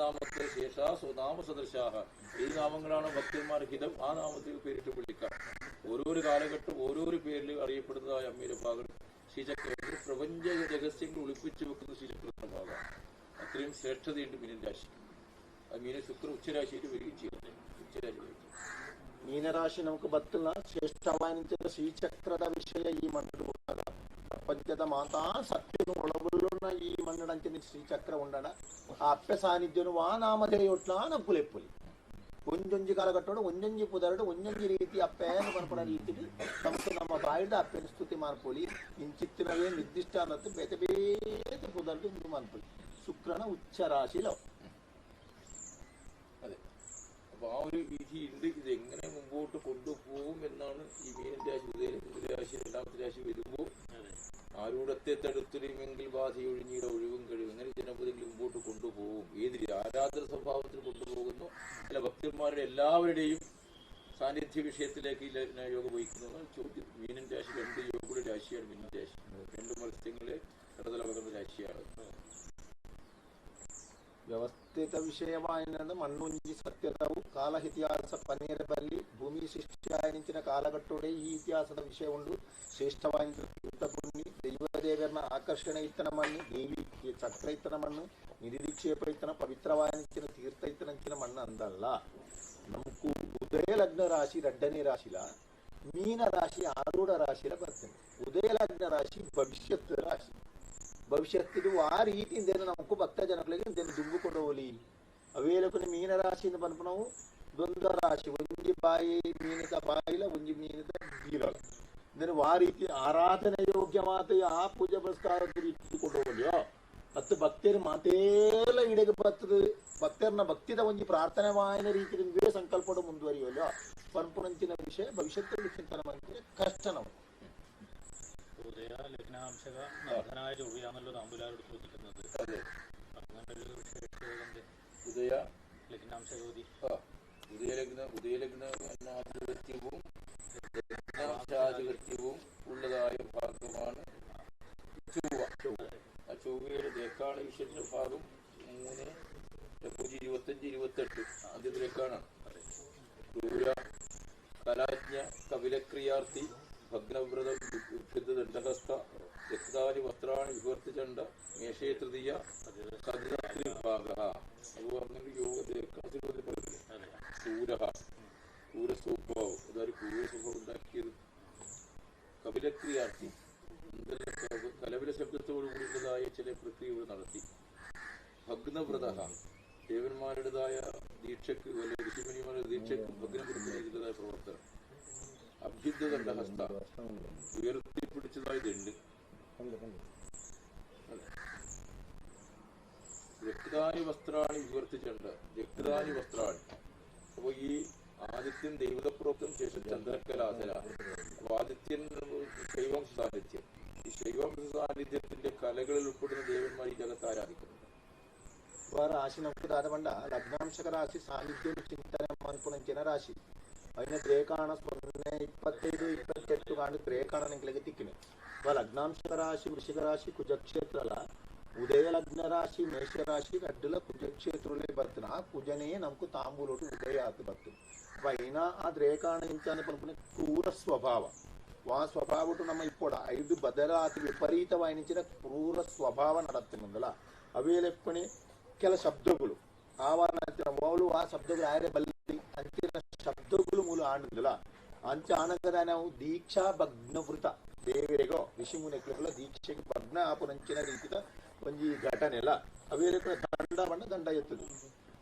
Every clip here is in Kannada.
യദ്നാമത്തെ ശേഷാ സ്വനാമസദൃശാഹ. ഈ നാമങ്ങളാണ് ഭക്തന്മാർ ഹിതം, ആ നാമത്തിൽ പേരിട്ട് വിളിക്കാം. ഓരോരോ കാലഘട്ടം ഓരോരോ പേരിൽ അറിയപ്പെടുന്നതായ അമ്മയുടെ ഭാഗം ശ്രീചക്ര പ്രപഞ്ച രഹസ്യങ്ങൾ ഒളിപ്പിച്ചു വെക്കുന്ന ശ്രീചക്രത്തിന്റെ ഭാഗമാണ്. അത്രയും ശ്രേഷ്ഠതയുണ്ട് മീനൻ രാശി. ആ മീന ശുക്ര ഉച്ചരാശിയായിട്ട് വരികയും ചെയ്യുന്നത്. ഉച്ചരാശി ಮೀನರಾಶಿ ನಮಗೆ ಬತ್ತಿಲ್ಲ ಶ್ರೇಷ್ಠವಾದ ಶ್ರೀಚಕ್ರದ ವಿಷಯ ಈ ಮಣ್ಣು ಪ್ರಪಂಚದ ಮಾತಾ ಸತ್ಯನು ಒಳಗೊಳ್ಳುన్న ಈ ಮಣ್ಣಡಂಚಿನ ಶ್ರೀಚಕ್ರ ఉండడ ఆ అప్పె సాన్నిధ్యను వా నామధేయొట్లా నప్పులెప్పులి ಒಂಜೊಂಜಿ ಕಾಲಘಟ್ಟೋಡು ಒಂಜೊಂಜಿ ಪುದರಡು ಒಂಜೊಂಜಿ ರೀತಿ ಅಪ್ಪೆಯನ್ನು ಬರಪಡ ರೀತಿಗೆ ನಮಗೆ ನಮ್ಮ ಬಾಯಿದ ಅಪ್ಪೆನ ಸ್ತುತಿ ಮಾಡ್ಕೊಳ್ಳಿ. ಇಂಚಿತ್ತಿನವೇ ನಿರ್ದಿಷ್ಟ ಅನ್ನತ್ತು ಬೇತೆ ಬೇತೆ ಪುದರಡು ಇದು ಮಾಡ್ಕೊಳ್ಳಿ. ശുക്രന ഉച്ചരാശിയിലോ. അതെ, അപ്പൊ ആ ഒരു വിധിയുണ്ട്. ഇത് എങ്ങനെ മുമ്പോട്ട് കൊണ്ടുപോകും എന്നാണ് ഈ മീനൻ രാശി രാശി രണ്ടാമത്തെ രാശി വരുമ്പോൾ ആരൂടത്തെ തടുത്തുരിമെങ്കിൽ ബാധയൊഴിഞ്ഞിയുടെ ഒഴിവും കഴിവും എങ്ങനെ ജനപതികൾ മുമ്പോട്ട് കൊണ്ടുപോകും, ഏത് ആരാധന സ്വഭാവത്തിൽ കൊണ്ടുപോകുന്നു, ചില ഭക്തന്മാരുടെ എല്ലാവരുടെയും സാന്നിധ്യ വിഷയത്തിലേക്ക് യോഗം വഹിക്കുന്നു ചോദ്യം. മീനൻ രാശി രണ്ട് യോഗയുടെ രാശിയാണ് മീനൻ രാശി. രണ്ട് മത്സ്യങ്ങളെ കടതലപകർന്ന രാശിയാണ്. ವ್ಯವಸ್ಥಿತ ವಿಷಯವಾಯಿನ ಮಣ್ಣುಂಜಿ ಸತ್ಯದವು ಕಾಲ ಇತಿಹಾಸ ಪನೇರ ಬಲ್ಲಿ ಭೂಮಿ ಸೃಷ್ಟಿಯಾಯನಿಂಚಿನ ಕಾಲಘಟ್ಟೋಡೆ ಈ ಇತಿಹಾಸದ ವಿಷಯ ಉಂಡು. ಶ್ರೇಷ್ಠವಾದ ಪುಣ್ಯ ದೈವದೇವರನ್ನ ಆಕರ್ಷಣೆ ಇತ್ತನ ಮಣ್ಣು, ದೇವಿ ಚಕ್ರ ಇತ್ತನ ಮಣ್ಣು, ನಿಧಿಕ್ಷೇಪ ಇತ್ತನ ಪವಿತ್ರವಾಯನಿಂಚಿನ ತೀರ್ಥ ಇತ್ತನಂಚಿನ ಮಣ್ಣು ಅಂದಲ್ಲ. ನಮಗೂ ಉದಯ ಲಗ್ನ ರಾಶಿ ಎರಡನೇ ರಾಶಿಲ, ಮೀನ ರಾಶಿ ಆರೂಢ ರಾಶಿಲ ಬರ್ತದೆ. ಉದಯ ಲಗ್ನ ರಾಶಿ ಭವಿಷ್ಯತ್ ರಾಶಿ. ಭವಿಷ್ಯತ್ತಿದು ಆ ರೀತಿಯಿಂದ ನಮಗೂ ಭಕ್ತ ಜನಗಳಿಗೆ ಇದನ್ನು ದುಂಬಿಕೊಂಡು ಹೋಗಲಿ. ಅವೇಲಕ್ಕೆ ಮೀನರಾಶಿಯಿಂದ ಬಂದು ನಾವು ದ್ವಂದ್ವ ರಾಶಿ, ಒಂಜಿ ಬಾಯಿ ಮೀನಿದ ಬಾಯಿಲ ಒಂಜಿ ಮೀನಿದ ಬೀರಲ ಇದನ್ನು ಆ ರೀತಿ ಆರಾಧನೆ ಯೋಗ್ಯ ಮಾತು ಆ ಪೂಜೆ ಪುರಸ್ಕಾರ ಇಟ್ಟುಕೊಂಡು ಹೋಗಲಿಯೋ ಮತ್ತು ಭಕ್ತರು ಮಾತೇಲ ಇಡೆಗೆ ಬರ್ತದೆ. ಭಕ್ತರನ್ನ ಭಕ್ತಿದ ಒಂಜಿ ಪ್ರಾರ್ಥನೆ ವಾಯನ ರೀತಿಯಿಂದ ಸಂಕಲ್ಪಡು ಮುಂದುವರಿಯಲ್ಲೋ ಪನ್ಪುಣಂಚಿನ ವಿಷಯ ಭವಿಷ್ಯದಲ್ಲಿ ಚಿಂತನೆ ಮಾಡಿದ್ರೆ ಕಷ್ಟ ನಾವು. ഉദയ ലഗ്നാംശക നാഥനായ ചൊവ്വയാണല്ലോ താമ്പുലാരോട് ചോദിക്കുന്നത്. അങ്ങനൊരു വിശേഷതയുണ്ട്. ഉദയ ലഗ്നാംശകോതി ഉദയലഗ്നാധിപത്യവും ലഗ്നാംശാധിപത്യവും ഉള്ളതായ ഭാഗമാണ് ചൊവ്വ. ആ ചൊവ്വയുടെ ദേക്കാള വിഷയത്തിന്റെ ഭാഗം 3, 25, 28 ആദ്യത്തിലേക്കാണ്. ക്രൂര കലാജ്ഞ കപിലക്രിയാർത്ഥി ഭഗ്നവ്രത ദണ്ഡഹസ്ത രക്താനി വസ്ത്രാണി വിവർത്തിച്ചണ്ട മേഷേ തൃതീയ ഭാഗ. അത് പറഞ്ഞൊരു യോഗദേക്കാസിലൂടെ പറയുന്നത് ക്രൂരഹ ക്രൂരസ്വഭാവം. അതായത് ക്രൂരസ്വഭാവം ഉണ്ടാക്കിയത് കപിലക്രിയാർത്ഥി കലവില ശബ്ദത്തോടു കൂടിയുള്ളതായ ചില പ്രക്രിയകൾ നടത്തി. ഭഗ്നവ്രത ദേവന്മാരുടേതായ ദീക്ഷയ്ക്ക് അല്ലെങ്കിൽ ഋഷിമുനിമാരുടെ ദീക്ഷയ്ക്ക് ഭഗ്നവ്രതമായിട്ടുള്ളതായ പ്രവർത്തനം. അഭ്യുദ്ധ ദണ്ഡഹസ്ത ഉയർത്തിപ്പിടിച്ചതായി ദണ്ട്. രക്താനി വസ്ത്രാണി വിവർത്തിച്ചുണ്ട്. രക്താനി വസ്ത്രാണി. അപ്പൊ ഈ ആദിത്യൻ ദൈവതപ്രോക്തം ശേഷം ചന്ദ്രക്കലാധര. അപ്പൊ ആദിത്യൻ ശൈവാംശ സാന്നിധ്യം. ഈ ശൈവാംശ സാന്നിധ്യത്തിന്റെ കലകളിൽ ഉൾപ്പെടുന്ന ദേവന്മാർ ഈ ജഗത്ത് ആരാധിക്കുന്നുണ്ട്. ರಾಶಿ ನಮ್ಗೆ ದಾದಬಂಡ ಲಗ್ನಾಂಶಕ ರಾಶಿ ಸಾನ್ನಿಧ್ಯ ಚಿಂತನೆ ಮನ್ಪುಣಂಚಿನ ರಾಶಿ അതിന് ഗ്രേക്കാണ് 25, 28 കാണ്ട് ഗ്രേക്കാണ് നിങ്ങളിലേക്ക് തിക്കുന്നത്. അപ്പോൾ ലഗ്നാംശക രാശി വൃശ്ചിക രാശി ಕುಜಕ್ಷೇತ್ರಲ ಉದಯ ಲಗ್ನ ರಾಶಿ ಮೇಷರಾಶಿ ಅಡ್ಡಲ ಕುಜಕ್ಷೇತ್ರಗಳೇ ಬರ್ತಾನೆ. ಆ ಕುಜನೇ ನಮ್ಗೆ ತಾಂಬೂಲೋಟು ಉದಯ ಆತು ಬರ್ತದೆ. അപ്പോൾ അതിനാ ആ ഗ്രേക്കാണ് ಇಂಚಾನೆ ಪನ್ಪುಣ ಕ್ರೂರ ಸ್ವಭಾವ. ಆ ಸ್ವಭಾವಟ್ಟು ನಮ್ಮ ಇಪ್ಪೋಡ ಐದು ಬದಲಾತಿ ವಿಪರೀತವಾಯಿನಿಂಚಿನ ಕ್ರೂರ ಸ್ವಭಾವ ನಡತ್ತುಂದಲ್ಲ. ಅವೇಲೆಪ್ಪಣಿ ಕೆಲ ಶಬ್ದಗಳು ಆವರಣ ಮೌಲು ಆ ಶಬ್ದಗಳು ಆಯರೆ ಬಲ್ಲಿ ಅಂಚಿನ ಶಬ್ದಗಳು ಮೂಲ ಆಡುದಿಲ್ಲ. ಅಂಚ ಆನಗದ ನಾವು ದೀಕ್ಷಾ ಭಗ್ನವೃತ ದೇವರಿಗೋ ಋಷಿಮುನಿಗಳ ದೀಕ್ಷೆಗೆ ಭಗ್ನ ಆಪುನಂಚಿನ ರೀತಿಯ ಒಂಜಿ ಘಟನೆ ಎಲ್ಲ ಅವೇಲೆಕ್ಕ ದಂಡ ಬಣ್ಣ ದಂಡ ಎತ್ತದು.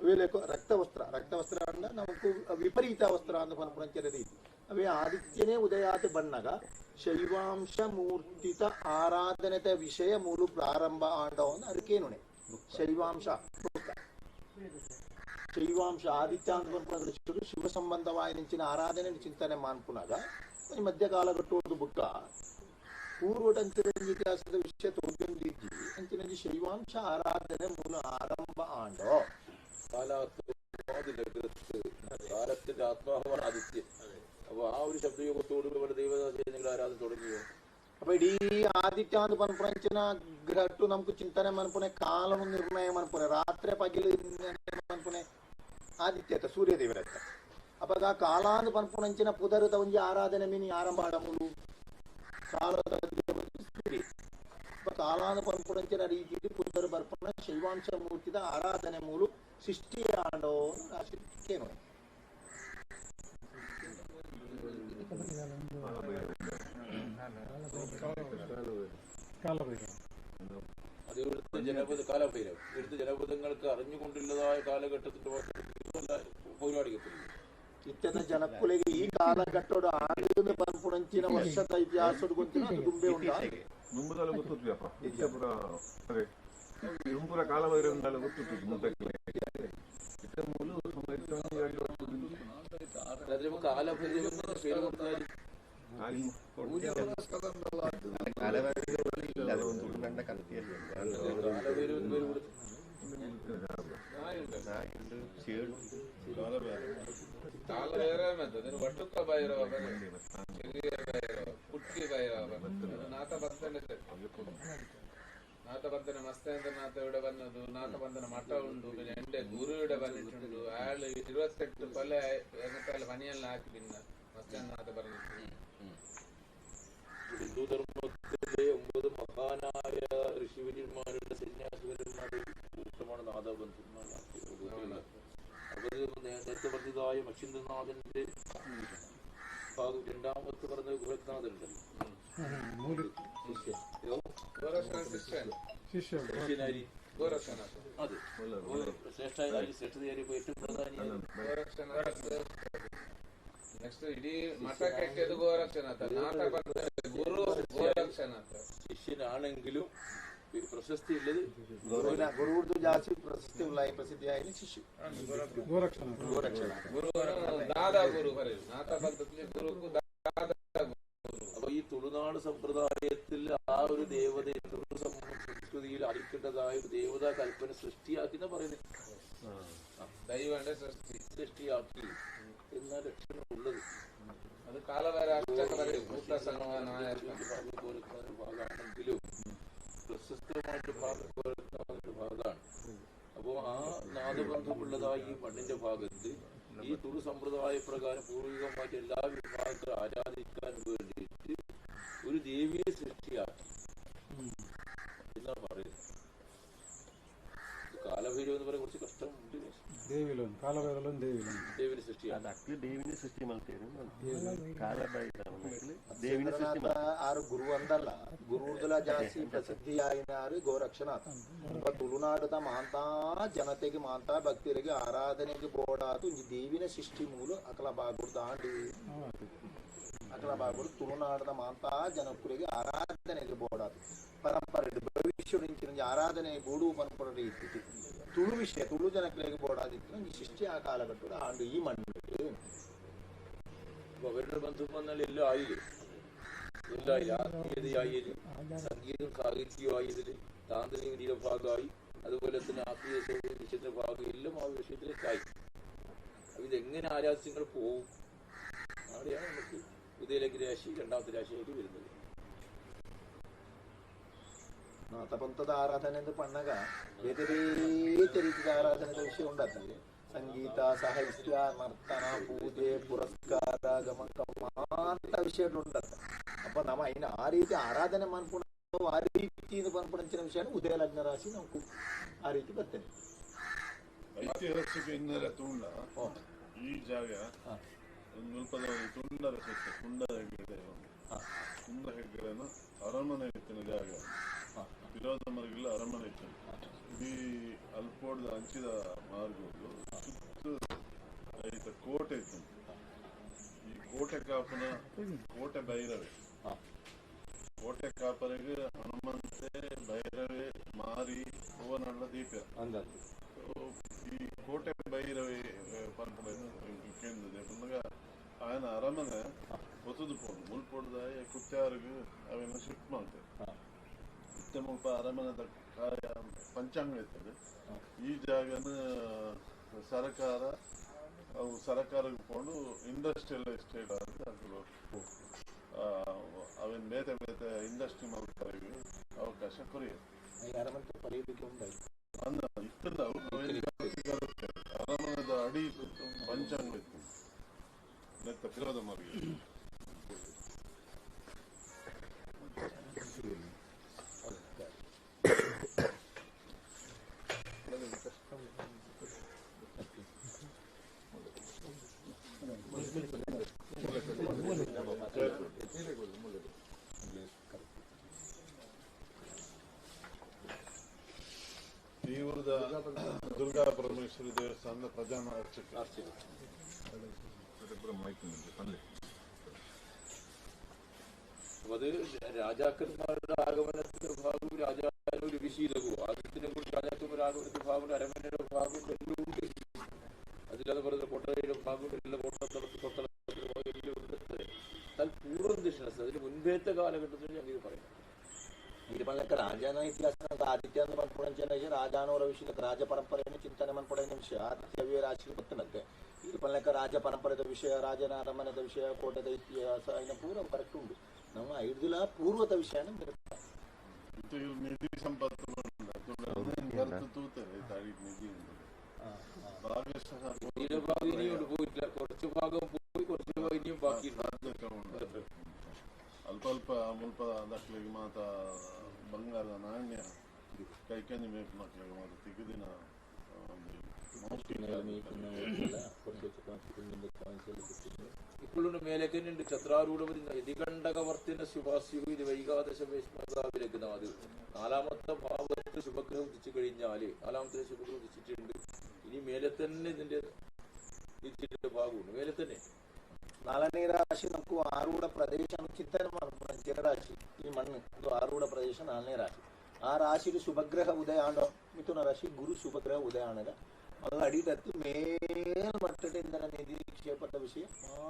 ಅವೇಲೆಕ್ಕ ರಕ್ತವಸ್ತ್ರ ಬಣ್ಣ ನಮಗೂ ವಿಪರೀತ ವಸ್ತ್ರ ಅಂತ ಪನ್ಪುನಂಚಿನ ರೀತಿ. ಅವೇ ಆದಿತ್ಯನೇ ಉದಯಾತ ಬಣ್ಣಗ ಶೈವಾಂಶ ಮೂರ್ತಿತ ಆರಾಧನೆತ ವಿಷಯ ಮೂಲ ಪ್ರಾರಂಭ ಆಂಡವನ್ನು ಅದಕ್ಕೇನುಣೆ ಶೈವಾಂಶ ಆದಿತ್ಯ ಅಂತ ಶಿವ ಸಂಬಂಧವಾಯಿನಿಂಚಿನ ಆರಾಧನೆ ಚಿಂತನೆ ಮಾಡ್ಕೊಂಡಾಗ ಈ ಮಧ್ಯಕಾಲಘಟ್ಟೋದು ಬುಕ್ಕ ಪೂರ್ವಟಂಚಿನ ಇತಿಹಾಸದ ವಿಷಯ ತೋರ್ಕೊಂಡಿದ್ದಿ ಅಂಚಿನ ಶೈವಾಂಶ ಆರಾಧನೆ ಮೂಲ ಆರಂಭ ಆಂಡೋ കാലത്തിന്റെ ആത്മാവാണ് ആദിത്യം. അപ്പൊ ആ ഒരു ശബ്ദയോഗത്തോടുകൂടി ഇവിടെ ദൈവദാസങ്ങൾ ആരാധന തുടങ്ങിയോ. ಅಪ್ಪ ಇಡೀ ಆದಿತ್ಯ ಅಂತ ಪನ್ಪುಣಂಚಿನ ಗ್ರಹಟ್ಟು ನಮ್ಗೆ ಚಿಂತನೆ ಮನ್ಪುಣೆ ಕಾಲము ನಿರ್ಣಯ ಮನ್ಪುಣೆ ರಾತ್ರಿ ಪಗಿಲು ಮನ್ಪುಣೆ ಆದಿತ್ಯತ ಸೂರ್ಯದೇವರತ್ತ ಅಪ್ಪಾಗ ಕಾಲಾಂದು ಪನ್ಪುಣಂಚಿನ ಪುದರುತ ಒಂಜಿ ಆರಾಧನೆ ಮೀನಿ ಆರಂಭ ಆಡಮೂಲು ಕಾಲದ ಸ್ಥಿತಿ ಕಾಲಾಂದು ಪನ್ಪುಣಂಚಿನ ರೀತಿ ಪುದರು ಬರ್ಪಣ ಶೈವಾಂಶ ಮೂರ್ತಿದ ಆರಾಧನೆ ಮೂಲು ಸೃಷ್ಟಿ ಆಡೋ ರಾಶಿ ಏನು അത് ഇവിടുത്തെ ജനപദ കാലഭൈരവ് ഇവിടുത്തെ ജനപദങ്ങൾക്ക് അറിഞ്ഞുകൊണ്ടുള്ളതായ കാലഘട്ടത്തിന്റെ പൗരാണികത്തിൽ ಇತ್ಯದ ಜನಕ್ಕುಲೆಗೆ ಈ ಕಾಲಘಟ್ಟದ ಆಡಿದ ಪನ್ಪುಣಂಚಿನ ವರ್ಷದ ಇತಿಹಾಸದ ಗೊತ್ತಿನ ಅದು ತುಂಬೆ ಉಂಟಾ ಮುಂಬದಲ್ಲ ಗೊತ್ತಿದ್ವಿಯಪ್ಪ ಇಷ್ಟಪುರ ಅರೆ ಮುಂಪುರ ಕಾಲಭೈರವನ್ನೆಲ್ಲ ಗೊತ್ತಿತ್ತು ಮುಂದಕ್ಕೆ ಮೂಲು കാലഭൈരവെന്ന പേര് കൊടുത്താൽ ವಟುಕ ಭೈರವ ചെറിയ ഭൈരവ കുട്ടി ഭൈരവ നാഥപന്തന മസ്തേന്ദ്രനാഥ ഇവിടെ വന്നത് നാഥപന്തന മഠ ഉണ്ട് പിന്നെ എന്റെ ഗുരു ഇവിടെ വന്നിട്ടുണ്ട് അയാള് 28 കൊല്ല എങ്ങനത്തെ പനിയെല്ലാം ആക്കി പിന്നെ മസ്തേന്ദ്രനാഥ പറഞ്ഞിട്ടുണ്ട് ഹിന്ദു ധർമ്മത്തിലെ 9 മഹാനായ ഋഷിവര്യന്മാരുടെ സന്യാസിവര്യന്മാരുടെ കൂട്ടമാണ് നാഥബന്ധന്മാർ. അപ്പൊ നേരത്തെ പറഞ്ഞതായ മക്ഷീന്ദ്രനാഥന്റെ ഭാഗം രണ്ടാമത്തെ പറഞ്ഞ ഗോരഖനാഥൻ ഉണ്ടല്ലോ ശിഷ്യനാരി അതെ ശ്രേഷ്ഠാരി ശ്രേഷ്ഠതയാരി ഏറ്റവും പ്രധാനിയായി ನೆಕ್ಸ್ಟ್ ಇಡೀ ಮಠ ಕಟ್ಟಿയത് ಗೋರಕ್ಷನಾಥ ಗುರು ಗೋರಕ್ಷನಾಥ ಶಿಷ್ಯನಾണെങ്കിലും പ്രശസ്തി ഉള്ളത് ഗുരുവിന്റെ ജാസ്തി പ്രശസ്തി ഉള്ള പ്രസിദ്ധിയായ ശിശു ಗುರು ದಾದಾ ಗುರು പറയും നാഥ പദ്ധതിയിലെ ഗുരുക്ക് ದಾದಾ ಗುರು. അപ്പൊ ഈ തുളുനാട് സമ്പ്രദായത്തിൽ ആ ഒരു ദേവതയെ തുളു സംസ്കൃതിയിൽ അടിക്കേണ്ടതായ ഒരു ദേവതാ കൽപ്പന സൃഷ്ടിയാക്കി എന്ന് പറയുന്നത് ദൈവന്റെ സൃഷ്ടിയാക്കി എന്ന ലക്ഷണം ഉള്ളത്. അത് കാലവര അഷ്ടക പറയും ഭൂതസംഗമനായ ഭാഗമാണെങ്കിലും പ്രശസ്തമായിട്ട് ഭാഗമാണ്. അപ്പോ ആ നാദബന്ധമുള്ളതായ ഈ മണ്ണിന്റെ ഭാഗത്ത് ഈ തുളു സമ്പ്രദായ പ്രകാരം പൂർവികമായിട്ട് എല്ലാ വിഭാഗങ്ങളും ആരാധിക്കാൻ വേണ്ടിയിട്ട് ഒരു ദേവിയെ സൃഷ്ടിയാക്കി എന്നാണ് പറയുന്നത്. കാലഭൈരവ് എന്ന് പറയാൻ കുറച്ച് കഷ്ടമുണ്ട്. ದೇವಿನ ಸೃಷ್ಟಿ ಆರು ಗುರು ಅಂದಲ್ಲ ಗುರುದಲ ಜಾಸ್ತಿ ಪ್ರಸಿದ್ಧಿಯಾಯಿನಾರು ಗೋರಕ್ಷನಾಥ ತುಳುನಾಡದ ಮಾಂತಾ ಜನತೆಗೆ ಮಾಂತಾ ಭಕ್ತರಿಗೆ ಆರಾಧನೆಗೆ ಬೋಡಾದು ದೇವಿನ ಸೃಷ್ಟಿ ಮೂಲ ಅಕಲ ಬಾಗುಡು ದಾಂಡಿ ಅಕಲ ಬಾಗುಡು ತುಳುನಾಡದ ಮಾಂತಾ ಜನಕುರಿಗೆ ಆರಾಧನೆಗೆ ಬೋಡಾದು ಪರಂಪರೆ ಭವಿಷ್ಯ ಆರಾಧನೆ ಗೂಡು ಪರಂಪರೆ ರೀತಿ ತುಳು ವಿಷಯ ತುಳು ಜನಕ್ಕೆ ಬೋಡಾದಿತ್ತು ಈ ಸೃಷ್ಟಿ ಆ ಕಾಲಘಟ್ಟದ ಆಂಡು ಈ മണ്ണില് അവരുടെ ബന്ധം വന്നാൽ എല്ലാം ആയില്ലേ, എല്ലാം ആത്മീയതയായാലും സംഗീതം സാഹിത്യമായതിൽ താന്ത്രിക വിധിയുടെ ഭാഗമായി അതുപോലെ തന്നെ ആത്മീയ വിഷയത്തിന്റെ ഭാഗം എല്ലാം ആ വിഷയത്തിലേക്കായി. അപ്പൊ ഇതെങ്ങനെ ആരാധ്യങ്ങൾ പോവും? അവിടെയാണ് നമുക്ക് ഉദയലഗ്ന രാശി രണ്ടാമത്തെ രാശിയായിട്ട് വരുന്നത്. ನಾಥಪಂಥದ ಆರಾಧನೆ ಎಂದು ಪಣ್ಣಗ ಬೇರೆ ರೀತಿಯ ಆರಾಧನೆದ ವಿಷಯ ಉಂಡಾಗ್ತದೆ. ಸಂಗೀತ, ಸಾಹಿತ್ಯ, ನರ್ತನ, ಪೂಜೆ, ಪುರಸ್ಕಾರ, ಗಮಕ ಮಾಂತ ವಿಷಯಗಳು ಉಂಡತ್ತ. ಅಪ್ಪ ನಮ್ಮ ಇನ್ನು ಆ ರೀತಿ ಆರಾಧನೆ ಮನ್ಪುಣ ಆ ರೀತಿ ಪನ್ಪುಣಂಚಿನ ವಿಷಯ ಉದಯ ಲಗ್ನ ರಾಶಿ ನಾವು ಆ ರೀತಿ ಬರ್ತೇನೆ. ಐತಿಹಾಸಿಕ ಹಿನ್ನೆಲೆ ತುಂಡ ಈ ಜಾಗ ಒಂದು ಮುಲ್ಪದ ತುಂಡರ ಸಸ್ಯ ಕುಂಡ ಹೆಗ್ಗಡೆ ಕುಂಡ ಹೆಗ್ಗಡೆನ ಅರಮನೆ ಇತ್ತಿನ ಜಾಗ ವಿರೋಧ ಮರಗಿಲ್ಲ ಅರಮನೆ ಇತ್ತು. ಇಡೀ ಅಲ್ಪೋಡ್ದ ಹಂಚಿದ ಮಾರ್ಗಗಳು ಸುತ್ತ ಐತ ಕೋಟೆ ಇತ್ತು. ಈ ಕೋಟೆ ಕಾಪನ ಕೋಟೆ ಭೈರವೆ ಕೋಟೆ ಕಾಪರಿಗೆ ಹನುಮಂತೆ ಭೈರವೆ ಮಾರಿ ಹೂವನಳ್ಳ ದೀಪ ಈ ಕೋಟೆ ಭೈರವೆ ಕೇಂದ್ರದೆ ಪುನಗ ఆయన ಅರಮನೆ ಹೊಸದು ಪೋಡು ಮುಲ್ಪೊಡ್ದ ಕುತ್ತಾರಿಗೆ ಅವೇನ ಶಿಫ್ಟ್ ಮಾಡ್ತಾರೆ. ಮುಲ್ಪ ಅರಮನೆದ ಪಂಚಾಂಗ ಇರ್ತದೆ. ಈ ಜಾಗನ ಸರ್ಕಾರ ಅವು ಸರ್ಕಾರಕ್ಕೆ ಕೊಂಡು ಇಂಡಸ್ಟ್ರಿಯಲ್ ಎಸ್ಟೇಟ್ ಅಂತ ಅವನ್ ಬೇತೆ ಬೇತೆ ಇಂಡಸ್ಟ್ರಿ ಮಾಡ್ತಾರೆ ಅವಕಾಶ ಕೊರಿಯದು ಅರಮನೆ ಪಡೆಯಲಿಕ್ಕೆ ಉಂಟಾಗಿ ಅಂದ ಇಷ್ಟಲ್ಲ ಅರಮನೆದ ಅಡಿ ಪಂಚಾಂಗ ಇತ್ತು ನೆತ್ತ ಫಿರೋದ ಮರಿ ತೀವ್ರದ ದುರ್ಗಾ ಪರಮೇಶ್ವರಿ ದೇವಸ್ಥಾನದ ಪ್ರಧಾನ ಅರ್ಚಕ അത് രാജാക്കന്മാരുടെ ആഗമനത്തിന്റെ ഭാഗവും രാജാവിനൊരു വിശീലകവും ആദ്യത്തിനെ കൂടി രാജാക്കന്മാരുടെ ആഗമനത്തിന്റെ ഭാഗവും അരമനയുടെ ഭാഗവും എല്ലാം ഉണ്ട്. അതില്ലാതെ പറയുന്ന കൊട്ടയുടെ ഭാഗവും എല്ലാം കൊട്ടളത്തിന്റെ ഭാഗം എല്ലാം ഉണ്ട്. എന്നാൽ പൂർവ്വം ദക്ഷിണസ് അതിന് മുൻപേത്തെ കാലഘട്ടത്തിൽ ഞാൻ ഇത് പറയാം. ನಿರ್ಮಲಕ್ಕೆ ರಾಜನ ಇತಿಹಾಸ ಆದಿತ್ಯ ಅಂತ ಮನ್ಪೊಡಂಚನ ರಾಜಾನವರ ವಿಷಯಕ್ಕೆ ರಾಜ ಪರಂಪರೆಯನ್ನು ಚಿಂತನೆ ಮನ್ಪೊಡೆಯ ವಿಷಯ ಆದಿತ್ಯವೇ ರಾಶಿ ಗೊತ್ತಿನಕ್ಕೆ ನಿರ್ಮಲಕ್ಕೆ ರಾಜ ಪರಂಪರೆದ ವಿಷಯ ರಾಜನ ಅರಮನೆದ ವಿಷಯ ಕೋಟೆದ ಇತಿಹಾಸ ಇನ್ನು ಪೂರ ಕರೆಕ್ಟ್ ಉಂಟು ನಮ್ಮ ಐದಿಲ ಪೂರ್ವದ ವಿಷಯನ ನಿಧಿ ಸಂಪತ್ತು തൂത്തല്ലേ താഴെ നിധി ഭാഗശಃ ഭാഗം ഇനിയോട്ട് പോയിട്ടില്ല. കുറച്ച് ഭാഗം പോയി കുറച്ച് ഭാഗം ഇനിയും ബാക്കി ಅಲ್ಪ ಅಲ್ಪ ಮುಲ್ಪ ದಕ್ಕಲಿಗೆ ಮಾತ ಬಂಗಾರದ ನಾಣ್ಯ ಕೈಕಂದಿ ಮೇಪು ಮಕ್ಕಳಿಗೆ ಮಾತ ತೆಗೆದಿನ ഇപ്പോഴും മേലേക്കുണ്ട് ചത്രാരൂഢപതി യതികണ്ഠകവർത്തിന ശുഭാസ്യു ഇത് വൈകാദശ വേശ്മതാവിലെക്കുന്നത് നാലാമത്തെ ഭാവത്ത് ശുഭഗ്രഹം ഉദിച്ചു കഴിഞ്ഞാല് നാലാമത്തെ ശുഭഗ്രഹം ഉദിച്ചിട്ടുണ്ട്. ഇനി മേലെ തന്നെ ഇതിന്റെ ഭാഗമുണ്ട് മേലെ തന്നെ. ನಾಲ್ಕನೇ ರಾಶಿ ನಮಗೂ ಆರೂಢ ಪ್ರದೇಶ ಚಿಂತನೆ ಮಾಡ್ಕೊಂಡು ಜನರಾಶಿ ಈ ಮಣ್ಣು ಇದು ಆರೂಢ ಪ್ರದೇಶ ನಾಲ್ಕನೇ ರಾಶಿ ಆ ರಾಶಿಗೆ ಶುಭಗ್ರಹ ಉದಯ ಆಂಡ ಮಿಥುನ ರಾಶಿ ಗುರು ಶುಭಗ್ರಹ ಉದಯ ಆಣದ ಅದು ಅಡಿಡತ್ತು ಮೇಲ್ಮಟ್ಟದಿಂದ ನಿರೀಕ್ಷೇಪಟ್ಟ ವಿಷಯ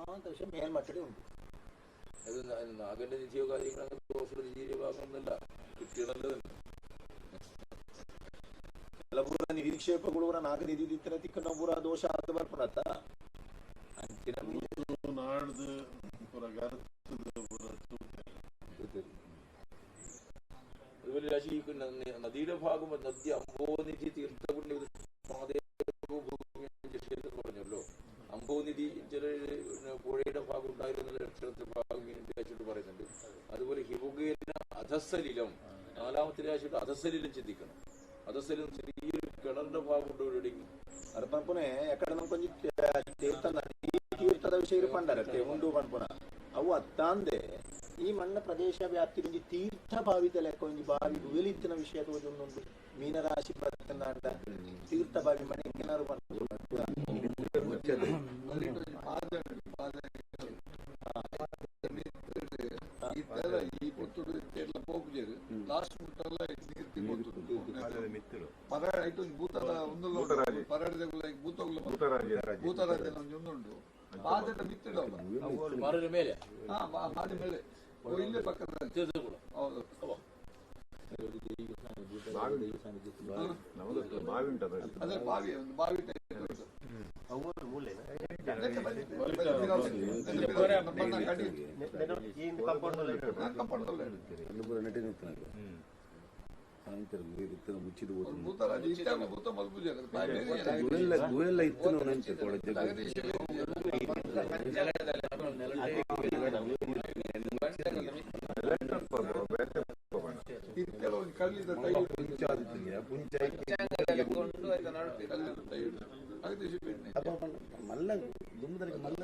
ಮಾತ್ರ ವಿಷಯ ಮೇಲ್ಮಟ್ಟಡೆ ಉಂಟು. അത് നാഗന്റെ നിധിയോ കാര്യങ്ങളോ ദോഷ നിധിയുടെ ഭാഗമൊന്നുമല്ല കിട്ടിയ നല്ലതന്നെ. ಕೆಲಪುರ ನಿರೀಕ್ಷೇಪಗಳು ನಾಗ ನಿಧಿ ತಿಕ್ಕನ ತಿಕ್ಕನ ಪೂರ ದೋಷ ಆದ ಬರ್ಪಡತ್ತ ಅಂತಿನ ನಾಡ್ದು ಪೂರ ಗರ್ತದ ಪೂರ അതുപോലെ രാശി നദിയുടെ ഭാഗം നദി അംബോനിധി തീർത്ഥപുണ്യ ക്ഷേത്രം പറഞ്ഞല്ലോ. അംബോനിധി ചില പുഴയുടെ ഭാഗം ഉണ്ടായിരുന്ന ലക്ഷണത്തിന്റെ ഭാഗം രാശിയോട് പറയുന്നുണ്ട്. അതുപോലെ ഹിമുകേന അധസ്സലിലം നാലാമത്തെ രാശിയുടെ അധസ്സലിലം ചിന്തിക്കണം. അധസ്സലിലം ചെറിയൊരു കിണറിന്റെ ഭാഗം ഉണ്ട് എവിടെയെങ്കിലും ಅದು ಪನ್ಪುನೆ ಯಾಕಡೆ ನಮ್ ಕೊಂಚ ತೀರ್ಥ ನದಿ ತೀರ್ಥದ ವಿಷಯ ಪಂಡರತ್ತೆ ಉಂಡು ಪನ್ಪುನ ಅವು ಅತ್ತಾಂದೆ ಈ ಮಣ್ಣ ಪ್ರದೇಶ ವ್ಯಾಪ್ತಿ ಒಂಜಿ ತೀರ್ಥ ಭಾವಿತ ಲೆಕ್ಕ ಒಂಜಿ ಬಾವಿ ಗುವೆಲಿತ್ತಿನ ವಿಷಯ ತೋಜೊಂದುಂಡು ಮೀನರಾಶಿ ಬರ್ತಂದಾಂಡ ತೀರ್ಥ ಬಾವಿ ಮನೆಗೆನಾರು ಈ ಪುತ್ತೂರು ಎಲ್ಲ ಹೋಗ್ಜೇರು ಲಾಸ್ಟ್ ಮುಟ್ಟಲ್ಲ ಪರಾಡ ಐಟು ಭೂತದ ಒಂದು ಪರಾಡದ ಭೂತಗುಲ ಭೂತರಾಜ ಒಂದುಂಟು ಬಾದಟ ಮಿತ್ತಿಡಲ್ಲ ಮಾರಿನ ಮೇಲೆ ಮಾದ ಮೇಲೆ ಇಲ್ಲೇ ಪಕ್ಕದ ಹೌದು ಅದ್ರ ಬಾವಿ ಒಂದು ಬಾವಿ ಕಲ್ಲಿದ ಮಲ್ಲ ದುಮ್ಮದರಿಗೆ ಮಲ್ಲ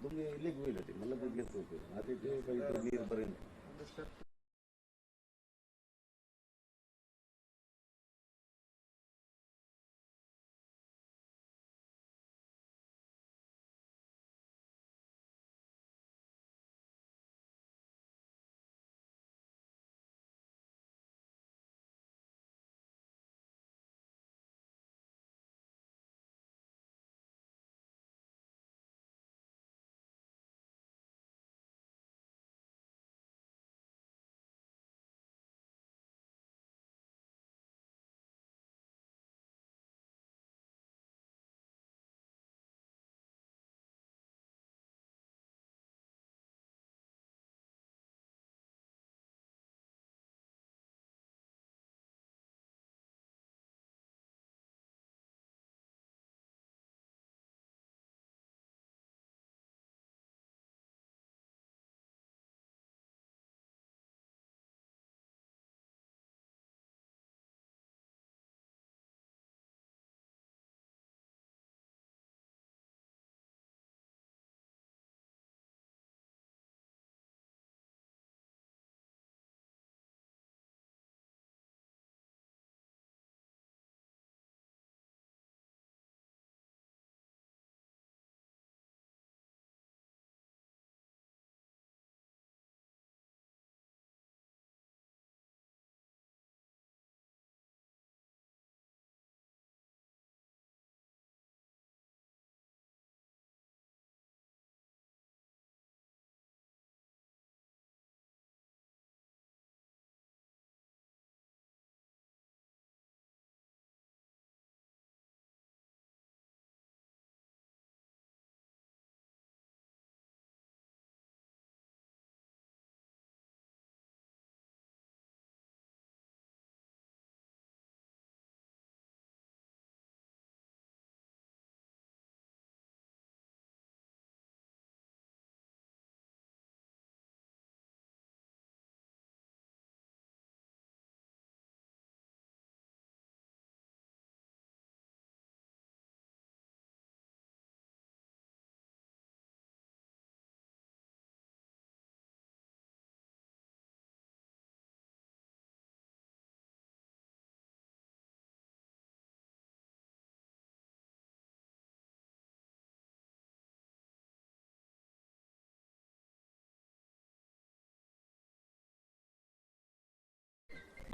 ದುಮ್ಮೆ ಇಲ್ಲಿಗೆ ಹೋಗಿಲ್ಲ ಮಲ್ಲ ದುಡ್ಲಿಕ್ಕೆ ಅದೇ ನೀರು ಬರೀ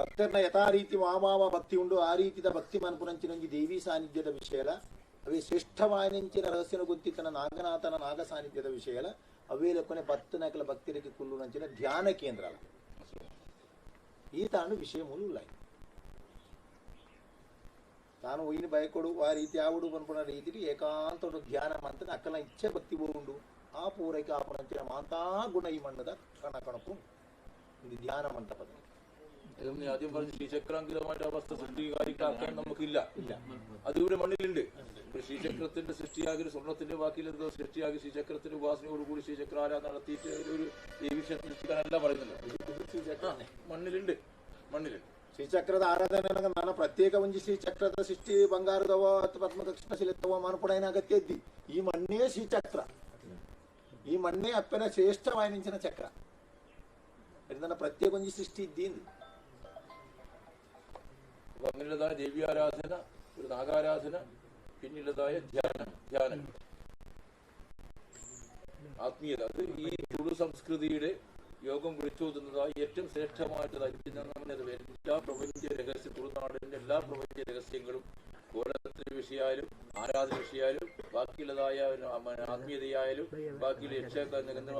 ಭಕ್ತರನ್ನ ಯಥಾ ರೀತಿ ವಾಮಾವ ಭಕ್ತಿ ಉಂಡು ಆ ರೀತಿದ ಭಕ್ತಿ ಮನ್ಪುನಂಚಿನೊಂಜಿ ದೇವಿ ಸಾನ್ನಿಧ್ಯದ ವಿಷಯಲ ಅವೇ ಶ್ರೇಷ್ಠವಾಯಿನಂಚಿನ ರಹಸ್ಯನ ಗುಂತಿತನ ನಾಗನಾಥನ ನಾಗ ಸಾನ್ನಿಧ್ಯದ ವಿಷಯಲ ಅವೇ ಲೆಕ್ಕನೆ ಭಕ್ತನಕಲ ಭಕ್ತಿರಿಗೆ ಕುಲ್ಲುನಂಚಿನ ಧ್ಯಾನ ಕೇಂದ್ರ ಈ ತಾನು ವಿಷಯ ಮೂಲ ತಾನು ಒಯ್ಯಿನ ಭಯಕೊಡು ಆ ರೀತಿ ಆವುಡು ಬನ್ಪುನ ರೀತಿ ಏಕಾಂತ ಧ್ಯಾನ ಮಂತ್ರ ಅಕ್ಕಲ ಇಚ್ಛೆ ಭಕ್ತಿ ಹೋಗುಂಡು ಆ ಪೂರೈಕೆ ಆಪಣಂಚಿನ ಮಾತಾ ಗುಣ ಈ ಮಣ್ಣದ ಕಣಕಣಕು ഇത് ധ്യാന മണ്ഡപം നീ ആദ്യം പറഞ്ഞ ശ്രീചക്രാങ്കിതമായിട്ട് അവസ്ഥ സൃഷ്ടികാരിക്കാക്കാൻ നമുക്കില്ല. അത് ഇവിടെ മണ്ണിലുണ്ട്. ശ്രീചക്രത്തിന്റെ സൃഷ്ടിയാകി സ്വർണത്തിന്റെ ബാക്കിയിലെന്തോ സൃഷ്ടിയാകി ശ്രീചക്രത്തിന്റെ ഉപാസനയോടുകൂടി ശ്രീചക്രാരാധന നടത്തിയിട്ട് ഒരു ദേവീക്ഷ സൃഷ്ടിക്കാനല്ല പറയുന്നത്. മണ്ണിലുണ്ട്. ಶ್ರೀಚಕ್ರದ ಆರಾಧನೆ ನಾನು ಪ್ರತ್ಯೇಕ ಒಂಜಿ ಶ್ರೀಚಕ್ರದ ಸೃಷ್ಟಿ ಬಂಗಾರದವೋ ಅಥವಾ ಪದ್ಮದಕ್ಷಿಣ ಶಿಲೆತ್ತವೋ ಮಾರ್ಪಡೇನ ಅಗತ್ಯ ಇದ್ದಿ ಈ ಮಣ್ಣೇ ಶ್ರೀಚಕ್ರ ಈ ಮಣ್ಣೇ ಅಪ್ಪನ ಶ್ರೇಷ್ಠವಾಯಿನಿಂಚಿನ ಚಕ್ರ ಅದನ್ನ ಪ್ರತ್ಯೇಕ ಒಂಜಿ ಸೃಷ್ಟಿ ಇದ್ದೀನಿ. അങ്ങനെയുള്ളതായ ദേവീയാരാധന, ഒരു നാഗാരാധന, പിന്നുള്ളതായ ധ്യാനം, ആത്മീയത. അത് ഈ തുളു സംസ്കൃതിയുടെ യോഗം വിളിച്ചോതുന്നതായ ഏറ്റവും ശ്രേഷ്ഠമായിട്ടതായി എല്ലാ പ്രപഞ്ച രഹസ്യ തുളുനാടിന്റെ എല്ലാ പ്രപഞ്ച രഹസ്യങ്ങളും കോലത്തിന്റെ വിഷയമായാലും ആരാധന വിഷയമായാലും ബാക്കിയുള്ളതായ ആത്മീയതയായാലും ബാക്കിയുള്ള വിഷയത്തിന്റെ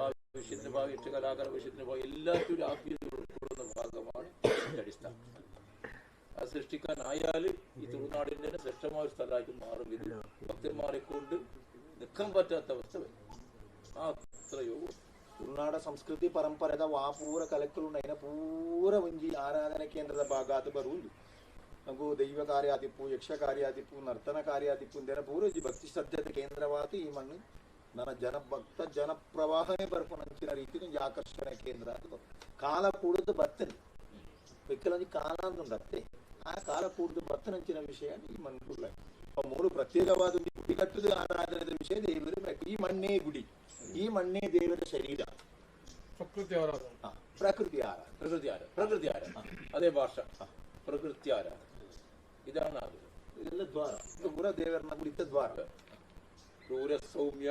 ഭാഗം യക്ഷകലാകാര വിഷയത്തിന്റെ ഭാഗം എല്ലാത്തിനും ആത്മീയത ഉൾക്കൊള്ളുന്ന ഭാഗമാണ് അടിസ്ഥാനം. അത് സൃഷ്ടിക്കാനായാൽ ഈ തുളുനാടിന്റെ ശ്രേഷ്ഠമായ ഒരു സ്ഥലമായിട്ട് മാറും. ഇത് ഭക്തന്മാരെ കൊണ്ട് നിൽക്കാൻ പറ്റാത്ത അവസ്ഥ വരും. അത്രയോ ತುಳುನಾಡ ಸಂಸ್ಕೃತಿ ಪರಂಪರೆದ ವಾಪೂರ ಕಲೆಕ್ಕಲುಂಡೈನ ಪೂರ ಒಂಜಿ ಆರಾಧನೆ ಕೇಂದ್ರದ ಭಾಗಾತ್ ಬರುವುದು ನಗು ದೈವ ಕಾರ್ಯಾತಿಪ್ಪು ಯಕ್ಷ ಕಾರ್ಯಾತಿಪ್ಪು ನರ್ತನ ಕಾರ್ಯಾತಿಪ್ಪು ಇಂದೇನ ಪೂರ ಈ ಭಕ್ತಿ ಶ್ರದ್ಧತೆ ಕೇಂದ್ರವಾತು ಈ ಮಣ್ಣು ನನ್ನ ಜನಭಕ್ತ ಜನಪ್ರವಾಹನೇ ಬರ್ಪನಂಚಿನ ರೀತಿ ಒಂಜಿ ಆಕರ್ಷಣೆ ಕೇಂದ್ರ ಅದು ಕಾಲ ಕೂಡದು ಬರ್ತನೆ ಬೆಕ್ಕಲೊಂಜಿ ಕಾಲ ಅಂತುಂಡತ್ತೆ ಆ ಕಾಲ ಕೂಡದು ಬರ್ತನಂಚಿನ ವಿಷಯ ಈ ಮಣ್ಣುಲ್ಲ ಮೂರು ಪ್ರತ್ಯೇಕವಾದ ಗುಡಿ ಕಟ್ಟುದು ಆರಾಧನೆದ ವಿಷಯ ದೇವರು ಈ ಮಣ್ಣೇ ಗುಡಿ ಈ ಮಣ್ಣೇ ದೇವರ ಶರೀರ ಪ್ರಕೃತಿ ಆರಾಧನೆ ಪ್ರಕೃತಿ ಆರಾಧನೆ ಅದೇ ಭಾಷಾ ಪ್ರಕೃತಿ ಆರಾಧನೆ ಇದಾണ് ಅದು. ಇದೆಲ್ಲ ದ್ವಾರ ಇದು ಪೂರ ದೇವರನ್ನ ಕುರಿತ ದ್ವಾರ. ಕ್ರೂರ ಸೌಮ್ಯ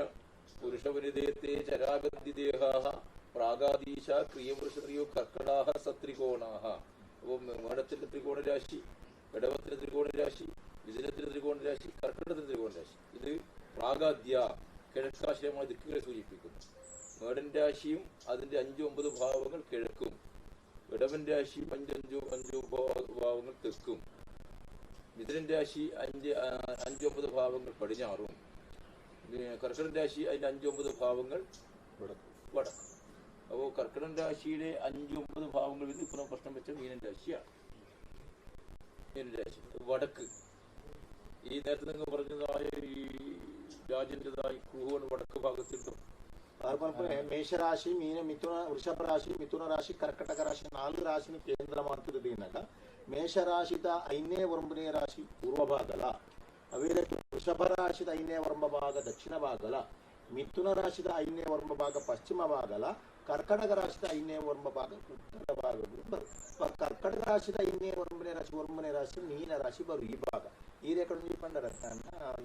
ಪುರುಷವನಿದೇತೆ ಚರಾಗಂಧಿ ದೇಹಾಃ പ്രാഗാദീശ ക്രിയമൃഷത്രിയോ കർക്കടാഹ സത്രികോണാഹ. അപ്പോൾ മേടത്തിന്റെ ത്രികോണ രാശി, ഇടവത്തിന്റെ ത്രികോണ രാശി, മിഥുനത്തിന്റെ ത്രികോണ രാശി, കർക്കടത്തിന്റെ ത്രികോണ രാശി. ഇത് പ്രാഗാദ്യ കിഴക്കാശ്രയമായ ദിക്കുകളെ സൂചിപ്പിക്കുന്നു. മേടൻ രാശിയും അതിന്റെ 5-9 ഭാവങ്ങൾ കിഴക്കും, ഇടവൻ രാശിയും 5-5 ഭാവങ്ങൾ തെക്കും, മിഥുനൻ രാശി 5-9 ഭാവങ്ങൾ പടിഞ്ഞാറും, കർക്കിടകൻ രാശി അതിന്റെ 5-9 ഭാവങ്ങൾ വടക്കും. അപ്പോൾ കർക്കിടകൻ രാശിയിലെ 5-9 ഭാവങ്ങൾ വരുന്ന ഇപ്പൊ പ്രശ്നം വെച്ച മീനൻ രാശിയാണ്. മീനൻ രാശി വടക്ക്. ഈ നേരത്തെ നിങ്ങൾ പറഞ്ഞതായ ഈ രാജന്റേതായി കുഹുവൻ വടക്ക് ഭാഗത്തുണ്ടോ? ಮೇಷರಾಶಿ ಮಿಥುನ ವೃಷಭ ರಾಶಿ ಮಿಥುನ ರಾಶಿ ಕರ್ಕಟಕ ರಾಶಿ 4 ರಾಶಿನ ಕೇಂದ್ರ ಮಾಡ್ತಿರೋದು ಏನಾಗ ಮೇಷರಾಶಿದ 5ನೇ ಒರಂಬನೇ ರಾಶಿ ಪೂರ್ವ ಭಾಗಲ, ಅವೇಲೆ ವೃಷಭ ರಾಶಿದ 5ನೇ ಒರಂಬ ಭಾಗ ದಕ್ಷಿಣ ಭಾಗಲ, ಮಿಥುನ ರಾಶಿದ 5ನೇ ಒರಂಬ ಭಾಗ ಪಶ್ಚಿಮ ಭಾಗಲ, ಕರ್ಕಟಕ ರಾಶಿದ 5ನೇ ಒರಂಬ ಭಾಗ ಉತ್ತರ ಭಾಗಗಳು ಬರು. ಕರ್ಕಟಕ ರಾಶಿದ 5ನೇ ಒರಂಬನೇ ರಾಶಿ ಮೀನ ರಾಶಿ ಬರು. ಈ ಭಾಗ ಈ ರೇಖೆ ಪಂಡರತ್ತ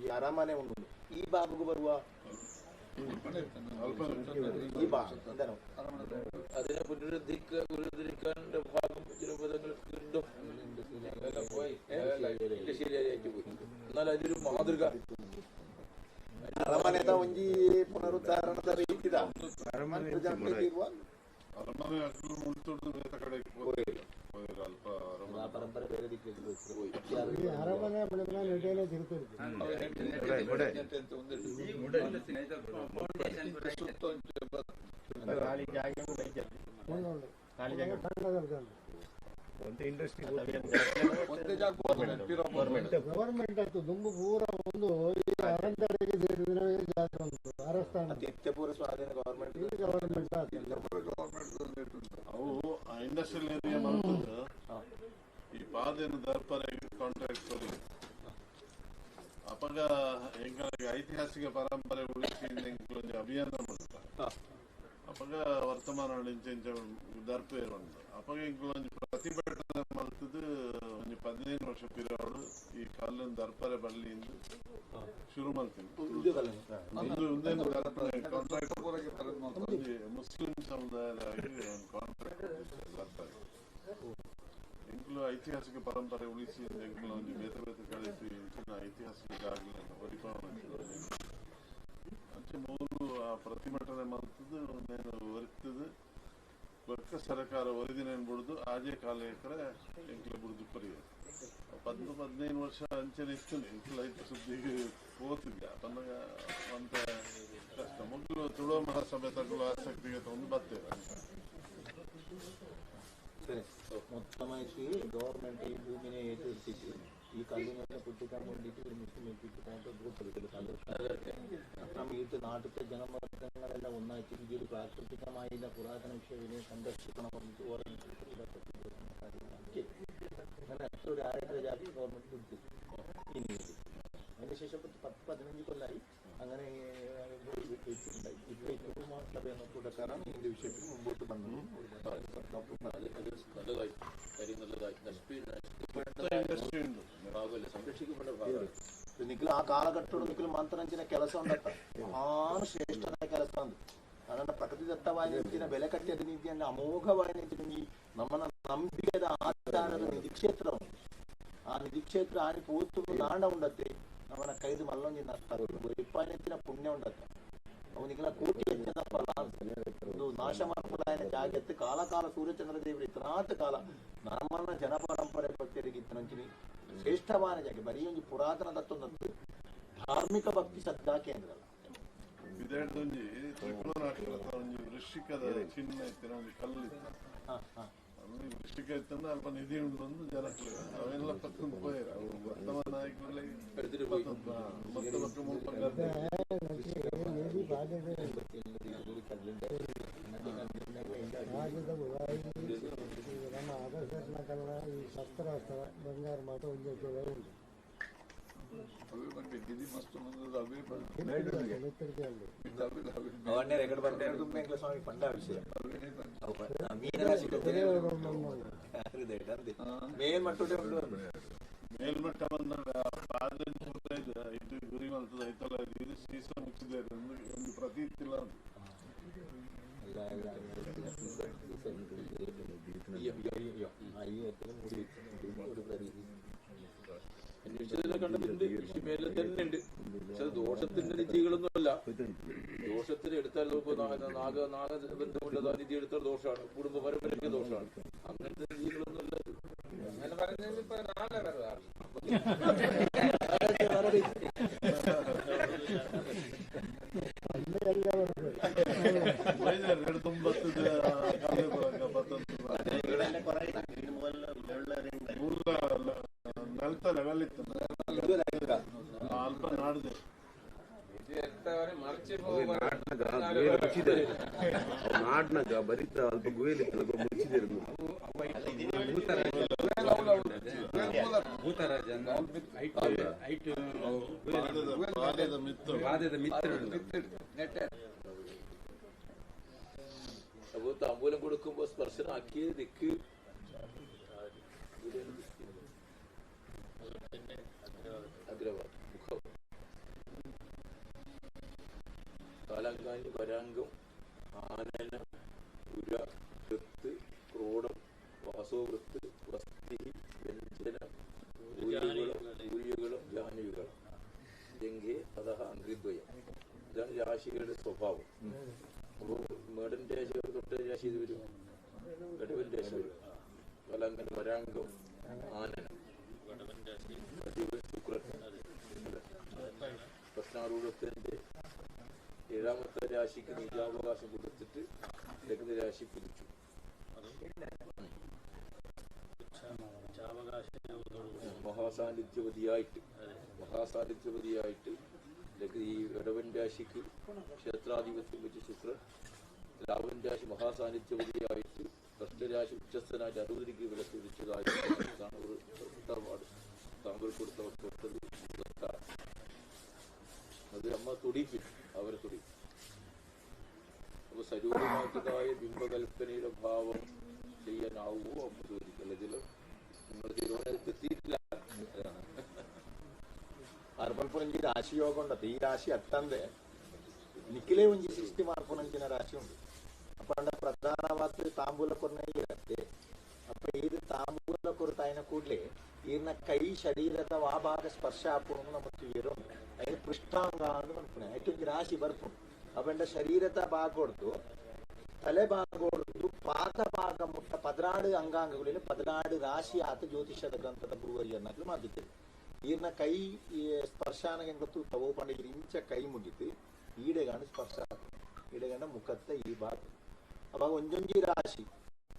ಈ ಅರಮನೆ ಉಂಟು ಈ ಭಾಗಕ್ಕೂ ಬರುವ ഈ ഭാഗം എന്താണ് അതിനെ പുനരുദ്ധരിക്കാൻ ഭാഗം ചില പദങ്ങൾക്ക് ഉണ്ടോ? ശരിയായിട്ട് പോയി. എന്നാൽ അതിലൊരു മാതൃക ಅರಮನೆದ ಒಂಜಿ ಪುನರುದ್ಧಾರಣದ ರೀತಿದ ಪರಂಪರೆ ಬೇರೆ ದಿಕ್ಕಿಗೆ ಗವರ್ಮೆಂಟ್ ಆಯ್ತು ದುಂಬು ಪೂರ ಒಂದು ಅರಂತರಿಗೆ ಸೇರಿದ್ರೆ ಜಾತ್ರೆ ಉಂಟು ಅರಸ್ಥಾನ ನಿತ್ಯಪೂರ ಸ್ವಾಧೀನ ಗವರ್ಮೆಂಟ್ ಅವು ಇಂಡಸ್ಟ್ರಿಯಲ್ ಏರಿಯಾ ಮಾಡ್ತದೆ ಈ ಪಾದೇನ ದರ್ಪರ ಕಾಂಟ್ರಾಕ್ಟ್ ಕೊಡಿ ಅಪಗ ಎಂಗಳಿಗೆ ಐತಿಹಾಸಿಕ ಪರಂಪರೆ ಉಳಿಸಿ ಎಂಕ್ಲೊಂದು ಅಭಿಯಾನ ಮಾಡ್ತಾರೆ. ಅಪಗ ವರ್ತಮಾನ ದರ್ಪ ಇರುವಂತ ಅಪಗ ಎಂಕ್ಲೊಂದು ಪ್ರತಿಭಟನೆ ಮಾಡ್ತದ್ದು ಒಂದು 15 ವರ್ಷ ಪೀರಿಯಡ್ ಈ ಕಾಲಿನ ದರ್ಪರೆ ಬಳ್ಳಿಯಿಂದ ಶುರು ಮಾಡ್ತೀನಿ. ಕಾಂಟ್ರಾಕ್ಟ್ ಮುಸ್ಲಿಂ ಸಮುದಾಯದಾಗಿ ಒಂದು ಕಾಂಟ್ರಾಕ್ಟ್ ಬರ್ತಾರೆ. ಇಂಕ್ಲು ಐತಿಹಾಸಿಕ ಪರಂಪರೆ ಉಳಿಸಿ ಎಂಕ್ಲು ಒಂದು ಬೇತೆ ಬೇತೆ ಕಳಿಸಿ ಇಂಚಿನ ಐತಿಹಾಸಿಕ ಜಾಗಗಳನ್ನು ಪರಿಪಾಲನೆ ಅಂಚೆ ಮೂರು ಆ ಪ್ರತಿಭಟನೆ ಮಾಡ್ತದ್ದು నేను ಒರಿತದ್ದು ಬೊಕ್ಕ ಸರ್ಕಾರ ಒರಿದಿನೇನು ಬಿಡುದು ಆಜೆ ಕಾಲ ಎಕರೆ ಎಂಕ್ಲ ಬಿಡುದು ಪರಿಯೋದು 10-15 ವರ್ಷ ಅಂಚನೆ ಇತ್ತು ಎಂಕ್ಲ ಐತಿ ಸುದ್ದಿಗೆ ಹೋತಿದ್ದೆ ಪನ್ನಗ ಅಂತ ಕಷ್ಟ ಮೊದಲು ತುಳುವ ಮಹಾಸಭೆ ತಗೊಳ್ಳುವ ಆಸಕ್ತಿಗೆ ಒಂದು ಬರ್ತೇವೆ ಸರಿ ಮೊತ್ತಮಾಗಿ ಗೌರ್ಮೆಂಟ್ ಈ ಭೂಮಿನೇ ಏರ್ಪಡಿಸಿದ್ದು ಈ ಕಲ್ಲಿನೆಲ್ಲ ಪುಟ್ಟಿಕೊಂಡು ಮುಸ್ಲಿಂ ನಮಗೆ ಇಟ್ಟು ನಾಟಕ ಜನಮತಗಳೆಲ್ಲ ഒന്നായിട്ട് ഇത് പ്രാകൃതികമായുള്ള പുരാതന വിഷയവിനെ സംരക്ഷിക്കണമെന്ന് അങ്ങനെ ഒരു ആയിരം ജാതി ഗവൺമെന്റ് കൊടുത്തു ഇനി അതിനുശേഷം 10-15 കൊല്ലായി അങ്ങനെ സഭ എന്ന തുടക്കാരാണ് ഇതിന്റെ വിഷയത്തിൽ മുമ്പോട്ട് വന്നത് സംരക്ഷിക്കപ്പെട്ട ഭാഗം നിക്കൽ ആ കാലഘട്ടത്തോട് നിക്കൽ ಮಂತ್ರಂಚಿನ ಕೆಲಸ ಉಂಡತ್ತ ಮಹಾನ್ ಶ್ರೇಷ್ಠನ ಕೆಲಸ ಅಂದು ಅದನ್ನ ಪ್ರಕೃತಿದತ್ತವಾಗಿ ನಿಂತಿನ ಬೆಲೆ ಕಟ್ಟಿದ ನೀತಿಯನ್ನು ಅಮೋಘವಾಗಿ ನಿಂತಿನ ಈ ನಮ್ಮನ್ನ ನಂಬಿಕೆದ ಆಧಾರದ ನಿಧಿಕ್ಷೇತ್ರ ಉಂಟು ಆ ನಿಧಿಕ್ಷೇತ್ರ ಆನಿ ಪೂರ್ತು ನಾಂಡ ಉಂಡತ್ತೆ ಅವನ ಕೈದು ಮಲ್ಲೊಂಜಿ ಇಪ್ಪಾನೆತ್ತಿನ ಪುಣ್ಯ ಉಂಡತ್ತೆ ಅವನಿಗೆಲ್ಲ ಕೋಟಿ ಹೆಚ್ಚದ ಫಲ ಒಂದು ನಾಶ ಮಾಡ್ಕೊಳ್ಳಾಯನ ಜಾಗತ್ತು ಕಾಲ ಕಾಲ ಸೂರ್ಯಚಂದ್ರ ದೇವರು ಇತನಾತ್ ಕಾಲ ನಮ್ಮನ್ನ ಜನಪರಂಪರೆ ಭಕ್ತರಿಗಿತ್ತನಂಚಿನಿ ಶ್ರೇಷ್ಠವಾದ ಜಾಗ ಬರೀ ಒಂದು ಪುರಾತನದತ್ತೊಂದು ಧಾರ್ಮಿಕ ಭಕ್ತಿ ಶ್ರದ್ಧಾ ಕೇಂದ್ರ ಇದೊಂದು ವೃಶ್ಚಿಕದ ಚಿಹ್ನೆ ಇತ್ತಿನ ಒಂದು ಕಲ್ಲಿತ್ತು ವೃಶ್ಚಿಕ ಇತ್ತಂದ್ರೆ ಅಲ್ಪ ನಿಧಿ ಉಂಟು ಜನಕ್ಕೆ ಅವೆಲ್ಲ ಪಕ್ಕಂದು ಪೋಯರ ಉತ್ತಮ ನಾಯಕರಿಗೆ ಮತ್ತೆ ಪಕ್ಕ ಮುಲ್ಪ ನಮ್ಮ ಆದರ್ಶನಕಲ್ಲ ಈ ಶಸ್ತ್ರಾಸ್ತ್ರ ಬಂಗಾರ ಮಾತ್ರ ಒಂದು ಅವನ್ನೇ ರೆಕಾರ್ಡ್ ಬರ್ತಾ ಇರೋದು ಸ್ವಾಮಿ ಪಂಡ ವಿಷಯ ಮೇಲ್ಮಟ್ಟೆ ಉಂಟು ಮೇಲ್ಮಟ್ಟ ಬಂದಾಗ ಇದು ಗುರಿ ಮಾಡ್ತದೆ ಐತಲ್ಲ ಇದು ಸೀಸ ಮುಚ್ಚಿದೆ ಒಂದು ಪ್ರತೀತಿ ಇಲ್ಲ അന്വേഷിച്ചതിനെ കണ്ടിട്ടുണ്ട് കൃഷിമേഖല തന്നെ ഉണ്ട് പക്ഷെ ദോഷത്തിന്റെ നിധികളൊന്നുമല്ല ദോഷത്തിന് എടുത്താൽ നാഗബന്ധമുള്ള നിധി എടുത്താൽ ദോഷമാണ് കുടുംബ പരമ്പരയ്ക്ക് ദോഷമാണ് അങ്ങനത്തെ നിധികളൊന്നുമല്ല അങ്ങനെ പറഞ്ഞത് ഇപ്പൊ നാളെ വരുവാ ಅಲ್ಪ ನಾಡಿದೆ ನಾಡ್ನಾಗ ಬರೀತ ಅಲ್ಪ ಗುಯಲಿತ್ತಲ್ಲ ಮುಚ್ಚಿದಿರು അപ്പൊ താമ്പൂലം കൊടുക്കുമ്പോ സ്പർശനാക്കിയ ദിക്ക് അഗ്രഭാഗം മുഖം കാലാങ്കാനി വരാംഗം ആനന ഉര വൃത്ത് ക്രോഡം വാസോവൃത്ത് വസ്തി വ്യഞ്ജന ഊര്യകളും ജാനുവികളും ജംഘേ അതഹ അംഗ്രിദ്വയം ഇതാണ് രാശികളുടെ സ്വഭാവം. അപ്പോൾ മേടൻ രാശി തൊട്ട രാശി ഇത് വരും, ഘടവൻ രാശി വരും, കാലാങ്കൻ വരാംഗം ആനനം ശുക്രൻ പ്രശ്നാരൂഢത്തിന്റെ 7ാമത്തെ രാശിക്ക് നീചാവകാശം കൊടുത്തിട്ട് ലഗ്ന രാശി പിടിച്ചു. മഹാസാന്നിധ്യവതിയായിട്ട് ഈ ഇടവൻ രാശിക്ക് ക്ഷേത്രാധിപത്യം വെച്ച് ശുക്രൻ, രാവൻ രാശി മഹാസാന്നിധ്യവതിയായിട്ട് കഷ്ടരാശി ഉച്ചസ്ഥനായിട്ട് 60 ഡിഗ്രി വിലക്ക് വിളിച്ചതായിട്ടാണ് ഒരു താങ്കൾ കൊടുത്തത്. അത് അമ്മ തുടിപ്പിച്ചു, അവരെ തുടിക്കും. അപ്പൊ സ്വരൂപമാക്കിയതായ ബിംബകൽപ്പനയുടെ ഭാവം ചെയ്യാനാവുമോ അമ്മ ചോദിക്കല്ല. ഇതിൽ നിങ്ങൾ തീരുമാനത്തിലെത്തിയിട്ടില്ല. ಅರ್ಪಣಪುರಂಜಿ ರಾಶಿ ಯೋಗ ಉಂಟು. ಈ ರಾಶಿ ಹತ್ತಂದೆ ನಿಖಿಲೇ ಒಂಜಿ ಸೃಷ್ಟಿ ಮಾರ್ಪುನಂಚಿನ ರಾಶಿ ಉಂಟು. ಅಪ್ಪ ಪ್ರಧಾನವಾದ ತಾಂಬೂಲ ಕೊನೆ ಇರತ್ತೆ. ಅಪ್ಪ ಇದು ತಾಂಬೂಲ ಕೊಡ್ತಾಯಿನ ಕೂಡಲೇ ಈರ್ನ ಕೈ ಶರೀರದ ಆ ಭಾಗ ಸ್ಪರ್ಶ ಆಪುಣು ನಮ್ಮತ್ತು ಏರು അതിന് ಪೃಷ್ಠಾಂಗ ಅಂತ ಅನ್ಪುಣೆ ಐಟೊಂದು ರಾಶಿ ಬರ್ಪುಣು ಅವಂಡ ಶರೀರದ ಭಾಗ ಹೊಡೆದು ತಲೆ ಭಾಗ ಹೊಡೆದು ಪಾದ ಭಾಗ ಮುಟ್ಟ 16 ಅಂಗಾಂಗಗಳಲ್ಲಿ 16 ರಾಶಿ ಆತ ಜ್ಯೋತಿಷದ ಗ್ರಂಥದ ಪೂರ್ವಜರನ್ನಾಗಲು ಮಾಡಿದ್ದೇವೆ ಈರ್ನ ಕೈ ಸ್ಪರ್ಶಾನಗೆ ಗೊತ್ತು ತಗೋ ಪಂಡಿಗೆ ಇಂಚ ಕೈ ಮುಗಿತು ಈಡೆಗಾಂಡು ಸ್ಪರ್ಶ ಈಡೆಗಂಡ ಮುಖತ್ತ ಈ ಭಾಗ ಅವಾಗ ಒಂದೊಂಜಿ ರಾಶಿ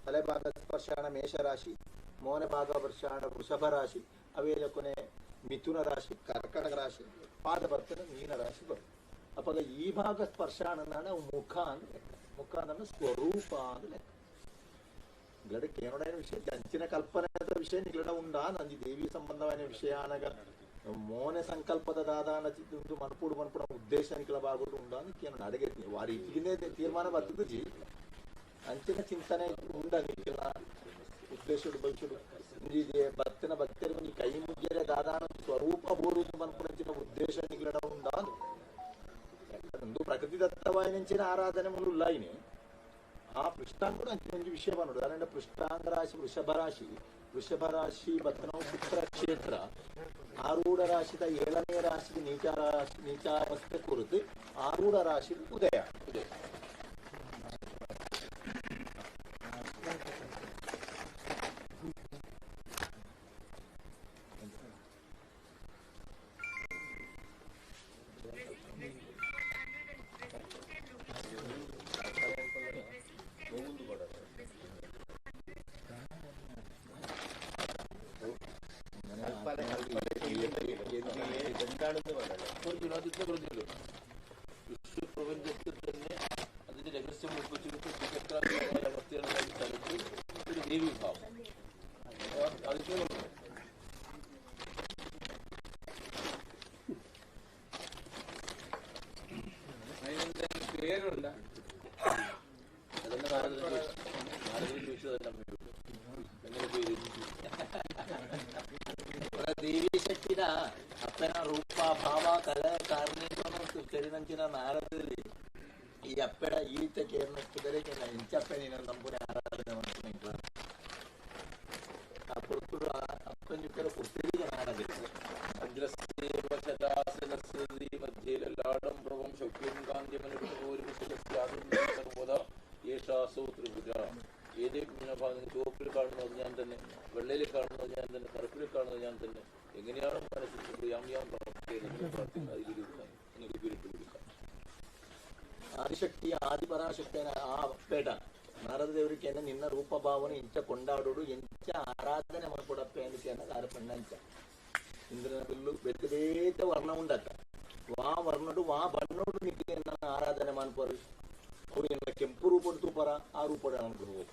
ತಲೆ ಭಾಗ ಸ್ಪರ್ಶಾನ ಮೇಷ ರಾಶಿ ಮೋನೆ ಭಾಗ ಸ್ಪರ್ಶಾನ ವೃಷಭ ರಾಶಿ ಅವೇಲೆ ಕೊನೆ ಮಿಥುನ ರಾಶಿ ಕರ್ಕಟಕ ರಾಶಿ ಪಾದ ಬರ್ತದೆ ಮೀನ ರಾಶಿ ಬರ್ತದೆ ಅವಾಗ ಈ ಭಾಗ ಸ್ಪರ್ಶಾನ ಮುಖ ಅಂತ ಲೆಕ್ಕ ಮುಖ ಅಂದ್ರೆ ಸ್ವರೂಪ ಅಂತ ಲೆಕ್ಕ ಇಲ್ಲಡೆ ಕೇನೋಡೈನ ವಿಷಯ ಅಂಚಿನ ಕಲ್ಪನೆದ ವಿಷಯ ನಿಲ್ಲಡ ಉಂಡಾ ನಂದಿ ದೇವಿ ಸಂಬಂಧವಾದ ವಿಷಯ ಆನಗ ಮೋನೆ ಸಂಕಲ್ಪದ ದಾದಾನ ಒಂದು ಮನ್ಪುಡು ಉದ್ದೇಶ ನಿಖಲ ಬಾಗೋದು ಉಂಡಾ ಅಂತ ಕೇನೋಡ ಅಡಗೆ ವಾರಿ ಈಗಿನೇ ತೀರ್ಮಾನ ಬರ್ತದೆ ಜಿ ಅಂಚಿನ ಚಿಂತನೆ ಉಂಡ ನಿಖಿಲ ಉದ್ದೇಶಡು ಬಯಸುಡು ಭಕ್ತನ ಭಕ್ತರು ಒಂದು ಕೈ ಮುಗ್ಗಿಯರೆ ದಾದಾನ ಸ್ವರೂಪ ಬೋರುದು ಮನ್ಪುಡಂಚಿನ ಉದ್ದೇಶ ನಿಖಲಡ ಉಂಡಾ ಒಂದು ಪ್ರಕೃತಿ ದತ್ತವಾಯಿನಂಚಿನ ಆರಾಧನೆ ಮುಲ್ಲ ಇನಿ ಆ ಪೃಷ್ಠಾಂಗ ಅಂಚಿನ ವಿಷಯ ಬಂದು ಅದರಿಂದ ಪೃಷ್ಠಾಂಗ ರಾಶಿ ವೃಷಭ ರಾಶಿ ಭಕ್ತನವು ಪುತ್ರ ಕ್ಷೇತ್ರ ಆರೂಢ ರಾಶಿದ 7ನೇ ರಾಶಿಗೆ ನೀಚಾವಸ್ಥೆ ಕುರಿತು ಆರೂಢ ರಾಶಿ ಉದಯ വിശ്വ പ്രപഞ്ചത്തിൽ തന്നെ അതിന്റെ രഹസ്യം ഉൾക്കൊച്ചിട്ട് സ്ഥലത്ത് ഒരു ദേവീഭാവം അതിന്റെ പേരുണ്ട അതെന്നെ നാരദനെ ചോദിച്ചതെല്ലാം എങ്ങനെ പേര് ದೇವಿ ಶಕ್ತಿನ ಅಪ್ಪನ ರೂಪ ಭಾವ ಕಲೆ ಕಾರಣ ತೆರಿನಂಚಿನ ನಾರದಲ್ಲಿ ಈ ಅಪ್ಪಡ ಈತ ಕೇರ್ನಕ್ಕಿದರೆ ಇಂಚಪ್ಪನಿನ ನಂಬುನೆ ಆರಾಧನೆ ಮಾಡ್ತೀನಿ ಆ ಪುರುಷರು ಅಪ್ಪನ ಜೊತೆ ಪುರುಷರಿಗೆ ನಾರದಿಲ್ಲ അഗ്രസ്തേവശദാസനസ്തി മധ്യേലാടം പ്രഭം ശൗക്യം കാന്തിമനുഭവോരുപശക്തിയാകുന്ന യേശാസോ ത്രിപുര ഏതേ ഭാഗം ചുവപ്പിൽ കാണുന്നത് ഞാൻ തന്നെ വെള്ളയിൽ കാണുന്നത് ഞാൻ തന്നെ കറുപ്പിൽ കാണുന്നത് ഞാൻ തന്നെ എങ്ങനെയാണ് മനസ്സിൽ യാം എനിക്ക് പിരിട്ട് കൊടുക്കാം ಆದಿಶಕ್ತಿಯ ಆದಿಪರಾಶಕ್ತಿಯ ಆ ಪೇಟ ನಾರದ ದೇವರಿಗೆ ನಿನ್ನ ರೂಪ ಭಾವನೆ ಇಂಚ ಕೊಂಡಾಡೋಡು ಎಂಚ ಆರಾಧನೆ ಮಾಡ್ಕೊಡಪ್ಪ ಏನಕ್ಕೆ ಆರ ಪಣ್ಣಂಚ ಇಂದ್ರನ ಬಿಲ್ಲು ಬೇತೆ ಬೇತೆ ವರ್ಣ ಉಂಡಕ್ಕ ವಾ ವರ್ಣಡು ವಾ ಬಣ್ಣೋಡು ನಿಕ್ಕೆ ನನ್ನ ಆರಾಧನೆ ಮಾಡ್ಕೋರು ಅವ್ರು ಎಲ್ಲ ಕೆಂಪು ರೂಪಡು ತೂಪರ ಆ ರೂಪದ ಅನುಭವ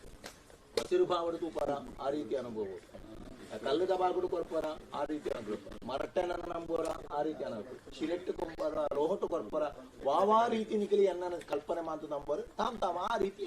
ಹಸಿರು ಭಾವಡು ತೂಪರ ಆ ರೀತಿ ಅನುಭವ ಕಲ್ಲದ ಬಾಗುಡು ಕೊರ್ಪರ ಆ ರೀತಿ ಅನುಭವ ಮರಟ್ಟನ ನಂಬೋರ ಆ ರೀತಿ ಅನುಭವ ಶಿಲೆಟ್ಟು ಕೊಂಬರ ರೋಹಟು ಕೊರ್ಪರ ವಾವಾ ರೀತಿ ನಿಖಲಿ ಅನ್ನ ಕಲ್ಪನೆ ಮಾತು ನಂಬೋರು ತಾಮ್ ಆ ರೀತಿ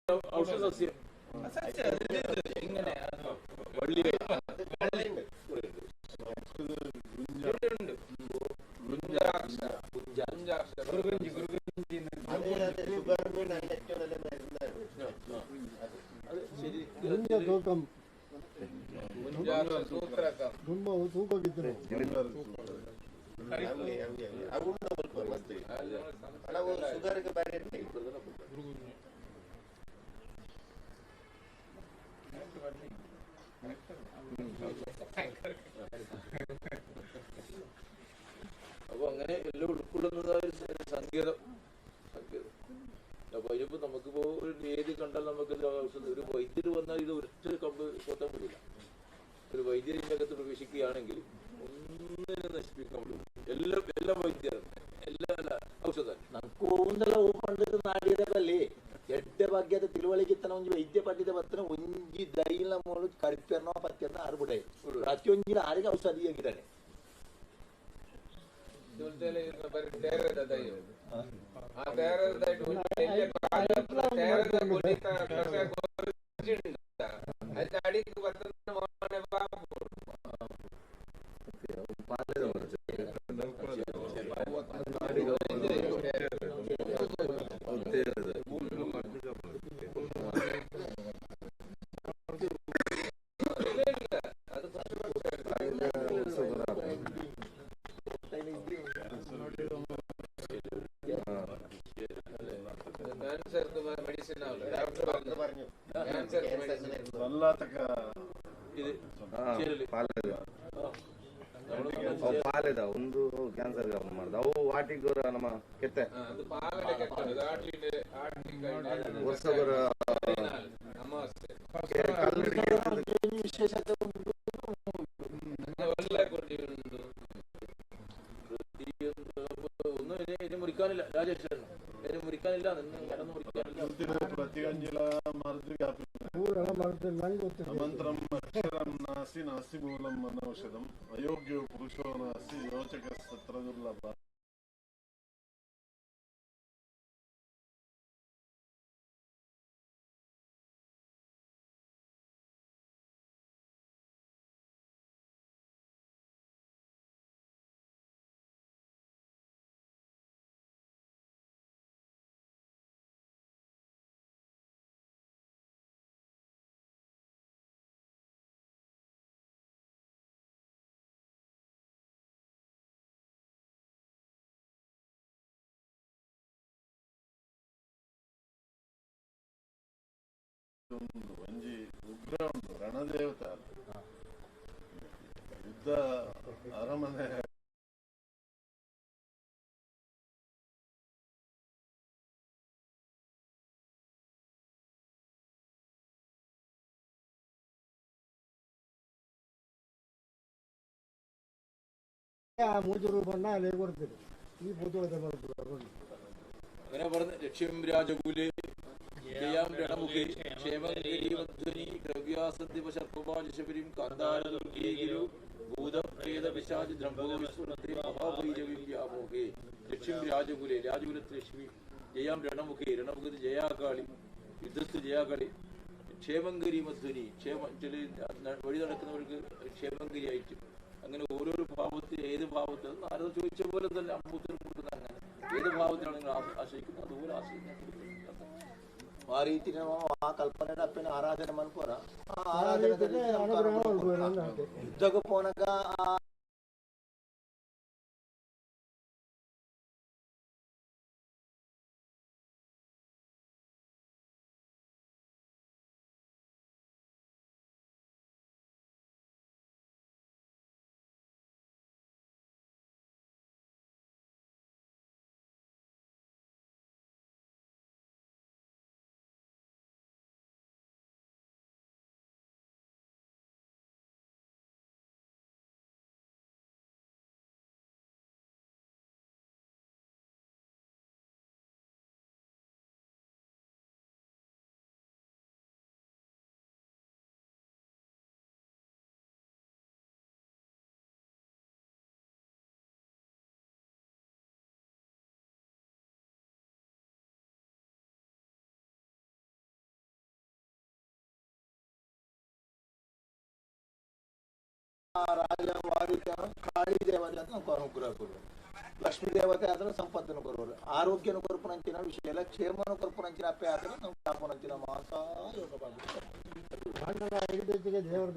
ഔഷധ സസ്യം ഇങ്ങനെ വള്ളി ಮುಂಜೆ ತೂಕಂ ಸೂತ್ರಕಂ ತುಂಬ ತೂಕವಿದ್ರು ಶುಗರ್ಗೆ ಬೇರೆ അപ്പൊ അങ്ങനെ എല്ലാം ഉൾക്കൊള്ളുന്നതായ ഒരു സങ്കേതം. അപ്പൊ അതിനിപ്പോ നമുക്കിപ്പോ ഒരു ഏത് കണ്ടാൽ നമുക്ക് ഒരു വൈദ്യര് വന്നാൽ ഇത് ഒറ്റ കമ്പ് കൊത്താൻ പറ്റില്ല. ഒരു വൈദ്യർ ഇതിന്റെ അകത്ത് പ്രവേശിക്കുകയാണെങ്കിൽ ഒന്നിനെ നശിപ്പിക്കാൻ പറ്റില്ല. എല്ലാം വൈദ്യർ ಎಲ್ಲ ಔಷಧ ನಂಗೂ ಒಂದೆಲ್ಲ ಪಂಡದ ನಾಡಿದಲ್ಲಿ ಎಡ್ಡೆ ಭಾಗ್ಯದ ತಿಳುವಳಿಕೆತನ ಒಂಜಿ ವೈದ್ಯ ಪದ್ಧತಿ ಬರ್ತನ ಒಂಜಿ ದೈಲ ಮೂಲು ಕಡಿಪೆರ್ನೋ ಪತ್ಯನ ಆರ್ಬಿಡೆ ಪ್ರತಿಯೊಂಜಿನ ಆರಿಗೆ ಔಷಧಿ ಆಗಿದ್ದಾನೆ ಪಾಲೆದ ಒಂದು ಕ್ಯಾನ್ಸರ್ ಮಾಡ್ದ ಅವು ವಾಟಿಗೆ ನಮ್ಮ ಕೆತ್ತೆ ವರ್ಷಗಳ ವಿಶೇಷತೆ ഒന്നും ഇനി മുറിക്കാനില്ല. രാജേഷ് ഇനി മുറിക്കാനില്ല, കടന്നു മുറിക്കാനില്ല. మంత్రం అక్షరం నాసి నాసి మూలం మనౌషధం అయోగ్యో పురుషో నాసి యోచక సత్రదుర్లభ ಒಂಜಿ ಉಗ್ರ ಉಂಟು ರಣದೇವತ ಯುದ್ಧ ಅರಮನೆ ಮೂಜರು ಬಣ್ಣ ಅಲ್ಲೇ ಕೊಡ್ತೀರಿ ಈ ಪೂತೊಳಗೆ ಬರ್ತದೆ. അങ്ങനെ പറഞ്ഞ ലക്ഷ്യം രാജകുലേ ജയാം രണമുഖേ ക്ഷേമഗിരിമധ്വനി ദ്രവ്യാസദ്ദിവശർപ്പമാജശബരിം കാന്താരദുർഗേഗിരു ഭൂതപ്രേതപിശാച ദ്രംഭോവിസ്വനത്തെ മഹാഭൈരവി വ്യാമോഹേ. ലക്ഷ്യം രാജകുലേ, രാജകുലത്ത് ലക്ഷ്മി. ജയാം രണമുഖേ, രണമുഖത്ത് ജയാകാളി, യുദ്ധത്ത് ജയാകാളി. ക്ഷേമങ്കരി മധ്വനി, വഴി നടക്കുന്നവർക്ക് ക്ഷേമങ്കരി ആയിട്ട്. അങ്ങനെ ഓരോരോ ഭാവത്തിൽ ഏത് ഭാവത്തിൽ നാരദ ചോദിച്ച പോലെ തന്നെ അമ്പൂത്തിന് കൊടുക്കുന്ന അങ്ങനെ ഏത് ഭാവത്തിലാണ് നിങ്ങൾ ആശ്രയിക്കുന്നത് അതുപോലെ ആശ്രയിക്കാൻ. ಆ ರೀತಿ ನಾವು ಆ ಕಲ್ಪನೆ ಅಪ್ಪನ ಆರಾಧನೆ ಮಾಡ್ಕೋರ ಆ ಆರಾಧನೆ ಯುದ್ಧಕ್ಕೆ ಪೋನಗ ರಾಜ ವಾರಿಕ ಕಾಳಿ ದೇವತೆ ಅಂತ ನಮ್ಗೆ ಅನುಗ್ರಹ ಕೊಡುವರು. ಲಕ್ಷ್ಮೀ ದೇವತೆ ಆದ್ರೆ ಸಂಪತ್ತನ್ನು ಕೊಡುವರು, ಆರೋಗ್ಯನ ಕೊರಪುನಂಚಿನ ವಿಷಯ ಎಲ್ಲ ಕ್ಷೇಮನ ಕೊರಪುನಂಚಿನ ಅಪ್ಪೆ ಆದ್ರೆ ನಮ್ಗೆ ಕಾಪುನಂಚಿನ ಮಾಸ ಯೋಗ ಐದೆಚ್ಚಿಗೆ ದೇವರ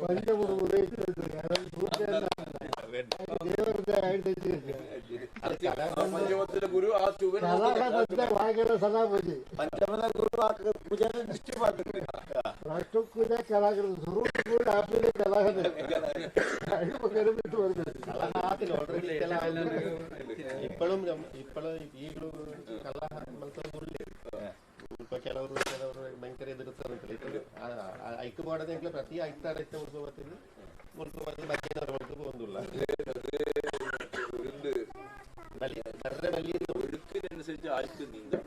ಪಂಚಮದ ಗುರು ಆ ಸಲಾ ಪೂಜೆ ಪಂಚಮದ ಗುರು ಪೂಜೆ ದೃಷ್ಟಿ ಮಾಡ್ತಾರೆ. ರಾಷ್ಟ್ರ ಪೂಜೆ ಕಲಾಕೃತ ಸ್ವರೂಪ ಕೂಡ ಆಪಲೆ ಕಲಾಕೃತ ಬಿಟ್ಟು ಬರ್ಬೇಕು. ಇಪ್ಪಳು ಈಗಲೂ ಕಲಾ ಮಲ್ತೊಳ್ಳೆ ಸ್ವಲ್ಪ ಕೆಲವರು ಭಯಂಕರ ಎದುರುತ್ತಾರೆ. ಐಕ್ಯ ಮಾಡೋದಂಕ್ಲೆ ಪ್ರತಿ ಐಕ್ತಾಡೈತೆ ಉಳ್ಕೊಬರ್ತೀನಿ ಉಳ್ಕೊಬರ್ತೀನಿ ಬಗ್ಗೆನವ್ರು ಉಳ್ಕೊಬ ಒಂದಿಲ್ಲ ഒഴുക്കിനനുസരിച്ച് ആർക്ക് നീന്താം.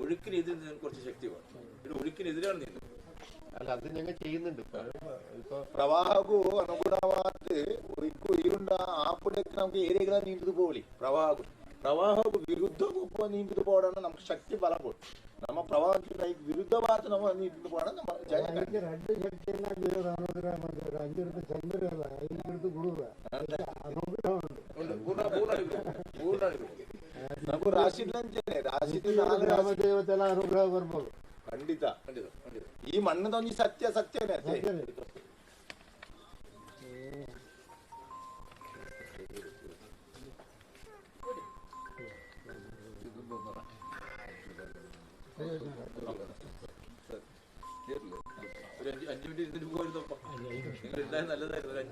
ഒഴുക്കിനെതിരെ നിന്ന് കുറച്ച് ശക്തി വേണം. ഇവിടെ ഒഴുക്കിനെതിരാണ് നീന്തുന്നത്. അല്ല അത് ഞങ്ങൾ ചെയ്യുന്നുണ്ട്. ഇപ്പൊ ಪ್ರವಾಹಕ್ಕೂ ಅನುಗುಣವಾದ ಇರುಂಡ ಆಪುಡಕ್ಕೆ ನಮ್ಗೆ ಏರಿಯಾಗಳ ನೀಂದು ಪೋಳಿ ಪ್ರವಾಹಕ್ಕೂ ವಿರುದ್ಧ ನೀಂದು ಪೋಡೋಣ ನಮ್ಗೆ ಶಕ್ತಿ ಬಲ ಕೊಡು. ನಮ್ಮ ಪ್ರವಾಹಕ್ಕೆ ವಿರುದ್ಧವಾದ ನಾವು ನೀಂದು ಪೋಡ ನಮ್ಮ ಜಯ ரெண்டு சக்தியெல்லாம் அனுகிரகம் பண்ணுறாரு. 5 இருக்கு சந்திரன் 5 இருக்கு குரு அனுகிரகம் ನಮಗೂ ರಾಶಿ ದೇವತೆಲ್ಲ ಅನುಗ್ರಹ ಬರ್ಬೋದು. ಖಂಡಿತ ಈ ಮಣ್ಣದೊಂದು ಸತ್ಯನೇ ഒരു 5 മിനിറ്റ് ഇതിന് പോയിരുന്നപ്പോ നിങ്ങൾ ഉണ്ടായ നല്ലതായിരുന്നു. 5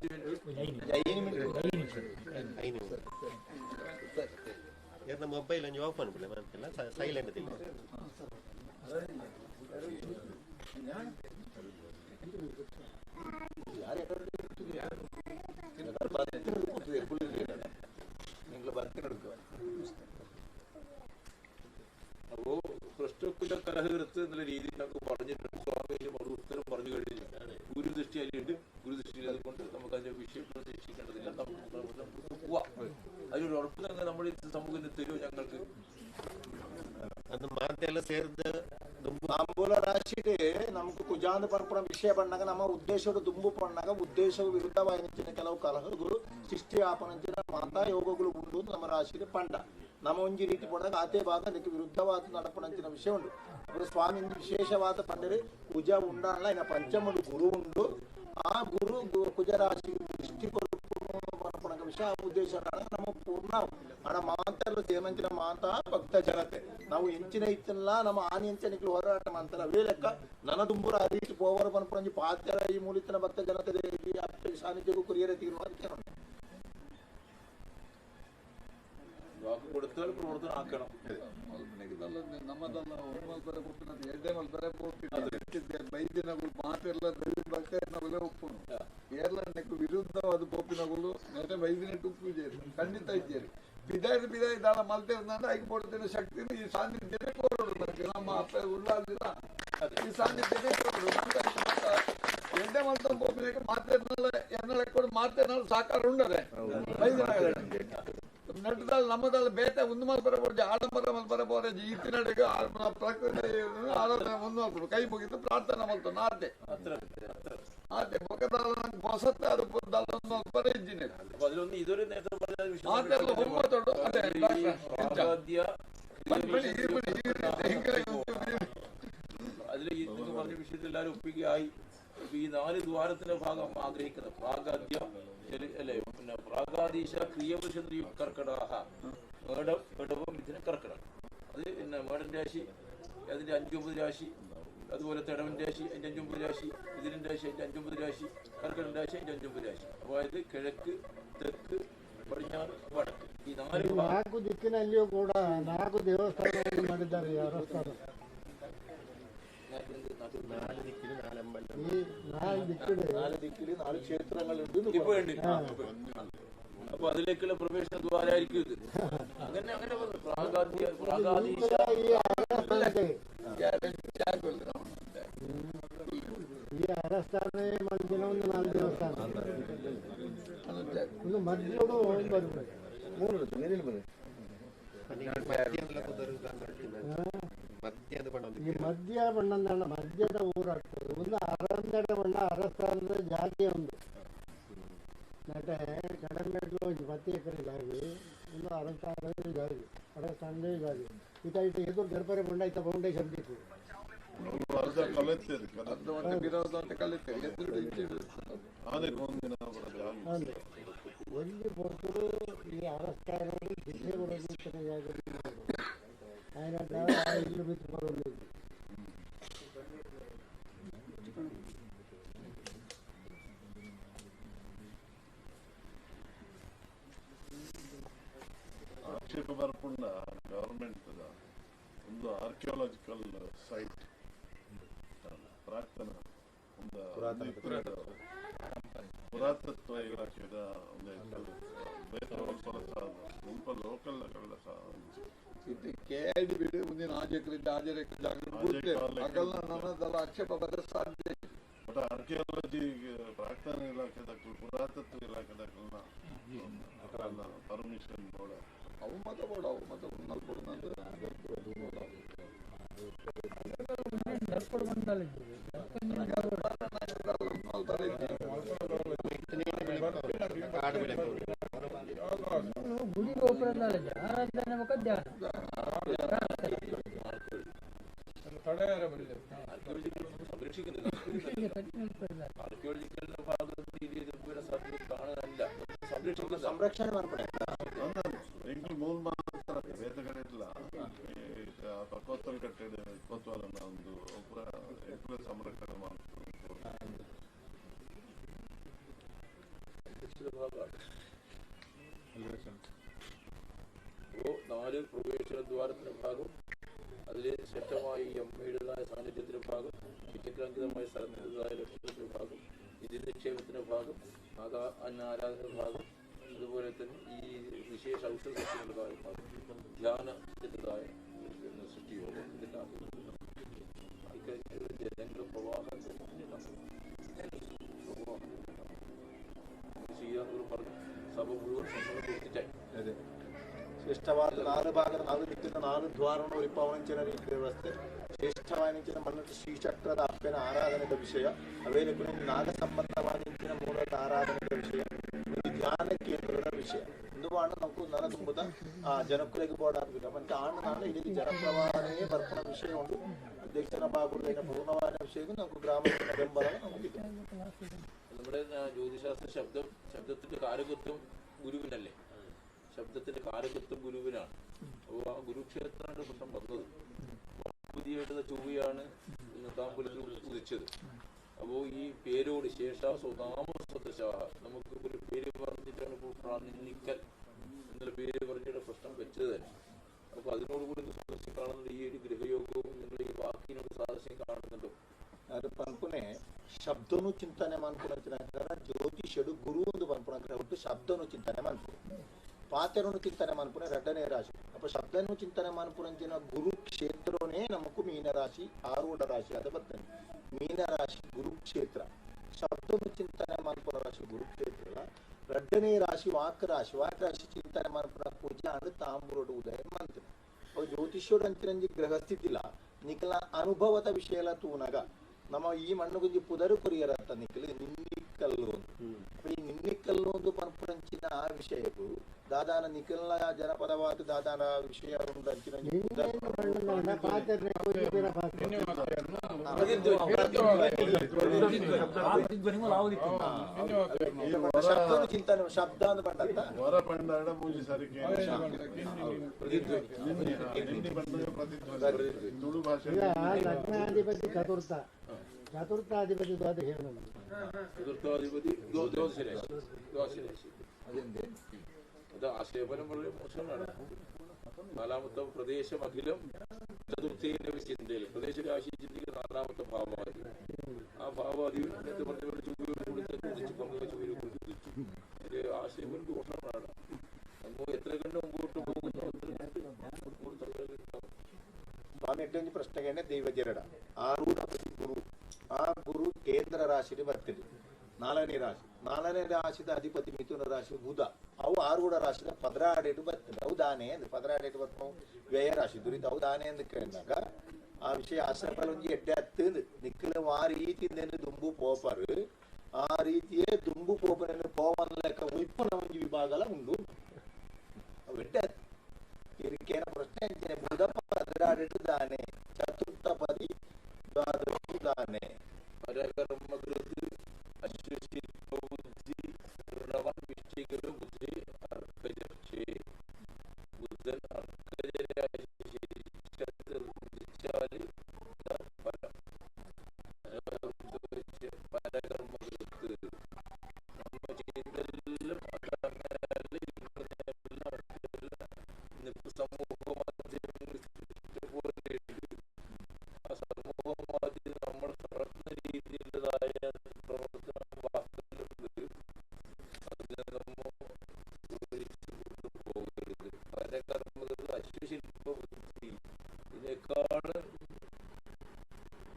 മിനിറ്റ് ಏನ ಮೊಬೈಲ್ ನೀವು ಆಫ್ ಮಾಡ್ಬಿಡಿ ಮಾಡ್ತಿಲ್ಲ ಸೈಲೆಂಟ್ ಇದೆ. അപ്പോ പ്രശ്നത്തിന്റെ കലഹൃത്ത് എന്നുള്ള രീതിയിൽ നമുക്ക് പറഞ്ഞിട്ടുണ്ട്. സ്വാമിയും അത് ഉത്തരം പറഞ്ഞു കഴിഞ്ഞു. ഗുരുദൃഷ്ടി അതിലുണ്ട്. ഗുരുദൃഷ്ടി കൊണ്ട് നമുക്ക് അതിന്റെ വിഷയം പ്രതീക്ഷിക്കേണ്ടതില്ല. നമുക്ക് അതിനൊരു ഉറപ്പ് തന്നെ നമ്മൾ സമൂഹത്തിൽ തരുമോ ഞങ്ങൾക്ക്? ಅದು ಮಾತೆಲ್ಲ ಸೇರಿದ ತಾಂಬೂಲ ರಾಶಿಗೆ ನಮ್ಗೆ ಕುಜಾಂದ ಪರ್ಪಣ ವಿಷಯ ಬಂದಾಗ ನಮ್ಮ ಉದ್ದೇಶದ ದುಂಬು ಪಣ್ಣಾಗ ಉದ್ದೇಶವು ವಿರುದ್ಧವಾಯಿನ ಕೆಲವು ಕಲಹಗಳು ಸೃಷ್ಟಿ ಆಪನಂಚಿನ ಮಾತಾ ಯೋಗಗಳು ಉಂಡು ನಮ್ಮ ರಾಶಿಗೆ ಪಂಡ ನಮ್ಮ ಒಂಜಿ ರೀತಿ ಪಡೆದಾಗ ಆತೆ ಭಾಗ ಅದಕ್ಕೆ ವಿರುದ್ಧವಾದ ನಡಪಣಂಚಿನ ವಿಷಯ ಉಂಟು. ಅప్పుడు ಸ್ವಾಮಿ ವಿಶೇಷವಾದ ಪಂಡರೆ ಕುಜ ಉಂಡಲ್ಲ ಇನ್ನ ಪಂಚಮಡು ಗುರು ಉಂಡು. ಆ ಗುರು ಕುಜರಾಶಿ ದೃಷ್ಟಿ ಪರಪಣ ವಿಷಯ ಉದ್ದೇಶ ನಮ್ಮ ಪೂರ್ಣ ಹಣ ಮಾತೆಲ್ಲ ಸೇಮಂಚಿನ ಮಾತಾ ಭಕ್ತ ಜನತೆ ನಾವು ಎಂಚಿನ ಇತ್ತಲ್ಲ ನಮ್ಮ ಆನೆ ಎಂಚನಿಗಳು ಹೋರಾಟ ಮಾಡ್ತಾರೆ. ಅವೇ ಲೆಕ್ಕ ನನ್ನ ದುಂಬುರ ಆ ರೀತಿ ಪೋವರ ಪನ್ಪಣಿ ಪಾತ್ಯರ ಈ ಮೂಲಿತನ ಭಕ್ತ ಜನತೆ ಸಾನ್ನಿಧ್ಯಕ್ಕೂ ಕುರಿಯರ ತೀರ್ಮಾನ വാക്ക് കൊടുത്താൽ പ്രവർത്തനം ആക്കണം. ನಮ್ಮದಲ್ಲ ಒಮ್ಮಲ್ಪರೆ ಕೊಟ್ಟಿನ ಎಡ್ಡೆ ಮಲ್ಪರೆ ಕೊಟ್ಟಿದ್ದೆ ಬೈದಿನಗಳು ಮಾತೆಲ್ಲ ಭಕ್ತರನ್ನ ಒಪ್ಪುನು ಏರ್ಲಣ್ಣಕ್ಕೆ ವಿರುದ್ಧವಾದ ಪೋಪಿನಗಳು ನೆರೆ ಬೈದಿನಟ್ಟು ಉಪ್ಪಿದ್ದೇವೆ ಖಂಡಿತ ಇದ್ದೇವೆ. ಬಿದಾಯಿ ದಾಳ ಮಲ್ತಿರ್ದಂದ್ರೆ ಐದು ಕೊಡ್ತಿನ ಶಕ್ತಿನ ಈ ಸಾನ್ನಿಧ್ಯನೇ ಕೊಡೋದು ನನಗೆ. ನಮ್ಮ ಅಪ್ಪ ಉಳ್ಳಾದಿಲ್ಲ ಈ ಸಾನ್ನಿಧ್ಯನೇ ಕೊಡೋದು ಎಡ್ಡೆ ಮಲ್ತ ಪೋಪಿನಕ್ಕೆ ಮಾತೆರ್ನಲ್ಲ ಎನ್ನಲೆ ಕೊಡು ಮಾತೆರ್ನಲ್ಲ ಸಾಕಾರ ಉಂಡದೆ ಬೈದಿನ ನಟದಲ್ಲಿ ನಮ್ಮದಲ್ಲಿ ಬೇತೆ ಒಂದು ಮಲ್ಪರೆ ಬೋರ್ಜಿ ಆಡಂಬರ ಮಲ್ಪರೆ ಬೋರಜಿ ಈತಿನಡೆಗೆ ಪ್ರಕೃತಿ ಆರಾಧನೆ ಮುಂದುವರ್ಕೊಂಡು ಕೈ ಮುಗಿದು ಪ್ರಾರ್ಥನೆ ಮಾಡ್ತು ನಾತೆ ಆತೆ ಮುಖದಲ್ಲ ನಂಗೆ ಹೊಸತ್ತೆ ಅದು ದಲ್ಲೊಂದು ಮಲ್ಪರೆ ಇದ್ದೀನಿ അതിലൊന്ന് ഇതൊരു നേരത്തെ പറഞ്ഞ വിഷയം ಮಾತೆಲ್ಲ ಹೋಗ್ಬೋದೊಡ್ಡು ಅದೇ അതിൽ നിങ്ങൾ പറഞ്ഞ വിഷയത്തിൽ എല്ലാവരും ഒപ്പിക്കുകയായി. ഈ 4 ദ്വാരത്തിന്റെ ഭാഗം ആഗ്രഹിക്കുന്നത് പ്രാഗാദ്യ അല്ലെ പിന്നെ പ്രാഗാദീശ ക്രിയപുരുഷ കർക്കടാഹ മേടവും മിഥുന കർക്കടം. അത് പിന്നെ മേടൻ രാശി അതിന്റെ 5-9 രാശി, അതുപോലെ തെടവൻ രാശി അതിന്റെ 5-9 രാശി, മിഥുനൻ രാശി അതിന്റെ 5-9 രാശി, കർക്കടൻ രാശി അതിന്റെ 5-9 രാശി. അതായത് കിഴക്ക് തെക്ക് ಪಡಿഞ്ഞാറ് ವಡಕ್ಕೆ ಈ 4 ದಿಕ್ಕಿನಲ್ಲಿಯೂ ಕೂಡ 4 ದೇವಸ್ಥಾನಗಳನ್ನು ಮಾಡಿದ್ದಾರೆ. ಯಾರಸ್ಥಾನ 4 ದಿಕ್ಕಿಲು 4 ಅಂಬಲ್ ಈ 4 ದಿಕ್ಕಿല് 4 ക്ഷേത്രങ്ങളുണ്ട് ഇപ്പൊ ഉണ്ട്. അപ്പൊ അതിലേക്കുള്ള പ്രവേശന ദ്വാരായിരിക്കും ഇത്. അങ്ങനെ പ്രാഗാദീശ ಈ ಅರಸ್ಥಾನ ಮಧ್ಯ ಒಂದು 4 ದೇವಸ್ಥಾನ ಒಂದು ಮಧ್ಯದು ಬರ್ಬೇಕು 3 ಮಧ್ಯೆಲ್ಲ ಕುದುರೆ ಮಧ್ಯ ಈ ಮಧ್ಯ ಬಣ್ಣದ ಮಧ್ಯದ ಊರಾಗ್ತದೆ. ಒಂದು ಅರಂದಡ ಬಣ್ಣ ಅರಸ್ಥಾನದ ಜಾತಿ ಒಂದು ನಟೆ ಕಡಮೆಡ್ಲು ಒಂದು 10 ಎಕರೆ ಜಾಗಿ ಒಂದು ಅರಸ್ಥಾನದ ಜಾಗಿ ಅರಸ್ಥಾನದ ಜಾಗಿ ಇದಾಯ್ತು. ಎದುರು ಗರ್ಭರೆ ಬಣ್ಣ ಇತ್ತ ಫೌಂಡೇಶನ್ ಬೇಕು ಅರ್ಧ ಕಲಿತೇರಿ ಅರ್ಧವನ್ನ ವಿರೋಧ ಅಂತ ಕಲಿತೇವೆ ಅಂದ್ರೆ ಎಲ್ಲಿ ಹೋದ್ರು ಈ ಅರಸ್ಥಾನದಲ್ಲಿ ದಿಶೆ ಬರೋದು ಚೆನ್ನಾಗಿ ఆయన ఇల్లు పెట్టుకోవడం ಆಕ್ಷೇಪ ಬರ್ಪುಂಡ ಗವರ್ಮೆಂಟ್ ಒಂದು ಆರ್ಕಿಯಾಲಜಿಕಲ್ ಸೈಟ್ ಪ್ರಾಕ್ತನ ಒಂದು ಪುರಾತತ್ವ ಇಲಾಖೆದ ಒಂದು ಸ್ವಲ್ಪ ಲೋಕಲ್ ಇದು ಕೇಳಿ ಬಿಡಿ ಮುಂದಿನ ಆಗಲ್ಲ ನನ್ನದೆಲ್ಲ ಆಕ್ಷೇಪ ಬರೋ ಸಾಧ್ಯ. ಬಟ್ ಆರ್ಕಿಯಾಲಜಿ ಪ್ರಾಕ್ತನ ಇಲಾಖೆದ ಪುರಾತತ್ವ ಇಲಾಖೆದ ಪರ್ಮಿಷನ್ ನೋಡ ಅವು ಮತ ಬೋಡ ಅವು ಮತ ಗುಡಿ ಗೋಪುರದ ಆರಾಧನೆ ಮುಖ ಧ್ಯಾನ ಸಂರಕ್ಷಣೆ ಮಾಡ್ಕೊಡ ಎಂಕ್ಲು ಮೂಲ ಮಾತ್ರ ಬೇತಗಳಿಲ್ಲ ಪಕ್ವತ್ವಲ್ ಕಟ್ಟಡ ಇಪ್ಪತ್ವಾಲನ್ನ ಒಂದು ಪೂರ ಎಂಕ್ಲು ಸಂರಕ್ಷಣೆ ಮಾಡ್ತಾರೆ. നാല് പ്രവേശനദ്വാരത്തിന്റെ ഭാഗം, അതിലെ ശ്രേഷ്ഠമായി അമ്മയുടേതായ സാന്നിധ്യത്തിന്റെ ഭാഗം, വിചിത്രാങ്കിതമായ സ്ഥലത്തിൻ്റെതായ ലക്ഷ്യത്തിന്റെ ഭാഗം, നിധി നിക്ഷേപത്തിന്റെ ഭാഗം, ആരാധന ഭാഗം, അതുപോലെ തന്നെ ഈ വിശേഷ ഔഷധ സസ്യങ്ങളുടേതായ ഭാഗം, ധ്യാനത്തിൻ്റെതായ സൃഷ്ടിയോഗം, ഇതെല്ലാം ഇക്കാര്യത്തിൽ ജനങ്ങളുടെ പ്രവാഹം ചെയ്യാന്നവർ പറഞ്ഞു. സഭ മുഴുവൻ സംഭവം കൊടുത്തിട്ടായി ಶ್ರೇಷ್ಠವಾದ 4 ಭಾಗದ 4 ದಿಕ್ಕಿನ 4 ದ್ವಾರವನ್ನು ಉರಿಪವನಿಂಚಿನ ರೀತಿ ವ್ಯವಸ್ಥೆ ಶ್ರೇಷ್ಠವಾನಿಂಚಿನ ಮನ್ನಟ್ಟು ಶ್ರೀಚಕ್ರದ ಅಪ್ಪನ ಆರಾಧನೆಯ ವಿಷಯ ಅವೇಲಕ್ಕೂ ನಾಗ ಸಂಬಂಧವಾನಿಂಚಿನ ಮೂಲದ ಆರಾಧನೆಯ ವಿಷಯ ಒಂದು ಧ್ಯಾನ ಕೇಂದ್ರದ ವಿಷಯ ಇಂದುವಾಣ ನಾವು ನನ ತುಂಬುದ ಜನಕ್ಕೂರಿಗೆ ಬೋರ್ಡ್ ಮತ್ತೆ ಆಂಡು ನಾಳೆ ಇಡೀ ಜನಪ್ರವಾಹನೇ ಬರ್ಪಣ ವಿಷಯ ಉಂಟು. ಅಧ್ಯಕ್ಷನ ಭಾಗದ ಪೂರ್ಣವಾದ ವಿಷಯಕ್ಕೂ നമുക്ക് ഗ്രാമത്തിന്റെ ಬೆಂಬಲ നമുക്കില്ല. നമ്മുടെ ജ്യോതിശാസ്ത്ര ശബ്ദത്തിന്റെ കാരകത്വം ഗുരുവിനല്ലേ? ശബ്ദത്തിന്റെ കാരകത്വം ഗുരുവിനാണ്. അപ്പോൾ ആ ഗുരുക്ഷേത്രമാണ് പ്രശ്നം വന്നത്. പുതിയായിട്ടുള്ള ചൊവ്വയാണ് താമ്പലത്തിൽ ഉദിച്ചത്. അപ്പോൾ ഈ പേരോട് ശേഷാസ്വതാമസദശാഹ നമുക്ക് ഒരു പേര് പറഞ്ഞിട്ടാണ് ഇപ്പോൾ നിന്നിക്കൽ എന്നുള്ള പേര് പറഞ്ഞിട്ട് പ്രശ്നം വെച്ചത് തന്നെ. അപ്പോൾ അതിനോടുകൂടി സാദൃശ്യം കാണുന്നുണ്ട്. ഈ ഒരു ഗ്രഹയോഗവും നിങ്ങൾ ഈ വാക്കിനോട് സാദൃശ്യം കാണുന്നുണ്ടോ? ಅದು ಪನ್ಪುನೆ ಶಬ್ದನು ಚಿಂತನೆ ಮಾಡ್ಕೊಳಂತ ಜ್ಯೋತಿಷಡು ಗುರು ಒಂದು ಪನ್ಪುಣ ಒಟ್ಟು ಶಬ್ದನು ಚಿಂತನೆ ಮಾಡ್ಪು ಪಾತ್ರನು ಚಿಂತನೆ ಮಾಡ್ಪುನೆ 2ನೇ ರಾಶಿ. ಅಪ್ಪ ಶಬ್ದನು ಚಿಂತನೆ ಮಾಡ್ಪುರಂಚಿನ ಗುರುಕ್ಷೇತ್ರನೇ ನಮಕು ಮೀನರಾಶಿ ಆರೂಢ ರಾಶಿ ಅದು ಬರ್ತದೆ. ಮೀನರಾಶಿ ಗುರುಕ್ಷೇತ್ರ, ಶಬ್ದನು ಚಿಂತನೆ ಮಾಡ್ಪುರ ರಾಶಿ ಗುರುಕ್ಷೇತ್ರ. 2ನೇ ರಾಶಿ ವಾಕ್ ರಾಶಿ ಚಿಂತನೆ ಮಾಡ್ಪುರ ಪೂಜೆ ಅಂದ್ರೆ ತಾಂಬೂರೋಡು ಉದಯ ಮಾಡ್ತೇನೆ. ಅವು ಜ್ಯೋತಿಷ್ಯೋಡು ಅಂಚಿರಂಜಿ ಗ್ರಹಸ್ಥಿತಿಲ್ಲ ನಿಖಲ ಅನುಭವದ ವಿಷಯ ಎಲ್ಲ ತೂನಗ ನಮ್ಮ ಈ ಮಣ್ಣು ಗುಂಜಿ ಪುದರು ಕೊರಿಯರಂತ ನಿಖಲು ನಿನ್ನಿಕ್ಕಲ್ಲು ಅಂತ ಈ ನಿನ್ನಿಕ್ಕಲ್ಲು ಒಂದು ಪಂಪುರಂಚಿನ ಆ ವಿಷಯವು ದಾದಾನ ನಿಖಲ್ನ ಜನಪದವಾದ ದಾದಾನ ವಿಷಯ ಉಂಟಂಚಿನ ಶಬ್ದ ಚಿಂತನೆ ಶಬ್ದ ಅಂತ ಬಂದಂತ ಹೊರ ಪಂಡ ಮೂಜಿ ಸರಿಗೆ ತುಳು ಭಾಷೆ ಲಗ್ನಾಧಿಪತಿ ಚತುರ್ಥಾಧಿಪತಿ ಅದು ಹೇಳೋಣ. ചതുർത്ഥാധിപതി ദ്വാദശരാശി അത് ആശയപരം വളരെ മോശമാണ്. 4ാമത്തെ പ്രദേശം അഖിലം ചതുർത്ഥേന ചിന്തയിൽ പ്രദേശരാശി ചിന്തിക്കുന്ന 4ാമത്തെ ഭാവാദി. ആ ഭാവാദി നേരത്തെ പറഞ്ഞ ചുവയോട് കൂടി ഉദിച്ചു പങ്കുവ ചുവയോട് കൂടി ഉദിച്ചു. ആശയപരം ദോഷമാണ്. നമ്മൾ എത്ര കണ്ട് മുമ്പോട്ട് പോകുന്നു ಸ್ವಾಮಿ ಎಟ್ಟೊಂದು ಪ್ರಶ್ನೆಗೆ ದೈವಜರಡ ಆರೂಢಪತಿ ಗುರು ಆ ಗುರು ಕೇಂದ್ರ ರಾಶಿಗೆ ಬರ್ತದೆ. 4ನೇ ರಾಶಿ 4ನೇ ರಾಶಿದ ಅಧಿಪತಿ ಮಿಥುನ ರಾಶಿ ಬುಧ ಅವು ಆರೂಢ ರಾಶಿದ 16 ಬರ್ತದೆ. ಹೌದಾ? ದಾನೆ ಅಂದ್ರೆ 16 ವ್ಯಯರಾಶಿ ದುರಿತವು ದಾನೆ ಅಂತ ಕೇಳಿದಾಗ ಆ ವಿಷಯ ಆಶ್ರಮಲೊಂಜಿ ಎಡ್ಡೆ ಹತ್ತದು ನಿಕ್ಕಲು ಆ ರೀತಿಯಿಂದ ದುಂಬು ಪೋಪರು ಆ ರೀತಿಯೇ ದುಂಬು ಪೋಪನನ್ನು ಪೋವನ ಲೆಕ್ಕ ಉಪ್ಪುನ ಒಂಜಿ ವಿಭಾಗಲ ಉಂಡು ಎಡ್ಡೆ ಇದಕ್ಕೇನ ಪ್ರಶ್ನೆ ಅಂಚನೆ ಬುಧ 16 ದಾನೆ ಚತುರ್ಥ ಪದಿ ದ್ವಾದಶಿ ದಾನೆ പരകർമ്മകൃത് അശ്വശില്പബുദ്ധി ഋണവൻ വിഷ്ടികൃ ബുദ്ധി അർക്കജർച്ചേ ബുദ്ധൻ അർക്കജരാശി ശരിച്ചാല് ഫലം പരകർമ്മകൃത് നമ്മ ചെയ്തെല്ലാം അതങ്ങനെ ഇന്നിപ്പോ സമൂഹ മാധ്യമങ്ങൾ പോലെ ആ സമൂഹ മാധ്യമം നമ്മൾ നടത്തുന്ന രീതിയിലുള്ളതായ പ്രവർത്തനം വാക്കുകളുണ്ട് അതിനെ നമ്മൾ പോകരുത് പരകർമ്മകൾ അശ്വശില്പ ബുദ്ധി ഇതിനേക്കാൾ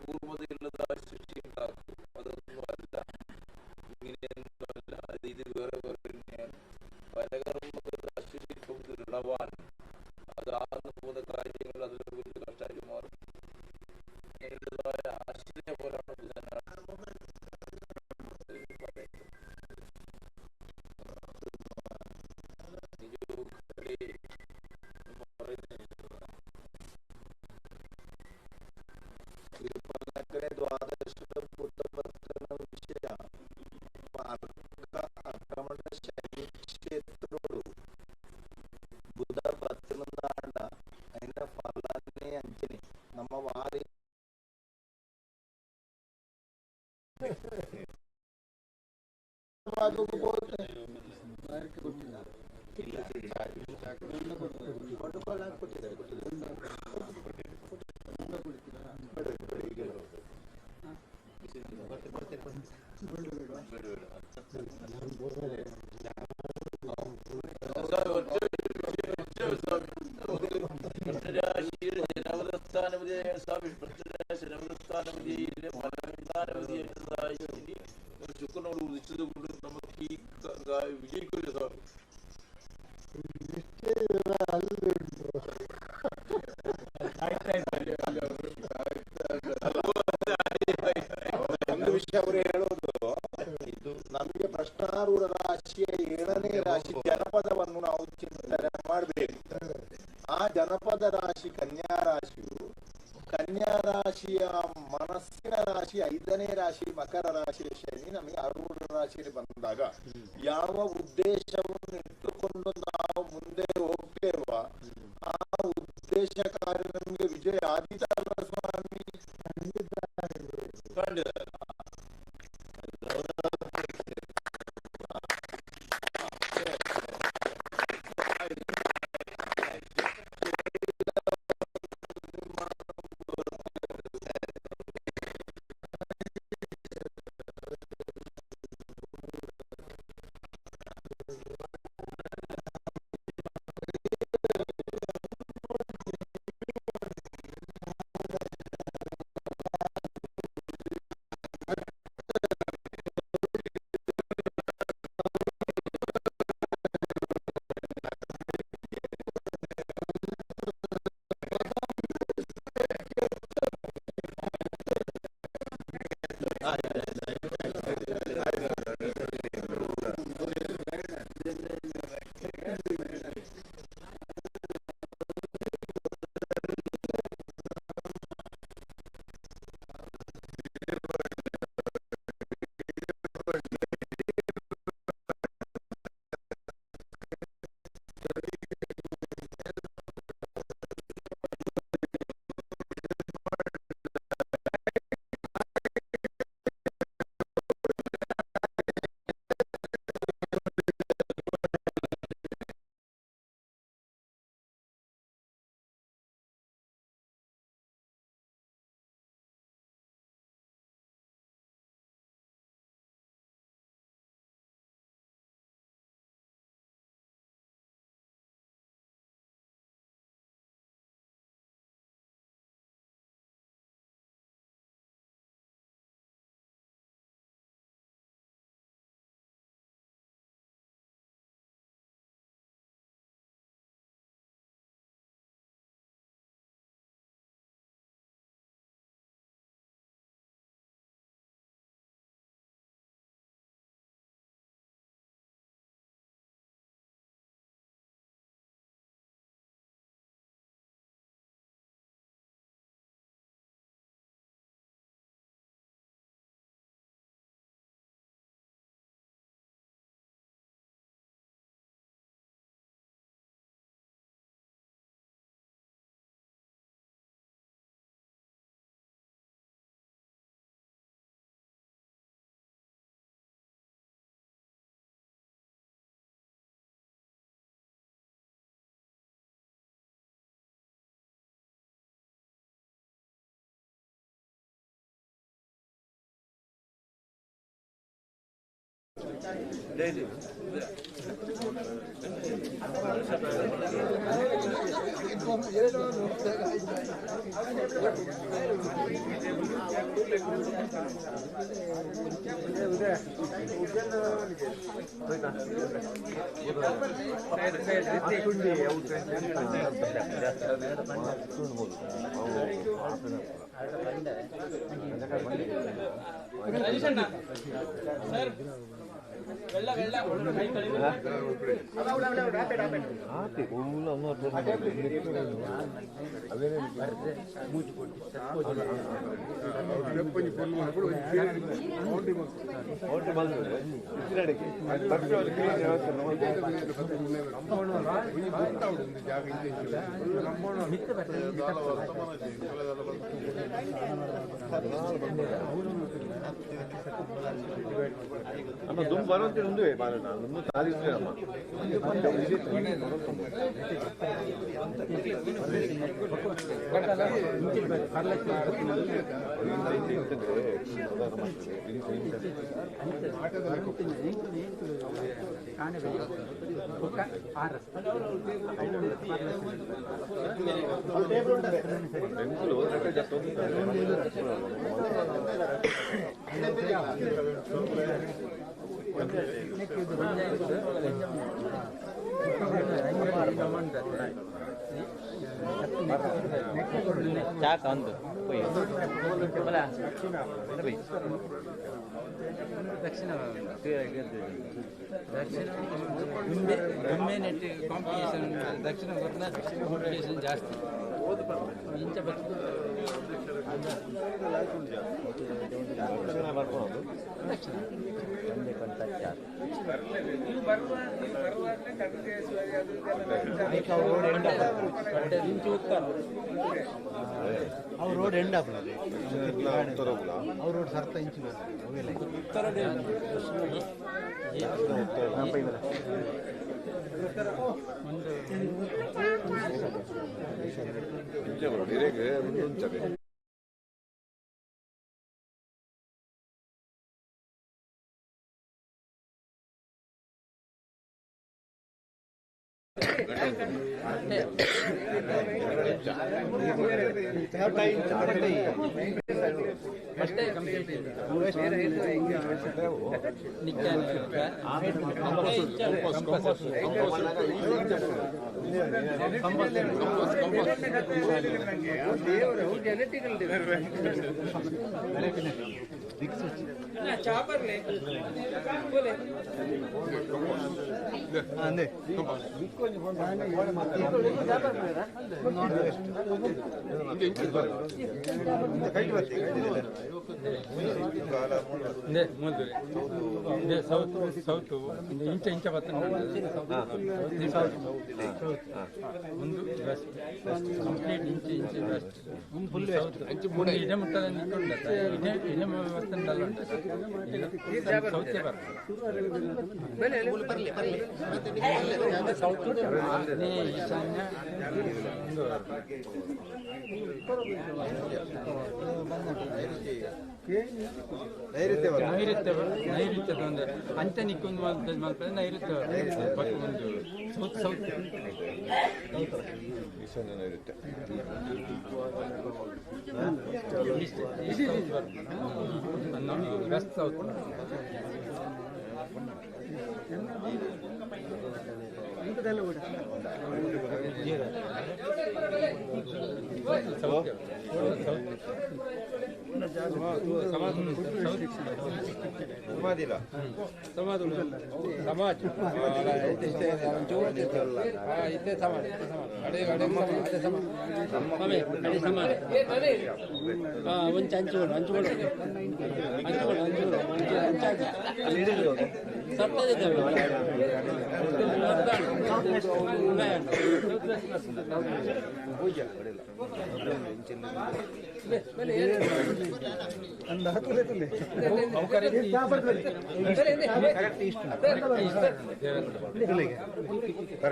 പൂർവതയുള്ളതായ സൃഷ്ടി ഉണ്ടാക്കും അതൊന്നുമല്ല ഇങ്ങനെയൊന്നുമല്ല അത് ഇത് വേറെ വേറെ തന്നെയാണ് പരകർമ്മകൾ അശ്വശില്പ ബുദ്ധി ഇളവാൻ അതാകുന്ന പോകുന്ന കാര്യങ്ങൾ അതിനെ വലിയ കഷ്ടമായി മാറും ആശ്രയ പോലാണ് ദ്വാദശ ബുദ്ധപത്രണ വിഷയ ആക്രമണ ശനി ക്ഷേത്രോട് ബുധ പത്തിനൊന്നാണ്ട അതിന്റെ ഫലാനെ അഞ്ചിന് നമ്മ വാരി ശുക്രനോട് ഉദിച്ചത് കൊണ്ട് നമുക്ക് ഈ വിജയിക്കില്ല സ്വാമി. ಒಂದು ವಿಷಯ ಅವರು ಹೇಳೋದು ಇದು ನಮಗೆ ಪ್ರಶ್ನಾರೂಢ ರಾಶಿಯ 7ನೇ ರಾಶಿ ಜನಪದವನ್ನು ನಾವು ಚಿಂತನೆ ಮಾಡಬೇಕು. ಆ ಜನಪದ ರಾಶಿ ಕನ್ಯಾ ರಾಶಿಯು ಕನ್ಯಾ ರಾಶಿಯ ಮನಸ್ಸಿನ ರಾಶಿ 5ನೇ ರಾಶಿ ಮಕರ ರಾಶಿಯ ಶನಿ ನಮಗೆ ಆರೂಢ ರಾಶಿಯಲ್ಲಿ ಬಂದಾಗ ಯಾವ ಉದ್ದೇಶವನ್ನು ಇಟ್ಟುಕೊಂಡು ನಾವು ಮುಂದೆ ಹೋಗ್ತೇವೋ ಆ ಉದ್ದೇಶ ಕಾರ್ಯ ನಮಗೆ ವಿಜಯ ಆದಿತಲ್ಲ ಸ್ವಾಮಿ. ಅಮ್ಮ ದುಮ್ ಬರೋಂತೆ ಒಂದು ನಾನು ಸಾಧಿಸ್ತೇನೆ ಅಮ್ಮ ಕಾಂಪಿಟೇಷನ್ ದಕ್ಷಿಣ ಕಾಂಪಿಟೇಷನ್ ಜಾಸ್ತಿ ಇಂಚ ರೋಡ್ ಎಂಡ್ ಆಗ್ತದೆ ರೋಡ್ ಸರ್ತ ಇಂಚು ಸೌತ್ ಇಂಚ ಇಂಚ ಒಂದು ವೆಸ್ಟ್ ಕಂಪ್ಲೀಟ್ ಇಂಚ ಇಂಚ ವೆಸ್ಟ್ ಫುಲ್ ವೆಸ್ಟ್ ಇದೇ ಮುಟ್ಟದ ನಿಂತ್ಕೊಂಡ ಇದೇ ವಸ್ತುಂಟಲ್ಲ ಸೌತೆ ಸೌತ್ ಈಶಾನ್ಯ ನೈಋತ್ಯದ ಒಂದು ಅಂತ್ಯ ನಿಕ್ಕೊಂದು ಮಾಡ್ತಾರೆ ನೈಋತ್ಯ ಒಂದು ಸೌತ್ ಸೌತ್ ಈಶಾನ್ಯ ನೈಋತ್ಯ ವೆಸ್ಟ್ ಸೌತ್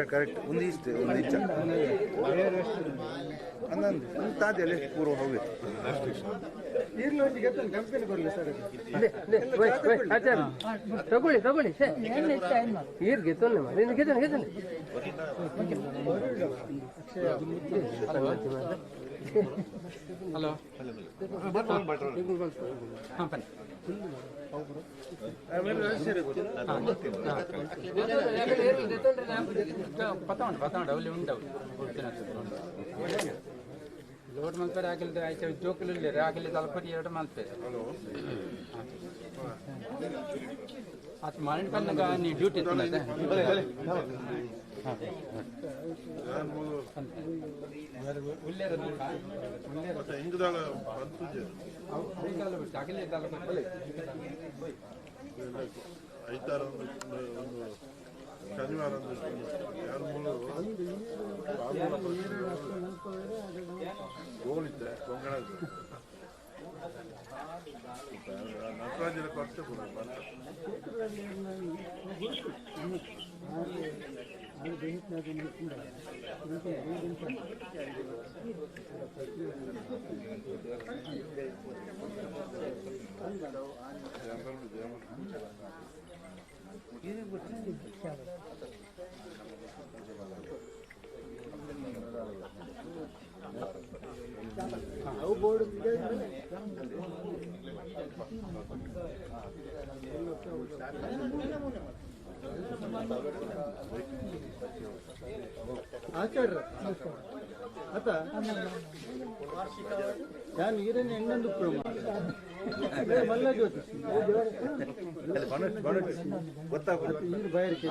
ಕರೆಕ್ಟ್ ಒಂದು ಇಷ್ಟ ಒಂದು ಇಚ್ಛ ಅನ್ನೊಂದು ತಾಜಲ್ಲಿ ಪೂರ್ವ ಹೋಗಿತ್ತು ತಗೊಳ್ಳಿ ತಗೊಳ್ಳಿ ಸರ್ ಏನು ಹೆಚ್ಚು ಏನು ಮಾಡಿ ಈರ್ ಗೆತ್ತೋನೆ ಮಾಡಿ ಗೆತ್ತೋನೆ ಹಲೋ ಹಾಂ ಬನ್ನಿ ಪತಾಂಡ ಅವಲ್ಲಿ ಉಂಟವು ಲೋಡ್ ಮಲ್ಪೇರೆ ಹಾಕಿಲ್ದೆ ಆಯ್ತು ಜೋಕುಲು ಇಲ್ಲ ಹಾಕಿಲ್ಲ ತಲಪತಿ 2 ಮಲ್ಪೇರೆ ಅದು ಮಾಡಿದ ಕನ್ನಗ ನೀ ಡ್ಯೂಟಿ ಇರ್ತದೆ ಶನಿವಾರ ಗೋಳಿದ್ದೆ ಕೊಂಗಣ ನಟರಾಜನ ಕೊಟ್ಟೆ ಕೂಡ ಆಚಾರ್ಯ ಆತ ನಾನು ನೀರನ್ನು ಹೆಂಗಂದು ಮಲ್ಲ ಜ್ಯೋತಿಷಿ ನೀರು ಬಯರಿಕೆ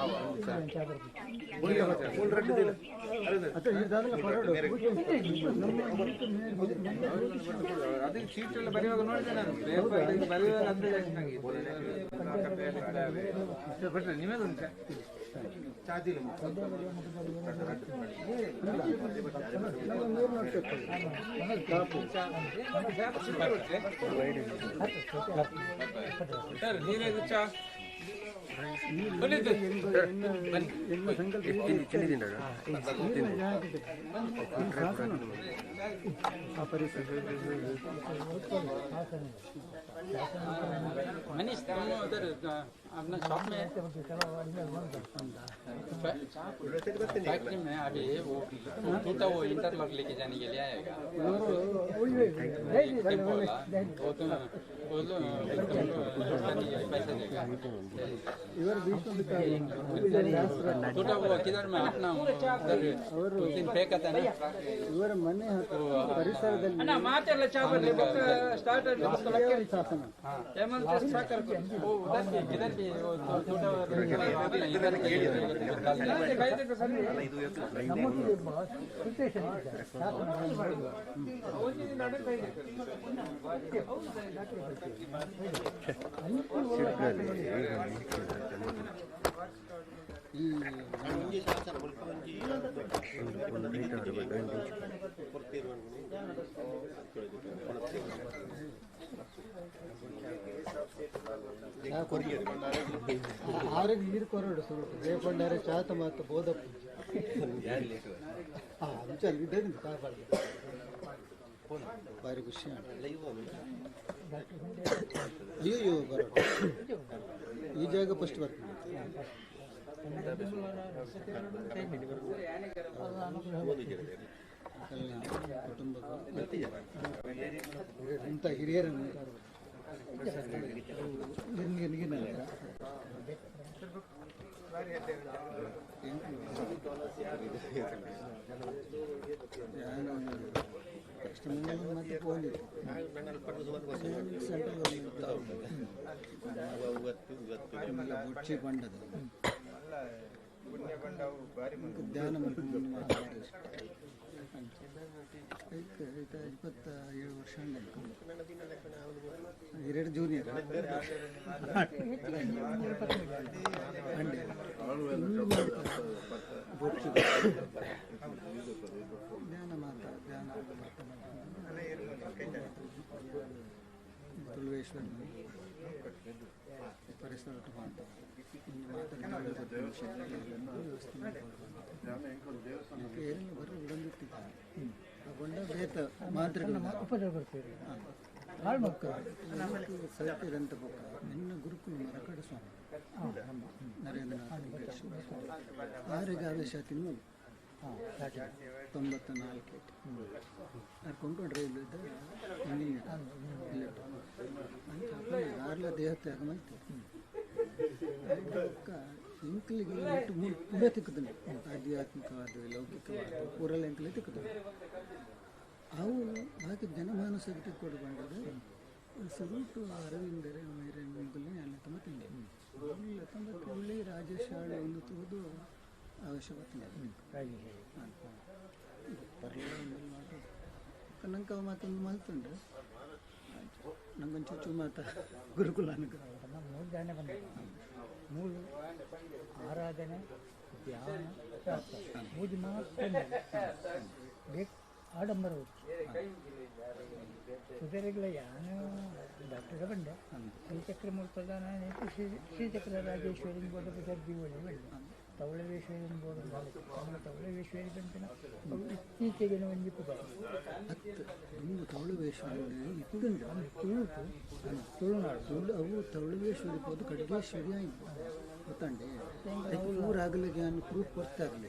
ಅದಕ್ಕೆ ಶೀಟ್ ಎಲ್ಲ ಬರೆಯುವಾಗ ನೋಡಿದೆ ನಾನು ಬರೆಯುವಾಗ ಅಂದ್ರೆ ನಿಮಗೆ ಉಂಟಾ ಚಾದಿಲ್ಲ ನೀರೇ ಚಾ मनीष तुम उधर अपना शॉप में फैक्ट्री में अभी वो टूटा वो इंटरलॉक लेके जाने के लिए आएगा टेम्पो वाला वो तो पैसे देगा टूटा वो किधर में अपना पे करता है ಇವರ ಮನೆ ಪರಿಸರದಲ್ಲಿ ಆರಿಗೆ ನೀರು ಕೊರಡು ಸ್ವಲ್ಪ ರೇಪಂಡಾರೆ ಚಾತ ಮತ್ತು ಬೋಧಪ್ಪ ಅಂಚಲ್ ಇದ್ದೇನೆ ಭಾರಿ ಖುಷಿ ಅಯ್ಯೋ ಬರೋದು ಈ ಜಾಗ ಫಸ್ಟ್ ಬರ್ತದೆ ಕುಟುಂಬಕ್ಕೆ ಇಂಥ ಹಿರಿಯರನ್ನು ಮತ್ತೆ ಪೋಲಿ ಬುಚ್ಚಿ ಬಂಡದು ಧ್ಯಾನ 27 ವರ್ಷ 2 ಜೂನಿಯರ್ ಧ್ಯಾನ ಮಾತ ಧ್ಯಾನ ತುಳುವೇಶ್ವರ ಪರಿಸರ ಏನೇನು ಬರೋ ಬಂದಿರ್ತಿದ್ದ ಗೊಂಡ ಬೇತ ಮಾತ್ರ ಉಪಜ ಬರ್ತೀರಿ ಹಾಳು ಮಕ್ಕಳು ಸೈತಿರಂತ ಪಕ್ಕ ನಿನ್ನ ಗುರುಕುಲ ಮರಕಡ ಸ್ವಾಮಿ ನರೇಂದ್ರನಾಥ್ ಆರಿಗೆ ಆವೇಶ ತಿನ್ನು 94 ಕೊಂಡ್ಕೊಂಡು ರೈಲು ಇದ್ದ ಇಂಜಿನಿಯರ್ ಅಂತ ಯಾರೆಲ್ಲ ದೇಹ ತ್ಯಾಗ ಮಾಡ್ತೀವಿ ಇಂಕ್ಲಿಗೆ ಇಟ್ಟು ಪುಡ ತಿಕ್ಕುತ್ತಾನೆ ಆಧ್ಯಾತ್ಮಿಕವಾದ ಲೌಕಿಕವಾದ ಪೂರಲ್ಲ ಇಂಕ್ಲಿ ತಿಕ್ಕುತ್ತಾನೆ ಅವು ಬಾಕಿ ಜನಮಾನಸಕ್ಕೆ ತಿಕ್ಕೊಡ್ಕೊಂಡ್ರೆ ಸುರುಟು ಅರವಿಂದರೇ ಮೇರೆ ಮುಗಲೇ ಎಲ್ಲ ತೊಂಬತ್ತಿಂಡೆ ಇಲ್ಲ ತೊಂಬತ್ತೇಳಿ ರಾಜೇಶ್ ಹಾಳು ಒಂದು ತೋದು ಅವಶ್ಯಕತೆ ನಂಗೆ ಮಾತೊಂದು ಮಲ್ತುಂಡ್ರೆ ನಂಗೊಂದು ಚುಚ್ಚು ಮಾತ ಗುರುಕುಲ ಅನುಗ್ರಹ 3 ಧ್ಯಾನ ಬಂದ 3 ಆರಾಧನೆ ಧ್ಯಾನ ಪೂಜೆ ಮಾತ್ರ ಬೇಕು ಆಡಂಬರ ಕುದುರೆಗಳ ಯಾನ ಡಾಕ್ಟರ್ ಬಂಡೆ ಶ್ರೀಚಕ್ರ ಮುರ್ತದಾನ ಶ್ರೀಚಕ್ರ ರಾಜೇಶ್ವರಿ ಬೋರ್ಡ್ ದರ್ಜಿ ಒಳ್ಳೆ ತವಳವೇಶ್ವರಿ ಬೋರ್ಡ್ ತವಳವೇಶ್ವರಿ ಬಂತನ ಇತ್ತೀಚೆಗೆ ಒಂದು ನೀವು ತವಳವೇಶ್ವರಿ ಇತ್ತುಂಟು ತುಳುನಾಡು ಅವು ತವಳವೇಶ್ವರಿ ಹೋದು ಖಡ್ಗೇಶ್ವರಿ ಆಯಿತು ಗೊತ್ತಂಡೆ ಊರಾಗಲಿಗೆ ಪ್ರೂಫ್ ಕೊಡ್ತಾರಲ್ಲ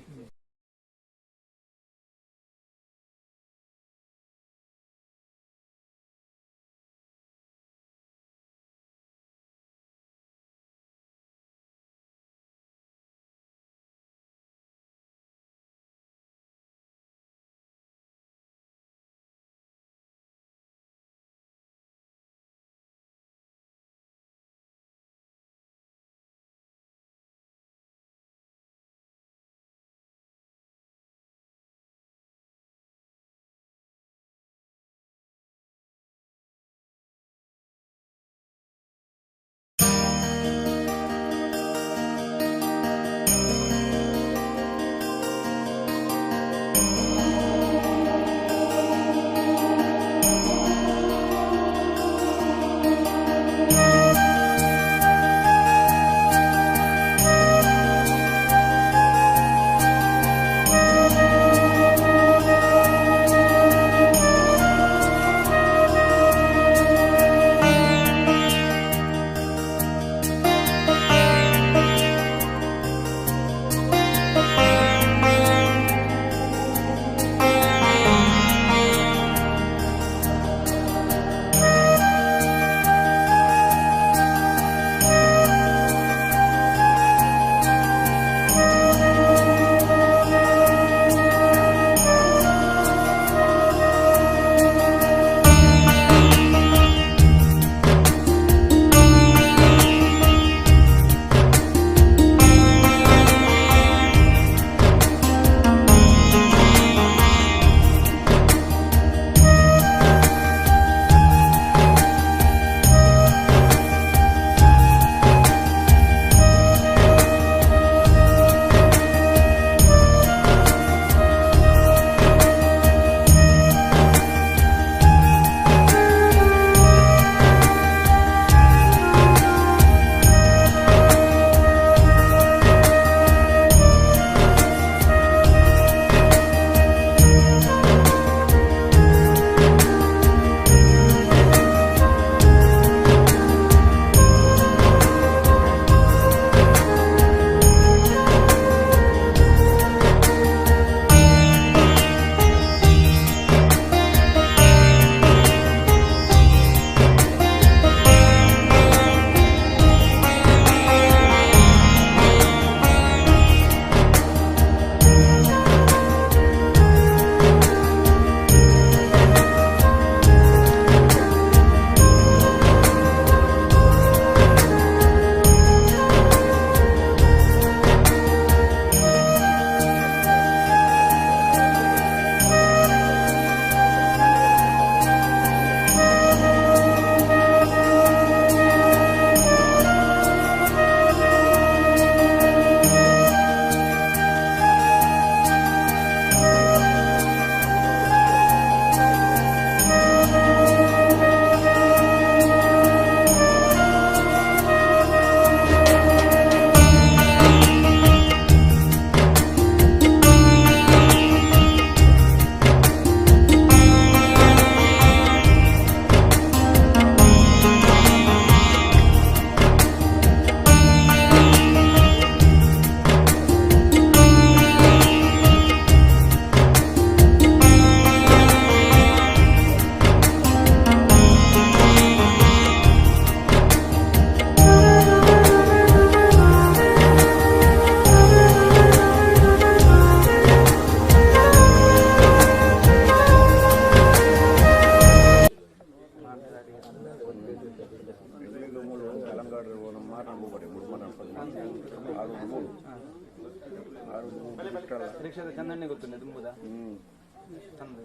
ಪರೀಕ್ಷೆದ ಚಂದಣ್ಣೆ ಗೊತ್ತುಂಟು ತುಂಬುದ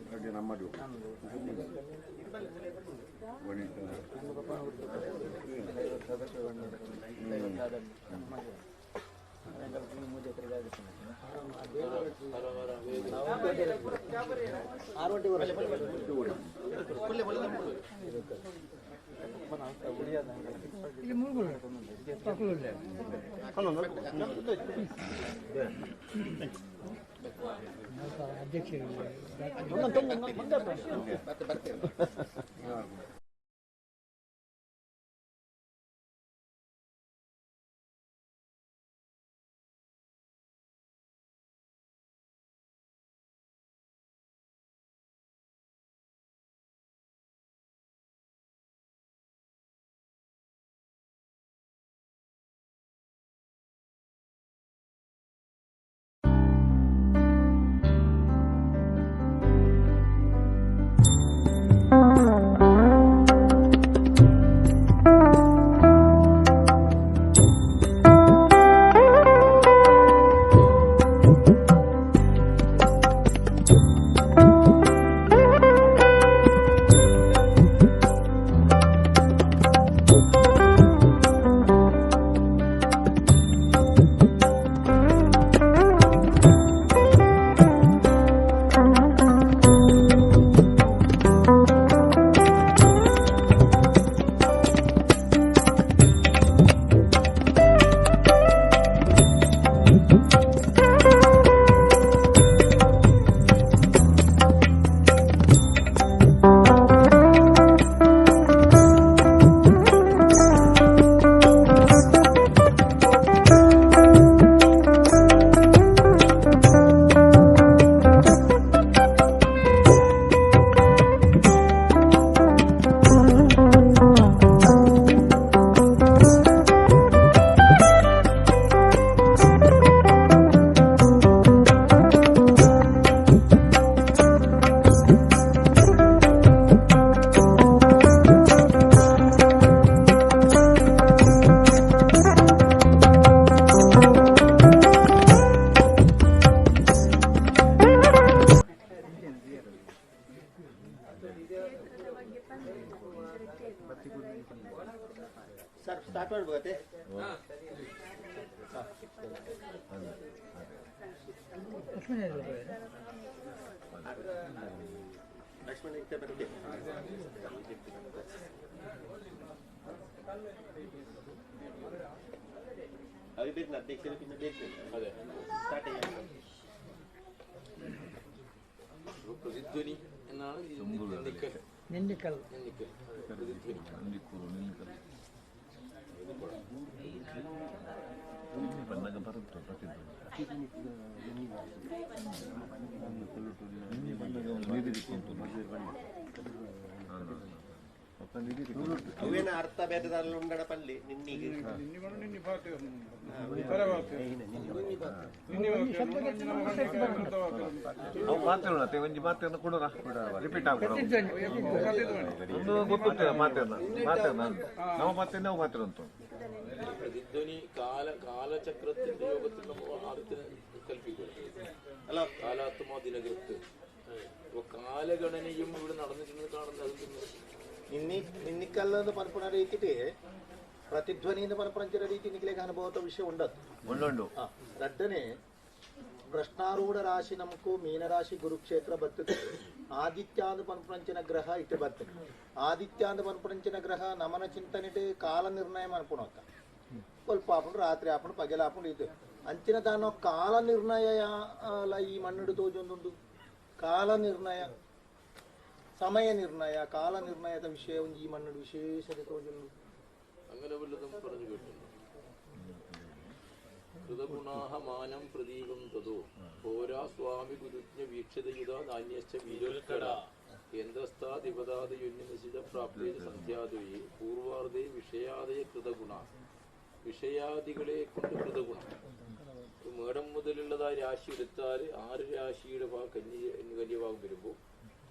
ಹಾಗೆ ನಮ್ಮದು ಇಲ್ಲಿ ಮುಳುಗುಳ್ಳ ಪಕ್ಕಲುಳ್ಳೆ ಅಧ್ಯಕ್ಷರಿಗೆ ಸರ್ ಸ್ಟಾರ್ಟ್ ಮಾಡ್ಬೋದೇ ಲಕ್ಷ್ಮಣ ಇತ್ತೆ ಬರುತ್ತೆ ಅವಿಬೇಕು ಅಧ್ಯಕ್ಷರು ಪಿನ್ನ ಬೇಕು ಅದೇ ಸ್ಟಾರ್ಟ್ പ്രതിധ്വനി എന്നാണ് നിന്നിക്കൽ ಅವೇನ ಅರ್ಥ ಬೇರೆದಾರಲ್ಲ ಉಂಡಡ ಪಲ್ಲಿ ನಿನ್ನಿಗೆ ನಾವು ಮಾತಾಡೋಣ ಒಂಜಿ ಮಾತನ್ನ ಕೊಡೋಣ ರಿಪೀಟ್ ಆಗ್ಬಿಡ ಒಂದು ಗೊತ್ತಿಲ್ಲ ಮಾತನ್ನ ನಾವು ಮತ್ತೆ ನಾವು ಮಾತಾಡೋಂತ പ്രതിധ്വനി കാലചക്രത്തിന്റെ യോഗത്തിൽ നമ്മൾ ആദ്യത്തിന് കൽപ്പിക്കും അല്ല കാലാത്മ ദിനകൃത്ത് അപ്പൊ കാലഗണനയും ഇവിടെ നടന്നിരുന്നത് കാണുന്നത് ನಿನ್ನಿಕ್ಕಲ್ಲ ಪರಪುಣ ರೀತಿ ಪ್ರತಿಧ್ವನಿಯಿಂದ ಪರಪರಂಚರ ರೀತಿ ನಿಖಿಲೆಗೆ ಅನುಭವದ ವಿಷಯ ಉಂಡು ರಡ್ಡನೆ ಪ್ರಶ್ನಾರೂಢ ರಾಶಿ ನಮಕು ಮೀನರಾಶಿ ಗುರುಕ್ಷೇತ್ರ ಬರ್ತದೆ ಆದಿತ್ಯಾಂದ ಪರಪರಂಚನ ಗ್ರಹ ಇಟ್ಟು ಬರ್ತದೆ ಆದಿತ್ಯಾಂದ ಪರಪರಂಚನ ಗ್ರಹ ನಮನ ಚಿಂತನೆ ಕಾಲ ನಿರ್ಣಯ ಮಾಡ್ಕೊಳಕ ಸ್ವಲ್ಪ ಆಪುಂಡು ರಾತ್ರಿ ಆಪುಂಡು ಪಗೆಲ ಆಪುಂಡು ಇದು ಅಂಚಿನ ತಾನು ಕಾಲ ನಿರ್ಣಯ ಅಲ್ಲ ಈ ಮಣ್ಣಿಡು ತೋಜೊಂದುಂಡು ಕಾಲ ನಿರ್ಣಯ ಸಮಯ ನಿರ್ಣಯ ಕಾಲ ನಿರ್ಣಯದ ವಿಷಯ ಒಂದು ಈ ಮಣ್ಣು ವಿಶೇಷತೆ ತೋಜುಂಡು അങ്ങനെ വല്ലതും പറഞ്ഞു കേട്ടിട്ടുണ്ട് കൃതഗുണാഹ മാനം പ്രതീകം തതോ ഹോരാ സ്വാമി ഗുരുജ്ഞ വീക്ഷതയുധ നാന്യശ്ച വീരോൽക്കട കേന്ദ്രസ്ഥാധിപതാദയുന്യനിശിത പ്രാപ്തേ സന്ധ്യാദയെ പൂർവാർദ്ധേ വിഷയാദയ കൃതഗുണ വിഷയാദികളെ കൊണ്ട് കൃതഗുണം മേടം മുതലുള്ളതായ രാശി എടുത്താൽ 6 രാശിയുടെ കന്യഭാഗം വരുമ്പോൾ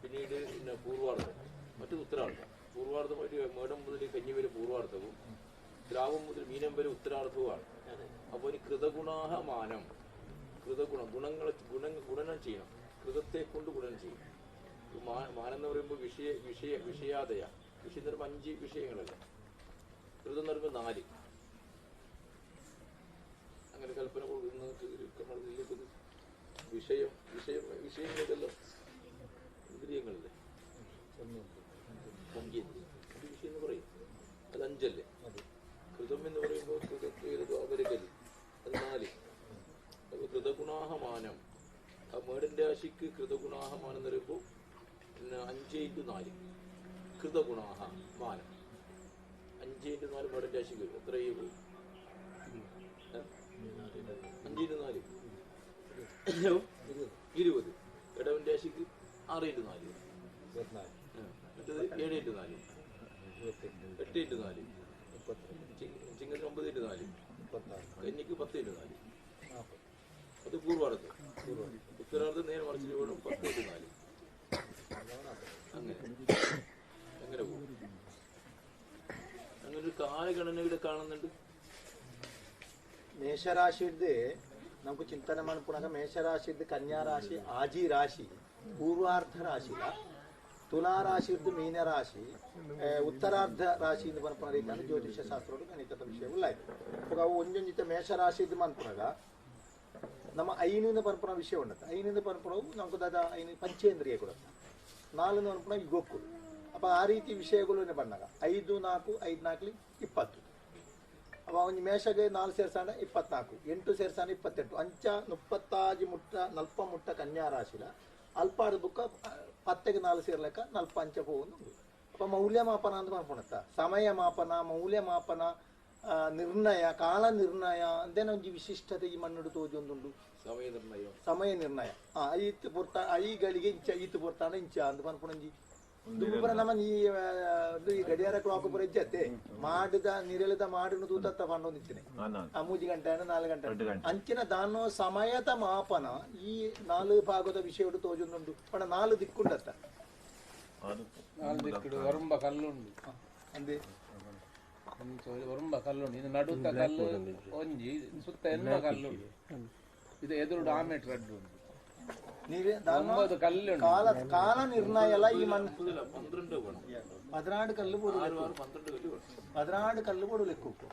പിന്നീട് പിന്നെ പൂർവാർദ്ധം മറ്റു ഉത്തരാർദ്ധം പൂർവാർദ്ധമായിട്ട് മേടം മുതൽ കന്നി വരെ പൂർവാർദ്ധവും ദ്രാവം മുതൽ മീനം വരെ ഉത്തരാർദ്ധവുമാണ് അപ്പോൾ ഈ കൃതഗുണാഹ മാനം, ഗുണനം ചെയ്യണം, കൃതത്തെ കൊണ്ട് ഗുണനം ചെയ്യും. മാനം എന്ന് പറയുമ്പോൾ വിഷയാദയ, വിഷയം എന്ന് പറയുമ്പോൾ 5 വിഷയങ്ങളല്ല, കൃതം എന്ന് പറയുമ്പോൾ 4. അങ്ങനെ കൽപ്പന കൊടുക്കുന്ന വിഷയങ്ങളല്ലോ ഇന്ദ്രിയങ്ങളല്ലേ, സംഗീതം വിഷയം എന്ന് പറയും, അത് 5 അല്ലേ. കൃതം എന്ന് പറയുമ്പോൾ അവരകലി, അത് 4. അപ്പോൾ കൃതഗുണാഹമാനം, ആ മേടിന്റെ രാശിക്ക് കൃതഗുണാഹമാനം എന്ന് പറയുമ്പോൾ 5x4 കൃതഗുണാഹ മാനം. 5x4 മേടിന്റെ രാശിക്ക് എത്രയും 5x4 20. ഇടവന്റെ രാശിക്ക് 6x4, മറ്റേത് 7x4, 8x4, ചിങ്ങത്തിന് 9x4, കന്നിക്ക് 10x4. അത് പൂർവാർദ്ധം. ഉത്തരാർദ്ധം നേരെ മറിച്ചിട്ട് വേണം 10x4. അങ്ങനെ പോകും. അങ്ങനെ ഒരു കാലഗണന ഇവിടെ കാണുന്നുണ്ട്. ಮೇಷರಾಶಿದ್ದು ನಮಗೂ ಚಿಂತನೆ ಮಾಡ್ಕೊಂಡಾಗ ಮೇಷರಾಶಿದ್ದು ಕನ್ಯಾ ರಾಶಿ, ಆಜಿ ರಾಶಿ, ಪೂರ್ವಾರ್ಧ ರಾಶಿಲ, ತುಲಾ ರಾಶಿದ್ದು ಮೀನ ರಾಶಿ, ಉತ್ತರಾರ್ಧ ರಾಶಿ ಇಂದ ಪನ್ಪುನ ರೀತಿ ಜ್ಯೋತಿಷ್ಯ ಶಾಸ್ತ್ರ ಗಣಿತದ ವಿಷಯವುಳ್ಳಾಯ್ತು. ಅವು ಒಂದೊಂದಿತ ಮೇಷರಾಶಿದ್ದು ಮನ್ಪುನಾಗ ನಮ್ಮ 5 ಪನ್ಪುನ ವಿಷಯ ಉಂಡತ್ತೆ. 5 ಪನ್ಪುನವು ನಮಗೂ ದಾದ 5 ಪಂಚೇಂದ್ರಿಯ ಕೊಡುತ್ತೆ. 4 ಪನ್ಪುನ ಯುಗಕ್ಕೂ. ಅಪ್ಪ ಆ ರೀತಿ ವಿಷಯಗಳು ಬಂದಾಗ 5, 4, 5, 4 20. ಅವ ಒಂದು ಮೇಷಗೆ 4 ಸೇರ್ಸಾಂಡ 24, 8 ಸೇರ್ಸಾಂಡ 28, ಅಂಚ 36 ಮುಟ್ಟ 40 ಮುಟ್ಟ ಕನ್ಯಾ ರಾಶಿಲ ಅಲ್ಪಾದ ಬುಕ್ಕ 10ಗೆ 4 ಸೇರ್ಲೆಕ್ಕ 40 ಅಂಚ ಹೋಗುದು. ಅಪ್ಪ ಮೌಲ್ಯಮಾಪನ ಅಂತ ಮಾಡ್ಕೊಳತ್ತ. ಸಮಯ ಮಾಪನ, ಮೌಲ್ಯಮಾಪನ, ನಿರ್ಣಯ, ಕಾಲ ನಿರ್ಣಯ ಅಂತೇನೋ ಒಂದು ವಿಶಿಷ್ಟತೆ ಈ ಮಣ್ಣುಡು ತೋಜೊಂದುಂಡು. ಸಮಯ ನಿರ್ಣಯ ಐತ್ ಪುರ್ತ ಐಗಳಿಗೆ ಇಂಚ ಈತ್ ಪುರ್ತಾಂಡ ಇಂಚ ಅಂತ ಪನ್ಪುಣಂಜಿ ದುಬ್ಬರ ನಮ್ಮ ಈ ಗಡಿಯಾರ ಕ್ಲಾಕ್ ಪುರ ಇಜ್ಜತ್ತೆ ಮಾಡಿದ ನಿರಳಿದ ಮಾಡಿನ ತೂತತ್ತ ಪಂಡು ನಿಂತಿನಿ 3 ಗಂಟೆ 4 ಗಂಟೆ ಅಂಚಿನ ದಾನೋ ಸಮಯದ ಮಾಪನ ಈ 4 ಭಾಗದ ವಿಷಯ ತೋಜುಂದುಂಡು. ಪಣ 4 ದಿಕ್ಕುಂಡತ್ತ, 4 ದಿಕ್ಕುಡು ಒರಂಬ ಕಲ್ಲುಂಡು ಅಂದೆ, ಒರಂಬ ಕಲ್ಲುಂಡು. ಇದು ನಡುತ್ತ ಕಲ್ಲು ಒಂಜಿ, ಸುತ್ತ ಎನ್ನುವ ಕಲ್ಲುಂಡು. ಇದು ಎದುರು ಡಾಮೆಟ್ ರಡ್ಡು ಉಂಟು. ಕಾಲ ನಿರ್ಣಯ ಎಲ್ಲ ಈ ಮಣ್ಣು 14 ಕಲ್ಲು ಬೋಡು 14 ಕಲ್ಲು ಬೋಡು ಲೆಕ್ಕ ಉಪ್ಪು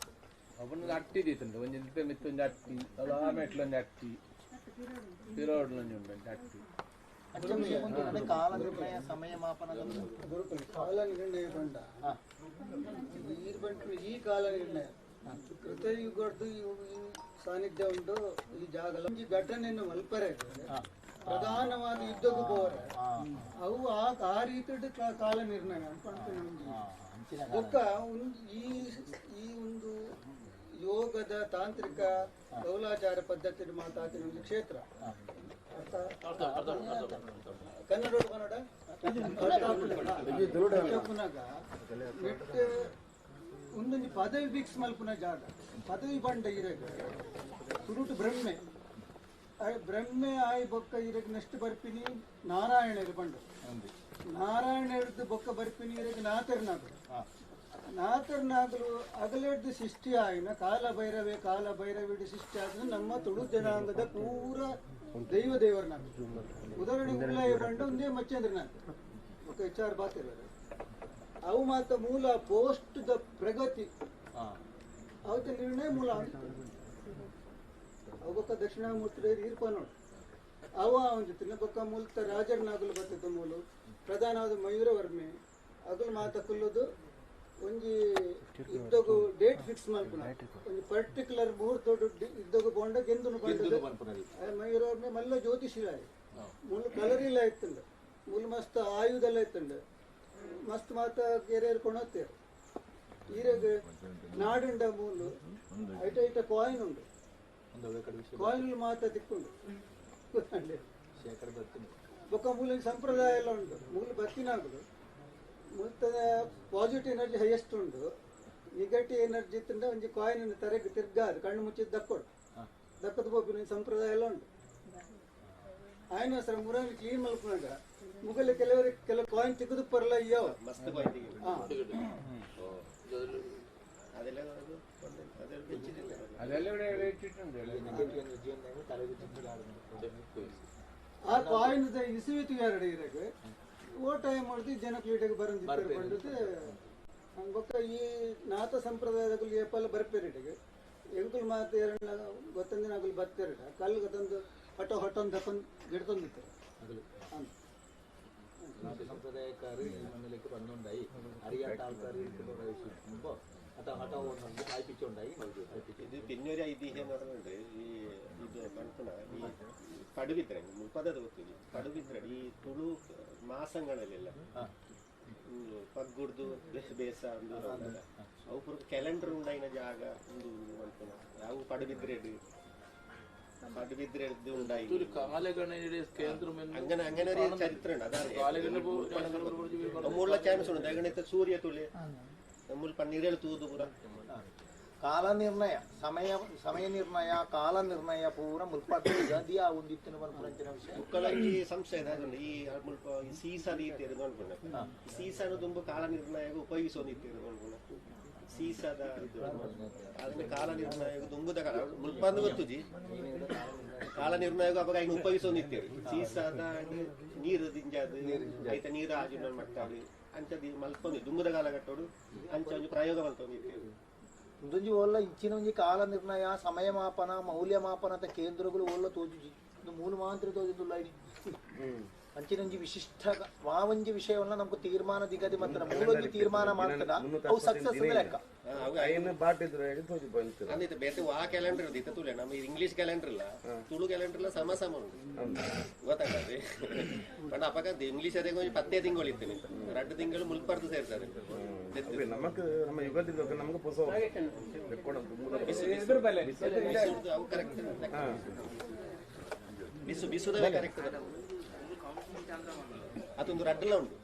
ಅವನು ಅಟ್ಟಿ ದೀತುಂಡು. ಒಂಜಿ ಮಿತ್ತೊಂದು ಅಟ್ಟಿ, ಅದು ಆ ಮೆಟ್ಲೊಂದು ಅಟ್ಟಿ, ತಿರೋಡ್ಲೊಂದು ಉಂಟು ಅಟ್ಟಿ. ಕಾಲ ನಿರ್ಣಯ, ಸಮಯ ಮಾಪನ, ಕಾಲ ನಿರ್ಣಯ ಬಂಡ ನೀರು ಬಂಟು. ಈ ಕಾಲ ನಿರ್ಣಯ ಕೃತಯುಗದ್ದು ಸಾನ್ನಿಧ್ಯ ಉಂಟು ಈ ಜಾಗ. ಈ ಘಟನೆಯನ್ನು ಮಲ್ಪರೆ ಪ್ರಧಾನವಾದ ಯುದ್ಧಕ್ಕೂ ಹೋರೆ ಅವು ಆ ರೀತಿ ಕಾಲ ನಿರ್ಣಯ ಒಕ್ಕ ಈ ಒಂದು ಯೋಗದ ತಾಂತ್ರಿಕ ಕೌಲಾಚಾರ ಪದ್ಧತಿ ಮಾತಾಡ್ತಿನ ಒಂದು ಕ್ಷೇತ್ರ ಕನ್ನಡ ಒಂದೊಂದು ಪದವಿ ಫಿಕ್ಸ್ ಮಲ್ಪುನ ಜಾಗ ಪದವಿ ಬಂಡ ಇರಗ ಸುರುಟು ಬ್ರಹ್ಮೆ ಆಯ್ ಬೊಕ್ಕ ಇರಗ ನೆಕ್ಸ್ಟ್ ಬರ್ಪಿನಿ ನಾರಾಯಣರು ಬಂಡು, ನಾರಾಯಣರದ್ದು ಬೊಕ್ಕ ಬರ್ಪಿನಿ ಇರಗ ನಾತರ್ನಾಗಲು ಅಗಲೆಡ್ದು ಸೃಷ್ಟಿ ಆಯ್ನ ಕಾಲ ಭೈರವಿಡು ಸೃಷ್ಟಿ ಆದ್ರೆ ನಮ್ಮ ತುಳು ಜನಾಂಗದ ಪೂರ ದೇವರನಾಗ ಉದಾಹರಣೆ ಉಳ್ಳಾಯ ಬಂಡು ಒಂದೇ ಮಚ್ಚಂದ್ರನಾಗ ఒక HR ಬಾತಿರೋದು ಅವು ಮಾತ್ರ ಮೂಲ ಪೋಸ್ಟ್ ದ ಪ್ರಗತಿ ಅವತ್ತ ನಿರ್ಣಯ ಮೂಲ ಅವು ಬೊಕ್ಕ ದಕ್ಷಿಣಾಮೂರ್ತಿ ಇರ್ಪ ನೋಡಿ ಅವ ಅವನ ಜೊತೆ ಬೊಕ್ಕ ಮೂಲತ ರಾಜರ್ನಾಗಲು ಬರ್ತದ ಮೂಲು ಪ್ರಧಾನವಾದ ಮಯೂರವರ್ಮೆ ಅಗಲು ಮಾತಕ್ಕಲ್ಲದು ಒಂಜಿ ಇದ್ದಗು ಡೇಟ್ ಫಿಕ್ಸ್ ಮಾಡ್ಕೊಳ ಒಂದು ಪರ್ಟಿಕ್ಯುಲರ್ ಮುಹೂರ್ತ ಇದ್ದಗು ಬೋಂಡ ಗೆಂದು ಮಯೂರವರ್ಮೆ ಮಲ್ಲ ಜ್ಯೋತಿಷಿಲಾಯ ಮೂಲ ಕಲರಿಲ್ಲ ಇತ್ತಂಡ ಮೂಲ ಮಸ್ತ್ ಆಯುಧೆಲ್ಲ ಇತ್ತಂಡ ಮಸ್ತ್ ಮಾತ ಕೆರೆಯರ್ ಕೊಣತ್ತೇರು ಈರಾಗ ನಾಡುಂಡ ಮೂಲು ಐಟ ಕಾಯಿನ್ ಉಂಡು ಕಾಯಿನ್ ಮಾತ ತಿಕ್ಕೊಂಡು ಬೊಕ್ಕ ಮೂಲ ಸಂಪ್ರದಾಯ ಎಲ್ಲ ಉಂಟು. ಮೂಲ ಬತ್ತಿನಾಗಲು ಮೂಲತದ ಪಾಸಿಟಿವ್ ಎನರ್ಜಿ ಹೈಯೆಸ್ಟ್ ಉಂಟು. ನೆಗೆಟಿವ್ ಎನರ್ಜಿ ಇತ್ತಂದ್ರೆ ಒಂಜಿ ಕಾಯಿನ್ ತರಗೆ ತಿರ್ಗಾದು ಕಣ್ಣು ಮುಚ್ಚಿದ ದಕ್ಕೊಡು ದಕ್ಕದ ಬೋಪಿನ ಸಂಪ್ರದಾಯ ಎಲ್ಲ ಉಂಟು. ಆಯ್ನ ಸರ್ ಮುರಲ್ಲಿ ಕ್ಲೀನ್ ಮಲ್ಕೊಂಡಾಗ ಮುಗಲ್ಲಿ ಕೆಲವು ಕಾಯಿನ್ ತೆಗೆದು ಪರಲ್ಲ ಇಯ್ಯವ അതെല്ലാം ഇവിടെ ഇട്ടിട്ടുണ്ട്. ಆ ಕಾಯಿನ್ದ ಇಸುವಿತುಗಾರಡೆ ಇರಕ್ಕೆ ಓ ಟೈಮ್ ಮಾಡ್ತಿ ಜನ ಪ್ಲೇಟಿಗೆ ಬರಂದಿದ್ದಾರೆ ಬಂದಿದ್ದು ಬೊಕ್ಕ ಈ ನಾಥ ಸಂಪ್ರದಾಯದಲ್ಲಿ ಏಪಲ್ಲ ಬರ್ಪೇರಿಟಿಗೆ ಎಂಕುಲ್ ಮಾತು ಎರಡು ಗೊತ್ತಂದಿನ ಆಗಲು ಬರ್ತಿರಟ ಕಲ್ಲು ಗೊತ್ತಂದು ಹೊಟ್ಟೊಂದು ತಕೊಂಡು ಗಿಡ್ತೊಂದಿತ್ತು നാട്ടു സമ്പ്രദായക്കാർ ഈ മണ്ണിലേക്ക് വന്നുണ്ടായി അറിയാത്ത ആൾക്കാർ മുമ്പോ ഹഠവുന്നുണ്ട് വായിപ്പിച്ചുണ്ടായി ഇത് പിന്നെ ഒരു ഐതിഹ്യം എന്ന് പറഞ്ഞിട്ടുണ്ട്. ഈ ഇത് പണത്തിന ഈ പടുവിദ്ര മുപ്പത് ಗೊತ್ತಿಲ್ಲ ಪಡುವಿದ್ರ ಈ ತುಳು ಮಾಸಗಳಲ್ಲೆಲ್ಲ ಪಗ್ಗುಡ್ದು ಬೇಸ ಅವು ಪೂರ ಕ್ಯಾಲೆಂಡರ್ ಉಂಡಾಯಿನ ಜಾಗ ಒಂದು ಮಲ್ಪನ ಅವು ಪಡುವಿದ್ರೆಡ್ ഉണ്ടായി അങ്ങനെ അങ്ങനെ ഒരു ചരിത്രം ഉണ്ട്. അതാണ് നമ്മളുള്ള ചാൻസ് ഉണ്ട്. അങ്ങനത്തെ സൂര്യ തുല്യ നമ്മൾ പന്നീരൽ തൂതു പൂര ಕಾಲನಿರ್ಣಯ ಸಮಯ ಕಾಲನಿರ್ಣಯ ಪೂರ ಮುಲ್ಪಟ್ಟು ಗದಿ ಆಗುಂದಿತ್ತು ಪಂಚನ ವಿಷಯ ಮಕ್ಕಳಲ್ಲಿ ಸಂಶಯ ಈ ಮುಲ್ಪ ಸೀಸ ರೀತಿ ಇರೋದು ಅನ್ಕೊಂಡೆ. ಸೀಸನು ತುಂಬ ಕಾಲನಿರ್ಣಯ ಉಪಯೋಗಿಸೋದಿತ್ತು ಅನ್ಕೊಂಡೆ. ಸೀಸದ ಇದು ಅದನ್ನ ಕಾಲನಿರ್ಣಯ ತುಂಬುದ ಕಾಲ ಮುಲ್ಪಂದು ಗೊತ್ತುಜಿ ಕಾಲನಿರ್ಣಯ ಅವಾಗ ಇನ್ನು ಉಪಯೋಗಿಸೋದಿತ್ತೇವೆ. ಸೀಸದ ನೀರು ದಿಂಜಾದು ಆಯ್ತ ನೀರು ಆಜು ಮಟ್ಟಾಡಿ ಅಂಚದಿ ಮಲ್ಪೊಂದಿ ದುಂಬುದ ಕಾಲಘಟ್ಟೋಡು ಅಂಚ ಒಂದು ಪ್ರಯೋಗ ಮಲ್ಪೊಂದಿತ್ತೇವೆ. ಮುಂದೊಂಜಿ ಒಲ್ಲ ಇಚ್ಚಿನ ಒಂಜಿ ಕಾಲ ನಿರ್ಣಯ ಸಮಯ ಮಾಪನ ಮೌಲ್ಯ ಮಾಪನ ಅಂತ ಕೇಂದ್ರಗಳು ಒಲ್ಲ ತೋಜುಜಿ ಇದು ಮೂಲ ಮಾತ್ರ ತೋಜುದಿಲ್ಲ ಅಂಚಿನೊಂಜಿ ವಿಶಿಷ್ಟ ವಾವಂಜಿ ವಿಷಯವನ್ನ ನಮ್ಗೆ ತೀರ್ಮಾನ ದಿಗದಿ ಮಾತ್ರ ಮೂಲೊಂಜಿ ತೀರ್ಮಾನ ಮಾಡ್ತದ ಅವು ಸಕ್ಸಸ್ ಲೆಕ್ಕ ಅಂದಿತ್ತು ಬೇತೆ ವಾ ಕ್ಯಾಲೆಂಡರ್ ಇದ್ದಿತ್ತು ತುಲೆ ನಮ್ಮ ಇಂಗ್ಲಿಷ್ ಕ್ಯಾಲೆಂಡರ್ ಇಲ್ಲ ತುಳು ಕ್ಯಾಲೆಂಡರ್ ಇಲ್ಲ ಸಮ ಸಮ ಉಂಟು ಗೊತ್ತಾಗದೆ ಪಂಡ ಅಪಕ ಇಂಗ್ಲಿಷ್ ಅದೇ ಕೊಂಚ 10 ತಿಂಗಳು ಇತ್ತು 2 ತಿಂಗಳು ಮುಲ್ಪರ್ದು ಸೇರ್ತಾರೆ ನಮಗೆ ನಮ್ಮ ಯುಗದಿಂದ ನಮಗೆ ಹೊಸ ಅವು ಕರೆಕ್ಟ್ ಬಿಸುದ ಕರೆಕ್ಟ್ ಅದೊಂದು ರಡ್ಡೆಲ್ಲ ಉಂಟು.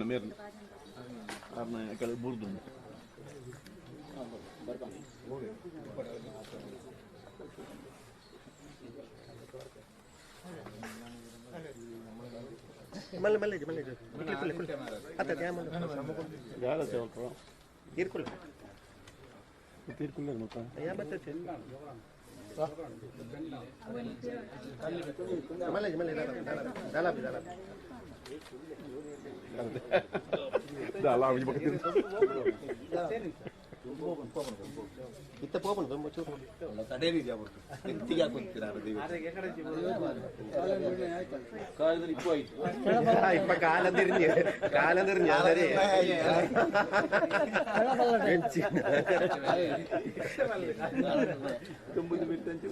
ಮೇರ್ನ ಆರ್ನ ಕೆಳಗೆ ಬುರ್ದು ಮಲ್ಲ ಮಲ್ಲ ಮಲ್ಲ ಅತ್ತ ತ್ಯಾಮಲ್ಲ ಯಾರ ಸೇವಕರು ತೀರ್ಕೊಳ್ಳ ತೀರ್ಕೊಳ್ಳ ಮತ್ತ ಯಾ ಬತ್ತೆ ಮಲ್ಲ ಮಲ್ಲ ದಾಲ ದಾಲ ದಾಲ ಅವನಿ ಬಕತಿ ಇತ್ತ ಪೋಪನ್ ಬಂಬಚು ತಡೇರಿ ಜಾಬರ್ತು ಎಂತಿಗೆ ಹಾಕೊಂತೀರಾ ಕಾಲದಲ್ಲಿ ಇಪ್ಪು ಆಯ್ತು ಇಪ್ಪ ಕಾಲಂದಿರ್ನಿ ಅದರೆ ತುಂಬುದು ಬಿಟ್ಟಂತೆ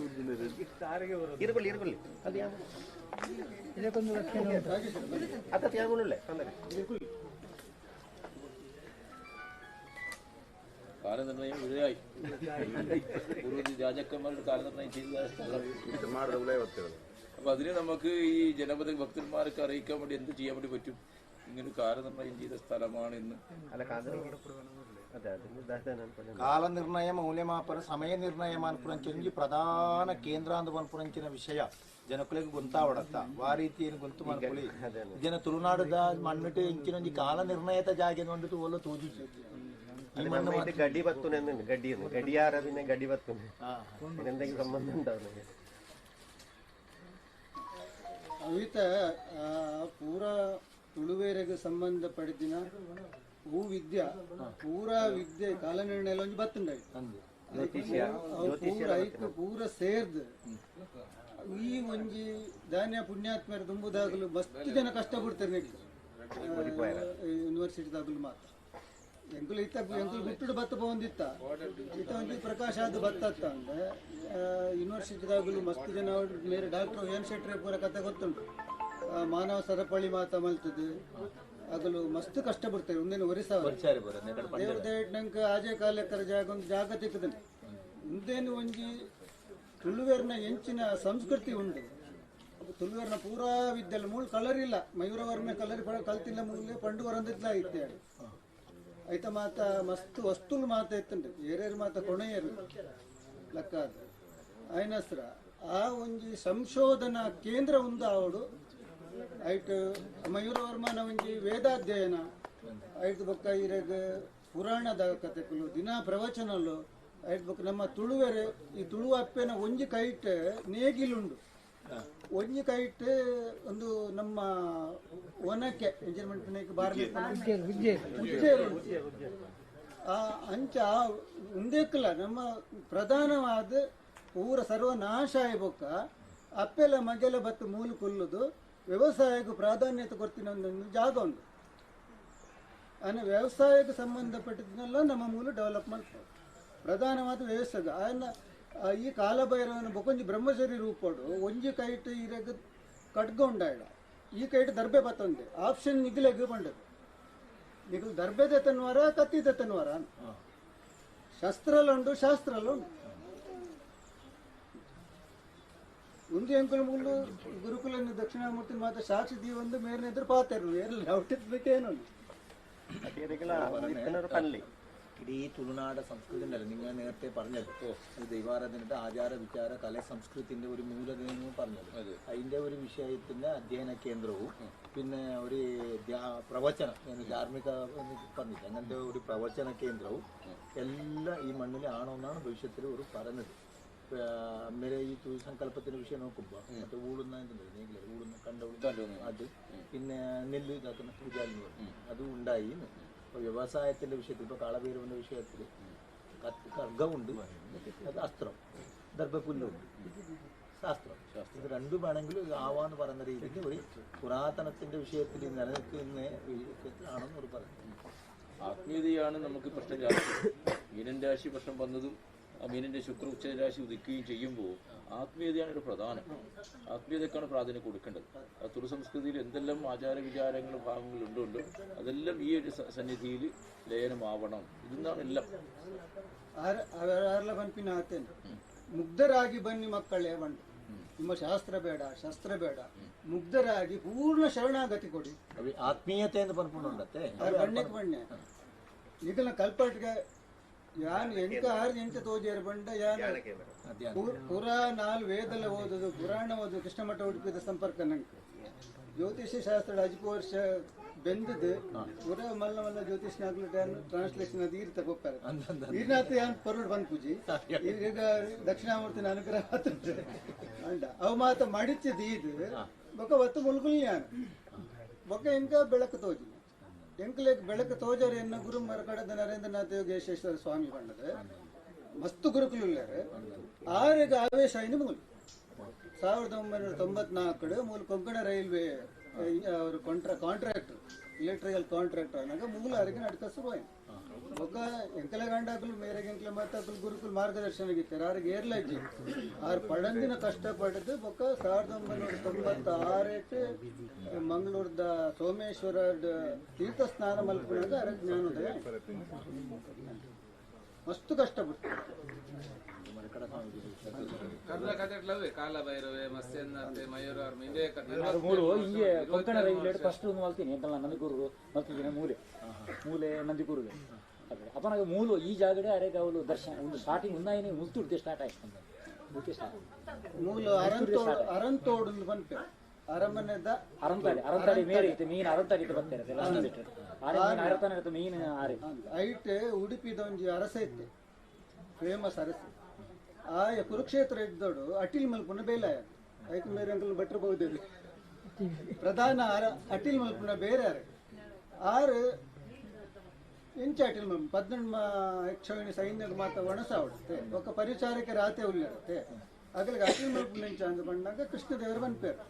ಇರ್ಕೊಳ್ಳಿ ಅದು ಯಾವ ಇದಕ್ಕೊಂದು ಲಕ್ಷಣ ಅತ್ತ ಯಾವನುಳ್ಳೆ ತೊಂದರೆ കാലനിർണയം വിഴയായി ഒരു രാജാക്കന്മാരുടെ കാലനിർണയം ചെയ്ത് ಮಾಡಿದ അപ്പൊ അതിന് നമുക്ക് ഈ ജനപദ ഭക്തന്മാർക്ക് അറിയിക്കാൻ വേണ്ടി എന്ത് ചെയ്യാൻ വേണ്ടി പറ്റും? ഇങ്ങനെ കാലനിർണയം ചെയ്ത സ്ഥലമാണ് ഇന്ന്. ಕಾಲನಿರ್ಣಯ ಮೌಲ್ಯಮಾಪನ ಸಮಯ ನಿರ್ಣಯ ಮನ್ಪುರಂಚಿ ಪ್ರಧಾನ ಕೇಂದ್ರ ಅಂತ ಮನ್ಪುರಂಚಿನ ವಿಷಯ ಜನಕ್ಕಳಿಗೆ ಗೊತ್ತಾವಡತ್ತ ಆ ರೀತಿಯನ್ನು ಗೊತ್ತು ಮಾಡ್ಕೊಳ್ಳಿ ಜನ ತುಳುನಾಡದ ಮಣ್ಣಿಟ್ಟು ಇಂಚಿನೊಂದು ಕಾಲ ನಿರ್ಣಯದ ಜಾಗ ನೋಡಿಟ್ಟು ಒಲ್ಲ ತೋಜುಜಿ ಗಡ್ಡಿ ಬರ್ತುನೆ ಗಡ್ಡಿ ಗಡಿಯಾರದಿನ ಗಡ್ಡಿ ಬರ್ತುನೆ എന്തെങ്കിലും ಸಂಬಂಧ ഉണ്ടാവും ಅವಿತ ಪೂರ ತುಳುವೇರೆಗೆ ಸಂಬಂಧಪಡಿದಿನ ಹೂ ವಿದ್ಯಾ ಪೂರಾ ವಿದ್ಯೆ ಕಾಲನಿರ್ಣಯ ಒಂಜಿ ಬತ್ತುಂಡಾಯಿ ಪೂರ ಐಕ್ ಪೂರ ಸೇರ್ದು ಈ ಒಂಜಿ ಧಾನ್ಯ ಪುಣ್ಯಾತ್ಮರ ತುಂಬುದಾಗಲು ಮಸ್ತ್ ಜನ ಕಷ್ಟ ಬಿಡ್ತಾರೆ ನೆಕ್ಸ್ಟ್ ಯೂನಿವರ್ಸಿಟಿದಾಗಲು ಮಾತ್ರ ಎಂಕುಲು ಎಂಕುಲು ಬಿಟ್ಟು ಬತ್ತ ಬಂದಿತ್ತ ಇತ್ತ ಒಂಜಿ ಪ್ರಕಾಶ ಅದು ಬತ್ತತ್ತ ಅಂದ್ರೆ ಯೂನಿವರ್ಸಿಟಿದಾಗಲು ಮಸ್ತ್ ಜನ ಮೇರೆ ಡಾಕ್ಟರ್ ಎನ್ ಶೆಟ್ರೆ ಪೂರ ಕತೆ ಗೊತ್ತುಂಟು ಮಾನವ ಸರಪಳಿ ಮಾತ ಮಲ್ತದೆ ಆಗಲು ಮಸ್ತ್ ಕಷ್ಟ ಬಿಡ್ತಾರೆ ಒಂದೇನು ನಂಗೆ ಆಜೆ ಕಾಲಕ್ಕರ ಜಾಗ ಒಂದು ಜಾಗ ತಿಕ್ಕದನೆ ಮುಂದೇನು ಒಂಜಿ ತುಳುವೇರ್ನ ಎಂಚಿನ ಸಂಸ್ಕೃತಿ ಉಂಟು ತುಳುವೇರ್ನ ಪೂರಾ ವಿದ್ಯೆಲ್ಲ ಮೂಲ ಕಲರ್ ಇಲ್ಲ ಮಯೂರವರ್ಮೆ ಕಲರ್ ಕಲ್ತಿಲ್ಲ ಮೂಲೆ ಪಂಡು ವರಂದಿಲ್ಲ ಐತೆ ಐತ ಮಾತ ಮಸ್ತ್ ವಸ್ತುಲು ಮಾತ ಇತ್ತಂಡು ಏರೇರು ಮಾತ ಕೊನೆಯರು ಲೆಕ್ಕ ಅದು ಆಯ್ನಸ್ರ ಆ ಒಂಜಿ ಸಂಶೋಧನಾ ಕೇಂದ್ರ ಉಂದು ಆವಡು ಐಟ್ ಮಯೂರವರ್ಮನ ಒಂಜಿ ವೇದಾಧ್ಯಯನ ಐಟ್ ಬೊಕ್ಕ ಇರಗ ಪುರಾಣದ ಕಥೆಗಳು ದಿನಾ ಪ್ರವಚನಲು ಐಟ್ ಬೊಕ್ಕ ನಮ್ಮ ತುಳುವೆರೆ ಈ ತುಳು ಅಪ್ಪೆನ ಒಂಜಿ ಕೈಟ್ ನೇಗಿಲುಂಡು ಒಂಜಿ ಕೈಟ್ ಒಂದು ನಮ್ಮ ಒನಕೆ ಎಂಜರ್ಮೆಂಟ್ ಆ ಅಂಚ ಉಂದೇಕಲ್ಲ ನಮ್ಮ ಪ್ರಧಾನವಾದ ಪೂರ ಸರ್ವನಾಶ ಆಯ್ಬೊಕ್ಕ ಅಪ್ಪೆಲ್ಲ ಮಗೆಲ್ಲ ಬತ್ತು ಮೂಲ ಕೊಲ್ಲುದು ವ್ಯವಸಾಯಕ್ಕೆ ಪ್ರಾಧಾನ್ಯತೆ ಕೊಡ್ತೀನಿ ಒಂದು ಜಾಗ ಉಂಟು ಅಂದರೆ ವ್ಯವಸಾಯಕ್ಕೆ ಸಂಬಂಧಪಟ್ಟಿದ್ದನ್ನೆಲ್ಲ ನಮ್ಮ ಮೂಲ ಡೆವಲಪ್ ಮಾಡ್ತಾರೆ ಪ್ರಧಾನವಾದ ವ್ಯವಸಾಯ ಆಯನ್ನ ಈ ಕಾಲಭೈರವನ ಬೊಕೊಂಜಿ ಬ್ರಹ್ಮಚರಿ ರೂಪಡು ಒಂಜಿ ಕೈಟ್ ಇರಗ ಕಟ್ಗ ಉಂಡಾಯ್ಡ ಈ ಕೈಟ್ ದರ್ಬೆ ಬತ್ತೊಂದೆ ಆಪ್ಷನ್ ನಿಗಿಲೆಗ್ ಬಂಡದು ನಿಗಲು ದರ್ಬೆದ ತನ್ವಾರ ಕತ್ತಿದ ತನ್ವಾರ ಶಸ್ತ್ರಲ್ಲುಂಡು ಶಾಸ್ತ್ರಲ್ಲುಂಡು ಒಂದು ಎಂಕುಲು ಮೂಲು ಗುರುಕುಲನ್ನು ದಕ್ಷಿಣಾಮೂರ್ತಿ ಮಾತ ಸಾಕ್ಷಿ ದೀವೊಂದು ಮೇರಿನ ಎದುರು ಪಾತರು ಏರಲ್ಲ ಔಟಿದ್ಬೇಕೇನು ಇಡೀ ತುಳುನಾಡ ಸಂಸ್ಕೃತಿ ഉണ്ടല്ലോ നിങ്ങൾ നേരത്തെ പറഞ്ഞത് ദൈവാരാധനയുടെ ആചാര വിചാര കല സംസ്കൃതിന്റെ ഒരു മൂലധനവും പറഞ്ഞത് അതിന്റെ ഒരു വിഷയത്തിന്റെ അധ്യയന കേന്ദ്രവും പിന്നെ ഒരു പ്രവചന ധാർമ്മിക പറഞ്ഞില്ല അങ്ങനത്തെ ഒരു പ്രവചന കേന്ദ്രവും എല്ലാം ഈ മണ്ണിലാണോ എന്നാണ് ഭവിഷ്യത്തിൽ ഒരു പറഞ്ഞത് അമ്മേരെ ഈ സങ്കല്പത്തിന്റെ വിഷയം നോക്കുമ്പോൾ മറ്റേ ഊടുന്ന ഊടുന്ന കണ്ട അത് പിന്നെ നെല്ല് ഇതാക്കുന്ന പൂജാലിന് അതും ഉണ്ടായി. വ്യവസായത്തിന്റെ വിഷയത്തിൽ ഇപ്പോൾ കാളഭൈരവന്റെ വിഷയത്തിൽ കർഗമുണ്ട്, അത് അസ്ത്രം, ദർഭപുല്ലുണ്ട്, ശാസ്ത്രം. ഇത് രണ്ടും വേണമെങ്കിലും ആവാന്ന് പറയുന്ന രീതിയിൽ ഒരു പുരാതനത്തിന്റെ വിഷയത്തിൽ നിലനിൽക്കുന്ന ആണെന്ന് ഒരു പറയുന്നത്. ആത്മീയതയാണ് നമുക്ക് പ്രശ്നം. രാശി മീനൻ രാശി പ്രശ്നം വന്നതും ആ മീനിന്റെ ശുക്ര ഉച്ചരാശി ഉദിക്കുകയും ചെയ്യുമ്പോൾ ആത്മീയതയാണ് ഒരു പ്രധാനം. ആത്മീയതക്കാണ് പ്രാധാന്യം കൊടുക്കേണ്ടത്. ആ തുറു സംസ്കൃതിയിൽ എന്തെല്ലാം ആചാര വിചാരങ്ങളും ഭാഗങ്ങളും ഉണ്ടോ അതെല്ലാം ഈ ഒരു സന്നിധിയിൽ ലയനമാവണം. ഇതെന്നാണ് എല്ലാം. ಮುಗ್ಧರಾಗಿ ಬನ್ನಿ ಮಕ್ಕಳೇ ಬಂಡು, ನಿಮ್ಮ ಶಾಸ್ತ್ರ ಬೇಡ, ಶಸ್ತ್ರ ಬೇಡ, ಮುಗ್ಧರಾಗಿ ಪೂರ್ಣ ಶರಣಾಗತಿ ಕೊಡಿ. ಆತ್ಮೀಯತೆ ಅಂತ ಬರ್ಕೊಂಡುಂಡತ್ತೆ ಬಣ್ಣಕ್ಕೆ ಬಣ್ಣೆ ಈಗಲ ಕಲ್ಪಟ್ಟಿಗೆ ಯಾನ್ ಎಂಕ ಆರು ಎಂಚ ತೋಜೇರು ಬಂಡ ಯಾನ್ ಪುರಾ ನಾಲ್ ವೇದಲ್ಲ ಓದೋದು, ಪುರಾಣ ಓದೋದು, ಕೃಷ್ಣಮಠ ಉಡುಪಿದ ಸಂಪರ್ಕ ನಂಗೆ ಜ್ಯೋತಿಷ್ಯ ಶಾಸ್ತ್ರ 10 ವರ್ಷ ಬೆಂದದು ಪುರಾ ಮಲ್ಲ ಮಲ್ಲ ಜ್ಯೋತಿಷ್ನಾಗ್ಲು ಟ್ರಾನ್ಸ್ಲೇಷನ್ ಅದು ಇರ್ತ ಗೊಪ್ಪಾರ ಈರ್ನಾಥ ಯಾನ್ ಪರೋಡ್ ಬಂದ್ ಪೂಜಿ ಈಗ ದಕ್ಷಿಣಾಮೂರ್ತಿನ ಅನುಗ್ರಹ ಅಂಡ ಅವು ಮಾತ ಮಡಿಚಿದ್ ಇದು ಬೊಕ್ಕ ಒತ್ತು ಮುಲ್ಗುಲ್ ಯಾನ್ ಬೊಕ್ಕ ಎಂಕ ಬೆಳಕು ತೋಜಿ ಎಂಕ್ಲೆಗ್ ಬೆಳಕು ತೋಜರು ಎನ್ನ ಗುರು ಮರಕಡದ ನರೇಂದ್ರನಾಥ ಯೋಗೇಶ್ವರ ಸ್ವಾಮಿ ಬಂಡದ ಮಸ್ತ್ ಗುರುಕುಲುಲ್ಲಾರ ಆರೆಗ ಆವೇಶ ಇನ್ನು ಮೂಲ 1994 ಮೂಲ ಕೊಂಕಣ ರೈಲ್ವೆ ಅವರು ಕಾಂಟ್ರಾಕ್ಟರ್ ಇಲೆಕ್ಟ್ರಿಕಲ್ ಕಾಂಟ್ರಾಕ್ಟರ್ ಅನ್ನಾಗ ಮೂಲ ಅರಿಗೆ ನಡ್ಕ ಶುರುವಾಯಿ ಒಕ್ಕ ಎಂಕಲ ಗಂಡಾಕಲು ಮೇರೆಗೆ ಎಂಕಲ ಮಾತಾಕಲು ಗುರುಕುಲ್ ಮಾರ್ಗದರ್ಶನಗಿತ್ತಾರೆ ಆರಿಗೆ ಏರ್ಲಜ್ಜಿ ಆರು ಪಡಂದಿನ ಕಷ್ಟಪಟ್ಟದ್ದು ಬೊಕ್ಕ 1996 ಮಂಗಳೂರದ ಸೋಮೇಶ್ವರ ತೀರ್ಥ ಸ್ನಾನ ಮಲ್ಪನಾಗ ಅರ ಜ್ಞಾನೋದಯ ಮಸ್ತ್ ಕಷ್ಟಪಟ್ಟು ಕರ್ಲ ಕಥೆಗಳವೆ ಕಾಲಭೈರವೆ ಮತ್ಸ್ಯನ್ನತೆ ಮಯೂರವರ್ಮ ಇಂದೇ ಕಥೆ ಮೂರು ಹಿಂಗೆ ಕೊಂಕಣ ರೈಲ್ವೆ ಫಸ್ಟ್ ಒಂದು ಮಲ್ತೀನಿ ಎಂತ ನಂದಿಕೂರು ಮಲ್ತಿದ್ದೀನಿ ಮೂಲೆ ನಂದಿಕೂರುಗೆ ಅಪ್ಪನಾಗ ಮೂಲು ಈ ಜಾಗಡೆ ಅರೆಗೆ ಅವಳು ದರ್ಶನ ಒಂದು ಸ್ಟಾರ್ಟಿಂಗ್ ಮುಂದಾಯಿನಿ ಮುಲ್ತುಡ್ದೆ ಸ್ಟಾರ್ಟ್ ಆಯ್ತು ಮೂಲ ಅರಂತೋಡು ಬಂತು ಅರಮನೆದ ಅರಂತಾಡಿ ಮೇರೆ ಐತೆ ಮೀನು ಅರಂತಾಡಿ ಬರ್ತಾರೆ ಮೀನು ಆರೆ ಐಟ್ ಉಡುಪಿದ ಒಂಜಿ ಅರಸ ಇತ್ತೆ ಫೇಮಸ್ ಅರಸ ಆಯ ಕುರುಕ್ಷೇತ್ರ ಇದ್ದೋಡು ಅಟಿಲ್ ಮಲ್ಪುನ ಬೇಲಾಯ ಐಕ್ ಮೇರೆ ಅಂಕಲ್ ಭಟ್ರು ಬಹುದೇವಿ ಪ್ರಧಾನ ಅಟಿಲ್ ಮಲ್ಪುನ ಬೇರೆ ಆರು ಇಂಚ ಅಟಿಲ್ ಮಲ್ಪು 18 ಯಕ್ಷಿಣಿ ಸೈನ್ಯದ ಮಾತ ಒಣಸಾವಡುತ್ತೆ ఒక ಪರಿಚಾರಕ್ಕೆ ರಾತೆ ಉಲ್ಲಿರುತ್ತೆ ಅಗಲಿಗೆ ಅಟಿಲ್ ಮಲ್ಪುನ ಇಂಚ ಅಂದು ಬಂದಾಗ ಕೃಷ್ಣದೇವರು ಬಂದ್ಪೇರು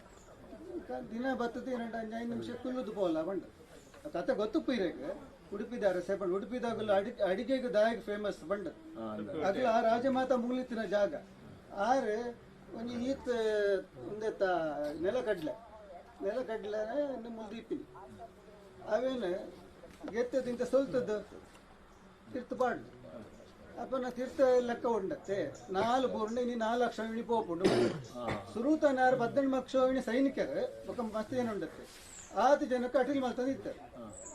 ದಿನ ಬರ್ತದೆ 2-5 ನಿಮಿಷ ಕುಲ್ಲುದು ಪೋಲ ಬಂಡು ಕತೆ ಗೊತ್ತು ಪೀರೆಗೆ ಉಡುಪಿದ ಅರಸೆ ಬಂಡು ಉಡುಪಿದಾಗಲು ಅಡಿಗೆಗೆ ದಾಯಿಗೆ ಫೇಮಸ್ ಬಂಡು ಅಗಲ ಆ ರಾಜಮಾತ ಮೂಲಿತ್ತಿನ ಜಾಗ ಆರು ಒಂದು ಈತ ಒಂದೆತ್ತ ನೆಲಕಡ್ಲೆ ಮುಲ್ದೀಪಿನಿ ಅವೇನು ಗೆತ್ತದಿಂತ ಸೋಲ್ತದ್ದು ತೀರ್ಥಪಾಡು ಅಪ್ಪನ ತೀರ್ಥ ಲೆಕ್ಕ ಉಂಡತ್ತೆ 4 ಬೂರ್ಣಿ 4 ಲಕ್ಷ ಪೋಪುಂಡು ಸುರೂತನಾರು 18 ಲಕ್ಷ ಸೈನಿಕರು ఒక ಮಸ್ತ್ ಜನ ಉಂಡತ್ತೆ 6 ಜನಕ್ಕೆ ಅಟಿಲ್ ಮಲ್ತಂದು ಇರ್ತಾರೆ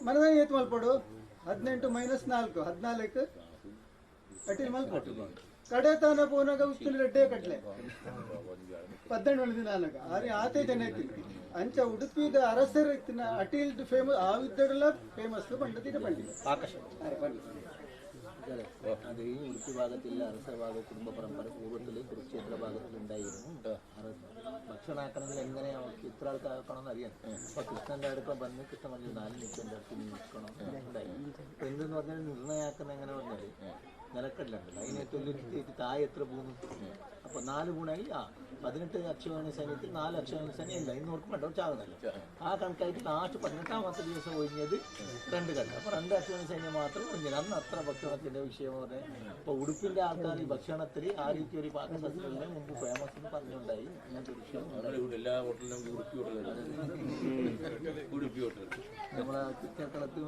ಮನದ ಏತ್ ಮಲ್ಪಡು 18 - 4 14 ಅಟಿಲ್ ಮಲ್ಪಟ್ಟು ಕಡೆತನ ಪೋನಾಗ ಉಸ್ತುಲಿ ರೆಡ್ಡೆ ಕಟ್ಲೆ 18 ದಿನಾನಾಗ ಆರೆ ಆತೆ ಜನ ಇತ್ತು ಅಂಚ ಉಡುಪಿದ ಅರಸರ ಇತ್ತಿನ ಅಟಿಲ್ ಫೇಮಸ್ ಆ ವಿದ್ದೆಲ್ಲ ಫೇಮಸ್ ಪಂಡತಿನ ಪಂಡಿತ ಆಕಾಶ അത് ഈ ഉടുപ്പി ഭാഗത്തിലെ അരസ ഭാഗ കുടുംബ പരമ്പര പൂർവ്വത്തിൽ കുരുക്ഷേത്ര ഭാഗത്തിലുണ്ടായിരുന്നു ഭക്ഷണമാക്കണമെങ്കിൽ എങ്ങനെ ഇത്ര ആൾക്കാക്കണമെന്ന് അറിയാം അപ്പൊ കൃഷ്ണന്റെ അടുപ്പം വന്ന് കൃഷ്ണൻ പറഞ്ഞു 4 നിൽക്കേണ്ട അടുത്ത് നിൽക്കണം ഉണ്ടായി അപ്പൊ എന്തെന്ന് പറഞ്ഞാൽ നിർണയാക്കുന്ന എങ്ങനെ പറഞ്ഞാല് നിലക്കല്ലുണ്ടല്ലോ അതിനെ തൊല്ലിട്ട് താഴെ എത്ര പോകുന്നു അപ്പൊ 4 ഗുണായി 18 അക്ഷോഹിണി സൈന്യത്തിൽ 4 അക്ഷോഹിണി സൈന്യം ഇല്ല ഇന്ന് ഓർക്കും വേണ്ട ചാകുന്നല്ലോ ആ കണക്കായിട്ട് ലാസ്റ്റ് 18ാമത്തെ ദിവസം ഒഴിഞ്ഞത് 2 കല്ല് അപ്പൊ 2 അക്ഷോഹിണി സൈന്യം മാത്രം ഒഴിഞ്ഞത് അന്ന് അത്ര ഭക്ഷണത്തിന്റെ വിഷയം പറഞ്ഞാൽ അപ്പൊ ഉടുപ്പിന്റെ ആൾക്കാർ ഈ ഭക്ഷണത്തിൽ ആ രീതി ഒരു പാകശാസ്ത്രത്തിന്റെ മുമ്പ് ഫേമസ് എന്ന് പറഞ്ഞുണ്ടായി അങ്ങനത്തെ ഒരു വിഷയം എല്ലാ ഹോട്ടലിലും നമ്മളെ കേരളത്തിൽ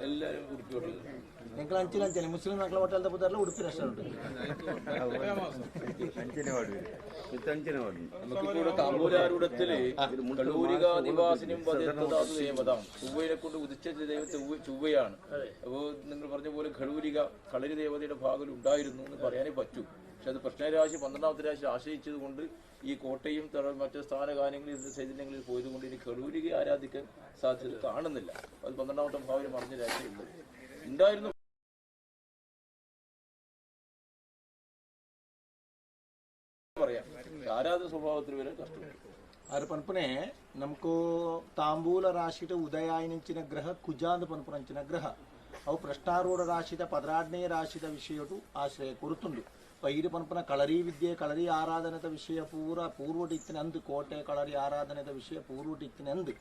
എല്ലാവരും ഉടുപ്പി ഹോട്ടൽ ഞങ്ങൾ അഞ്ചിലഞ്ചാല് മുസ്ലിം മക്കളെ ഹോട്ടലിന്റെ പുതറിൽ ഉടുപ്പി റെസ്റ്റോറൻറ്റ് നമുക്കിവിടെ താമ്പൂരാരൂഢത്തില് കടൂരികാദിവാസിനും പതിനെട്ടതാത് ദേവതാം ചൊവ്വയെ കൊണ്ട് ഉദിച്ച ദൈവത്തെ ചൊവ്വയാണ്. അപ്പോൾ നിങ്ങൾ പറഞ്ഞ പോലെ ഘടൂരിക കളരി ദേവതയുടെ ഭാഗം ഉണ്ടായിരുന്നു എന്ന് പറയാനേ പറ്റൂ. പക്ഷെ അത് പ്രശ്നരാശി 12ാമത്തെ രാശി ആശ്രയിച്ചത് കൊണ്ട് ഈ കോട്ടയും മറ്റ് സ്ഥാനകാര്യങ്ങളിൽ ചൈതന്യങ്ങളിൽ പോയതുകൊണ്ട് ഇനി ഘടൂരിക ആരാധിക്കാൻ സാധ്യത കാണുന്നില്ല. അത് 12ാമത്തെ ഭാവം മറിഞ്ഞ രാശിയുണ്ട് ഉണ്ടായിരുന്നു. പറയാം ಆರಾಧನ ಸ್ವಭಾವത്തിൽ ವരെ ಕಷ್ಟಪಟ್ಟು ಆರು ಪನ್ಪನೆ ನಮಕು ತಾಂಬೂಲ ರಾಶಿಟ ಉದಯಾಯನಿಂಚಿನ ಗ್ರಹ ಕುಜ ಅಂತ ಪನ್ಪುನಂಚಿನ ಗ್ರಹ ಅವು ಪ್ರಶ್ನಾರೂಢ ರಾಶಿದ 16ನೇ ರಾಶಿದ ವಿಷಯಟು ಆಶ್ರಯ ಕೊರುತ್ತುಂಡು ಪೈರು ಪನ್ಪನ ಕಳರಿ ವಿದ್ಯೆ ಕಳರಿ ಆರಾಧನೆದ ವಿಷಯ ಪೂರ್ವಟಿತ್ತಿನ ಅಂದು ಕೋಟೆ ಕಳರಿ ಆರಾಧನೆದ ವಿಷಯ ಪೂರ್ವಟಿತ್ತಿನ ಅಂದು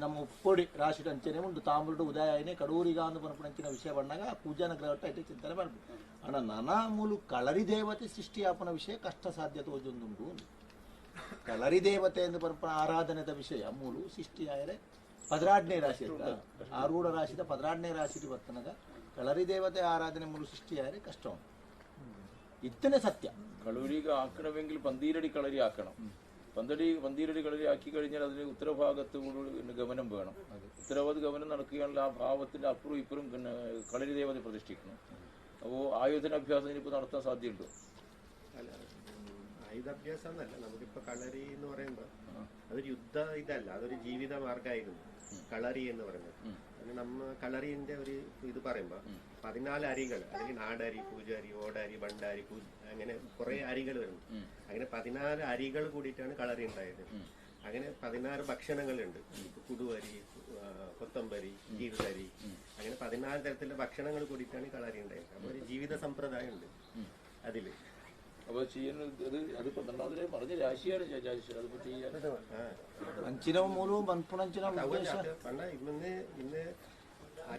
ನಮ್ಮ ಉಪ್ಪೊಡಿ ರಾಶಿಟ ಅಂಚನೆ ಉಂಟು ತಾಂಬೂಲಟ ಉದಯಾಯನೆ ಕಡೂರಿಗ ಅಂತ ಪನ್ಪುನಂಚಿನ ವಿಷಯ ಬಂದಾಗ ಕುಜನ ಗ್ರಹಟ ಐತೆ ಚಿಂತನೆ ಮಾಡ್ಬೋದು ಅಣ್ಣ ನಾನಾ ಮೂಲು ಕಳರಿ ದೇವತೆ ಸೃಷ್ಟಿಯಾಪನ ವಿಷಯ ಕಷ್ಟ ಸಾಧ್ಯತೆ ಓದೊಂದುಂಟು ಕಳರಿ ದೇವತೆ ಎಂದು ಪರಪರ ಆರಾಧನೆದ ವಿಷಯ ಮೂಲು ಸೃಷ್ಟಿಯಾದರೆ 16ನೇ ರಾಶಿ ಅಂತ ಆರೂಢ ರಾಶಿದ 16ನೇ ರಾಶಿ ಬರ್ತನಗ ಕಳರಿ ದೇವತೆ ಆರಾಧನೆ ಮೂಲು ಸೃಷ್ಟಿಯಾದರೆ ಕಷ್ಟ ಉಂಟು ഇത്തന്നെ സത്യം കളൂരിക ആക്കണമെങ്കിൽ പന്തീരടി കളരി ആക്കണം. പന്തീരടി കളരി ആക്കി കഴിഞ്ഞാൽ അതിന് ഉത്തരഭാഗത്ത് ഗമനം വേണം. ഉത്തരവാദ ഗമനം നടക്കുകയാണെങ്കിൽ ആ ഭാവത്തിന്റെ അപ്പുറം ഇപ്പുറം കളരി ദേവത പ്രതിഷ്ഠിക്കണം. അപ്പോൾ ആയുധനാഭ്യാസം ഇനിയിപ്പോൾ നടത്താൻ സാധ്യതയുണ്ടോ? ആയുധാഭ്യാസം എന്നല്ല, നമുക്കിപ്പോൾ കളരി എന്ന് പറയുമ്പോൾ അതൊരു യുദ്ധ ഇതല്ല, അതൊരു ജീവിത മാർഗമായിരുന്നു കളരി എന്ന് പറയുന്നത്. അത് നമ്മ കളറിന്റെ ഒരു ഇത് പറയുമ്പോൾ 14 അരികൾ, അല്ലെങ്കിൽ നാടരി, പൂജാരി, ഓടാരി, ഭണ്ഡാരി, അങ്ങനെ കുറെ അരികൾ വരുന്നു. അങ്ങനെ 14 അരികൾ കൂടിയിട്ടാണ് കളറി ഉണ്ടായത്. അങ്ങനെ 16 ഭക്ഷണങ്ങളുണ്ട്. കുടുവരി, കൊത്തമ്പരി, ജീവിതരി, അങ്ങനെ 14 തരത്തിലുള്ള ഭക്ഷണങ്ങൾ കൂടിയിട്ടാണ് കളറി ഉണ്ടായത്. അപ്പോൾ ഒരു ജീവിത സമ്പ്രദായം ഉണ്ട് അതില്. അപ്പോൾ ചെയ്യുന്നത് അത് 12ാമതിലെ പറഞ്ഞ രാശിയാണ് അതിപ്പോ ചെയ്യാൻ അഞ്ചിനവും മൂലവും പണ്ട ഇന്ന് ആ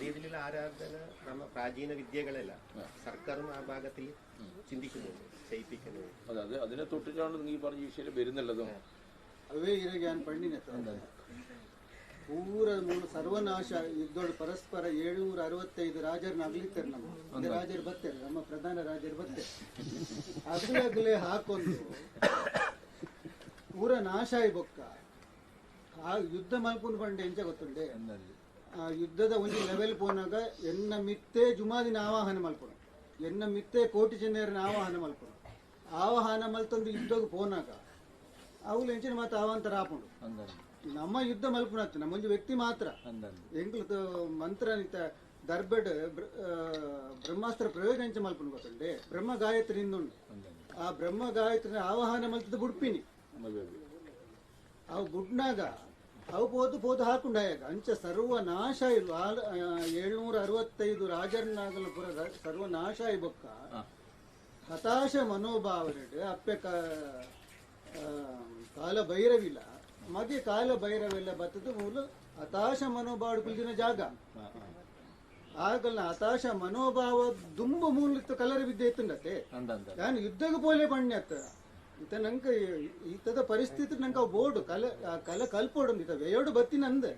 രീതിയിലുള്ള ആരാധന നമ്മ പ്രാചീന വിദ്യകളല്ല സർക്കാരും ആ ഭാഗത്തിൽ ചിന്തിക്കുന്നുണ്ട്, ചെയ്യിപ്പിക്കുന്നുണ്ട്. അതെ, അതിനെ തൊട്ടിട്ടാണ് നീ പറഞ്ഞ വിഷയം വരുന്നുള്ളതും. ಅವೇ ಇರೋ ಜ್ಞಾನ ಪಂಡಿನ ಪೂರ ಮೂಲ ಸರ್ವನಾಶ ಇದ್ದೋಳು ಪರಸ್ಪರ 765 ರಾಜರನ್ನ ಅಗಲಿತಾರೆ. ನಮ್ಮ ರಾಜರು ಬರ್ತೇವೆ, ನಮ್ಮ ಪ್ರಧಾನ ರಾಜರು ಬರ್ತೇವೆ. ಅಗಲೇ ಹಾಕೊಂಡು ಪೂರ ನಾಶ ಆಗಿ ಬೊಕ್ಕ ಆ ಯುದ್ಧ ಮಲ್ಪುನ್ ಬಂಡೆ ಎಂಚ ಗೊತ್ತುಂಡೆ. ಆ ಯುದ್ಧದ ಒಂದು ಲೆವೆಲ್ ಪೋನಾಗ ಎನ್ನ ಮಿತ್ತೆ ಜುಮಾದಿನ ಆವಾಹನ ಮಲ್ಪುಣ, ಎನ್ನ ಮಿತ್ತೆ ಕೋಟಿ ಜನರನ್ನ ಆವಾಹನ ಮಲ್ಪುಣ. ಆವಾಹನ ಮಲ್ತಂದು ಯುದ್ಧಕ್ಕೆ ಪೋನಾಗ ಅವಳು ಎಂಚಿನ ಮಾತು ಅವಾಂತರ ಆಪುಂಡು. ನಮ್ಮ ಯುದ್ಧ ಮಲ್ಪುಣತ್ತು ನಮ್ಮ ಒಂದು ವ್ಯಕ್ತಿ ಮಾತ್ರ ಎಂಗ್ಲದ ಮಂತ್ರ ದರ್ಬೆಡ್ ಬ್ರಹ್ಮಾಸ್ತ್ರ ಪ್ರಯೋಗ ಎಂಚ ಮಲ್ಪುಣ ಗೊತ್ತುಂಡೆ. ಬ್ರಹ್ಮ ಗಾಯತ್ರಿ ಹಿಂದುಂಡು. ಆ ಬ್ರಹ್ಮ ಗಾಯತ್ರಿ ಆವಾಹನ ಮಲ್ತದ ಬುಡ್ಪಿನಿ ಅವು ಬುಡ್ನಾಗ ಅವು ಪೋತು ಹಾಕೊಂಡಾಯಾಗ ಅಂಚ ಸರ್ವನಾಶ ಇಲ್ಲ. 765 ರಾಜರನ್ನಾಗಲು ಪುರ ಸರ್ವನಾಶ ಬೊಕ್ಕ ಹತಾಶ ಮನೋಭಾವನೆ ಅಪ್ಪೆ ಕಾಲ ಭೈರವಿಲ್ಲ ಮಗೆ ಕಾಲ ಭೈರವೆಲ್ಲ ಬತ್ತದ ಮೂಲ ಹತಾಶ ಮನೋಭಾವ ಕುಲ್ದಿನ ಜಾಗ. ಆಗಲ್ಲ ಹತಾಶ ಮನೋಭಾವ ದುಂಬ ಮೂಲ ಕಲರ ಬಿದ್ದೆ ಇತ್ತಂಡತೆ ನಾನು ಯುದ್ಧಕ್ಕೆ ಪೋಲೆ ಪಣ್ಯತ್ತ ಈತ ನಂಕ ಈತದ ಪರಿಸ್ಥಿತಿ ನಂಗೆ ಅವು ಬೋರ್ಡು ಕಲೆ ಕಲ್ಪೋಡು ಈತ ವೇಯೋಡು ಬತ್ತಿ ನಂದೆ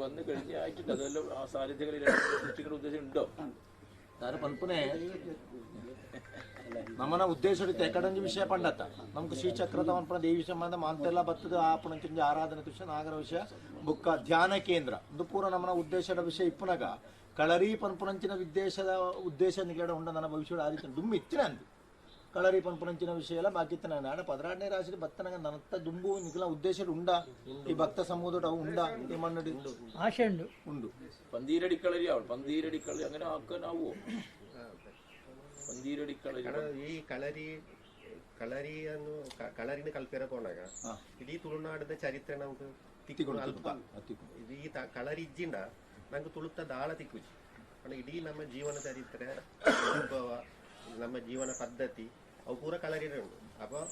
വന്നു കഴിഞ്ഞ് ആയിട്ടുണ്ട്. അതെല്ലാം ആ സാന്നിധ്യങ്ങളിൽ സൃഷ്ടിക്കുന്ന ഉദ്ദേശം ഉണ്ടോ? താരം പൽപ്പനെ ನಮ್ಮನ ಉದ್ದೇಶ ಎಕಡಂಜಿ ವಿಷಯ ಪಂಡತ್ತ ನಮ್ಗೆ ಶ್ರೀಚಕ್ರದ ಅನ್ಪಣ ದೇವಿ ಸಂಬಂಧ ಮಾಂತೆಲ್ಲ ಬತ್ತದ ಆಪಣಂಚ ಆರಾಧನೆ ವಿಷಯ ನಾಗರ ವಿಷಯ ಬುಕ್ಕ ಧ್ಯಾನ ಕೇಂದ್ರ ಇದು ಪೂರ ನಮ್ಮನ ಉದ್ದೇಶದ ವಿಷಯ ಇಪ್ಪನಾಗ ಕಳರಿ ಪನ್ಪುಣಂಚಿನ ವಿದೇಶದ ಉದ್ದೇಶ ನಿಗಡ ಉಂಡ ನನ್ನ ಭವಿಷ್ಯದ ಆದಿತ್ಯ ದುಮ್ಮಿ ಇತ್ತಿನ ಅಂದು ಕಳರಿ ಪನ್ಪುಣಂಚಿನ ವಿಷಯ ಎಲ್ಲ ಬಾಕಿತ್ತ ನಾಡ 16ನೇ ರಾಶಿ ಬತ್ತನಗ ನನ್ನತ್ತ ದುಂಬು ನಿಖಲ ಉದ್ದೇಶ ಉಂಡ ಈ ಭಕ್ತ ಸಮೂಹದ ಅವು ಉಂಡ ಈ ಮಣ್ಣಡಿ ಆಶೆ ಉಂಡು പന്തീരടി കളരി ആവണം. പന്തീരടി കളരി അങ്ങനെ ആക്കാനാവോ? ಪಂದೀರಡಿ ಈ കളരിಯನ್ನು കളರಿನ ಕಲ್ಪೆರ ಪೋನಾಗ ಇಡೀ ತುಳುನಾಡದ ಚರಿತ್ರೆ ನಮ್ಗೆ ತಿಕ್ಕು ಅಲ್ಪ. ಈ കളರಿ ಇಜ್ಜಿಂಡ ನಂಗೆ ತುಳುತ್ತ ದಾಳ ತಿಕ್ಕುಜಿ ಇಡೀ ನಮ್ಮ ಜೀವನ ಚರಿತ್ರೆ ಅನುಭವ ನಮ್ಮ ಜೀವನ ಪದ್ಧತಿ ಅವು ಪೂರ കളരിയുടെ ഉണ്ട്. അപ്പോൾ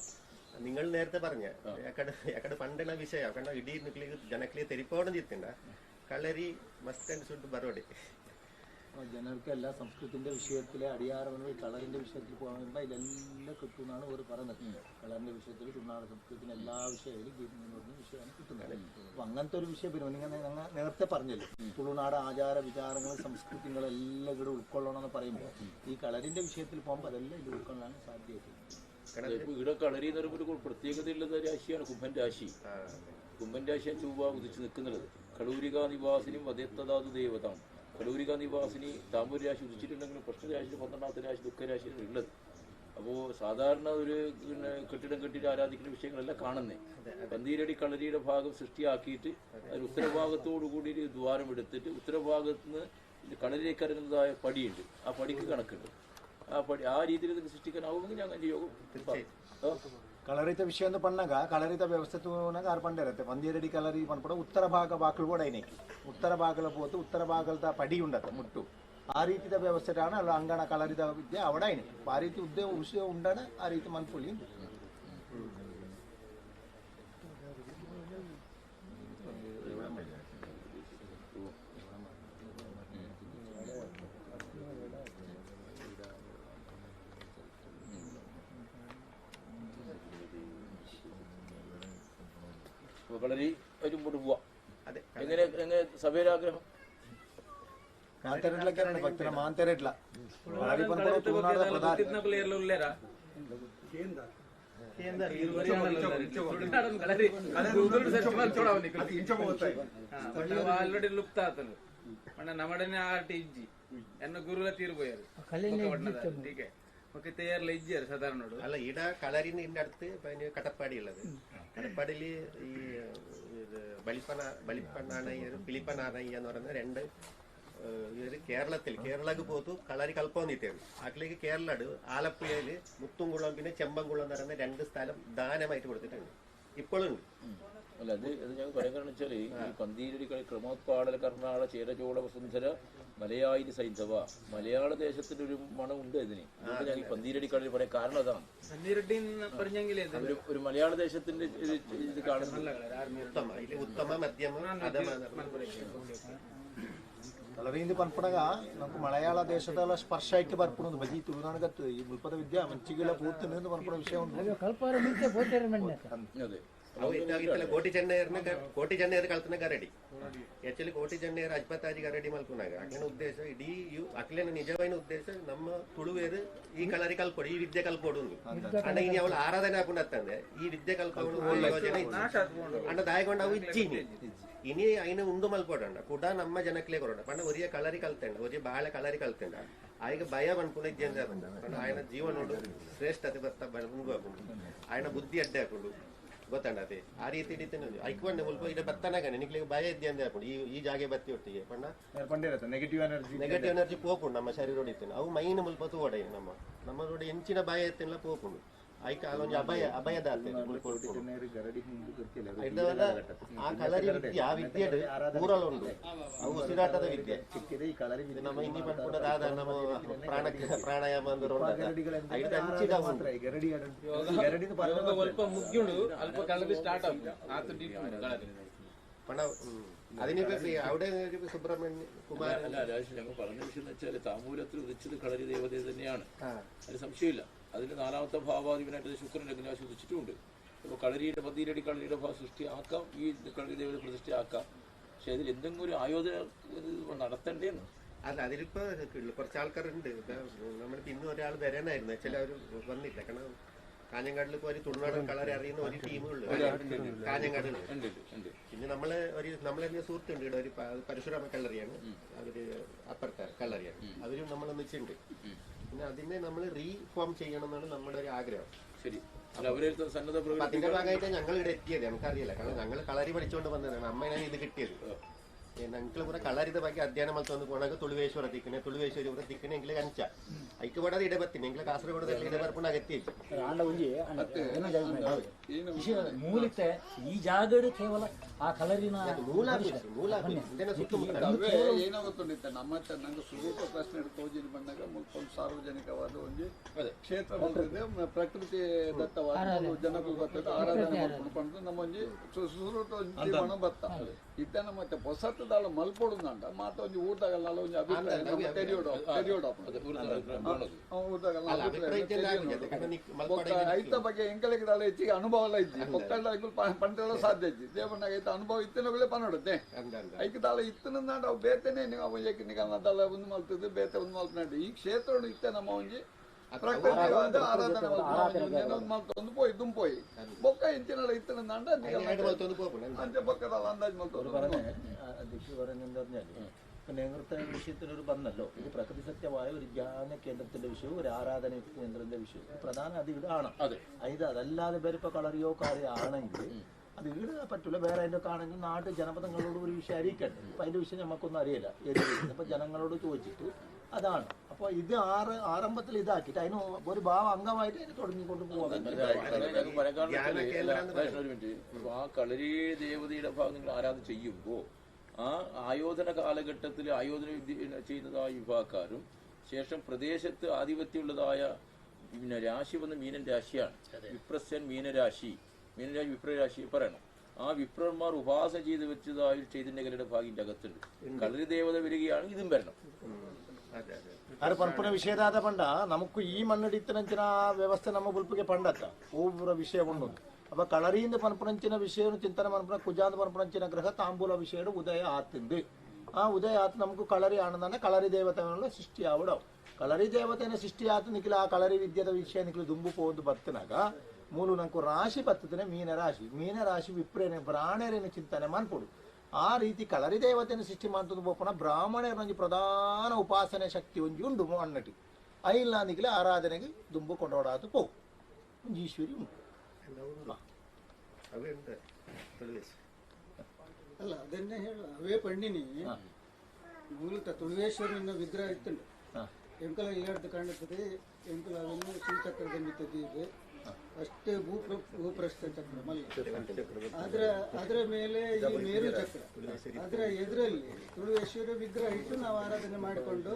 നിങ്ങൾ നേരത്തെ പറഞ്ഞ എക്കടെ പണ്ടിന വിഷയം കാരണം ഇടീ ಜನಕ್ಕೆ ತೆರಿಪೋಣ ಜಿತ್ತಿಂಡ കളരി ಮಸ್ಟ್ ಅಂಡ್ ಶುಡ್ ಬರೋಡಿ ಜನർക്ക് എല്ലാ സംസ്കൃതിന്റെ വിഷയത്തിലെ അടിയാറവനും ഈ കളറിന്റെ വിഷയത്തിൽ പോകണമെങ്കിൽ ഇതിലെല്ലാം കിട്ടുന്നതാണ് ഒരു പറയുന്നത്. കളറിന്റെ വിഷയത്തിൽ തുളുനാട് സംസ്കൃതിന് എല്ലാ വിഷയത്തിലും വിഷയമാണ് കിട്ടുന്നത്. അപ്പൊ അങ്ങനത്തെ ഒരു വിഷയം പിന്നെ ഞങ്ങൾ നേരത്തെ പറഞ്ഞല്ലോ തുളുനാട് ആചാര വിചാരങ്ങളും സംസ്കൃതികളും എല്ലാം ഇവിടെ ഉൾക്കൊള്ളണമെന്ന് പറയുമ്പോൾ ഈ കളറിന്റെ വിഷയത്തിൽ പോകുമ്പോൾ അതെല്ലാം ഇത് ഉൾക്കൊള്ളാൻ സാധ്യത. ഇവിടെ കളരി എന്ന് പറയുമ്പോൾ ഒരു പ്രത്യേകതയുള്ളത് രാശിയാണ് കുംഭൻ രാശി. കുംഭൻ രാശിയാണ് ചൊവ്വ ഉദിച്ച് നിൽക്കുന്നത്. കളൂരിക നിവാസിനും വധേത്തതാതു ദേവതാണ്. കലൂരിക നിവാസിനി താമ്പൂർ രാശി ഉദിച്ചിട്ടുണ്ടെങ്കിലും പ്രശ്നരാശി 12ാമത്തെ രാശി ദുഃഖരാശിയാണ് ഉള്ളത്. അപ്പോൾ സാധാരണ ഒരു കെട്ടിടം കെട്ടിട്ട് ആരാധിക്കുന്ന വിഷയങ്ങളെല്ലാം കാണുന്നേ. പന്തീരടി കളരിയുടെ ഭാഗം സൃഷ്ടിയാക്കിയിട്ട് അതിന് ഉത്തരഭാഗത്തോടു കൂടി ഒരു ദ്വാരം എടുത്തിട്ട് ഉത്തരഭാഗത്ത് നിന്ന് കളരിലേക്ക് ഇറങ്ങുന്നതായ പടിയുണ്ട്. ആ പടിക്ക് കണക്കുണ്ട്. ആ പടി ആ രീതിയിൽ ഇത് സൃഷ്ടിക്കാനാവുമെങ്കിൽ ഞാൻ എൻ്റെ യോഗം ಕಳರಿತ ವಿಷಯ ಅಂತ ಪಣ್ಣಾಗ ಕಳರಿತ ವ್ಯವಸ್ಥೆ ತೂನಾಗ ಆರು ಪಂಡ ಇರುತ್ತೆ. ಪಂದೀರಡಿ ಕಲರಿ ಪನ್ಪಡ ಉತ್ತರ ಭಾಗ ಬಾಕಲು ಕೂಡ ಐನೈಕಿ ಉತ್ತರ ಭಾಗಲ ಪೋತು ಉತ್ತರ ಭಾಗದ ಪಡಿ ಉಂಡತ್ತೆ ಮುಟ್ಟು ಆ ರೀತಿಯ ವ್ಯವಸ್ಥೆಟಾണ് ಅಲ್ಲ ಅಂಗಣ ಕಳರಿದ ವಿದ್ಯೆ ಅವಡ ಐನೆ ಆ ರೀತಿ ಉದ್ಯೋಗ ವಿಷಯ ಉಂಡಾಣ ಆ ರೀತಿ ಮನ್ಪುಳಿ കളരി വരുമ്പോൾ പോവാ. എങ്ങനെ സഭയുടെ ആഗ്രഹം? ಭಕ್ತರ ಮಾಂತೆರೆಟ್ಲ ఆల్రెడీ లుప్త అతను మన నమ్మడనే ఆర్టి ఇజ్జి ఎన్న గురువుల తీరిపోయారు തയ്യാറില്ല ഇജ്ജിയാറ് സാധാരണോട് അല്ല ഈട കളരിന് ഇതിന്റെ അടുത്ത് കട്ടപ്പാടി ഉള്ളത്. കട്ടപ്പാടിയില് ഈ ബലിപ്പണ്ണാണയ്യ പിലിപ്പണ്ണാണയ്യ എന്ന് പറയുന്ന രണ്ട് കേരളക്ക് പോത്തു കളരി കൽപ്പൊന്നിട്ടേರು അതിലേക്ക് കേരളാട് ആലപ്പുഴയില് മുത്തുംകുളം പിന്നെ ചെമ്പംകുളം എന്ന് പറയുന്ന 2 സ്ഥലം ദാനമായിട്ട് കൊടുത്തിട്ടുണ്ട്. ഇപ്പോഴും ഉണ്ട്. അല്ല അത് ഞങ്ങൾ പറയാൻ കാരണം വെച്ചാൽ ഈ പന്തീരടി കളി ക്രമോത്പാടല കർണാടക ചേരചോള വസുന്ധര മലയാളി സൈന്ധവ മലയാള ദേശത്തിന്റെ ഒരു മണം ഉണ്ട് ഇതിന്. ഞാൻ ഈ പന്തീരടി കളി പറയാൻ കാരണം അതാണ്. ഒരു മലയാള ദേശത്തിന്റെ ഇത് കാണുന്നില്ല. ഉത്തമ മധ്യമ കളറിಯಿಂದ ಪನ್ಪಡಾಗ ನಮ್ಗೆ ಮಲಯಾಳ ದೇಶದ ಸ್ಪರ್ಶಕ್ಕೆ ಬರ್ಪುಣದು ಬಜಿ ತುಳುನಾಡಗತ್ತು ಈ ಮುಲ್ಪದ ವಿದ್ಯಾ ಮಂಚಿಗೆಲ್ಲ ಪೂರ್ತಿನ ಪನ್ಪಡ ವಿಷಯ ಉಂಟು. ಅದೇ ಅವು ಇತ್ತಾಗಿತ್ತಲ್ಲ ಕೋಟಿ ಚೆನ್ನೈಯರ್ ಕಲ್ತನ ಗರಡಿ ಆಕ್ಚುಲಿ ಕೋಟಿ ಚೆನ್ನೈಯರ್ ಅಜ್ಪತ್ತಾಜಿ ಗರಡಿ ಮಲ್ಪುನಾಗ ಅಕ್ಲೇನ ಉದ್ದೇಶ ಇಡೀ ಅಕ್ಲೇನ ನಿಜವಾಯಿನ ಉದ್ದೇಶ ನಮ್ಮ ತುಳುವೇರು ಈ ಕಲರಿ ಕಲ್ಪೊಡು ಈ ವಿದ್ಯೆ ಕಲ್ಪೊಡು ಅಣ್ಣ ಇನಿ ಅವಳು ಆರಾಧನೆ ಹಾಕೊಂಡತ್ತಂದೆ ಈ ವಿದ್ಯೆ ಕಲ್ಪೊಡು ಯೋಜನೆ ಅಣ್ಣ ದಾಯಗೊಂಡ ಅವು ಇಜ್ಜಿನಿ ಇನಿ ಐನ ಉಂಡು ಮಲ್ಪೋಡಣ್ಣ ಕೂಡ ನಮ್ಮ ಜನಕ್ಲೇ ಕೊರೋಣ ಪಂಡ ಒರಿಯ ಕಲರಿ ಕಲ್ತಂಡ ಒರಿಯ ಬಾಳೆ ಕಲರಿ ಕಲ್ತಂಡ ಆಯ್ಗ ಭಯ ಬನ್ಪುನ ಇಜ್ಜಂದ ಪಂಡ ఆయన ಜೀವನೋಡು ಶ್ರೇಷ್ಠತೆ ಬರ್ತಾ ಮುಂದೆ ಹಾಕೊಂಡು ఆయన ಬುದ್ಧಿ ಅಡ್ಡೆ ಹಾಕೊಂಡು ಗೊತ್ತಂಡ ಅದೇ ಆ ರೀತಿ ಹಿಡಿತೇನೆ ಐಕೊಂಡೆ ಮುಲ್ಪ ಇದು ಬತ್ತನಾಗ ನಿಕ್ಲಿಗೆ ಭಯ ಇದ್ದೆ ಅಂದೆ ಹಾಕೊಂಡು ಈ ಜಾಗೆ ಬತ್ತಿ ಒಟ್ಟಿಗೆ ಪಂಡ ನೆಗೆಟಿವ್ ಎನರ್ಜಿ ಪೋಪುಂಡು ನಮ್ಮ ಶರೀರ ಹೊಡಿತೇನೆ ಅವು ಮೈನ ಮುಲ್ಪ ತೂವಡೆ ನಮ್ಮ ನೋಡಿ ಎಂಚಿನ ಭಯ ಎತ್ತೇನಲ್ಲ ಪೋಪುಂಡು ಐಕ ಅಲ್ಲೊಂದು ಅಭಯದ ಆ ಕಲರಿ ವಿದ್ಯೆ ಆ ವಿದ್ಯೆ ಊರಲ್ಲುಂಡು ಅವು ಉಸಿರಾಟದ ವಿದ್ಯೆ ನಮ್ಮ ಇನ್ನಿ ಪಡ್ಕೊಂಡಾದ ನಮ್ಮ ಪ್ರಾಣಾಯಾಮ ಸ್ವಲ್ಪ ಮುಗ್ಗಿಂಡು ಅಲ್ಪ ಕಲರಿ ಸ್ಟಾರ್ಟ್ പണ അതിനിപ്പോ അവിടെ സുബ്രഹ്മണ്യ കുമാർ അല്ല രാജേഷ് ഞങ്ങൾ പറഞ്ഞ വിഷയം എന്ന് വെച്ചാൽ താമൂലത്തിൽ ഉദിച്ചത് കളരി ദേവത തന്നെയാണ്, അതിന് സംശയമില്ല. അതിന്റെ നാലാമത്തെ ഭാവാധിപനായിട്ട് ശുക്രൻ ലഗ്നാശി ഉദിച്ചിട്ടുമുണ്ട്. അപ്പോൾ കളരിയുടെ 10 അടി കളരിയുടെ സൃഷ്ടിയാക്കാം, ഈ കളരി ദേവത പ്രതിഷ്ഠയാക്കാം. പക്ഷെ അതിൽ എന്തെങ്കിലും ഒരു ആയോധന നടത്തേണ്ടതെന്ന് അല്ല അതിലിപ്പോ കുറച്ച് ആൾക്കാരുണ്ട്. നമ്മളിപ്പോ ഇന്നും ഒരാൾ വരാനായിരുന്നു, ചില അവർ വന്നില്ല. കാരണം കാഞ്ഞങ്ങാടിൽ പോയി തുളുനാടൻ കളറി അറിയുന്ന ഒരു ടീമുള്ളൂ കാഞ്ഞങ്ങാടിൽ. പിന്നെ നമ്മളെന്നെ സുഹൃത്തുണ്ട് ഇവിടെ, ഒരു പരശുരാമ കല്ലറിയാണ്, അവര് അപ്പുറത്തെ കല്ലറിയാണ്, അവരും നമ്മളൊന്നിച്ചുണ്ട്. പിന്നെ അതിനെ നമ്മൾ റീഫോം ചെയ്യണം എന്നാണ് നമ്മുടെ ഒരു ആഗ്രഹം. ശരി, അതിന്റെ ഭാഗമായിട്ട് ഞങ്ങൾ ഇവിടെ എത്തിയത് നമുക്കറിയില്ല. കാരണം ഞങ്ങൾ കളരി പഠിച്ചുകൊണ്ട് വന്നതാണ്, അമ്മേനാണ് ഇത് കിട്ടിയത്. ഞങ്ങൾ ಕೂಡ ಕಳರಿದ ಬಗ್ಗೆ ಅಧ್ಯಯನ ಮಾಡ್ಕೊಂಡು ಹೋದಾಗ ತುಳುವೇಶ್ವರ ದಿಕ್ಕನೆ ತುಳುವೇಶ್ವರಿ ಊರ ದಿಕ್ಕನೆ ಎಂಗ್ಲೆ ಅಂಚ ಐಕ ಬಡದ ಇಡೆ ಬರ್ತೀನಿ ಎಂಗ್ಲೆ ಕಾಸರಗೋಡದಲ್ಲಿ ಇಡೆ ಬರ್ಪುಣ ಅಗತ್ಯ ಮೂಲಕ್ಕೆ ಈ ಜಾಗಡು ಕೇವಲ ಆ ಕಲರಿನ ಮೂಲ ಏನೋ ಗೊತ್ತುಂಡಿತ್ತ ನಮ್ಮ ನಂಗೆ ಸುರೂಪ ಪ್ರಶ್ನೆ ತೋಜಿನ ಬಂದಾಗ ಮುಲ್ಪ ಸಾರ್ವಜನಿಕವಾದ ಒಂದು ಕ್ಷೇತ್ರ ಬಂದಿದೆ, ಪ್ರಕೃತಿ ದತ್ತವಾದ ಜನಕ್ಕೂ ಗೊತ್ತದ ಆರಾಧನೆ ಮಾಡ್ಕೊಂಡು ನಮ್ಮ ಒಂದು ಸುರೂಟ ಜೀವನ ಬತ್ತ ಇತ್ತನ ಮತ್ತೆ ಹೊಸತದಾಳ ಮಲ್ಪೊಡುಂದಂಡ ಮಾತ ಒಂದು ಊಟಗಲ್ಲ ಒಂದು ಅಭಿಪ್ರಾಯ ಐತ ಬಗ್ಗೆ ಎಂಕಲೆಗಿದಾಳ ಹೆಚ್ಚಿಗೆ ಅನುಭವ ಇಜ್ಜಿ ಒಕ್ಕಳ ಪಂಟೆಲ್ಲ ಸಾಧ್ಯ ಇಜ್ಜಿ ದೇವನಾಗ ಐತ ಅನುಭವ ಇತ್ತನಗಳೇ ಪನ್ನೋಡುತ್ತೆ ಐಕದಾಳ ಇತ್ತನಂದಾಂಡ ಅವು ಬೇತೇನೆ ನೀವು ಅವ ನಿಗಮದಾಳ ಒಂದು ಮಲ್ತದ್ದು ಬೇತೆ ಒಂದು ಮಲ್ಪನಾಡಿ ಈ ಕ್ಷೇತ್ರ ಇತ್ತೆ ನಮ್ಮ ಒಂಜಿ ಪ್ರಕೃತಿ ಆರಾಧನೆ ಮಲ್ತೊಂದು ಪೋಯಿ ದುಂಪೋಯಿ ಬೊಕ್ಕ ಇಂಚಿನಲ್ಲ ಇತ್ತನಂದಾಂಡ ಅಂತೆ ಬೊಕ್ಕದಲ್ಲ ಅಂದಾಜು ಮಲ್ತೊಂದು അധ്യക്ഷ പറയുന്നത് പറഞ്ഞാൽ നേതൃത്വ വിഷയത്തിനൊരു പറഞ്ഞല്ലോ, ഇത് പ്രകൃതി സത്യമായ ഒരു ധ്യാന കേന്ദ്രത്തിന്റെ വിഷയവും ഒരു ആരാധന കേന്ദ്രത്തിന്റെ വിഷയവും പ്രധാന അത് ഇടാണ്. ഇത് അതല്ലാതെ പേര് ഇപ്പൊ കളറിയോ കാര്യോ ആണെങ്കിൽ അത് ഈട് പറ്റൂല. വേറെ അതിൻ്റെ ഒക്കെ ആണെങ്കിൽ നാട്ടു ജനപദങ്ങളോട് ഒരു വിഷയം അറിയിക്കട്ടെ. അപ്പൊ അതിന്റെ വിഷയം നമുക്കൊന്നും അറിയില്ല. അപ്പൊ ജനങ്ങളോട് ചോദിച്ചിട്ട് അതാണ്. അപ്പൊ ഇത് ആരംഭത്തിൽ ഇതാക്കിയിട്ട് അതിന് ഒരു ഭാവം അംഗമായിട്ട് അതിന് തുടങ്ങിക്കൊണ്ട് പോകാൻ ആ കളരി ദേവതയുടെ ഭാഗം നിങ്ങൾ ആരാധന ചെയ്യുമ്പോൾ ആ ആയോധന കാലഘട്ടത്തിൽ ആയോധന വിദ്യ ചെയ്യുന്നതായ വിഭാഗക്കാരും ശേഷം പ്രദേശത്ത് ആധിപത്യമുള്ളതായ പിന്നെ രാശി വന്ന മീനൻ രാശിയാണ്. വിപ്രസ്യൻ മീനരാശി വിപ്രരാശി പറയണം. ആ വിപ്രന്മാർ ഉപാസന ചെയ്ത് വെച്ചതായ ചൈതന്യകലയുടെ ഭാഗിന്റെ അകത്തുണ്ട്. കളരി ദേവത വരികയാണ്, ഇതും വരണം. ಅದು ಪಂಪನ ವಿಷಯದಾದ ಪಂಡ ನಮಕು ಈ ಮಣ್ಣಿಡಿತನಂಚಿನ ವ್ಯವಸ್ಥೆ ನಮ್ಮ ಬುಲ್ಪಿಗೆ ಪಂಡತ್ತ ಒಬ್ಬರ ವಿಷಯ ಒಂದೊಂದು. ಅಪ್ಪ കളರಿಯಿಂದ ಪಂಪನಂಚಿನ ವಿಷಯ ಚಿಂತನೆ ಮನ್ಪನ ಕುಜಾಂತ ಪಂಪನಂಚಿನ ಗ್ರಹ ತಾಂಬೂಲ ವಿಷಯ ಉದಯ ಆತಿಂದು. ಆ ಉದಯ ಆತು ನಮಕು കളರಿ ಆನಂದನ കളರಿ ದೇವತೆಗಳ ಸೃಷ್ಟಿ ಆವಡವು. കളರಿ ದೇವತೆಯ ಸೃಷ್ಟಿ ಆತು ನಿಖಿಲ ಆ കളರಿ ವಿದ್ಯದ ವಿಷಯ ನಿಖಿಲ ದುಂಬು ಪೋದು ಬತ್ತನಾಗ ಮೂಲು ನಂಕು ರಾಶಿ ಬತ್ತನೆ ಮೀನರಾಶಿ ವಿಪ್ರೇನೆ ಪ್ರಾಣೇರೇನು ಚಿಂತನೆ ಮನ್ಪುಡು. ಆ ರೀತಿ കളರಿ ದೇವತೆಯನ್ನು ಸೃಷ್ಟಿ ಮಾಡ್ತದ ಬೋಪನ ಬ್ರಾಹ್ಮಣರ ಒಂದು ಪ್ರಧಾನ ಉಪಾಸನೆ ಶಕ್ತಿ ಒಂಜಿ ಉಂಡು ಅನ್ನಟಿ ಐಲ್ಲ ನಿಖಿಲ ಆರಾಧನೆಗೆ ದುಂಬು ಕೊಂಡೋಡಾತು ಪೋ ಒಂಜಿ ಈಶ್ವರಿ ಉಂಟು. ಅಲ್ಲ ಅದನ್ನೇ ಹೇಳ ಅವೇ ಪಂಡಿನಿ ಮೂಲತಃ ತುಳುವೇಶ್ವರನ ವಿಗ್ರಹ ಇತ್ತುಂಡು ಎಂಕಲ ಇಲ್ಲಾಡ್ದು ಕಾಣುತ್ತದೆ. ಎಂಕಲ ಅದನ್ನು ಶ್ರೀಚಕ್ರದಲ್ಲಿ ತೆಗೆಯುವುದು ಅಷ್ಟೇ ಭೂಪ್ರಸ್ಥ ಚಕ್ರ ಮಲ್ಲ ಅದರ ಮೇಲೆ ಈ ಮೇರು ಚಕ್ರ, ಅದರ ಎದುರಲ್ಲಿ ತುಳುವೇಶ್ವರ ವಿಗ್ರಹ ಇಟ್ಟು ನಾವು ಆರಾಧನೆ ಮಾಡಿಕೊಂಡು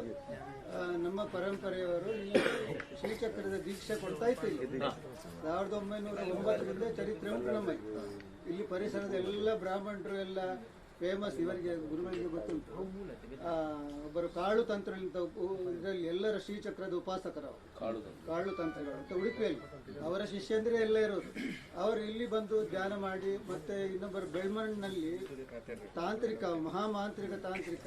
ನಮ್ಮ ಪರಂಪರೆಯವರು ಈ ಶ್ರೀಚಕ್ರದ ದೀಕ್ಷೆ ಕೊಡ್ತಾ ಇತ್ತು. 1909 ಚರಿತ್ರೆ ಉಂಟು ನಮ್ಮಲ್ಲಿ. ಇಲ್ಲಿ ಪರಿಸರದ ಎಲ್ಲ ಬ್ರಾಹ್ಮಣರು ಎಲ್ಲ ಫೇಮಸ್, ಇವರಿಗೆ ಗುರುಗಳಿಗೆ ಗೊತ್ತುಂಟು. ಒಬ್ಬರು ಕಾಳು ತಂತ್ರ ಇದರಲ್ಲಿ ಎಲ್ಲರ ಶ್ರೀಚಕ್ರದ ಉಪಾಸಕರು ಕಾಳು ತಂತ್ರಗಳು ಅಂತ ಉಡುಪಿಯಲ್ಲಿ ಅವರ ಶಿಷ್ಯಂದ್ರೆ ಎಲ್ಲ ಇರೋದು. ಅವರು ಇಲ್ಲಿ ಬಂದು ಧ್ಯಾನ ಮಾಡಿ, ಮತ್ತೆ ಇನ್ನೊಬ್ಬರು ಬೆಳ್ಮಣ್ಣಿನಲ್ಲಿ ತಾಂತ್ರಿಕ ಮಹಾಮಾಂತ್ರಿಕ ತಾಂತ್ರಿಕ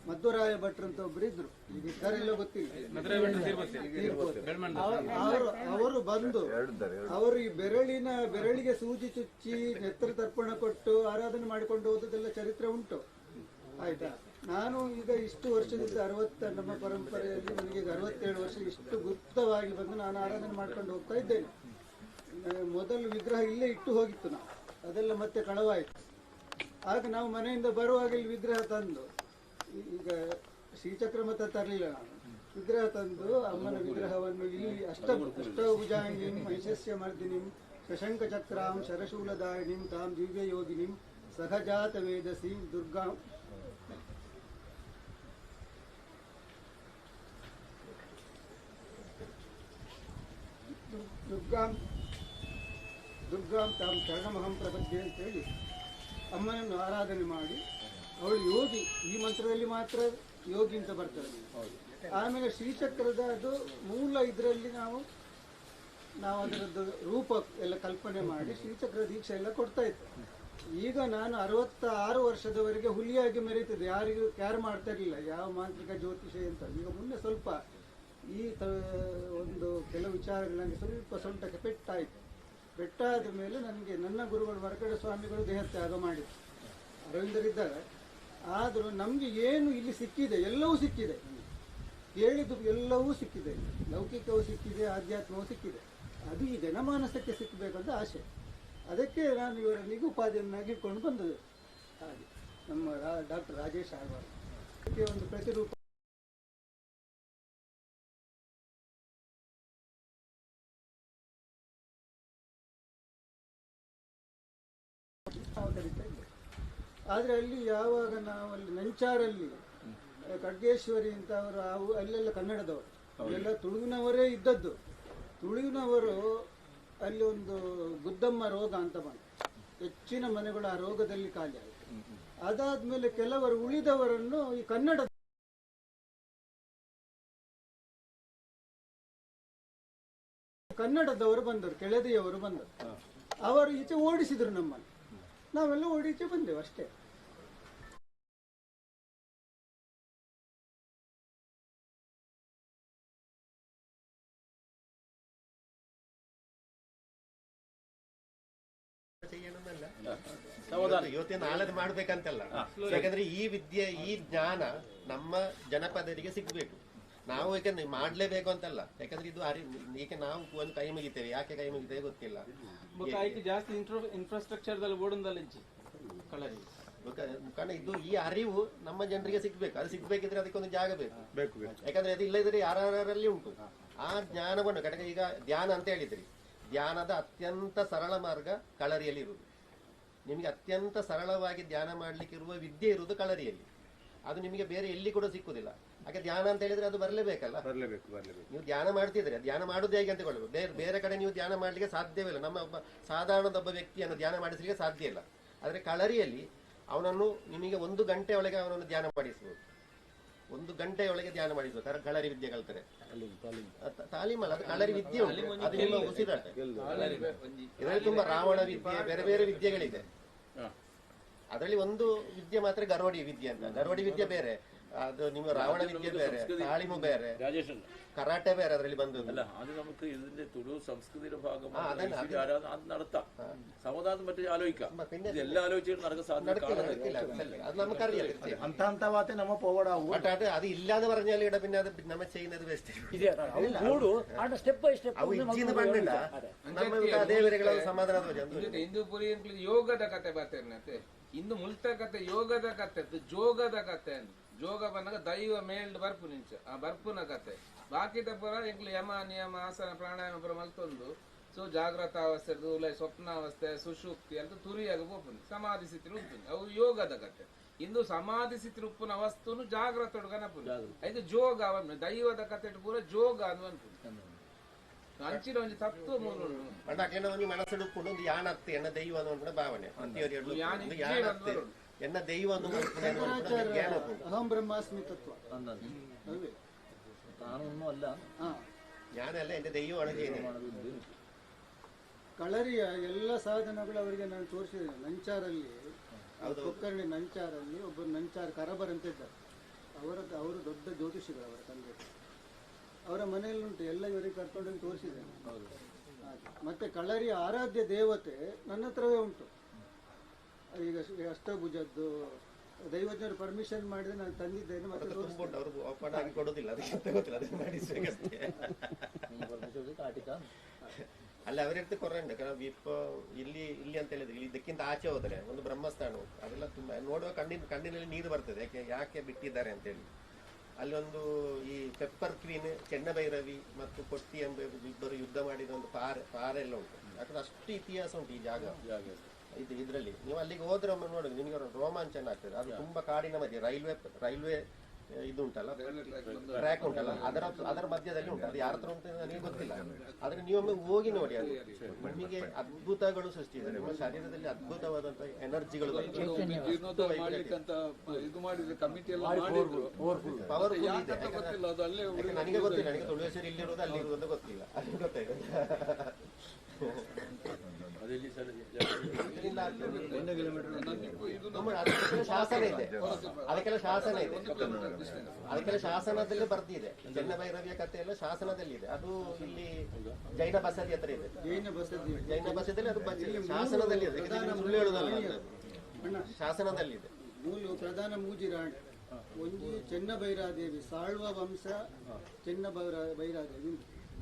ಮಧ್ವರಾಯ ಭಟ್ರು ಅಂತ ಒಬ್ರು ಇದ್ರು, ಈಗ ಇದ್ದಾರೆಲ್ಲ ಗೊತ್ತಿಲ್ಲ. ಅವರು ಬಂದು ಅವರು ಈ ಬೆರಳಿಗೆ ಸೂಜಿ ಚುಚ್ಚಿ ನೆತ್ರ ತರ್ಪಣ ಕೊಟ್ಟು ಆರಾಧನೆ ಮಾಡಿಕೊಂಡು ಹೋದದೆಲ್ಲ ಚರಿತ್ರೆ ಉಂಟು. ಆಯ್ತಾ, ನಾನು ಈಗ ಇಷ್ಟು ವರ್ಷದಿಂದ ನಮ್ಮ ಪರಂಪರೆಯಲ್ಲಿ ನನಗೆ 67 ವರ್ಷ ಇಷ್ಟು ಗುಪ್ತವಾಗಿ ಬಂದು ನಾನು ಆರಾಧನೆ ಮಾಡ್ಕೊಂಡು ಹೋಗ್ತಾ ಇದ್ದೇನೆ. ಮೊದಲು ವಿಗ್ರಹ ಇಲ್ಲೇ ಇಟ್ಟು ಹೋಗಿತ್ತು ನಾವು, ಅದೆಲ್ಲ ಮತ್ತೆ ಕಳವಾಯಿತು. ಆಗ ನಾವು ಮನೆಯಿಂದ ಬರುವಾಗ ಇಲ್ಲಿ ವಿಗ್ರಹ ತಂದು, ಈಗ ಶ್ರೀಚಕ್ರ ಮತ್ತೆ ತರಲಿಲ್ಲ, ನಾನು ವಿಗ್ರಹ ತಂದು ಅಮ್ಮನ ವಿಗ್ರಹವನ್ನು ಇಲ್ಲಿ ಅಷ್ಟಭುಜಾಂಗಿಂ ಮಹಿಷಸ್ಯ ಮರ್ದಿನಿಂ ಶಶಂಕ ಚಕ್ರಾಂ ಶರಶೂಲದಾಯಿನಿಂ ತಾಂ ದಿವ್ಯ ಯೋಗಿನಿಂ ಸಹಜಾತ ವೇದಸೀಂ ದುರ್ಗಾಂ ತಾಂ ಶರಣಮಹಂ ಪ್ರಪದ್ಯೆ ಅಂತೇಳಿ ಅಮ್ಮನನ್ನು ಆರಾಧನೆ ಮಾಡಿ, ಅವಳು ಯೋಗಿ, ಈ ಮಂತ್ರದಲ್ಲಿ ಮಾತ್ರ ಯೋಗಿ ಅಂತ ಬರ್ತಾರೆ. ಆಮೇಲೆ ಶ್ರೀಚಕ್ರದ ಅದು ಮೂಲ ಇದರಲ್ಲಿ ನಾವು ಅದರದ್ದು ರೂಪ ಎಲ್ಲ ಕಲ್ಪನೆ ಮಾಡಿ ಶ್ರೀಚಕ್ರ ದೀಕ್ಷೆ ಎಲ್ಲ ಕೊಡ್ತಾ ಇತ್ತು. ಈಗ ನಾನು 66 ವರ್ಷದವರೆಗೆ ಹುಲಿಯಾಗಿ ಮೆರೀತಿದ್ದೆ, ಯಾರಿಗೂ ಕ್ಯಾರ್ ಮಾಡ್ತಾ ಇರಲಿಲ್ಲ ಯಾವ ಮಾಂತ್ರಿಕ ಜ್ಯೋತಿಷ ಅಂತ. ಈಗ ಮುನ್ನೆ ಸ್ವಲ್ಪ ಈ ಒಂದು ಕೆಲವು ವಿಚಾರಗಳು ನನಗೆ ಸ್ವಲ್ಪ ಸೊಂಟಕ್ಕೆ ಪೆಟ್ಟಾಯಿತು. ಪೆಟ್ಟಾದ ಮೇಲೆ ನನಗೆ ನನ್ನ ಗುರುಗಳು ವರಕಡೆ ಸ್ವಾಮಿಗಳು ದೇಹತ್ಯಾಗ ಮಾಡಿದ್ರು, ಅರವಿಂದರಿದ್ದಾರೆ. ಆದರೂ ನಮಗೆ ಏನು ಇಲ್ಲಿ ಸಿಕ್ಕಿದೆ, ಎಲ್ಲವೂ ಸಿಕ್ಕಿದೆ, ಹೇಳಿದ್ದು ಎಲ್ಲವೂ ಸಿಕ್ಕಿದೆ, ಲೌಕಿಕವೂ ಸಿಕ್ಕಿದೆ, ಆಧ್ಯಾತ್ಮವೂ ಸಿಕ್ಕಿದೆ. ಅದು ಈ ಜನಮಾನಸಕ್ಕೆ ಸಿಕ್ಕಬೇಕಂತ ಆಸೆ. ಅದಕ್ಕೆ ನಾನು ಇವರನ್ನಿಗೂ ಉಪಾಧಿಯನ್ನಾಗಿ ಇಟ್ಕೊಂಡು ಬಂದದ್ದು. ಹಾಗೆ ನಮ್ಮ ಡಾಕ್ಟರ್ ರಾಜೇಶ್ ಆಳ್ವಾರ್ ಅದಕ್ಕೆ ಒಂದು ಪ್ರತಿರೂಪ ಆದರೆ ಅಲ್ಲಿ ಯಾವಾಗ ನಾವು ಅಲ್ಲಿ ನಂಚಾರಲ್ಲಿ ಖಡ್ಗೇಶ್ವರಿ ಅಂತ ಅವರು ಅಲ್ಲೆಲ್ಲ ಕನ್ನಡದವರು, ಅಲ್ಲೆಲ್ಲ ತುಳುವಿನವರೇ ಇದ್ದದ್ದು. ತುಳುವಿನವರು ಅಲ್ಲಿ ಒಂದು ಗುದ್ದಮ್ಮ ರೋಗ ಅಂತ ಬಂತು, ಹೆಚ್ಚಿನ ಮನೆಗಳು ಆ ರೋಗದಲ್ಲಿ ಖಾಲಿ ಆಯಿತು. ಅದಾದ್ಮೇಲೆ ಕೆಲವರು ಉಳಿದವರನ್ನು ಈ ಕನ್ನಡದವರು ಬಂದರು, ಕೆಳದಿಯವರು ಬಂದರು. ಅವರು ಈಚೆ ಓಡಿಸಿದ್ರು ನಮ್ಮನ್ನು, ನಾವೆಲ್ಲ ಓಡೀಚೆ ಬಂದೆವು ಅಷ್ಟೇ. ಇವತ್ತಿನ ನಾಳೆ ಮಾಡ್ಬೇಕಂತಲ್ಲ, ಯಾಕಂದ್ರೆ ಈ ವಿದ್ಯೆ ಈ ಜ್ಞಾನ ನಮ್ಮ ಜನಪದರಿಗೆ ಸಿಗ್ಬೇಕು. ನಾವು ಯಾಕಂದ್ರೆ ಮಾಡ್ಲೇಬೇಕು ಅಂತಲ್ಲ, ಯಾಕಂದ್ರೆ ಇದು ಈಗ ನಾವು ಒಂದು ಕೈ ಮುಗಿತೇವೆ, ಯಾಕೆ ಕೈ ಮುಗಿತೇವೆ ಗೊತ್ತಿಲ್ಲ. ಜಾಸ್ತಿ ಇನ್ಫ್ರಾಸ್ಟ್ರಕ್ಚರ್ ಕಾರಣ ಇದು ಈ ಅರಿವು ನಮ್ಮ ಜನರಿಗೆ ಸಿಗ್ಬೇಕು. ಅದು ಸಿಗ್ಬೇಕಿದ್ರೆ ಅದಕ್ಕೊಂದು ಜಾಗ ಬೇಕು. ಯಾಕಂದ್ರೆ ಅದು ಇಲ್ಲದಿದ್ರೆ ಯಾರಲ್ಲಿ ಉಂಟು ಆ ಜ್ಞಾನವನ್ನು. ಕಡೆಗೆ ಈಗ ಧ್ಯಾನ ಅಂತ ಹೇಳಿದ್ರಿ, ಧ್ಯಾನದ ಅತ್ಯಂತ ಸರಳ ಮಾರ್ಗ ಕಳರಿಯಲ್ಲಿ ಇರುವುದು. ನಿಮಗೆ ಅತ್ಯಂತ ಸರಳವಾಗಿ ಧ್ಯಾನ ಮಾಡ್ಲಿಕ್ಕೆ ಇರುವ ವಿದ್ಯೆ ಇರುವುದು ಕಳರಿಯಲ್ಲಿ. ಅದು ನಿಮಗೆ ಬೇರೆ ಎಲ್ಲಿ ಕೂಡ ಸಿಕ್ಕುದಿಲ್ಲ. ಹಾಗೆ ಧ್ಯಾನ ಅಂತ ಹೇಳಿದ್ರೆ ಅದು ಬರಲೇಬೇಕಲ್ಲ. ನೀವು ಧ್ಯಾನ ಮಾಡ್ತಿದ್ರೆ ಧ್ಯಾನ ಮಾಡುದು ಹೇಗೆ ಅಂತ ಕೊಳ್ಳಬೇಕು. ಬೇರೆ ಕಡೆ ನೀವು ಧ್ಯಾನ ಮಾಡ್ಲಿಕ್ಕೆ ಸಾಧ್ಯವಿಲ್ಲ. ನಮ್ಮ ಒಬ್ಬ ಸಾಧಾರಣದೊಬ್ಬ ವ್ಯಕ್ತಿಯನ್ನು ಧ್ಯಾನ ಮಾಡಿಸಲಿಕ್ಕೆ ಸಾಧ್ಯ ಇಲ್ಲ. ಆದ್ರೆ ಕಳರಿಯಲ್ಲಿ ಅವನನ್ನು ನಿಮಗೆ 1 ಗಂಟೆ ಒಳಗೆ ಅವನನ್ನು ಧ್ಯಾನ ಮಾಡಿಸಬಹುದು. 1 ಗಂಟೆಯೊಳಗೆ ಧ್ಯಾನ ಮಾಡಿಸಬಹುದು. ಕಳರಿ ವಿದ್ಯೆ ಕಲ್ತರೆ ತಾಲೀಮಲ್ಲ, ಅದು ಕಳರಿ ವಿದ್ಯೆ ಉಂಟು. ಅದು ನಿಮ್ಮ ಉಸಿರಾಟ. ಇದರಲ್ಲಿ ತುಂಬಾ ರಾವಣ ವಿದ್ಯೆ, ಬೇರೆ ಬೇರೆ ವಿದ್ಯೆಗಳಿದೆ. ಅದರಲ್ಲಿ ಒಂದು ವಿದ್ಯೆ ಮಾತ್ರ ಗರೋಡಿ ವಿದ್ಯೆ ಅಂತ. ಗರೋಡಿ ವಿದ್ಯೆ ಬೇರೆ, ಅದು ನಿಮ್ಮ ರಾವಣ ವಿದ್ಯೆ ಬೇರೆ, ತಾಲೀಮು ಬೇರೆ, ಕರಾಟೆ ಬೇರೆ. ಅದರಲ್ಲಿ ಬಂದದ್ದು അത് നമുക്ക് ഇതിന്റെ തുളു സംസ്കൃതിയുടെ ഭാഗമായി നടത്താം. സമതാത് മറ്റേ ആലോചിക്കാം. ഇതെല്ലാം ആലോചിച്ചിട്ട് നടക്കാൻ സാധ്യത അത് നമുക്കറിയാം. അത് ഇല്ലാന്ന് പറഞ്ഞാൽ ഇവിടെ പിന്നെ അത് നമ്മൾ ചെയ്യുന്നത് വേസ്റ്റ്. ಅದೇ ಸಮಾಧಾನ ಹಿಂದೂ ಪುರಿ ಯೋಗದ ಕತೆ ಬರ್ತೇನೆ. ಇಂದು ಮುಲ್ತ ಕತೆ ಯೋಗದ ಕತೆ, ಜೋಗದ ಕತೆ. ಜೋಗ ಬಂದಾಗ ದೈವ ಮೇಲ್ಡ್ ಬರ್ಪು ನಿಂಚ ಆ ಬರ್ಪುನ ಕತೆ. ಬಾಕಿದ ಪುರ ಎಂಕ್ಲು ಯಮ ನಿಯಮ ಆಸನ ಪ್ರಾಣಾಯಾಮ ಪುರ ಮಲ್ತೊಂದು ಸೊ ಜಾಗ್ರತ ಅವಸ್ಥೆ ಸ್ವಪ್ನಾವಸ್ಥೆ ಸುಷುಪ್ತಿ ಅಂತ ತುರಿಯಾಗ ಹೋಗ್ತೀನಿ. ಸಮಾಧಿ ಸ್ಥಿತಿ ಉಂಟು ಅವು ಯೋಗದ ಕತೆ. ಇಂದು ಸಮಾಧಿ ಸ್ಥಿತಿ ಉಪ್ಪುನ ವಸ್ತುನು ಜಾಗ್ರತ ಕನಪುನ ಐದು ಜೋಗ ದೈವದ ಕತೆ ಪೂರ ಜೋಗ ಅನ್ನು ಅನ್ಪುನು ಅಂಚಿನ ಒಂದು ತತ್ವ ಮೂಲ ಮನಸ್ಸಿಡುಕೊಂಡು ಒಂದು ಯಾನತ್ತೆ ಎನ್ನ ದೈವ ಅನ್ನೋ ಭಾವನೆ. ಎನ್ನ ದೈವ ಅಹಂ ಬ್ರಹ್ಮಾಸ್ಮಿ ತತ್ವ ಅವೇ ತಾನೊന്നും ಅಲ್ಲ ഞാനല്ല എന്റെ ദൈവമാണ് ചെയ്യുന്നത്. ಕಳರಿಯ ಎಲ್ಲ ಸಾಧನಗಳು ಅವರಿಗೆ ನಾನು ತೋರಿಸಿದ್ದೇನೆ. ನಂಚಾರಲ್ಲಿ ಕೊಕ್ಕರ್ಣಿ ನಂಚಾರಲ್ಲಿ ಒಬ್ಬರು ನಂಚಾರ ಕರಬರ್ ಅಂತ ಇದ್ದಾರೆ. ಅವರು ದೊಡ್ಡ ಜ್ಯೋತಿಷಿಗಳು, ಅವರ ತಂದೆ ಅವರ ಮನೆಯಲ್ಲಿ ಉಂಟು, ಎಲ್ಲ ಇವರಿಗೆ ಕರ್ಕೊಂಡು ತೋರಿಸಿದ್ದೇನೆ. ಮತ್ತೆ ಕಳರಿಯ ಆರಾಧ್ಯ ದೇವತೆ ನನ್ನ ಹತ್ರವೇ ಉಂಟು. ಈಗ ಅಷ್ಟಭುಜದ್ದು ದೈವಜ್ಞರು ಪರ್ಮಿಷನ್ ಮಾಡಿದ್ರೆ ನಾನು ತಂದಿದ್ದೇನೆ. ಮತ್ತೆ ಅಲ್ಲ ಅವರೆಡ್ತು ಕೊರೆ ಉಂಟು. ಇಪ್ಪ ಇಲ್ಲಿ ಅಂತ ಹೇಳಿದ್ರೆ ಇದಕ್ಕಿಂತ ಆಚೆ ಹೋದರೆ ಒಂದು ಬ್ರಹ್ಮಸ್ಥಾನ ಅದೆಲ್ಲ ತುಂಬಾ ನೋಡುವ ಕಣ್ಣಿನಲ್ಲಿ ನೀರು ಬರ್ತದೆ. ಯಾಕೆ ಬಿಟ್ಟಿದ್ದಾರೆ ಅಂತೇಳಿ ಅಲ್ಲಿ ಒಂದು ಈ ಪೆಪ್ಪರ್ ಕ್ವೀನ್, ಚೆನ್ನಭೈರವಿ ಮತ್ತು ಕೊಟ್ಟಿ ಎಂಬ ಇಬ್ಬರು ಯುದ್ಧ ಮಾಡಿದ ಒಂದು ಪಾರೆ ಎಲ್ಲ ಉಂಟು. ಯಾಕಂದ್ರೆ ಅಷ್ಟು ಇತಿಹಾಸ ಉಂಟು ಈ ಜಾಗ. ಇದರಲ್ಲಿ ನೀವು ಅಲ್ಲಿಗೆ ಹೋದ್ರೆ ನೋಡಿ ನಿಮಗೆ ರೋಮಾಂಚನ ಆಗ್ತದೆ. ಅದು ತುಂಬಾ ಕಾಡಿನ ಮಧ್ಯೆ ರೈಲ್ವೆ ಇದು ಉಂಟಲ್ಲ, ಟ್ರ್ಯಾಕ್ ಉಂಟಲ್ಲ, ಅದರ ಮಧ್ಯದಲ್ಲಿ ಉಂಟು. ಅದು ಯಾರ ಹತ್ರ ಉಂಟು ನನಗೆ ಗೊತ್ತಿಲ್ಲ. ಆದ್ರೆ ನೀವೊಮ್ಮೆ ಹೋಗಿ ನೋಡಿ, ಅದು ನಿಮಗೆ ಅದ್ಭುತಗಳು ಸೃಷ್ಟಿ ಇದೆ. ನಿಮ್ಮ ಶರೀರದಲ್ಲಿ ಅದ್ಭುತವಾದಂತ ಎನರ್ಜಿಗಳು ಪವರ್ಫುಲ್ ಇದೆ. ನನಗೆ ಗೊತ್ತಿಲ್ಲ, ನನಗೆ ತುಳುವೇಶ್ವರಿ ಇಲ್ಲಿರೋದು ಅಲ್ಲಿರುವುದು ಗೊತ್ತಿಲ್ಲ. ಅದು ಗೊತ್ತಾಯ್ತು. ಶಾಸನ ಇದೆ, ಅದಕ್ಕೆಲ್ಲ ಶಾಸನ ಇದೆ, ಅದಕ್ಕೆಲ್ಲ ಶಾಸನದಲ್ಲಿ ಬರ್ದಿದೆ. ಚೆನ್ನಭೈರವಿಯ ಕಥೆ ಎಲ್ಲ ಶಾಸನದಲ್ಲಿ ಇದೆ. ಅದು ಇಲ್ಲಿ ಜೈನ ಬಸದಿ ಹತ್ರ ಇದೆ. ಜೈನ ಬಸದಿಯಲ್ಲಿ ಅದು ಶಾಸನದಲ್ಲಿ ಇದೆ. ಸುಳ್ಳು ಹೇಳುದಲ್ಲ, ಶಾಸನದಲ್ಲಿ ಇದೆ. ಪ್ರಧಾನ ಮೂಜಿರಾಣಿ ಒಂದು ಚೆನ್ನಭೈರಾದೇವಿ ಸಾಳ್ವ ವಂಶ ಚೆನ್ನಭೈರಾದೇವಿ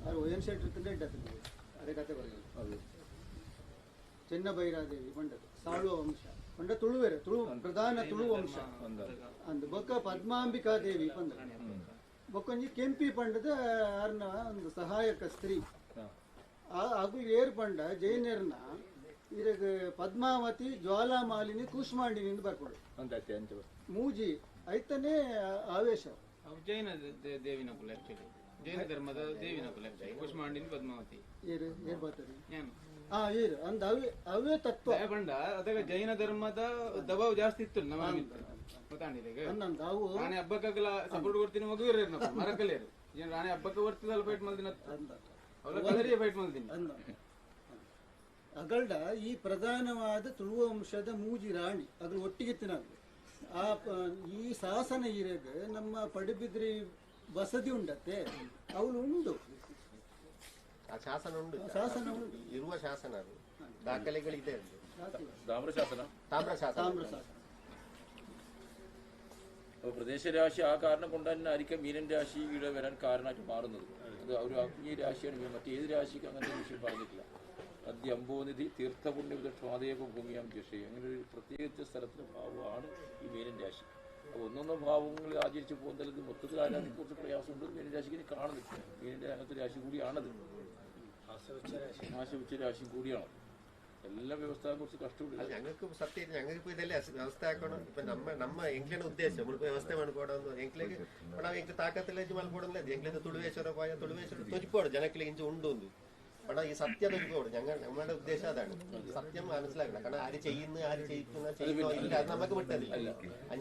ಅದು ಒಯನ್ ಶೆಟ್ಟಿ ಇಟ್ಟದ್ದು ಅದೇ ಕತೆ ಬರಲಿಲ್ಲ. ಚೆನ್ನಭೈರಾದೇವಿ ಪಂಡದು ಸಾಳ್ವ ವಂಶ ಪಂಡ ತುಳುವೇರೆ ಪ್ರಧಾನ ತುಳು ವಂಶ ಅಂದು ಬೊಕ್ಕ ಪದ್ಮಾಂಬಿಕಾದೇವಿ ಪಂಡ ಬೊಕ್ಕೊಂಜಿ ಕೆಂಪಿ ಪಂಡದ ಅರ್ನ ಒಂದು ಸಹಾಯಕ ಸ್ತ್ರೀ ಹಾಗೂ ಏರ್ ಪಂಡ ಜೈನರ್ನ ಇರಗ ಪದ್ಮಾವತಿ ಜ್ವಾಲಾಮಾಲಿನಿ ಕೂಷ್ಮಾಂಡಿನಿ ಬರ್ಕೊಡು ಮೂಜಿ ಐತನೇ ಆವೇಶ. ಜೈನ ದೇವಿನ ಕುಲ ಆಕ್ಚುಲಿ ಜೈನ ಧರ್ಮದ ದೇವಿನ ಕುಲ ಕೂಷ್ಮಾಂಡಿನಿ ಪದ್ಮಾವತಿ ಏರು ಬರ್ತದೆ ಏರು ಅಂದ ಅವೇ ತತ್ವ ಬಂಡ ಅದಾಗ ಜೈನ ಧರ್ಮದ ದಬಾವ್ ಜಾಸ್ತಿ ಇತ್ತು ನಮ್ಮ ಗೊತ್ತಾಂಡಿದೆ. ನಾನೇ ಹಬ್ಬಕ್ಕಾಗಲ್ಲ ಸಪೋರ್ಟ್ ಕೊಡ್ತೀನಿ ಮಗುವಿರ ಮರಕಲೇರು ನಾನೇ ಹಬ್ಬಕ್ಕೆ ಬರ್ತದಲ್ಲ ಫೈಟ್ ಮಾಡ್ತೀನಿ ಅವಳ ಕಲರಿಯ ಫೈಟ್ ಮಾಡ್ತೀನಿ ಅಗಲ್ಡ ಈ ಪ್ರಧಾನವಾದ ತುಳುವ ವಂಶದ ಮೂಜಿ ರಾಣಿ ಅದ್ರ ಒಟ್ಟಿಗಿತ್ತಿನ ಈ ಶಾಸನ ಇರೋದು ನಮ್ಮ ಪಡುಬಿದ್ರಿ ಬಸದಿ ಉಂಡತ್ತೆ ಅವಳು ಉಂಡು ಶಾಸನ ಉಂಟು, ಶಾಸನ ಉಂಟು, ಇರುವ ಶಾಸನ ಅದು ದಾಖಲೆಗಳಿದೆ. പ്രദേശരാശി ആ കാരണം കൊണ്ട് തന്നെ ആയിരിക്കും മീനൻ രാശിയുടെ വരാൻ കാരണമായിട്ട് മാറുന്നത്. അത് ഒരു അഗ്നി രാശിയാണ്. മറ്റേത് രാശിക്ക് അങ്ങനത്തെ വിഷയം പറഞ്ഞിട്ടില്ല. അദ്യ അമ്പോനിധി തീർത്ഥപുണ്യവിധ സ്വാദേക ഭൂമിയാം ജഷയും അങ്ങനെ ഒരു പ്രത്യേകിച്ച സ്ഥലത്തിലെ ഭാവമാണ് ഈ മീനൻ രാശി. അപ്പോൾ ഒന്നൊന്നോ ഭാവങ്ങൾ ആചരിച്ച് പോകുന്നതിൽ ഇത് മൊത്തത്തിൽ ആരാധിക്ക് കുറച്ച് പ്രയാസമുണ്ട്. മീനൻ രാശിക്ക് ഇനി കാണുന്നില്ല. മീനൻ്റെ അങ്ങനത്തെ രാശി കൂടിയാണത്, നാശവിച്ച രാശി കൂടിയാണ്. എല്ലാ വ്യവസ്ഥയെ കുറിച്ച് കഷ്ടപ്പെടില്ല. ഞങ്ങൾക്ക് സത്യം ഞങ്ങൾക്ക് ಇದೆಲ್ಲ ವ್ಯವಸ್ಥೆ ಹಾಕೋಣ. ಇಪ್ಪ ನಮ್ಮ ಎಂಕ್ಲಿನ ಉದ್ದೇಶ ಮುಲ್ಪ ವ್ಯವಸ್ಥೆ ಮಾಡ್ಕೊಡೋದು. ಎಂಕ್ಲಿಗೆ ನಾವು ಎಂಕ್ ತಾಕತ್ತಿಲ್ಲ ಮಲ್ಕೊಡೋದಿಲ್ಲ. ಎಂಕ್ಲಿಂದ ತುಳುವೇಶ್ವರ തൊജിപ്പോട് ജനക്കിൽ ഇഞ്ച് ഉണ്ടോന്ന് പണ ഈ സത്യം തൊജിപ്പോട് നമ്മുടെ ഉദ്ദേശം അതാണ്. സത്യം മനസ്സിലാക്കണം. കാരണം ആര് ചെയ്യുന്നു ആര് ചെയ്യുന്നോ ഇല്ല അത് നമുക്ക് വിട്ടതില്ല.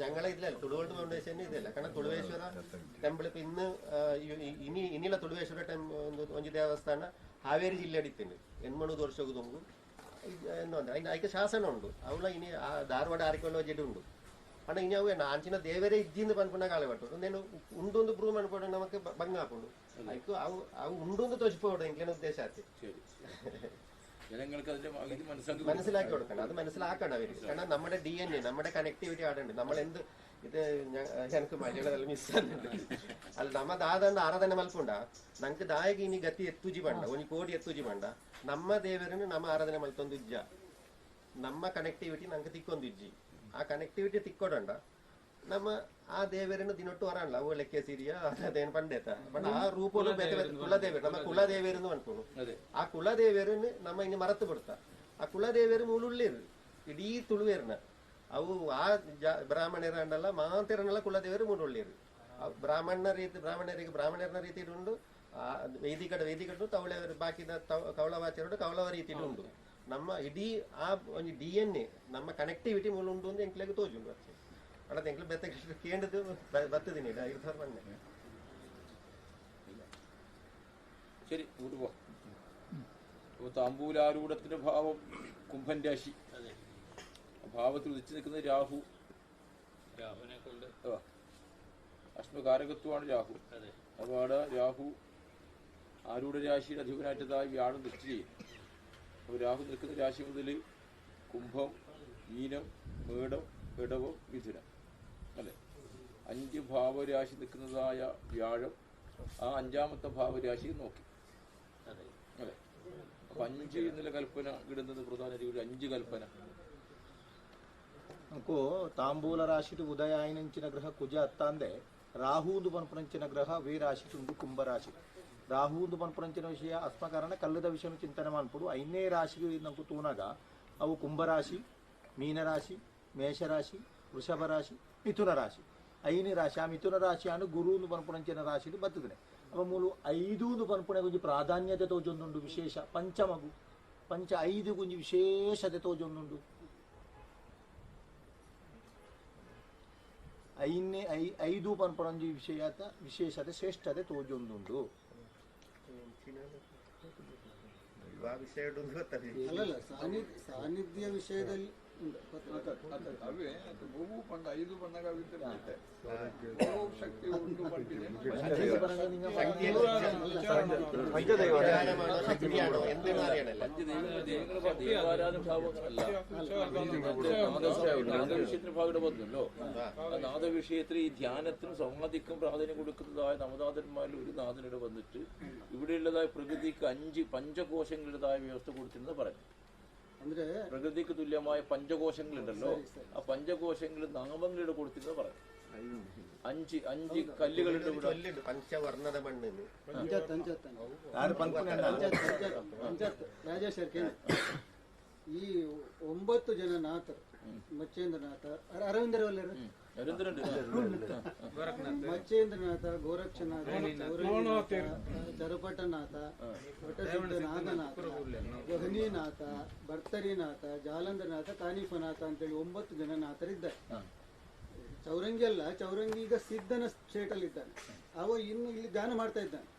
ഞങ്ങളെ ഇതിലല്ല തുളുവോട് ഫൗണ്ടേഷൻ ഇതില്ല. കാരണം ತುಳುವೇಶ್ವರ ಟೆಂಪಲ್ ಇಪ್ಪ ಇನ್ನು ಇನ್ನಿಲ್ಲ ತುಳುವೇಶ್ವರ ಒಂಜಿ ದೇವಸ್ಥಾನ ಹಾವೇರಿ ಜಿಲ್ಲೆ ಅಡಿತೀನಿ 8 ವರ್ಷಕ್ಕೂ ತುಂಬು ಅದಕ್ಕೆ ಶಾಸನ ಉಂಟು. ಅವಳ ಇನಿ ಧಾರವಾಡ ಆರಿಕೊಳ್ಳುವ ಜೆಡ್ ಉಂಟು. ಅಣ್ಣ ಇನಿ ಅವು ಆಂಚಿನ ದೇವರೇ ಇದ್ದಿಂದ ಪನ್ಪುಣ ಕಾಲ ಪಟ್ಟು ನೇನು ಉಂಡೊಂದು ಪ್ರೂವ್ ಮಾಡ್ಕೊಂಡು ನಮಗೆ ಭಂಗ ಹಾಕೊಂಡು ಅದಕ್ಕೆ ಅವು ಉಂಡೊಂದು ತೋಚಿപ്പോಡು ಎಂಕ್ಲೇನ ಉದ್ದೇಶ ಆಯ್ತು. മനസ്സിലാക്കി കൊടുക്കണം. അത് മനസ്സിലാക്കണം അവർക്ക്. കാരണം നമ്മുടെ DNA നമ്മുടെ കണക്ടിവിറ്റി ആടുണ്ട്. നമ്മളെന്ത് ഇത് എനിക്ക് മലയാളം മിസ്സാകുന്നുണ്ട്. ಅಲ್ಲ ನಮ್ಮ ದಾದಂಡ ಆರಾಧನೆ ಮಲ್ಕೊಂಡ ನಂಗೆ ದಾಯಿಗೆ ಇನಿ ಗತಿ ಎತ್ತುಜಿ ಬಂಡ ಒಂದು ಕೋಡಿ ಎತ್ತುಜಿ ಬಂಡ ನಮ್ಮ ದೇವರನ್ನು ನಮ್ಮ ಆರಾಧನೆ ಮಲ್ತೊಂದು ಇಜ್ಜ ನಮ್ಮ ಕನೆಕ್ಟಿವಿಟಿ ನಂಗೆ ತಿಕ್ಕೊಂದು ಇಜ್ಜಿ ಆ ಕನೆಕ್ಟಿವಿಟಿ ತಿಕ್ಕೊಡಂಡ ನಮ್ಮ ಆ ದೇವರನ್ನು ದಿನೊಟ್ಟು ವರಲ್ಲ ಅವು ಲೆಕ್ಕ ಸಿರಿಯ ಅದೇನು ಪಂಡೇತ ಬಟ್ ಆ ರೂಪಲು ಬೇರೆ ಬೇರೆ ಕುಲದೇವರು ನಮ್ಮ ಕುಲದೇವರನ್ನು ಅನ್ಕೊಂಡು ಆ ಕುಲದೇವರನ್ನು ನಮ್ಮ ಇನ್ನು ಮರತು ಬಿಡ್ತಾ ಆ ಕುಲದೇವರು ಮೂಲುಳ್ಳೇರು ಇಡೀ ತುಳುವೇರ್ನ ಅವು ಆ ಬ್ರಾಹ್ಮಣರ ಅಂಡಲ್ಲ ಮಾಂತರನ್ನೆಲ್ಲ ಕುಲದೇವರು ಮೂಲುಳ್ಳೇರು ಬ್ರಾಹ್ಮಣರಿಗೆ ಬ್ರಾಹ್ಮಣರ ರೀತಿಯಲ್ಲಿ ಉಂಟು. ವೇದಿಕಡು ತವಳೆಯವರು ಬಾಕಿದ ಕವಳವಾಚರು ಕವಳವ ರೀತಿಯಲ್ಲಿ ಉಂಟು. ನಮ್ಮ ಇಡೀ ಆ ಒಂದು DNA ನಮ್ಮ ಕನೆಕ್ಟಿವಿಟಿ ಮೂಲ ಉಂಟು ಅಂತ ಎಂಕ್ಲೆಗೆ ತೋಜುಂಡು ಅಷ್ಟೇ ಅಣ್ಣ ಎಂಕ್ಲೆ ಬೆತ್ತ ಕೇಂದ್ರದ್ದು ಬರ್ತದಿನಿ ಇರ್ತಾರೆ ಬಂದೆ ശരി ഇങ്ങോട്ട് പോവാം. അപ്പോൾ താമ്പൂലാരൂഢത്തിന്റെ ഭാവം കുംഭൻ രാശി. ഭാവത്തിൽ ഉദിച്ചു നിൽക്കുന്ന രാഹു. രാഹുവിനെ കൊണ്ട് അശ്മകാരകത്വമാണ് രാഹു. അപ്പോൾ അവിടെ രാഹു ആരൂഢ രാശിയുടെ അധിപനായിട്ടതായി വ്യാഴം ദൃഷ്ടി ചെയ്യും. അപ്പോൾ രാഹു നിൽക്കുന്ന രാശി മുതൽ കുംഭം, മീനം, മേടം, ഇടവം, മിഥുനം അല്ലേ 5 ഭാവരാശി നിൽക്കുന്നതായ വ്യാഴം ആ 5ാമത്തെ ഭാവരാശി നോക്കി അല്ലേ. അപ്പൊ 5 എന്നുള്ള കൽപ്പന ഇടുന്നത് പ്രധാന 5 കൽപ്പന. നമുക്ക് ತಾಂಬೂಲ ರಾಶಿಟು ಉದಯ ಆಯ್ನಂಚಿನ ಗ್ರಹ ಕುಜ ಅತ್ತಾಂದೆ ರಾಹುಂದು ಪನ್ಪುರಂಚಿನ ಗ್ರಹ ವೇ ರಾಶಿ ತುಂಡು ಕುಂಭರಾಶಿ. ರಾಹುಂದು ಪನ್ಪುರಂಚಿನ ವಿಷಯ ಅಸ್ಮಕಾರಣ ಕಲ್ಲದ ವಿಷಯ ಚಿಂತನೆ ಮಾಡ್ಬಿಡು 5ನೇ ರಾಶಿಗೆ ನಮ್ಗೆ ತೂನಾಗ ಅವು ಕುಂಭರಾಶಿ, ಮೀನರಾಶಿ, ಮೇಷರಾಶಿ, ವೃಷಭ ರಾಶಿ, ಮಿಥುನ ರಾಶಿ. 5ನೇ ರಾಶಿ ಆ ಮಿಥುನ ರಾಶಿ ಅನ್ನು ಗುರುಂದು ಪನ್ಪುರಂಚಿನ ರಾಶಿ ಬರ್ತದೆ. ಅವ ಮೂಲು 5 ಪನ್ಪುಣೆ ಗುಂಜಿ ಪ್ರಾಧಾನ್ಯತೆ ತೋಜೊಂದುಂಡು ವಿಶೇಷ ಪಂಚಮಗು 5 ಗುಂಜಿ ವಿಶೇಷತೆ ತೋಜೊಂದುಂಡು. 5 ಪನ್ಪುರಂಜಿ ವಿಶೇಷತೆ ಶ್ರೇಷ್ಠತೆ ತೋಜೊಂದುಂಡು. ಅಲ್ಲಲ್ಲ ಸಾನ್ನಿಧ್ಯ ವಿಷಯದಲ್ಲಿ ಅವೇ ಬಹು ಪಂಡ 5 ಬಣ್ಣಗ ವಿದ್ಯೆ ಶಕ್ತಿ ಉಂಟು ಪಂಡಿದೆ നാദവിഷയത്തിന്റെ ഭാഗത്ത് വന്നല്ലോ. നാദവിഷയത്തിൽ ഈ ധ്യാനത്തിനും സംവാദിക്കും പ്രാധാന്യം കൊടുക്കുന്നതായ നവനാഥന്മാരിൽ ഒരു നാഥനിടെ വന്നിട്ട് ഇവിടെയുള്ളതായ പ്രകൃതിക്ക് 5 പഞ്ചകോശങ്ങളുടേതായ വ്യവസ്ഥ കൊടുത്തിരുന്നത് പറഞ്ഞു. ಅಂದ್ರೆ പ്രകൃതിക്ക് തുല്യമായ പഞ്ചകോശങ്ങളുണ്ടല്ലോ, ആ പഞ്ചകോശങ്ങൾ നാമങ്ങളുടെ കൊടുത്തിരുന്നത് പറഞ്ഞു. 5 കല്ലുകളുണ്ട് ഇവിടെ. ಪಂಚವರ್ಣದ ಮಣ್ಣಿನ ರಾಜೇಶ್ವರ್ ಈ 9 ಜನ ನಾಥರು ಮಚ್ಚೇಂದ್ರನಾಥ ಅರವಿಂದರವಲ್ಲರು ಮಚ್ಚೇಂದ್ರನಾಥ, ಗೋರಕ್ಷನಾಥ, ಚರಪಟನಾಥ, ವಟಸಿದ್ಧನಾಥನಾಥ, ಗಹನೀನಾಥ, ಭರ್ತರಿನಾಥ, ಜಾಲಂಧರನಾಥ, ಕಾನಿಫನಾಥ ಅಂತೇಳಿ 9 ಜನ ನಾಥರಿದ್ದಾರೆ. ಚೌರಂಗಿ ಅಲ್ಲ, ಚೌರಂಗಿ ಈಗ ಸಿದ್ಧನ ಸ್ಟೇಟಲ್ಲಿದ್ದಾನೆ. ಅವ ಇನ್ನು ಇಲ್ಲಿ ಧ್ಯಾನ ಮಾಡ್ತಾ ಇದ್ದಾನೆ.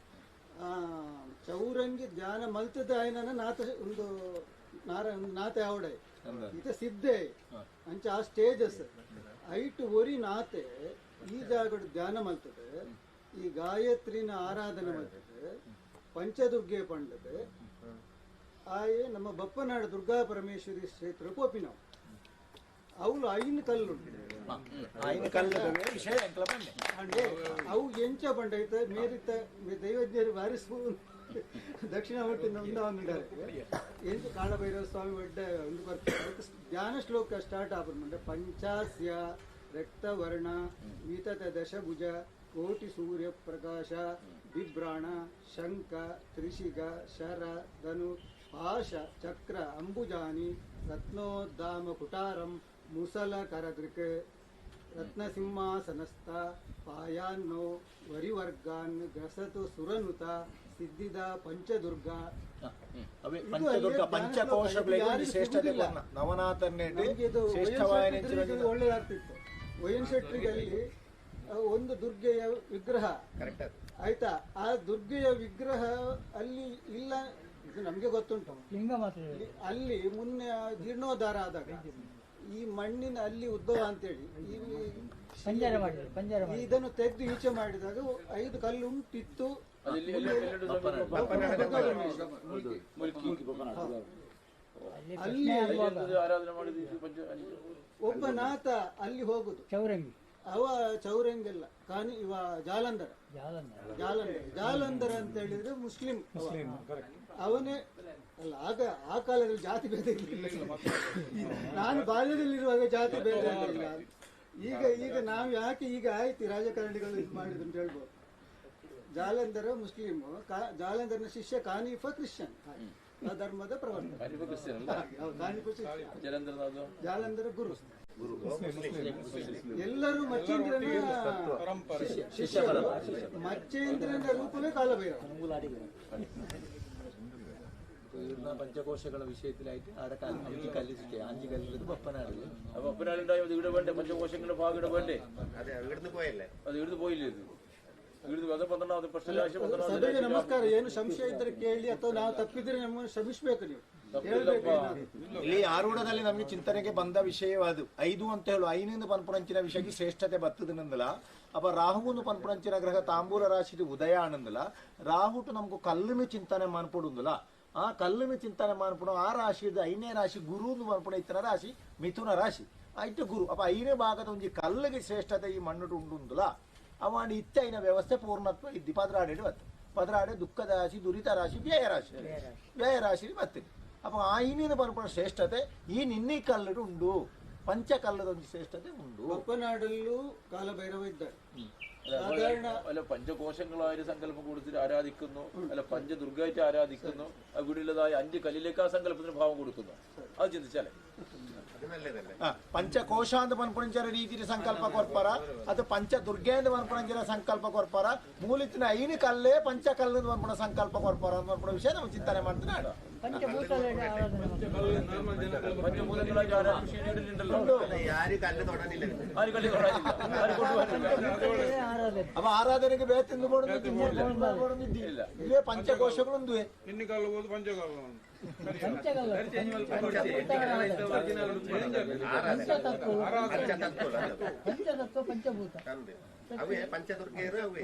ಚೌರಂಗಿ ಧ್ಯಾನ ಮಲ್ತದ ಆಯ್ನ ನಾಥ ಒಂದು ನಾಥ ಯಾವಡೆ ಇತ ಸಿದ್ಧೆ ಅಂಚ ಆ ಸ್ಟೇಜಸ್ ಐಟು ಒರಿ ನಾತೆ ಈ ಜಾಗಡು ಧ್ಯಾನ ಮಲ್ತದೆ. ಈ ಗಾಯತ್ರಿನ ಆರಾಧನೆ ಮಾಡ್ತದೆ, ಪಂಚದುರ್ಗೆ ಪಂಡದೆ ಆಯೆ ನಮ್ಮ ಬಪ್ಪನಾಡು ದುರ್ಗಾ ಪರಮೇಶ್ವರಿ ಕ್ಷೇತ್ರ ಪೋಪಿ ನಾವು ಅವಳು 5 ಕಲ್ಲುಂಟು. ಅಂದ್ರೆ ಅವು ಎಂಚ ಬಂಡ ಐತೆ ಮೇರಿತ ದೈವಜ್ಞರು ಬಾರಿಸು ದಕ್ಷಿಣ ಒಟ್ಟಿನ ಒಂದಿದ್ದಾರೆ ಎಂಚ ಕಾಳಭೈರವ ಸ್ವಾಮಿ ಒಡ್ಡ ಒಂದು ಬರ್ತಾರೆ. ಧ್ಯಾನ ಶ್ಲೋಕ ಸ್ಟಾರ್ಟ್ ಆಗ್ಬಿಡ್ಮಂಡೆ ಪಂಚಾಸ್ಯ ರಕ್ತವರ್ಣ ವಿತತ ದಶಭುಜ ಕೋಟಿ ಸೂರ್ಯ ಪ್ರಕಾಶ ಬಿಭ್ರಾಣ ಶಂಖ ತ್ರಿಶಿಗ ಶರ ಧನು ಪಾಶ ಚಕ್ರ ಅಂಬುಜಾನಿ ರತ್ನೋದ್ದಾಮ ಕುಟಾರಂ ಮುಸಲ ಕರದೃಕ್ ರತ್ನಸಿಂಹಾಸನಸ್ಥ ಪಾಯಾನ್ನೋ ವರಿವರ್ಗಾನ್ ಗ್ರಸತು ಸುರನುತ ಸಿದ್ಧಿದ ಪಂಚದುರ್ಗ ಪಂಚಕೋಶಗಳಿಗೆ ಶ್ರೇಷ್ಠತೆ ನವನಾಥನ್ನೇ ಶ್ರೇಷ್ಠವಾದ ಒಳ್ಳೆದಾಗ್ತಿತ್ತು. ವೈಎನ್ ಶೆಟ್ರಿಗೆ ಅಲ್ಲಿ ಒಂದು ದುರ್ಗೆಯ ವಿಗ್ರಹ ಆಯ್ತಾ, ಆ ದುರ್ಗೆಯ ವಿಗ್ರಹ ಅಲ್ಲಿ ಇಲ್ಲ, ಇದು ನಮ್ಗೆ ಗೊತ್ತುಂಟು. ಅಲ್ಲಿ ಮುನ್ನೆ ಜೀರ್ಣೋದ್ಧಾರ ಆದಾಗ ಈ ಮಣ್ಣಿನ ಅಲ್ಲಿ ಉದ್ಭವ ಅಂತೇಳಿ ಇದನ್ನು ತೆಗೆದು ಈಚೆ ಮಾಡಿದಾಗ 5 ಕಲ್ಲು ಉಂಟಿತ್ತು. ಅಲ್ಲಿ ಒಬ್ಬ ನಾಥ ಅಲ್ಲಿ ಹೋಗುದು ಚೌರಂಗಿ. ಅವ ಚೌರಂಗಿಲ್ಲ ಕಾನಿ ಇವ ಜಾಲಂಧರ ಅಂತ ಹೇಳಿದ್ರೆ ಮುಸ್ಲಿಂ. ಅವನೇ ಅಲ್ಲ, ಆಗ ಆ ಕಾಲದಲ್ಲಿ ಜಾತಿ ಭೇದ ಇರಲಿಲ್ಲ. ನಾನು ಬಾಲ್ಯದಲ್ಲಿರುವಾಗ ಜಾತಿ ಭೇದ ಇರಲಿಲ್ಲ. ಈಗ ನಾವು ಯಾಕೆ ಈಗ ಆಯ್ತು ರಾಜಕಾರಣಿಗಳು ಇದು ಮಾಡಿದ್ರು ಅಂತ ಹೇಳ್ಬೋದು. ಜಾಲಂಧರ ಮುಸ್ಲಿಂ, ಜಾಲಂಧರನ ಶಿಷ್ಯ ಕಾನಿಫ ಕ್ರಿಶ್ಚಿಯನ್, ಆ ಧರ್ಮದ ಪ್ರವರ್ತಕ. ಜಾಲಂಧರ ಗುರು. ಎಲ್ಲರೂ ಮಚ್ಚೇಂದ್ರನ ಶಿಷ್ಯರು. ಮಚ್ಚೇಂದ್ರನ ರೂಪವೇ ಕಾಲಭೈರವ. ഇവിടുന്ന പഞ്ചകോശಗಳ വിഷയത്തിലായിട്ട് അവിടെ അഞ്ച് കല്ലിട്ട് അഞ്ച് കല്ലിട്ട് പപ്പനാടില് പപ്പനാടുണ്ടായത് ഇവിടെ വേണ്ടേ പഞ്ചകോശങ്ങളുടെ ഭാഗം ഇവിടെ വേണ്ടേ ಅದೇ ಇവിടുന്ന് പോയല്ലേ ಅದು ಹಿಡಿದು പോയില്ലേ ಇದು ಹಿಡಿದು ಅದೇ 12ನೇ ಪ್ರಶ್ನೆ ರಾಶಿ ಸಭೆಗೆ ನಮಸ್ಕಾರ. ಏನು ಸಂಶಯ ಇದ್ರೆ ಕೇಳಿ ಅಥವಾ ನಾವು ತಪ್ಪಿದ್ರೆ ನಮ್ಮನ್ನು ಕ್ಷಮಿಸ್ಬೇಕು ನೀವು. ಇಲ್ಲಿ ಆರೂಢದಲ್ಲಿ ನಮಗೆ ಚಿಂತನೆಗೆ ಬಂದ ವಿಷಯವಾದು 5 ಅಂತ ಹೇಳು 5 ಪನ್ಪುರಂಚಿನ ವಿಷಯಕ್ಕೆ ಶ್ರೇಷ್ಠತೆ ಬರ್ತದನಂದಲ ಅಪ್ಪ ರಾಹುವನ್ನು ಪನ್ಪುರಂಚಿನ ಗ್ರಹ ತಾಂಬೂಲ ರಾಶಿ ಉದಯ ಆನಂದಲ ರಾಹುಟು ನಮಗೂ ಕಲ್ಲಿನ ಚಿಂತನೆ ಮಾನ್ಪಡುಂದಲ ಆ ಕಲ್ಲಿನ ಚಿಂತನೆ ಮಾನ್ಪಡು ಆ ರಾಶಿ 5ನೇ ರಾಶಿ ಗುರು ಮಾನ್ಪಡ ಇತ್ತನ ರಾಶಿ ಮಿಥುನ ರಾಶಿ ಆಯ್ತು ಗುರು ಅಪ್ಪ 5ನೇ ಭಾಗದ ಒಂಜಿ ಕಲ್ಲಿಗೆ ಶ್ರೇಷ್ಠತೆ ಈ ಮಣ್ಣು ಉಂಡುಂದಲ ಅವಾಂಡಿ ಇತ್ತೈನ ವ್ಯವಸ್ಥೆ ಪೂರ್ಣತ್ವ ಇದ್ದಿ ಪದರಾಡೇಡು ಬತ್ತು ಪದರಾಡೆ ದುಃಖದ ರಾಶಿ ದುರಿತ ರಾಶಿ ವ್ಯಯ ರಾಶಿ ಬರ್ತದೆ ಅಪ್ಪ ಆ ಇನ್ನಿನ ಪನ್ಪುಣ ಶ್ರೇಷ್ಠತೆ ಈ ನಿನ್ನೆ ಕಲ್ಲಡು ಉಂಡು ಪಂಚ ಕಲ್ಲದ ಒಂದು ಶ್ರೇಷ್ಠತೆ ಉಂಡು. പപ്പനാടിലും കാലഭൈരവ ഇದ್ದಾರೆ. അല്ല പഞ്ചകോശങ്ങളായ സങ്കല്പം കൊടുത്തിട്ട് ആരാധിക്കുന്നു, അല്ല പഞ്ചദുർഗമായിട്ട് ആരാധിക്കുന്നു, അവിടെയുള്ളതായ 5 കല്ലിലേക്ക് ആ സങ്കല്പത്തിന് ഭാവം കൊടുക്കുന്നു. അത് ചിന്തിച്ചാലേ ಪಂಚಕೋಶ ಅಂತ ಪನ್ಪುಣಂಚರ ರೀತಿಯ ಸಂಕಲ್ಪ ಕೊರ್ಪರ ಅದು ಪಂಚ ದುರ್ಗೆ ಅಂತ ಪನ್ಪುಣಂಚರ ಸಂಕಲ್ಪ ಕೊರ್ಪರ ಮೂಲಿತಿನ 5 ಕಲ್ಲೇ ಪಂಚ ಕಲ್ಲು ಪನ್ಪುಣ ಸಂಕಲ್ಪ ಕೊರ್ಪರ ಅಂತ ಪನ್ಪುಣ ವಿಷಯ ನಾವು ಚಿಂತನೆ ಮಾಡ್ತೀನಿ. പഞ്ചഭൂതങ്ങളായിട്ട് ആരാധിച്ചിട്ടുണ്ടല്ലോ, ആരും കല്ല് തൊടാനില്ല. അപ്പൊ ആരാധനക്ക് ಬೇತಿಂದು ಇಲ್ಲೇ ಪಂಚಕೋಶಗಳು ಇನ್ನು ಕಾಲ ಹೋದು ಪಂಚಕಾಲ ಪಂಚಭೂತ ಅವೇ ಪಂಚದುರ್ಗೆಯರು ಅವೇ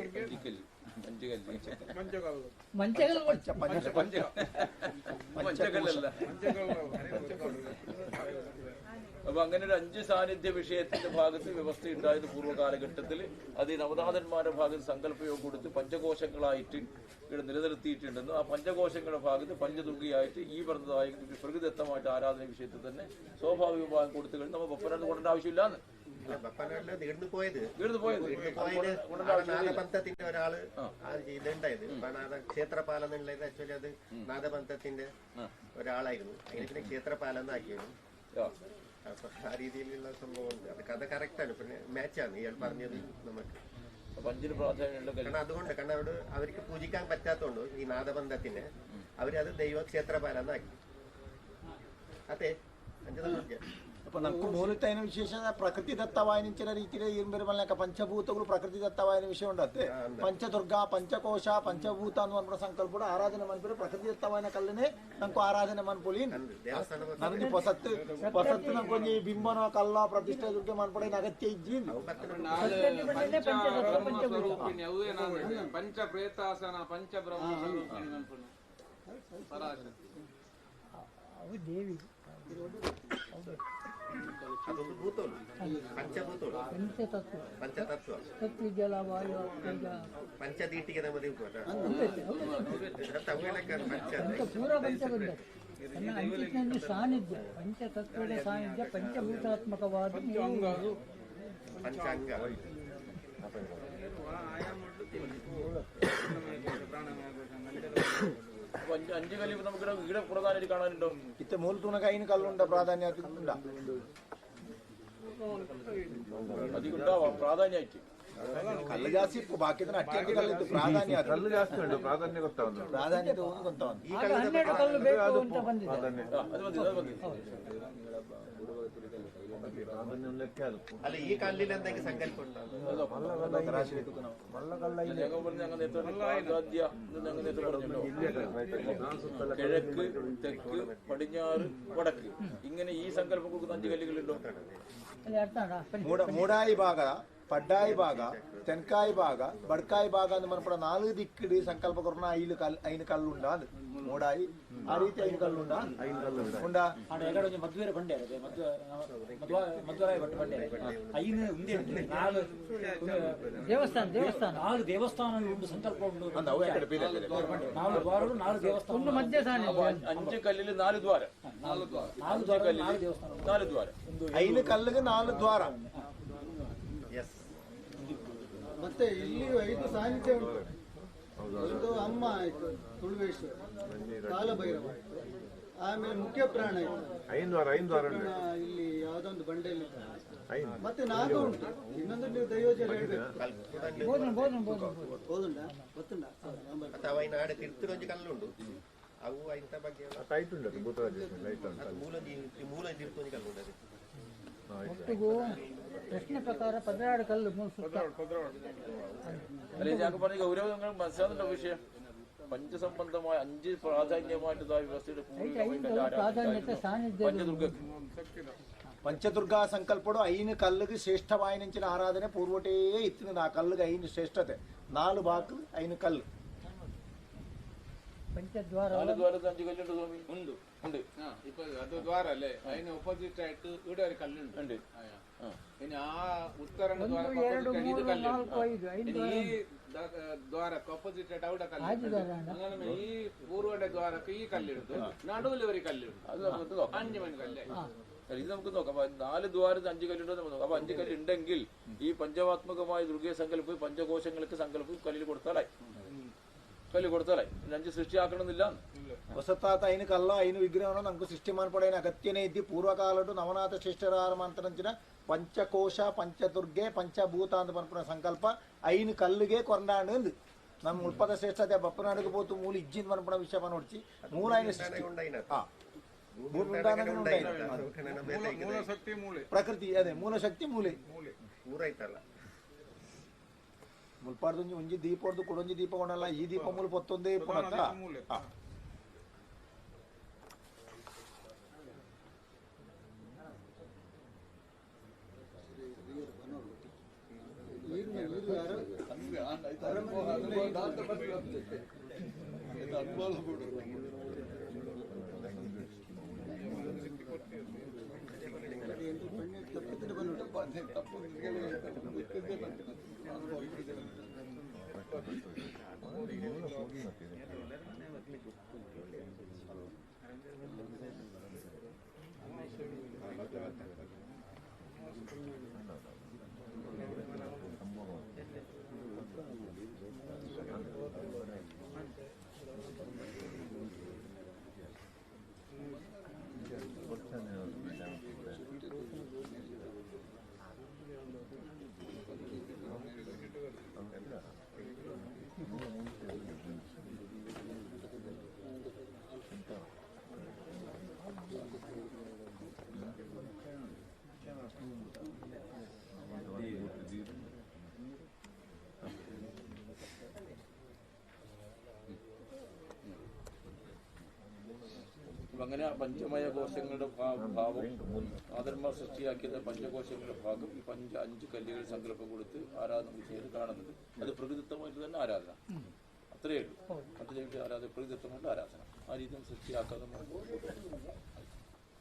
അപ്പൊ അങ്ങനെ ഒരു 5 സാന്നിധ്യ വിഷയത്തിന്റെ ഭാഗത്ത് വ്യവസ്ഥ ഉണ്ടായത് പൂർവ്വകാലഘട്ടത്തിൽ അത് നവനാഥന്മാരുടെ ഭാഗത്ത് സങ്കല്പയോഗം കൊടുത്ത് പഞ്ചകോശങ്ങളായിട്ട് ഇവിടെ നിലനിർത്തിയിട്ടുണ്ടെന്നും ആ പഞ്ചകോശങ്ങളുടെ ഭാഗത്ത് പഞ്ചദുർഗയായിട്ട് ഈ പറഞ്ഞതായ പ്രകൃതിദത്തമായിട്ട് ആരാധന വിഷയത്തിൽ തന്നെ സ്വാഭാവിക ഭാഗം കൊടുത്തു കഴിഞ്ഞ് നമ്മൾ പപ്പനാട് കൊണ്ടേണ്ട ആവശ്യമില്ലാന്ന്. നാദപന്തത്തിന്റെ ഒരാള് ഇതുണ്ടായത് ക്ഷേത്രപാലം എന്നുള്ളത് ആക്ച്വലി അത് നാദപന്തത്തിന്റെ ഒരാളായിരുന്നു. അതിന് പിന്നെ ക്ഷേത്രപാലം എന്നാക്കിയത്. അപ്പൊ ആ രീതിയിലുള്ള സംഭവമുണ്ട്. അത് കഥ കറക്റ്റാണ്, പിന്നെ മാച്ചാണ് ഇയാൾ പറഞ്ഞത് നമുക്ക്. കാരണം അതുകൊണ്ട് കാരണം അവിടെ അവർക്ക് പൂജിക്കാൻ പറ്റാത്തതുകൊണ്ട് ഈ നാദബന്ധത്തിന് അവരത് ദൈവക്ഷേത്രപാലം എന്നാക്കി. അതെ ಅಪ್ಪ ನಮ್ಗೆ ಮೂಲತೈನ ವಿಶೇಷ ಪ್ರಕೃತಿ ದತ್ತವಾಯಿನ ರೀತಿಯ ಇರುವಲ್ಲಾಕ ಪಂಚಭೂತಗಳು ಪ್ರಕೃತಿ ದತ್ತವಾಯಿನ ವಿಷಯ ಉಂಡತ್ತೆ. ಪಂಚದುರ್ಗ ಪಂಚಕೋಶ ಪಂಚಭೂತ ಅನ್ನುವ ಸಂಕಲ್ಪ ಆರಾಧನೆ ಮನ್ಪುರ ಪ್ರಕೃತಿ ದತ್ತವಾಯಿನ ಕಲ್ಲನೆ ನಂಗೆ ಆರಾಧನೆ ಮನ್ಪುಲಿ ನನಗೆ ಹೊಸತ್ತು ನಮ್ಗೆ ಬಿಂಬನ ಕಲ್ಲ ಪ್ರತಿಷ್ಠೆ ದುರ್ಗೆ ಮನ್ಪಡೆ ಅಗತ್ಯ ಇಜ್ಜಿ ಪಂಚ ಪ್ರೇತಾಸನ ಪಂಚ ಬ್ರಹ್ಮ ದೇವಿ ಅದೊಂದು ಭೂತೋಳು ಪಂಚಭೂತೋಳು ಪಂಚತತ್ವ ಜಲ ವಾಯು ಪಂಚದೀಟಿಗೆ ನಮ್ಮದು ಪೂರ ಪಂಚಬಂಧ ಅಂಚಿನಲ್ಲಿ ಸಾನ್ನಿಧ್ಯ ಪಂಚತತ್ವದ ಸಾನ್ನಿಧ್ಯ ಪಂಚಭೂತಾತ್ಮಕವಾದ ಪಂಚಾಂಗ അഞ്ച് കല്ല് നമുക്ക് ഇവിടെ പ്രധാനമായിട്ട് കാണാനുണ്ടോ? ഇത്ത മൂലത്തൂണക്കൈന് കല്ലുണ്ട പ്രാധാന്യം അതിണ്ടാവാം പ്രാധാന്യമായിട്ട് ಕಲ್ಲು ಜಾಸ್ತಿ ಇಪ್ಪು ಬಾಕಿ ಅಟ್ಟಿ ಕಲ್ಲಿದ್ದು ಪ್ರಾಧಾನ್ಯ ಕಲ್ಲು ಜಾಸ್ತಿ ಉಂಟು ಪ್ರಾಧಾನ್ಯ ಗೊತ್ತಾവുന്നു ಪ್ರಾಧಾನ್ಯ ಗೊತ್ತಾവുന്നു അല്ല ഈ കല്ലിൽ എന്തെങ്കിലും സങ്കല്പം കിഴക്ക് തെക്ക് പടിഞ്ഞാറ് വടക്ക് ഇങ്ങനെ ഈ സങ്കല്പം കൊടുക്കുന്ന 5 കല്ലുകളുണ്ടോ? ಮೂಡಾಯಿ ಭಾಗ ಪಡ್ಡಾಯಿ ಭಾಗ ತೆನ್ಕಾಯಿ ಭಾಗ ಬಡ್ಕಾಯಿ ಭಾಗ ಅಂತ ಮನ್ಪಡ 4 ದಿಕ್ಕಿಡಿ ಸಂಕಲ್ಪ ಕೊರ್ನ 5 ಕಲ್ಲುಂಡ ಅದು ಮೂಡಾಯಿ ಆ ರೀತಿ 5 ಕಲ್ಲುಂಡ ಉಂಡ ಮದುವೆ ಬಂಡೆ ಮದುವೆ ಬಂಡೆ 5 ಉಂಡೆ 4 ದೇವಸ್ಥಾನ 4 ದೇವಸ್ಥಾನಗಳು ಉಂಟು ಸಂಕಲ್ಪ ಉಂಟು 4 ದ್ವಾರಗಳು 4 ದೇವಸ್ಥಾನ ಒಂದು ಮಧ್ಯ 5 ಕಲ್ಲಿൽ 4 ದ್ವಾರ 4 ದ್ವಾರ 5 ಕಲ್ಲಿಗೆ 4 ದ್ವಾರ. ಮತ್ತೆ ಇಲ್ಲಿ 5 ಸಾನ್ನಿಧ್ಯ ಉಂಟು. ಒಂದು ಅಮ್ಮ ಆಯ್ತು ತುಳುವೇಶ್ವರ, ಕಾಲಭೈರವ, ಆಮೇಲೆ ಮುಖ್ಯ ಪ್ರಾಣ ಇಲ್ಲಿ ಯಾವ್ದೊಂದು ಬಂಡೆಯಲ್ಲಿ ಮತ್ತೆ ನಾಗ ಉಂಟು. ಇನ್ನೊಂದು ನೀವು ದೈವಜನ ಮತ್ತೆ ವಯನಾಡು ತಿರುತ್ತೂರು ಕಲ್ಲುಂಟು. ಅವು ಇಂಥ ಬಗ್ಗೆ ಟೈಟ್ ಉಂಟು ಲೈಟ್ ಮೂಲ ಇರ್ಕೊಂಡು ಕಲ್ಕೊಂಡದು ಒಟ್ಟಿಗೂ ಪ್ರಶ್ನೆ ಪ್ರಕಾರ 16 ಕಲ್ಲು അല്ലെ ഞങ്ങൾക്ക് പറഞ്ഞ ഗൗരവങ്ങൾ മനസ്സിലാകുന്നുണ്ടോ വിഷയം പഞ്ചസംബന്ധമായ 5 പ്രാധാന്യമായിട്ടുള്ള വ്യവസ്ഥയുടെ పంచదుర్గా సంకల్పడు అయిన కళ్ళుకి శ్రేష్టవాయించిన ఆరాధన పూర్వటే ఇచ్చిన ఆ కళ్ళుకి అయిన శ్రేష్టత 4 బాకు అయిన కళ్ళు ಪಂಚದ್ವಾರ ഉണ്ട് ഉണ്ട് ഇപ്പൊ അത് ദ്വാരല്ലേ അതിന് ഓപ്പോസിറ്റ് ആയിട്ട് ഇവിടെ ഒരു കല്ലുണ്ട് ഇനി ആ ഉത്തര ഇത് കല്ലുണ്ട് ഈ ദ്വാരക്ക് ഓപ്പോസിറ്റ് ആയിട്ട് അവിടെ കല്ലുണ്ട് അങ്ങനെ ഈ പൂർവ്വയുടെ ദ്വാരക്ക് ഈ കല്ലിടുന്നു നടുവിൽ ഒരു കല്ലുണ്ട് 5 മണി കല്ലേ ഇത് നമുക്ക് നോക്കാം 4 ദ്വാരത്ത് 5 കല്ലുണ്ടോ നമുക്ക് നോക്കാം. അപ്പൊ 5 കല്ലുണ്ടെങ്കിൽ ഈ പഞ്ചവാത്മകമായ ദുർഗയെ സങ്കല്പം പഞ്ചകോശങ്ങൾക്ക് സങ്കല്പം കല്ലിൽ കൊടുത്താലായി 5 ಸೃಷ್ಟಿಯಾಕണമെന്നില്ല. ಹೊಸತಾತ ಐನು ಕಲ್ಲ ಐನು ವಿಗ್ರಹವನ್ನು ನಮ್ಗೆ ಸೃಷ್ಟಿ ಮಾಡ್ಪಡೇನ ಅಗತ್ಯನೇ ಇದ್ದಿ ಪೂರ್ವಕಾಲಟು ನವನಾಥ ಶ್ರೇಷ್ಠರಾರ ಮಂತ್ರಂಚಿನ ಪಂಚಕೋಶ ಪಂಚದುರ್ಗೆ ಪಂಚಭೂತ ಅಂತ ಪನ್ಪುನ ಸಂಕಲ್ಪ ಐನು ಕಲ್ಲಿಗೆ ಕೊಂಡಾಂಡು ಅಂದು ನಮ್ಮ ಉತ್ಪದ ಶ್ರೇಷ್ಠತೆ ಬಪ್ಪನಾಡಿಗೆ పోతూ ಮೂಲ ಇಜ್ಜಿಂದ ಪನ್ಪುನ ವಿಷಯ ನೋಡ್ಚಿ ಮೂಲ ಐನು ಪ್ರಕೃತಿ ಅದೇ ಮೂಲ ಶಕ್ತಿ ಮೂಲೆ ಮುಲ್ಪಾಡ್ದು ಒಂಜಿ ದೀಪ ಹೊಡೆದು ಕೊಡೊಂಜಿ ದೀಪ ಕೊಂಡಲ್ಲ ಈ ದೀಪ ಮೂಲ ಪೊತ್ತೊಂದೇ ಪುನಃ അങ്ങനെ പഞ്ചമയ കോശങ്ങളുടെ ഭാവം ആധർമ്മ സൃഷ്ടിയാക്കിയത് പഞ്ചകോശങ്ങളുടെ ഭാഗം ഈ 5 കല്ലുകൾ സങ്കല്പം കൊടുത്ത് ആരാധന ചെയ്ത് കാണുന്നത് അത് പ്രകൃതിത്വമായിട്ട് തന്നെ ആരാധന അത്രയേ ഉള്ളൂ. അത് കഴിഞ്ഞിട്ട് ആരാധന പ്രകൃതിത്വമായിട്ട് ആരാധന ആ രീതിയിൽ സൃഷ്ടിയാക്കാതെ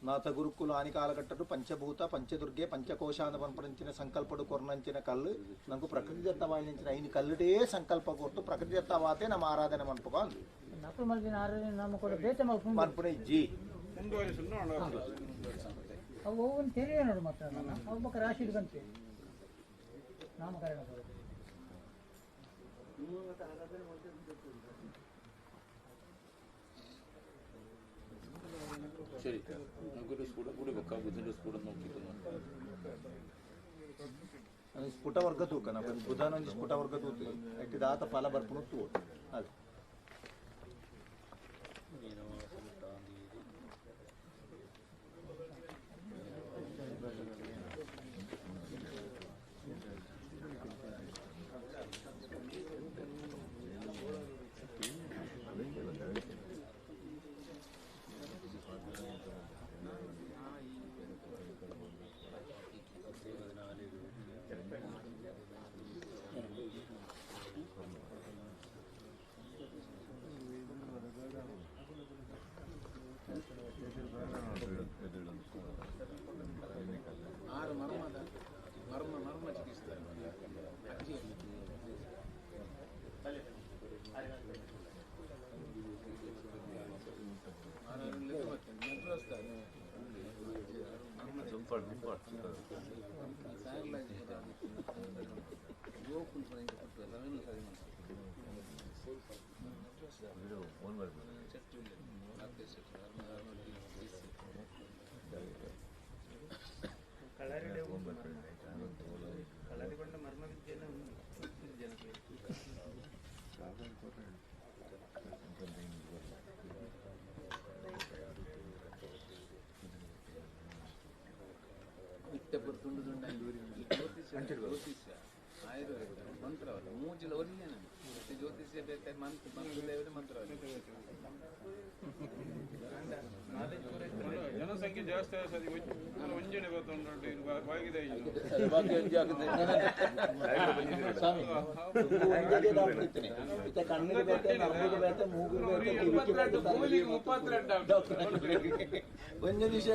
ನಾಥ ಗುರುಕುಲ ಆನಿ ಕಾಲಘಟ್ಟಡು ಪಂಚಭೂತ ಪಂಚದುರ್ಗೆ ಪಂಚಕೋಶ ಅಂತ ಪನ್ಪಡಿಂಚಿನ ಸಂಕಲ್ಪಡು ಕೊರ್ನಂಚಿನ ಕಲ್ಲು ನಮಗೂ ಪ್ರಕೃತಿದತ್ತವಾಯಿನ ಐನು ಕಲ್ಲುಡೇ ಸಂಕಲ್ಪ ಕೊಟ್ಟು ಪ್ರಕೃತಿದತ್ತವಾತೆ ನಮ್ಮ ಆರಾಧನೆ ಮನ್ಪುಗ ಮನ್ಪುಣ ಇಜ್ಜಿ ಅವು ತೆರೆಯ ನೋಡು ಮಾತ್ರ ಒಬ್ಬ ರಾಶಿ ಬಂತೆ ನಾಮಕರಣ ശരി നമുക്കൊരു സ്ഫുടം കൂടി വെക്കാം. ബുധന്റെ സ്ഫുടം നോക്കിക്കുന്നു ಸ್ಫುಟ ವರ್ಗ ತೂಕ ನಾವು ಬುಧನೊಂದು ಸ್ಫುಟ ವರ್ಗ ತೂತು ಇಟ್ಟಿದಾತ ಫಲ ಬರ್ಪುಣ ತೂ ಅದು ಜ್ಯೋತಿಷ್ಯ ಆಯುರ್ವೇದ ಮಂತ್ರವಲ್ಲ ಮೂಜಿಲ ಒಳ್ಳೆ ಜ್ಯೋತಿಷ್ಯ ಬೇಕಾದ್ರೆ ಮಂತ್ರ ಮಂತ್ರವಲ್ಲ ಜನಸಂಖ್ಯೆ ಜಾಸ್ತಿ ಆಗಿ ಒಂಜನೆ ಬಾಗಿದೆ ಒಂದೇ ವಿಷಯ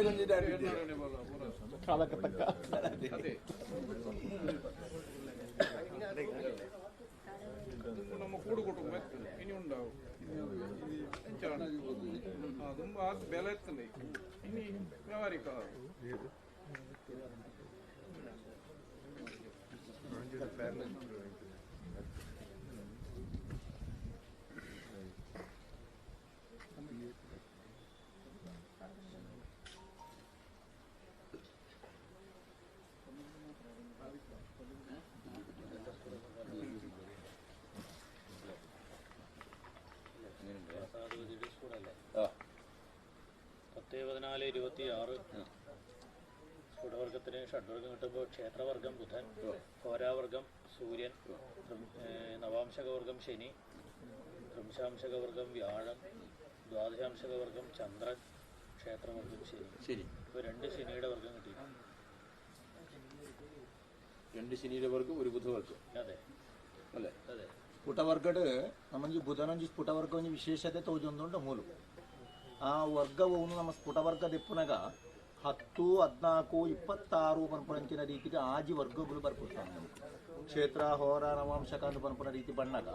ನಮ್ಮ ಕೂಡು ಕುಟುಂಬ ಇನಿ ಉಂಡಾವು ತುಂಬಾ ಬೆಲೆ ಎತ್ತಲೆ ಇನಿ ವ್ಯವಹಾರಿಕ സ്ഫുടവർഗത്തിന് ഷഡ്വർഗം കിട്ടുമ്പോൾ ക്ഷേത്രവർഗം ബുധൻ, ഹോരാവർഗം സൂര്യൻ, നവാംശകവർഗം ശനി, ത്രിംശാംശകവർഗം വ്യാഴം, ദ്വാദശാംശകവർഗം ചന്ദ്രൻ, ക്ഷേത്രവർഗം ശനി. ഇപ്പോൾ 2 ശനിയുടെ വർഗം കിട്ടി. 2 ശനിയുടെ വർഗം, 1 ബുധവർഗം. ಅದೇ ಅಲ್ಲೇ ಅದೇ ಸ್ಫುಟವರ್ಗಡ್ ನಮಗೆ ಬುಧನೊಂಜಿ ಸ್ಫುಟವರ್ಗ ಒಂಜಿ ವಿಶೇಷತೆ ತೋಜೊಂದುಂಡು ಮೂಲು ಆ ವರ್ಗವು ನಮ್ಮ ಸ್ಫುಟವರ್ಗ ದಿಪ್ಪುನಾಗ 10, 14, 26 ಪನ್ಪುನಂಚಿನ ರೀತಿಗೆ ಆಜಿ ವರ್ಗಗಳು ಬರ್ಪುಡ್ತಾವೆ. ಕ್ಷೇತ್ರ ಹೋರ ನವಾಂಶಕ ಅಂತ ಪನ್ಪುನ ರೀತಿ ಬಣ್ಣಗ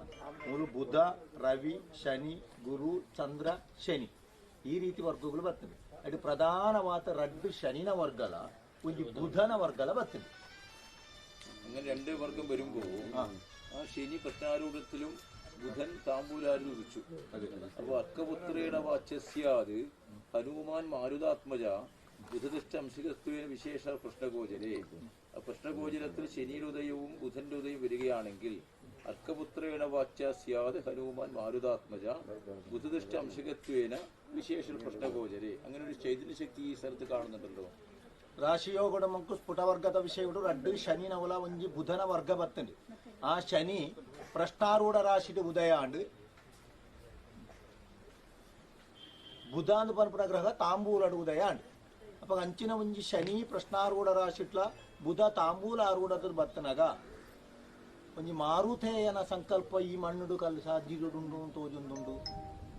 ಮೂಲು ಬುಧ, ರವಿ, ಶನಿ, ಗುರು, ಚಂದ್ರ, ಶನಿ ಈ ರೀತಿ ವರ್ಗಗಳು ಬರ್ತವೆ. ಅದು ಪ್ರಧಾನವಾದ 2 ശനിന വർഗല ಒಂದು ബുധന വർഗല ಬರ್ತದೆ. അങ്ങനെ 2 വർഗം വരുമ്പോൾ ആ ശനി പ്രജ്ഞാരൂഢത്തിലും ബുധൻ താമ്പൂലാരിൽ ഉദിച്ചു. അപ്പൊ അർക്കപുത്രേണ വാച്യസ്യാത് ഹനുമാൻ മാരുതാത്മജ ബുധദിഷ്ട അംശികത്വേന വിശേഷ പ്രശ്നഗോചരേ. ആ പ്രശ്നഗോചരത്തിൽ ശനിയുടെ ഉദയവും ബുധന്റെ ഉദയവും വരികയാണെങ്കിൽ അർക്കപുത്രേണ വാച്യസ്യാത് ഹനുമാൻ മാരുതാത്മജ ബുധദിഷ്ട അംശികത്വേന വിശേഷ പ്രശ്നഗോചരേ. അങ്ങനെ ഒരു ചൈതന്യ ശക്തി ഈ സ്ഥലത്ത് കാണുന്നുണ്ടല്ലോ. ರಾಶಿಯೋಗಡ ಮಂಕು ಸ್ಫುಟವರ್ಗದ ವಿಷಯಗಳು 2 ಶನಿನ ಒಲ ಒಂಜಿ ಬುಧನ ವರ್ಗ ಬರ್ತಂಡು. ಆ ಶನಿ ಪ್ರಶ್ನಾರೂಢ ರಾಶಿದ ಉದಯ ಆಂಡು ಬುಧ ಅಂದು ಪನ್ಪುನ ಗ್ರಹ ತಾಂಬೂಲಡು ಉದಯ ಆಂಡು. ಅಪ್ಪ ಅಂಚಿನ ಒಂಜಿ ಶನಿ ಪ್ರಶ್ನಾರೂಢ ರಾಶಿಟ್ಲ ಬುಧ ತಾಂಬೂಲ ಆರೂಢದ ಬರ್ತನಾಗ ಒಂಜಿ ಮಾರುತೇಯನ ಸಂಕಲ್ಪ ಈ ಮಣ್ಣುಡು ಕಲ್ಲು ಸಾಧ್ಯದುಂಡು ತೋಜೊಂದುಂಡು.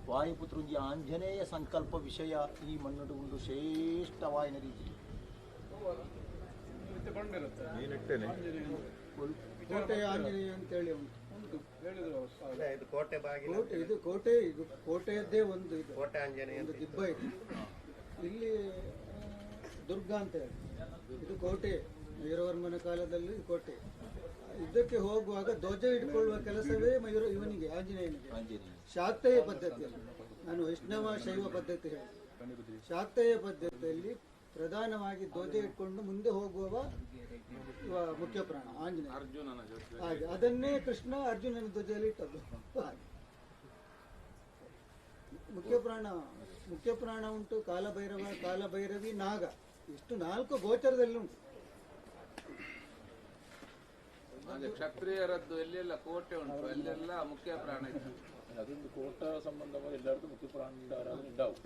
ವಾಯುಪುತ್ರ ಒಂಜಿ ಆಂಜನೇಯ ಸಂಕಲ್ಪ ವಿಷಯ ಈ ಮಣ್ಣುಡು ಉಂಡು ಶ್ರೇಷ್ಠವಾಯಿನ ರೀತಿ ಕೋಟೆ ಆಂಜನೇಯ ಅಂತೇಳಿ ಉಂಟು. ಇದು ಕೋಟೆಯದ್ದೇ ಒಂದು ಇದು ಕೋಟೆ ಆಂಜನೇಯ ಒಂದು ದಿಬ್ಬ ಇದೆ. ಇಲ್ಲಿ ದುರ್ಗ ಅಂತ ಹೇಳಿ ಇದು ಕೋಟೆ, ವೀರವರ್ಮನ ಕಾಲದಲ್ಲಿ ಕೋಟೆ. ಇದಕ್ಕೆ ಹೋಗುವಾಗ ಧ್ವಜ ಇಟ್ಕೊಳ್ಳುವ ಕೆಲಸವೇ ಇವನಿಗೆ ಆಂಜನೇಯನಿಗೆ. ಶಾಕ್ತೇಯ ಪದ್ಧತಿಯಲ್ಲಿ, ನಾನು ವೈಷ್ಣವ ಶೈವ ಪದ್ಧತಿ ಹೇಳಿ, ಶಾಕ್ತೇಯ ಪದ್ಧತಿಯಲ್ಲಿ ಪ್ರಧಾನವಾಗಿ ಧ್ವಜ ಇಟ್ಕೊಂಡು ಮುಂದೆ ಹೋಗುವ ಮುಖ್ಯ ಪ್ರಾಣ ಆಂಜನೇಯ. ಹಾಗೆ ಅದನ್ನೇ ಕೃಷ್ಣ ಅರ್ಜುನನ ಧ್ವಜದಲ್ಲಿ ಇಟ್ಟದ್ದು. ಮುಖ್ಯ ಪ್ರಾಣ ಉಂಟು, ಕಾಲಭೈರವ, ಕಾಲಭೈರವಿ, ನಾಗ, ಇಷ್ಟು 4 ಗೋಚರದಲ್ಲಿ ಉಂಟು. ಕ್ಷತ್ರಿಯರದ್ದು ಎಲ್ಲೆಲ್ಲ ಕೋಟೆ ಉಂಟು ಅಲ್ಲೆಲ್ಲ ಮುಖ್ಯ ಪ್ರಾಣ ಇತ್ತು. ಅದೊಂದು ಕೋಟ ಸಂಬಂಧವಾಗಿ എല്ലായിടത്തും മുഖ്യ പ്രാണിയുടെ ആരാധന ഉണ്ടാവും.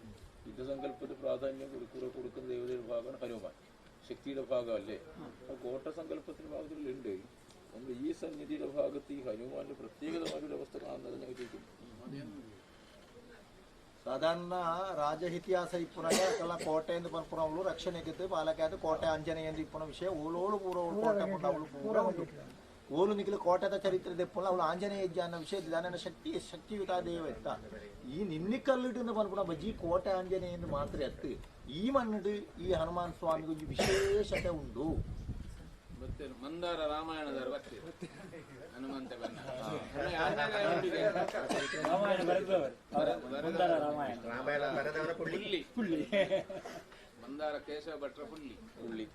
യുദ്ധസങ്കല്പത്തിന് പ്രാധാന്യം കൊടുക്കുന്ന ദേവതയുടെ ഭാഗമാണ് ഹനുമാൻ, ശക്തിയുടെ ഭാഗമല്ലേ. അപ്പോൾ കോട്ട സങ്കല്പത്തിന്റെ ഭാഗത്തിലുണ്ട്. നമ്മൾ ഈ സന്നിധിയുടെ ഭാഗത്ത് ഈ ഹനുമാന്റെ പ്രത്യേകതമായൊരു അവസ്ഥ കാണുന്നത് ഞങ്ങൾ ചോദിക്കുന്നു. ಸಾಧಾರಣ ರಾಜ ಇತಿಹಾಸ ಇಪ್ಪುನಾಗ ಎಲ್ಲ ಕೋಟೆ ಎಂದು ಪನ್ಪುನವಳು ರಕ್ಷಣೆಗಿದ್ದು ಪಾಲಕಾದ ಕೋಟೆ ಆಂಜನೇಯ ಎಂದು ಇಪ್ಪುನ ವಿಷಯ ಓಲೋಳು ಪೂರ ಕೋಟೆ ಅವಳು ಪೂರ ಉಂಟು. ಓಲು ನಿಖಿಲು ಕೋಟೆದ ಚರಿತ್ರೆ ದೆಪ್ಪುನ ಅವಳು ಆಂಜನೇಯ ಇದ್ದ ಅನ್ನೋ ವಿಷಯ ಜ್ಞಾನ ಶಕ್ತಿಯುತ ದೇವ ಎತ್ತ ಈ ನಿನ್ನಿಕಲ್ಲಿಟ್ಟು ಪನ್ಪುನ ಬಜ್ಜಿ ಕೋಟೆ ಆಂಜನೇಯ ಎಂದು ಮಾತ್ರ ಎತ್ತು ಈ ಮಣ್ಣಿಡು ಈ ಹನುಮಾನ್ ಸ್ವಾಮಿಗೆ ಒಂದು ವಿಶೇಷತೆ ಉಂಟು. ಗೊತ್ತೇನು ಮಂದಾರ ರಾಮಾಯಣದ ಹನುಮಂತ ಬನ್ನ ಮಂದಾರ ಕೇಶವ ಭಟ್ರ ಪುಳ್ಳಿ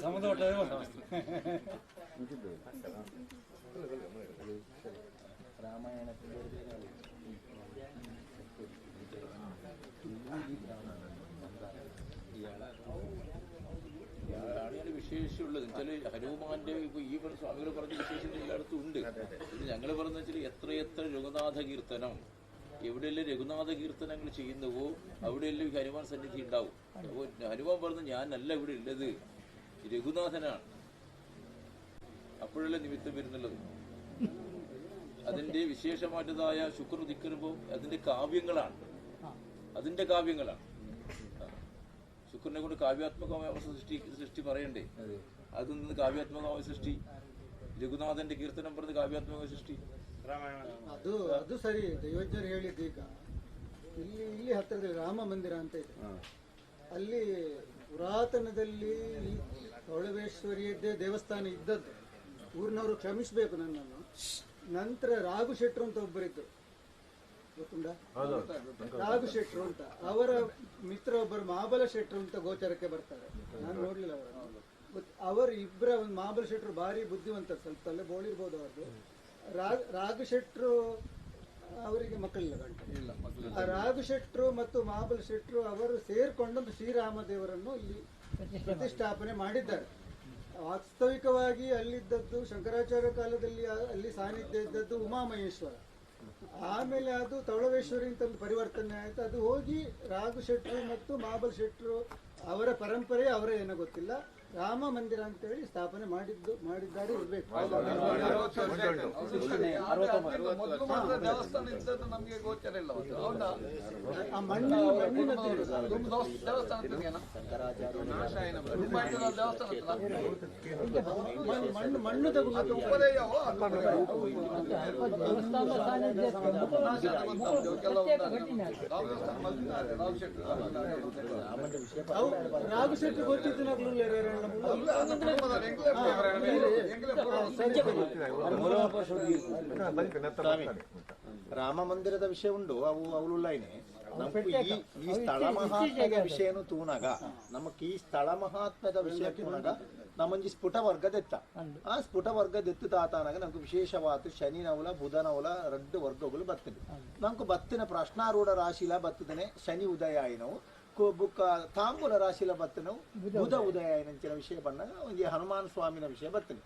ಸಮುದ್ರ ರಾಮಾಯಣ അവിടെയാണ് വിശേഷമുള്ളത്. വെച്ചാൽ ഹനുമാന്റെ ഇപ്പൊ ഈ സ്വാമികൾ പറഞ്ഞ വിശേഷം എല്ലായിടത്തും ഉണ്ട്. ഇത് ഞങ്ങൾ പറഞ്ഞ വെച്ചാൽ എത്രയെത്ര രഘുനാഥ കീർത്തനം, എവിടെയെല്ലാം രഘുനാഥ കീർത്തനങ്ങൾ ചെയ്യുന്നുവോ അവിടെയെല്ലാം ഹനുമാൻ സന്നിധി ഉണ്ടാവും. അപ്പോൾ ഹനുമാൻ പറഞ്ഞു ഞാനല്ല ഇവിടെ ഉള്ളത്, രഘുനാഥനാണ്. അപ്പോഴല്ലേ നിമിത്തം വരുന്നുള്ളത്. അതിന്റെ വിശേഷമാറ്റതായ ശുക്ർ ഉദിക്കുമ്പോൾ അതിന്റെ കാവ്യങ്ങളാണ്, അതിന്റെ കാവ്യങ്ങളാണ്. ശുക്രനെ കൊണ്ട് കാവ്യാത്മകമായ സൃഷ്ടി പറയണ്ടേ, അതിൽ നിന്ന് കാവ്യാത്മകമായ സൃഷ്ടി. രഘുനാഥന്റെ കീർത്തനം പറഞ്ഞ് കാവ്യാത്മക സൃഷ്ടി. ಅದು ಸರಿ. ದೈವಜ್ಞರು ಹೇಳಿದ್ದು ಈಗ ಇಲ್ಲಿ ಹತ್ತಿರದಲ್ಲಿ ರಾಮ ಮಂದಿರ ಅಂತ ಇದೆ. ಅಲ್ಲಿ ಪುರಾತನದಲ್ಲಿ ಸೌಳವೇಶ್ವರಿಯದ್ದೇ ದೇವಸ್ಥಾನ ಇದ್ದದ್ದು. ಊರಿನವರು ಕ್ಷಮಿಸಬೇಕು ನನ್ನನ್ನು. ನಂತರ ರಾಘು ಶೆಟ್ರು ಅಂತ ಒಬ್ಬರಿದ್ರು, ಗೊತ್ತುಂಟಾ? ರಾಘು ಶೆಟ್ರು ಅಂತ. ಅವರ ಮಿತ್ರ ಒಬ್ಬರು ಮಹಾಬಲ ಶೆಟ್ರು ಅಂತ ಗೋಚರಕ್ಕೆ ಬರ್ತಾರೆ. ನಾನು ನೋಡ್ಲಿಲ್ಲ ಅವರನ್ನು. ಅವರು ಇಬ್ಬರ ಒಂದು ಮಹಾಬಲ ಶೆಟ್ರು ಭಾರಿ ಬುದ್ಧಿವಂತ, ಸ್ವಲ್ಪ ತಲೆ ಬೋಳಿರ್ಬೋದು ಅವ್ರದ್ದು. ರಾಘು ಶೆಟ್ರು ಅವರಿಗೆ ಮಕ್ಕಳಿಲ್ಲ, ಗಂಟೆ. ಆ ರಾಘು ಶೆಟ್ರು ಮತ್ತು ಮಹಾಬಲ ಶೆಟ್ರು ಅವರು ಸೇರ್ಕೊಂಡೊಂದು ಶ್ರೀರಾಮದೇವರನ್ನು ಇಲ್ಲಿ ಪ್ರತಿಷ್ಠಾಪನೆ ಮಾಡಿದ್ದಾರೆ. ವಾಸ್ತವಿಕವಾಗಿ ಅಲ್ಲಿದ್ದದ್ದು ಶಂಕರಾಚಾರ್ಯ ಕಾಲದಲ್ಲಿ ಅಲ್ಲಿ ಸಾನ್ನಿಧ್ಯ ಇದ್ದದ್ದು ಉಮಾಮಹೇಶ್ವರ. ಆಮೇಲೆ ಅದು ತೌಳವೇಶ್ವರಿ ಅಂತ ಒಂದು ಪರಿವರ್ತನೆ ಆಯ್ತು. ಅದು ಹೋಗಿ ರಾಘು ಶೆಟ್ರು ಮತ್ತು ಮಹಾಬಲ ಶೆಟ್ರು ಅವರ ಪರಂಪರೆ ಅವರ ಏನೋ ಗೊತ್ತಿಲ್ಲ, ರಾಮ ಮಂದಿರ ಅಂತ ಹೇಳಿ ಸ್ಥಾಪನೆ ಮಾಡಿದ್ದಾರೆ ಇರ್ಬೇಕು. ದೇವಸ್ಥಾನ ಇದ್ದದ್ದು ನಮ್ಗೆ ಗೋಚರ ಇಲ್ಲ. ಆ ಮಣ್ಣಿನದ್ದು ಮಣ್ಣು ತಗೊಂಡು ರಾಘು ಶೆಟ್ಟಿ ಗೊತ್ತಿತ್ತು ನಗಲು. ರಾಮ ಮಂದಿರದ ವಿಷಯ ಉಂಡು ಅವು ಅವಳುಳ್ಳಾಯ್ನೆ. ನಮ್ಗೆ ಈ ಸ್ಥಳ ಮಹಾತ್ಮದ ವಿಷಯನು ತೂನಗ, ನಮಕ್ ಈ ಸ್ಥಳ ಮಹಾತ್ಮದ ವಿಷಯ ತೂನಗ ನಮ್ಮೊಂಜಿ ಸ್ಫುಟ ವರ್ಗದೆತ್ತ. ಆ ಸ್ಫುಟ ವರ್ಗದೆತ್ತು ತಾತಾನಾಗ ನಮ್ಗೆ ವಿಶೇಷವಾದ ಶನಿ ನವಲ ಬುಧ ನವಲ 2 ವರ್ಗಗಳು ಬರ್ತದೆ. ನಮ್ಗೆ ಬತ್ತಿನ ಪ್ರಶ್ನಾರೂಢ ರಾಶಿಲ ಬರ್ತದೆ ಶನಿ ಉದಯ ಆಯ್ನವು, ಬುಕ್ಕ ತಾಂಬೂಲ ರಾಶಿಲ ಬತ್ತನವು ಬುಧ ಉದಯ ಆಯ್ನಂಚಿನ ವಿಷಯ ಬಂದಾಗ ಒಂಜಿ ಹನುಮಾನ್ ಸ್ವಾಮಿನ ವಿಷಯ ಬರ್ತದೆ.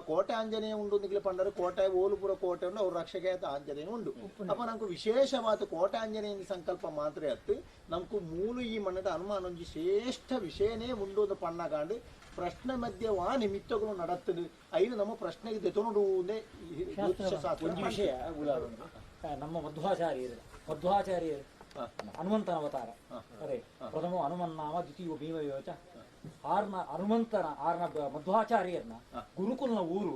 ಕೋಟೆ ಆಂಜನೇಯ ಉಂಡು ನಿಗ್ಲಿ ಪಂಡರು ಕೋಟೆ ಓಲುಪುರ ಕೋಟೆ ಉಂಡು ಅವ್ರ ರಕ್ಷಕ ಆಂಜನೇಯ ಉಂಡು. ಅಪ್ಪ ನಮ್ಗೆ ವಿಶೇಷವಾದ ಕೋಟೆ ಆಂಜನೇಯ ಸಂಕಲ್ಪ ಮಾತ್ರ ಅತ್ತು. ನಮ್ಕು ಮೂಲು ಈ ಮಣ್ಣದ ಹನುಮಾನ್ ಒಂಜಿ ಶ್ರೇಷ್ಠ ವಿಷಯನೇ ಉಂಡು ಅಂತ ಪಣ್ಣಗಾಂಡು ಪ್ರಶ್ನೆ ಮಧ್ಯೆ ವಾ ನಿಮಿತ್ತಗಳು ನಡತ್ತದು. ಐನು ನಮ್ಮ ಪ್ರಶ್ನೆಗೆ ದೆತೊನುಡುವುದೇ ಒಂದು ವಿಷಯ. ನಮ್ಮ ಮಧ್ವಾಚಾರ್ಯರು ಹನುಮಂತನ ಅವತಾರ ಅದೇ ಪ್ರಥಮ ಹನುಮನ್ನಾಮ ದ್ವಿತೀಯ ಭೀಮಯೋಚ ಆರ್ನ ಹನುಮಂತನ ಮಧ್ವಾಚಾರ್ಯರ್ನ ಗುರುಕುಲನ ಊರು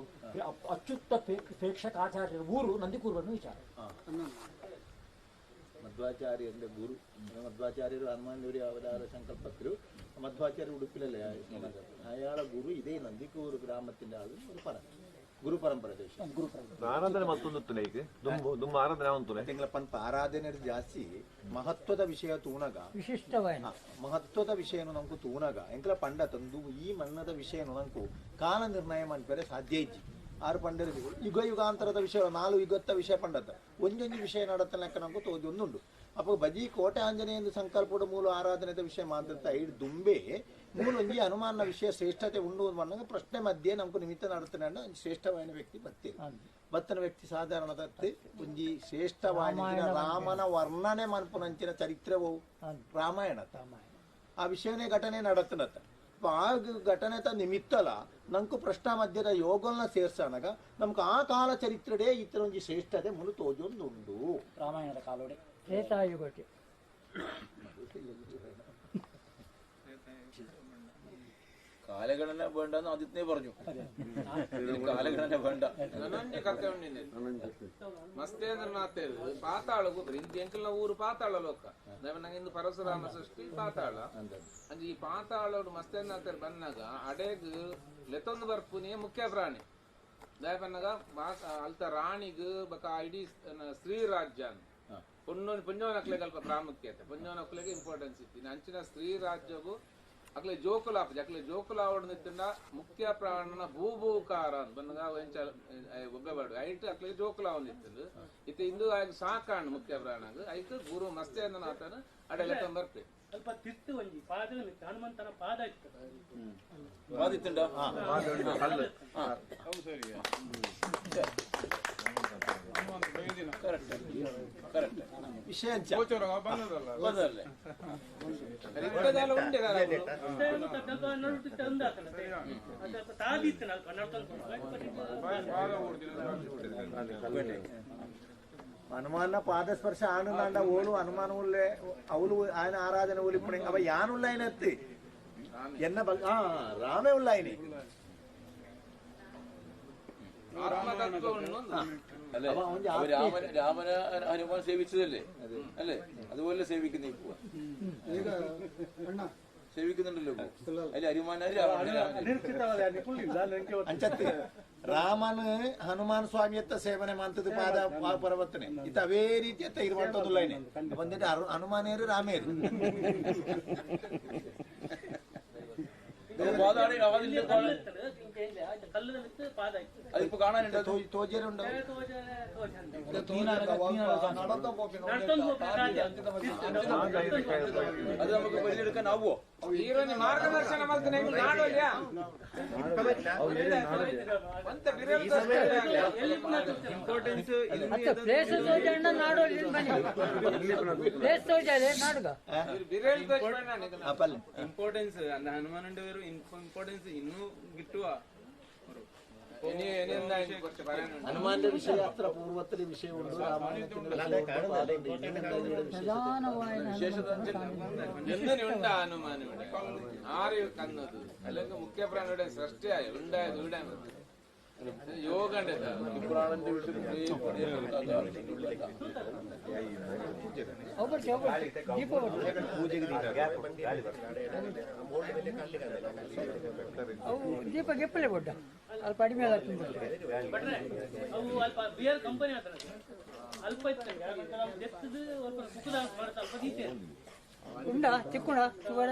ಅಚ್ಯುತ ಪ್ರೇಕ್ಷಕಾಚಾರ್ಯರ ಊರು ನಂದಿಕೂರ್ವನ್ನು ವಿಚಾರ. ಮಧ್ವಾಚಾರ್ಯರ ಗುರು ಮಧ್ವಾಚಾರ್ಯರು ಹನುಮಾನ್ ದೇವರಿ ಅವತಾರ ಸಂಕಲ್ಪಕ್ಕರು ಮಧ್ವಾಚಾರ್ಯ ಉಡುಪಿಲಲ್ಲೇ ಅಯಾಳ ಗುರು ಇದೇ ನಂದಿಕೂರು ಗ್ರಾಮത്തിന്റെ ಆಳು ಗುರು ಪರಂಪರೆ ಆರಾಧನೆ ಮತ್ತೊಂದು ದುಮ್ಮ ಆರಾಧನೆ ಉಂಟು ತಿಂಗಳಪ್ಪ ಆರಾಧನೆ ಜಾಸ್ತಿ ಮಹತ್ವದ ವಿಷಯ ತೂನಗ ವಿಶಿಷ್ಟವಾದ ಮಹತ್ವದ ವಿಷಯನು ನಮ್ಕು ತೂನಗ ಎಂಕಲ ಪಂಡ ತಂದು ಈ ಮಣ್ಣದ ವಿಷಯನು ನಂಕು ಕಾಲ ನಿರ್ಣಯ ಮಾಡ್ಬೇರೆ ಸಾಧ್ಯ ಇಜ್ಜಿ ಆರು ಪಂಡರು ಯುಗಾಂತರದ ವಿಷಯ 4 ಯುಗತ್ತ ವಿಷಯ ಪಂಡತ್ತ ಒಂದೊಂದು ವಿಷಯ ನಡತ್ತ ಲೆಕ್ಕ ನಮ್ಕು ತೋಜೊಂದುಂಡು. ಅಪ್ಪ ಬಜಿ ಕೋಟೆ ಆಂಜನೇಯ ಸಂಕಲ್ಪದ ಮೂಲ ಆರಾಧನೆದ ವಿಷಯ ಮಾತಾಡ್ತಾ ಐದು ದುಂಬೆ ಮೂಲೊಂಜಿ ಹನುಮಾನ ವಿಷಯ ಶ್ರೇಷ್ಠತೆ ಉಂಡು ಅನ್ನೋ ಪ್ರಶ್ನೆ ಮಧ್ಯೆ ನಮ್ಕು ನಿಮಿತ್ತ ನಡತಾನೆ ಅನ್ನೋ ಶ್ರೇಷ್ಠವಾದ ವ್ಯಕ್ತಿ ಬರ್ತೀರಿ. ಬತ್ತನ ವ್ಯಕ್ತಿ ಸಾಧಾರಣದತ್ತೆ ಒಂಜಿ ಶ್ರೇಷ್ಠವಾದ ರಾಮನ ವರ್ಣನೆ ಮನ್ಪುನಂಚಿನ ಚರಿತ್ರೆವು ರಾಮಾಯಣ ಆ ವಿಷಯನೇ ಘಟನೆ ನಡತನತ್ತ. ಆ ಘಟನೆತ ನಿಮಿತ್ತಲ ನಂಕು ಪ್ರಶ್ನ ಮಧ್ಯದ ಯೋಗಲ್ನ ಸೇರ್ಸನಗ ನಮ್ಗೆ ಆ ಕಾಲ ಚರಿತ್ರೆಡೆ ಇತರ ಒಂಜಿ ಶ್ರೇಷ್ಠತೆ ಮುಲು ತೋಜೊಂದುಂಡು. ರಾಮಾಯಣದ ಕಾಲೋಡೆ ತ್ರೇತಾಯುಗಕ್ಕೆ കാലഗണന വേണ്ടെന്ന് ആദ്യത്തെ പറഞ്ഞു. കാലഗണന വേണ്ട. ನನಂಜಿ ಕಥೆ ಉಂಡಿನ ಮಸ್ತೇಂದ್ರನಾಥ್ ಪಾತಾಳ ಕೂತ್ರು ಇಂತ ಎಂಕಲ್ನ ಊರು ಪಾತಾಳ ಲೋಕ ನಂಗೆ ಇಂದು ಪರಶುರಾಮ ಸೃಷ್ಟಿ ಪಾತಾಳ ಅಂದ್ ಈ ಪಾತಾಳೋಡು ಮಸ್ತೇಂದ್ರನಾಥ್ ಬಂದಾಗ ಅಡೆಗ್ ಲೆತ್ತೊಂದು ಬರ್ಪುನಿ ಮುಖ್ಯ ಪ್ರಾಣಿ ದಾಯ ಬಂದಾಗ ಅಲ್ತ ರಾಣಿಗ್ ಬಕ ಇಡೀ ಸ್ತ್ರೀ ರಾಜ್ಯ ಪುಂಜೋನಕ್ಲೆಗೆ ಅಲ್ಪ ಪ್ರಾಮುಖ್ಯತೆ ಪುಂಜೋನಕ್ಲೆಗೆ ಇಂಪಾರ್ಟೆನ್ಸ್ ಇತ್ತು. ಅಂಚಿನ ಸ್ತ್ರೀ ರಾಜ್ಯಗೂ ಅಕ್ಲೆ ಜೋಕುಲಾಪ ಅಕ್ಲೆ ಜೋಕುಲಾವಡ್ ನಿಂತಿನ ಮುಖ್ಯ ಪ್ರಾಣನ ಭೂಭೂಕಾರ ಅಂತ ಬಂದಾಗ ಒಬ್ಬೆಬಾಡು ಐಟ್ ಅಕ್ಲೆ ಜೋಕುಲಾವ್ ನಿಂತದು ಇತ್ತೆ ಇಂದು ಆಗ ಸಾಕಾಣ ಮುಖ್ಯ ಪ್ರಾಣಗ ಐಕ್ ಗುರು ಮಸ್ತೇಂದ್ರನಾಥನ ಅಡೆಲೆಕ್ಕ ಬರ್ಪೆ ಸ್ವಲ್ಪ ತಿತ್ತು ಒಂಜಿ ಪಾದ ಹನುಮಂತನ ಪಾದ ಇತ್ತು ಪಾದಿತ್ತುಂಡ ಕಲ್ಲು ವಿಷಯ ಬಂದಲ್ಲೇ హనుమాన్న పాదస్పర్శ ఆనందండ ఓలు హనుమానులే అవులు ఆయన ఆరాధన ఊలిప్పుడు అవ యానుల్ల ఆయన ఎత్తి ఎన్న రామే ఉల్ల ఆయన രാമന ഹനുമാൻ സേവിച്ചതല്ലേ അല്ലേ അതുപോലെ സേവിക്കുന്ന ഇപ്പൊ സേവിക്കുന്നുണ്ടല്ലോ അതിൽ ಅಂಚತ್ತಿ ರಾಮನ ಹನುಮಾನ್ ಸ್ವಾಮಿ ಎತ್ತ ಸೇವನೆ ಮಾಡ್ತದ ಪಾದ ಪರ್ವತನೆ ಇತ್ತ ಅವೇ ರೀತಿ ಎತ್ತ ಇರುವಂತದ್ದು ಬಂದಿട്ട് ಹನುಮಾನೇರು ರಾಮೇರು അതിപ്പോ കാണാനുണ്ട് തോജരുണ്ട് അത് നമുക്ക് പരിചയെടുക്കാനാവോ ಮಾರ್ಗದರ್ಶನ ಇಂಪಾರ್ಟೆನ್ಸ್ ಅಂದ ಹನುಮಾನಂಡ ಇಂಪಾರ್ಟೆನ್ಸ್ ಇನ್ನೂ ಗಿಟ್ಟುವ ഹനുമാന്റെ വിഷയാത്ര പൂർവ്വത്തിലെ വിഷയമുണ്ട് എന്തിനുണ്ട ഹനുമാൻ ഇവിടെ ആര് കന്നത് അല്ലെങ്കിൽ മുഖ്യ പ്രാണിയുടെ സൃഷ്ടിയായ ഉണ്ടായത് ഇവിടെ യോഗ പുരാണന്റെ വിഷയത്തിൽ ದೀಪ ಗೆಪ್ಪಲೆ ಕೊಟ್ಟ ಅಲ್ಲಿ ಕಡಿಮೆ ಅವು ಅಲ್ಪ ಬಿಯರ್ ಕಂಪನಿ ಆತರ ಅಲ್ಪ ಇತ್ತಂಗೆ ಎತ್ತದು ಸ್ವಲ್ಪ ಮುಖದ ಮಾಡ್ತಾ ಅಲ್ಪ ದೀತೆ ಉಂಡ ಚಿಕ್ಕುಣ ಸುವರ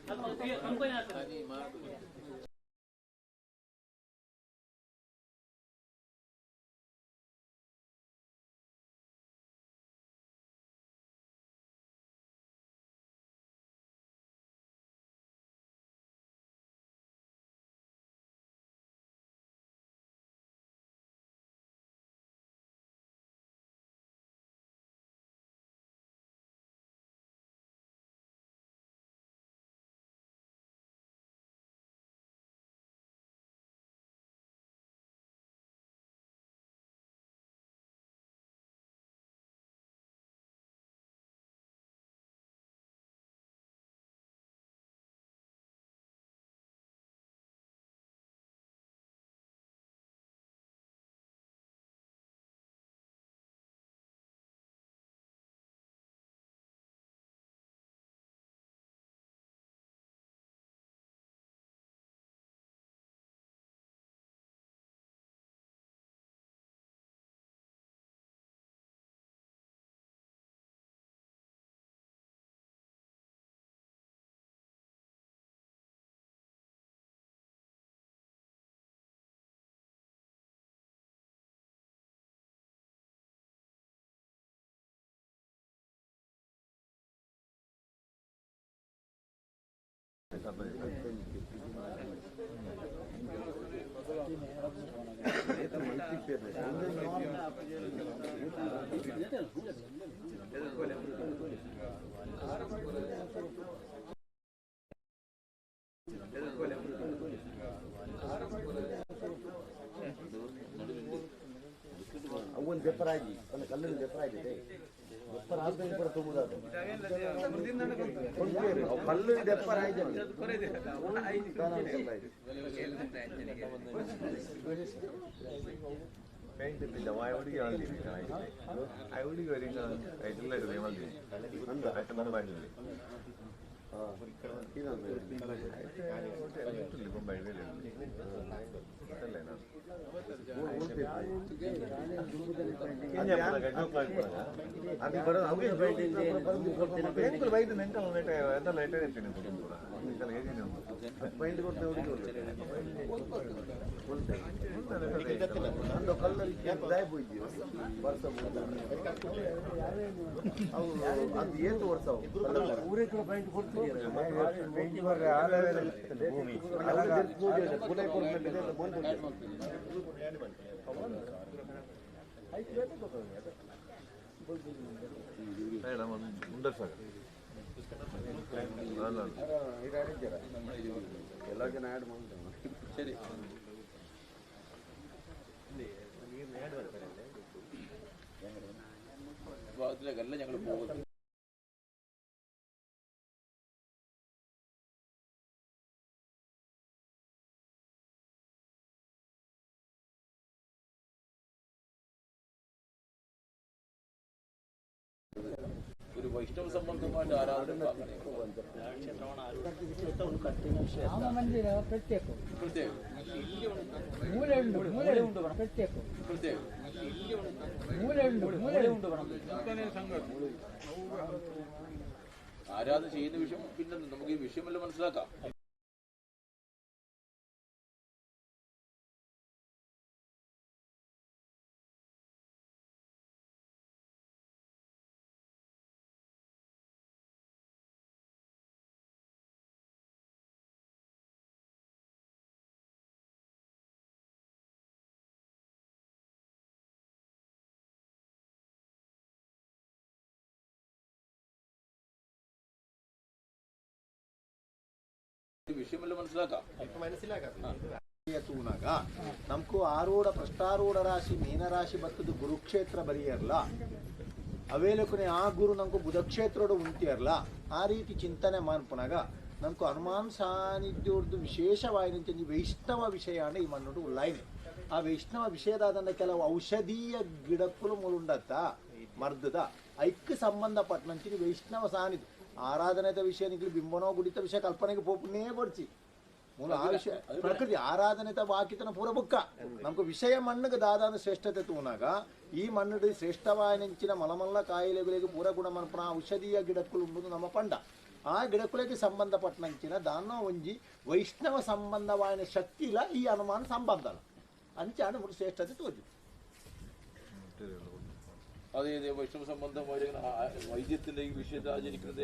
ಅಲ್ಪ ಬಿಯರ್ ಕಂಪನಿ ಆತರ ಅವನ್ ದೆಪ್ಪರಾಗಿ ಒಂದು ಕಲ್ಲಿನ ದೆಪ್ಪರಾಗಿದೆ ದೆಪ್ಪರ ಆದ್ಮೇಲೆ ಕೂಡ ತುಂಬುದಾದ ಕಲ್ಲಿನ ದೆಪ್ಪರಾಗಿದೆ പെയിന്റ് വായവടിക്ക് അയവടിക്ക് വരും ആയിട്ടുള്ള മതി ಎಲ್ಲ ಜನ ಆ್ಯಡ್ ಮಾಡ್ತಾರೆ ശരി ഭാഗത്തിലേക്കല്ല ഞങ്ങൾ പോകുന്നത്. ഒരു വൈഷ്ണവ സംബന്ധമായിട്ട് ആരാധന ರಾಮಮಂದಿರ ಪ್ರತ್ಯೇಕ പ്രത്യേകം ಮೂಲೆ ಉಂಟು ಮೂಲೆ ಉಂಟು ಪ್ರತ್ಯೇಕ പ്രത്യേകം ಮೂಲೆ ಉಂಟು ಮೂಲೆ ಉಂಟು ആരാധന ചെയ്യുന്ന വിഷയം പിന്നെ നമുക്ക് ഈ വിഷയമെല്ലാം മനസ്സിലാക്കാം. ವಿಷಯಮೆಲ್ಲ ತೂನಾಗ ನಮ್ಕು ಆರೂಢ ಪ್ರಷ್ಟಾರೂಢ ರಾಶಿ ಮೀನರಾಶಿ ಬತ್ತದು ಗುರುಕ್ಷೇತ್ರ ಬರಿಯರ್ಲ ಅವೇಲಕನೆ ಆ ಗುರು ನಮ್ಕು ಬುಧಕ್ಷೇತ್ರೋಡು ಉಂಟಿಯರ್ಲ ಆ ರೀತಿ ಚಿಂತನೆ ಮಾಡ್ಪನಾಗ ನಮ್ಕು ಹನುಮಾನ್ ಸಾನ್ನಿಧ್ಯೋರ್ದು ವಿಶೇಷವಾಯಿನ ವೈಷ್ಣವ ವಿಷಯ ಈ ಮಣ್ಣು ಉಳ್ಳಾಯಿನಿ ಆ ವೈಷ್ಣವ ವಿಷಯದಾದಂಥ ಕೆಲವು ಔಷಧೀಯ ಗಿಡಕ್ಕೂ ಮೂಲುಂಡತ್ತ ಮರ್ದದ ಐಕ್ಯ ಸಂಬಂಧಪಟ್ಟಂತೆ ವೈಷ್ಣವ ಸಾನ್ನಿಧ್ಯ ಆರಾಧನೆದ ವಿಷಯ ನಿಖಿಲ್ ಬಿಂಬನೋ ಗುಡಿತ ವಿಷಯ ಕಲ್ಪನೆಗೆ ಪೋಪುನೇ ಬರ್ಚಿ ಮೂಲ ಆ ವಿಷಯ ಪ್ರಕೃತಿ ಆರಾಧನೆತ ವಾಕಿತನ ಪೂರ ಬುಕ್ಕ ನಮ್ಗೆ ವಿಷಯ ಮಣ್ಣಿಗೆ ದಾದಾನ ಶ್ರೇಷ್ಠತೆ ತೂನಾಗ ಈ ಮಣ್ಣು ಶ್ರೇಷ್ಠವಾಯಿನ ಮಲಮಲ್ಲ ಕಾಯಿಲೆಗಳಿಗೆ ಪೂರ ಗುಣಮನ್ಪನ ಔಷಧೀಯ ಗಿಡಕ್ಕಳು ಉಂಬುದು ನಮ್ಮ ಪಂಡ ಆ ಗಿಡಗಳಿಗೆ ಸಂಬಂಧಪಟ್ಟಂಚಿನ ದಾನ ಒಂಜಿ ವೈಷ್ಣವ ಸಂಬಂಧವಾಯಿನ ಶಕ್ತಿ ಇಲ್ಲ ಈ ಅನುಮಾನ ಸಂಬಂಧ ಅಲ್ಲ ಅಂಚಾಣ ಮೂರು ಶ್ರೇಷ್ಠತೆ ತೋಜಿ അതെ അതെ വൈഷ്ണവ സംബന്ധമായ വൈദ്യത്തിന്റെ ഈ വിഷയത്തെ ആചരിക്കുന്നത്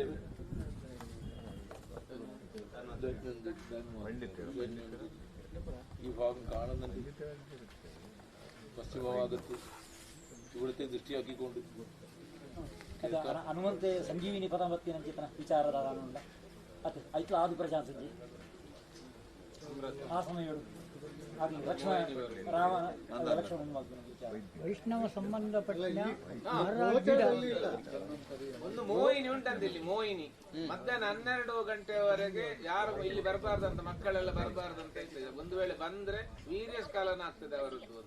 ഈ ഭാഗം കാണുന്നുണ്ട്. പശ്ചിമഭാഗത്ത് ഇവിടുത്തെ ദൃഷ്ടിയാക്കിക്കൊണ്ട് ಹನುಮಂತೆ ಸಂಜೀವಿನಿ ಪದಾಂಬತ್ತಿನ ಚಿತ್ರ ವಿಚಾರದ ಅದು ಐಕ್ಲ ಆದಿ ಪ್ರಜಾಸಜ್ಜಿ ಆ ಸಮಯ ಲಕ್ಷ್ಮಣ ರಾಮನ ಲಕ್ಷ್ಮಣ ವೈಷ್ಣವ ಸಂಬಂಧಪಟ್ಟ ಒಂದು ಮೋಹಿನಿ ಉಂಟಂತಿಲ್ಲಿ ಮೋಹಿನಿ ಮಧ್ಯಾಹ್ನ 12 ಗಂಟೆವರೆಗೆ ಯಾರು ಇಲ್ಲಿ ಬರಬಾರ್ದಂತ ಮಕ್ಕಳೆಲ್ಲ ಬರಬಾರ್ದಂತ ಹೇಳ್ತಿದ್ದಾರೆ. ಒಂದು ವೇಳೆ ಬಂದ್ರೆ ವೀರ್ಯ ಸ್ಖಲನ ಆಗ್ತದೆ ಅವರದ್ದು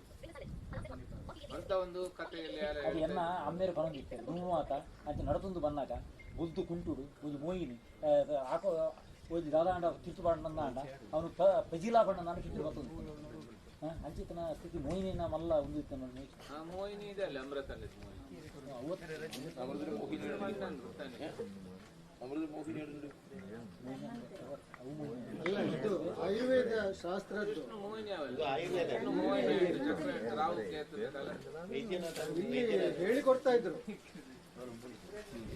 ಅಂತ ಒಂದು ಕಥೆಯಲ್ಲಿ ಅದು ಎನ್ನ ಅಮ್ಮೇರು ಬಂದಿತ್ತು ನುಣುವಾತ ಅಂತ ನಡತೊಂದು ಬಂದಾಗ ಬುದ್ದು ಕುಂಟುಡು ಒಂದು ಮೋಹಿನಿ ಹಾಕೋ ಒಂದು ದಾದಾಂಡ ಕಿತ್ತು ಬಣ್ಣಂದಾಂಡ ಅವನು ಪಜಿಲಾ ಬಣ್ಣದಾಂಡ ಕಿತ್ತು ಬರ್ತದೆ ಅಂಚಿತನ ಸ್ಥಿತಿ ಮೋಹಿನಿನ ಮಲ್ಲ ಒಂದು ಇತ್ತು ನೋಡಿ ಮೋಹಿನಿ ಇದೆ ಅಲ್ಲ ಅಮೃತಲ್ಲಿ ಆಯುರ್ವೇದ ಶಾಸ್ತ್ರದ್ದು ಹೇಳಿಕೊಡ್ತಾ ಇದ್ರು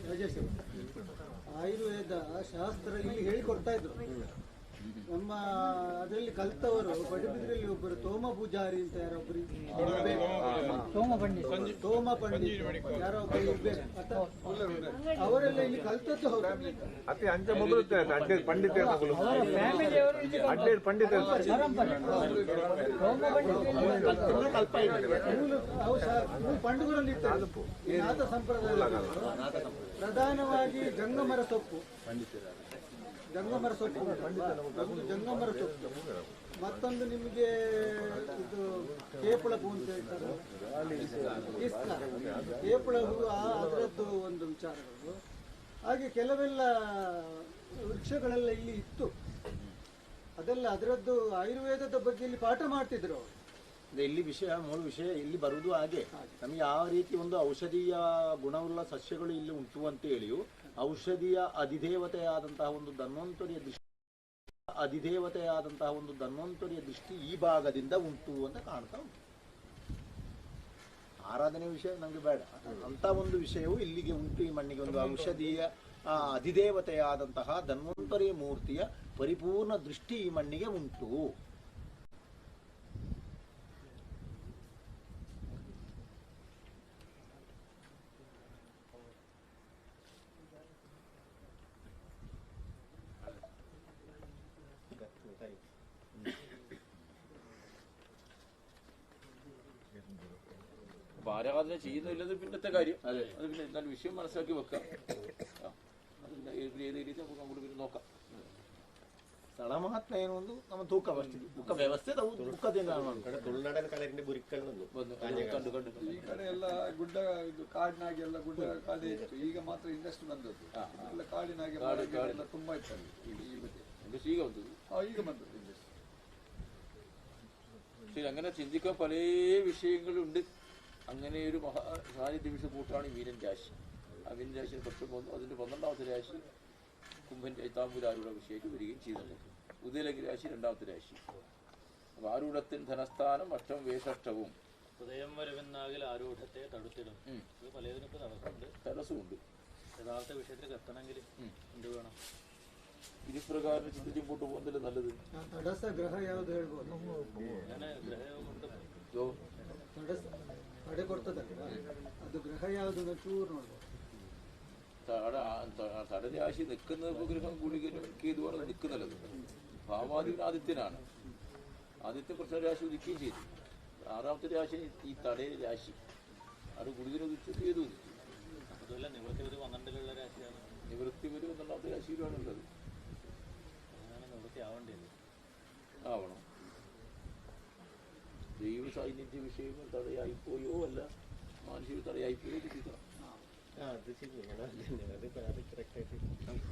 ರಾಜೇಶ್ ಆಯುರ್ವೇದ ಶಾಸ್ತ್ರ ಇಲ್ಲಿ ಹೇಳಿಕೊಡ್ತಾ ಇದ್ರು. ನಮ್ಮ ಅದರಲ್ಲಿ ಕಲ್ತವರು ಪಡುಬಿದ್ರಲ್ಲಿ ಒಬ್ಬರು ತೋಮ ಪೂಜಾರಿ ಅಂತ ಯಾರೊಬ್ಬರು ತೋಮ ಪಂಡಿತ್ ಯಾರೋ ಅವರೆಲ್ಲ ಇಲ್ಲಿ ಕಲ್ತದ್ದು ಹೌದು. ಪಂಡುಗಳಲ್ಲಿ ನಾಥ ಸಂಪ್ರದಾಯ ಪ್ರಧಾನವಾಗಿ ಜಂಗಮರ ಸೊಪ್ಪು ಜಂಗಮರ ಸೊಪ್ಪು ಮತ್ತೊಂದು ನಿಮಗೆ ಇದು ಕೇಪಳ ಹೂ ಅಂತ ಹೇಳ್ತಾರೆ, ಕೇಪಳ ಹೂ ಅದರದ್ದು ಒಂದು ವಿಚಾರಗಳು. ಹಾಗೆ ಕೆಲವೆಲ್ಲ ವೃಕ್ಷಗಳೆಲ್ಲ ಇಲ್ಲಿ ಇತ್ತು. ಅದೆಲ್ಲ ಅದರದ್ದು ಆಯುರ್ವೇದದ ಬಗ್ಗೆ ಇಲ್ಲಿ ಪಾಠ ಮಾಡ್ತಿದ್ರು ಅವರು. ಇಲ್ಲಿ ಮೂಲ ವಿಷಯ ಇಲ್ಲಿ ಬರುವುದು ಹಾಗೆ, ನಮಗೆ ಯಾವ ರೀತಿ ಒಂದು ಔಷಧೀಯ ಗುಣವುಳ್ಳ ಸಸ್ಯಗಳು ಇಲ್ಲಿ ಉಂಟು ಅಂತ ಹೇಳಿಯು, ಔಷಧೀಯ ಅಧಿದೇವತೆಯಾದಂತಹ ಒಂದು ಧನ್ವಂತರಿಯ ದೃಷ್ಟಿ ಈ ಭಾಗದಿಂದ ಉಂಟು ಅಂತ ಕಾಣ್ತಾ ಉಂಟು. ಆರಾಧನೆ ವಿಷಯ ನಮಗೆ ಬೇಡ, ಅಂತ ಒಂದು ವಿಷಯವು ಇಲ್ಲಿಗೆ ಉಂಟು. ಈ ಮಣ್ಣಿಗೆ ಒಂದು ಔಷಧೀಯ ಅಧಿದೇವತೆಯಾದಂತಹ ಧನ್ವಂತರಿಯ ಮೂರ್ತಿಯ ಪರಿಪೂರ್ಣ ದೃಷ್ಟಿ ಈ ಮಣ್ಣಿಗೆ ಉಂಟು. ആരാധന ചെയ്യുന്നില്ലത് പിന്നത്തെ കാര്യം. അത് പിന്നെ എന്നാൽ വിഷയം മനസ്സിലാക്കി വെക്കാം. അത് പിന്നെ ഏത് രീതി നമുക്ക് അങ്ങോട്ട് പിന്നെ നോക്കാം. ಸ್ಥಳ ಮಹತ್ವ ಏನು ಒಂದು ನಮ್ಮ ತೂಕ ವ್ಯವಸ್ಥೆ ತೂಕದಿಂದ ತುಳುನಾಡನ ಕಲೆಯಿಂದ ಬುರಿಕಲ್ ಈ ಕಡೆ ಎಲ್ಲ ಗುಡ್ಡ ಇದು ಕಾಡಿನಾಗೆ ಎಲ್ಲ ಗುಡ್ಡ ಕಾಡು ಇತ್ತು. ಈಗ ಮಾತ್ರ ಇಂಡಸ್ಟ್ರಿ ಬಂದದ್ದು. ಎಲ್ಲ ಕಾಡಿನಾಗೆ ಎಲ್ಲ ತುಂಬಾ ಇತ್ತು ಈಗ വന്നത്. ಈಗ ಬಂದದ್ದು ಇಂಡಸ್ಟ್ರಿ. ശരി, അങ്ങനെ ചിന്തിക്കാൻ പല വിഷയങ്ങളുണ്ട്. അങ്ങനെ ഒരു സാന്നിധ്യ വിഷയ കൂട്ടാണ് മീനൻ രാശി. ആ മീനൻ രാശിയിൽ അതിന്റെ 12ാമത്തെ രാശി കുംഭൻ താമ്പൂരാരുടെ വിഷയമായിട്ട് വരികയും ചെയ്തത്. ഉദയലഗ്ന രാശി 2ാമത്തെ രാശി. അപ്പൊ ആരൂഢത്തിൽ ധനസ്ഥാനം അഷ്ടം വേഷഷ്ടവും ഉദയം വരവെന്നാകിൽ ആരൂഢത്തെ തടുത്തിടും. ഇത് പലതിനും ഇപ്പൊ നടക്കുന്നുണ്ട്, തടസ്സമുണ്ട്. യഥാർത്ഥ വിഷയത്തിൽ എത്തണമെങ്കിൽ എന്ത് വേണം? ഇരുപ്രകാരം ചിന്തിച്ച് മുമ്പോട്ട് പോകുന്നതിൽ നല്ലത്. ತಟಸ್ಥ ಗ್ರಹ ಯಾವ್ದು ಹೇಳ್ಬೋದು? ತಡೆ ಕೊಡ್ತದಲ್ಲ, ಅದು ಗ್ರಹ ಯಾವ್ದು ಚೂರು ನೋಡ್ಬೋದು. തടരാശി നിൽക്കുന്ന ഗ്രഹം കേതുവാണ് നിൽക്കുന്നത്. ഭാവാധിപൻ ആദിത്യനാണ്. ആദിത്യ കുറച്ച് രാശി ഉദിക്കുകയും ചെയ്തു. 6ാമത്തെ രാശി ഈ തടയ രാശി. അത് ഗുരുവിനെ ഉദിച്ചു, കേതു ഉദിച്ചു. അതുമല്ല നിവൃത്തി ഒരു 12ലുള്ള രാശിയാണ്. നിവൃത്തി ഒരു 12ാമത്തെ രാശിയിലാണ് ഉള്ളത്. നിവൃത്തി ആവേണ്ടത് ആവണം. ദൈവ സാന്നിധ്യ വിഷയങ്ങൾ തടയായിപ്പോയോ അല്ല മാനസിക തടയായിപ്പോയോ ചിന്തിക്കണം.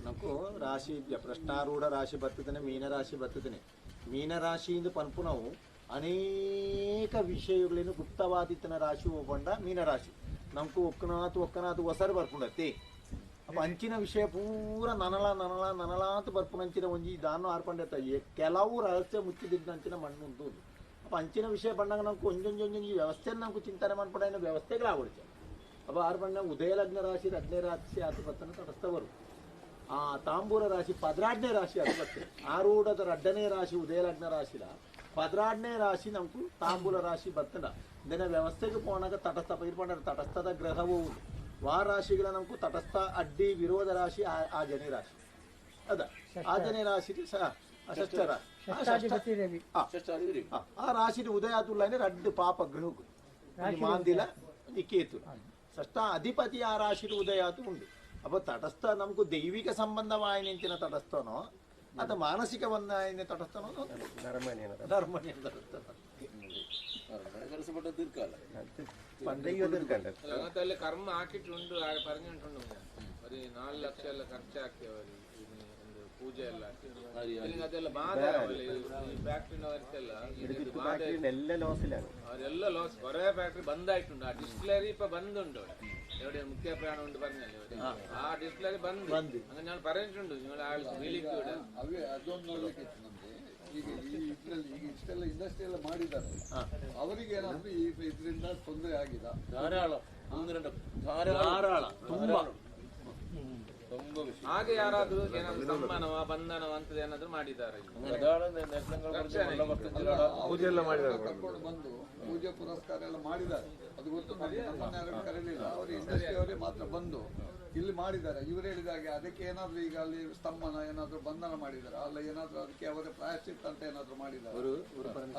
നമുക്ക് ರಾಶಿ ಪ್ರಶ್ನಾರೂಢ ರಾಶಿ ಬರ್ತದೆ, ಮೀನರಾಶಿ ಬರ್ತದೆ. ಮೀನರಾಶಿಯಿಂದ ಪನ್ಪು ನಾವು ಅನೇಕ ವಿಷಯಗಳೇನು ಗುಪ್ತವಾದಿತ್ತನ ರಾಶಿ ಹೋಗೊಂಡ ಮೀನರಾಶಿ ನಮ್ಕು ಒಕ್ಕನಾತು ಹೊಸರು ಬರ್ಕೊಂಡತಿ. ಅಪ್ಪ ಅಂಚಿನ ವಿಷಯ ಪೂರ ನನಲ ಅಂತ ಬರ್ಪುನಂಚಿನ ಒಂಜಿ ದಾನು ಆರ್ಕೊಂಡೈತ. ಕೆಲವು ರಹಸ್ಯ ಮುಚ್ಚಿದಿದ್ದ ಅಂಚಿನ ಮಣ್ಣು ಉಂಟು. ಅಪ್ಪ ಅಂಚಿನ ವಿಷಯ ಬಂದಾಗ ನಮ್ಗೆ ಒಂಜೊಂಜೊಂಜೊಂಜಿ ವ್ಯವಸ್ಥೆಯನ್ನು ನಮ್ಗೆ ಚಿಂತನೆ ಮಾಡ್ಪಡ ವ್ಯವಸ್ಥೆಗಳಾಗ್ಬಿಡ್ತೇವೆ. അപ്പോൾ ആറ് പറഞ്ഞാൽ ഉദയലഗ്ന രാശി 2ನೇ ರಾಶಿ ಅದು ಬರ್ತನೆ ತಟಸ್ಥವರು. ತಾಂಬೂರ ರಾಶಿ 16ನೇ ರಾಶಿ ಅದು ಬರ್ತದೆ. ಆರೂಢದ 2ನೇ ರಾಶಿ ಉದಯಲಗ್ನ ರಾಶಿಲ 16ನೇ ರಾಶಿ ನಮ್ಕು ತಾಂಬೂಲ ರಾಶಿ ಬರ್ತದ. ಇದನ್ನ ವ್ಯವಸ್ಥೆಗೆ ಪೋನಾಗ ತಟಸ್ಥ ಪೈರ್ಕೊಂಡ ತಟಸ್ಥದ ಗ್ರಹವೂ ರಾಶಿಗಳ ನಮ್ಕು ತಟಸ್ಥ ಅಡ್ಡಿ ವಿರೋಧ ರಾಶಿ ಆಜನೇ ರಾಶಿ ಅದ. ಆಜನೇ ರಾಶಿ ಆ ರಾಶಿ ಉದಯ ಆತುಲ್ಲ 2 ಪಾಪ ಗ್ರಹಗಳು ಮಾಂದಿಲ ಕೇತು. ಷಷ್ಠ ಅಧಿಪತಿ ಆ ರಾಶಿ ಉದಯಾತು ಉಂಟು. ಅಪ್ಪ ತಟಸ್ಥ ನಮಗೂ ದೈವಿಕ ಸಂಬಂಧವಾಯಿನ ತಟಸ್ಥನೋ ಅಥವಾ ಮಾನಸಿಕವನ್ನಾಯಿನ ತಟಸ್ಥನೋ ധർമ്മനിയ അങ്ങനത്തെ കർമ്മ ആക്കിയിട്ടുണ്ട്. പറഞ്ഞിട്ടുണ്ട് ഒരു 4 ലക്ഷം എല്ലാം ಖರ್ಚಾಕ್ತೇವೆ പൂജ ಎಲ್ಲ. ಅದೆಲ್ಲ ಬಾಧೆ അവരെല്ലാം ലോസ്. കുറെ ഫാക്ടറി ബന്ധായിട്ടുണ്ട്. ആ ഡിസ്റ്റിലറി ഇപ്പൊ ബന്ധുണ്ട്. എവിടെ മുഖ്യ പ്രാണം ഉണ്ട് പറഞ്ഞല്ലേ, ആ ഡിസ്റ്റിലറി ബന്ദ്. അങ്ങനെ ഞാൻ പറഞ്ഞിട്ടുണ്ട് നിങ്ങൾ ಅದೊಂದು ನೋಡ್ಲಿಕ್ಕೆ ನಮ್ಗೆ. ಈಗ ಇಷ್ಟೆಲ್ಲ ಇಂಡಸ್ಟ್ರಿ ಎಲ್ಲ ಮಾಡಿದ್ದಾರೆ. ಅವರಿಗೆ ಏನಾದ್ರು ಇದರಿಂದ ತೊಂದರೆ ಆಗಿದೆ? ಧಾರಾಳ ಹಾಗೆ ಯಾರಾದ್ರೂ ಏನಾದ್ರು ಸಮ್ಮಾನವ ಬಂಧನವ ಅಂತ ಏನಾದ್ರು ಮಾಡಿದ್ದಾರೆ? ಕರ್ಕೊಂಡು ಬಂದು ಪೂಜೆ ಪುರಸ್ಕಾರ ಎಲ್ಲ ಮಾಡಿದ್ದಾರೆ. ಅದು ಗೊತ್ತು ನಮಗೆ. ನಮ್ಮನ್ನ ಕರೀಲಿಲ್ಲ. ಅವರು ಇಂಡಸ್ಟ್ರಿ ಅವರೇ ಮಾತ್ರ ಬಂದು ಇಲ್ಲಿ ಮಾಡಿದ್ದಾರೆ. ಇವರು ಹೇಳಿದಾಗೆ ಅದಕ್ಕೆ ಏನಾದ್ರು ಈಗ ಅಲ್ಲಿ ಸ್ತಂಭನ ಏನಾದ್ರು ಬಂಧನ ಮಾಡಿದ್ದಾರೆ ಅಲ್ಲ, ಏನಾದ್ರು ಅದಕ್ಕೆ ಅವರ ಪ್ರಾಯಶ್ಚಿತ್ತ ಅಂತ ಏನಾದ್ರು ಮಾಡಿದ್ದಾರೆ?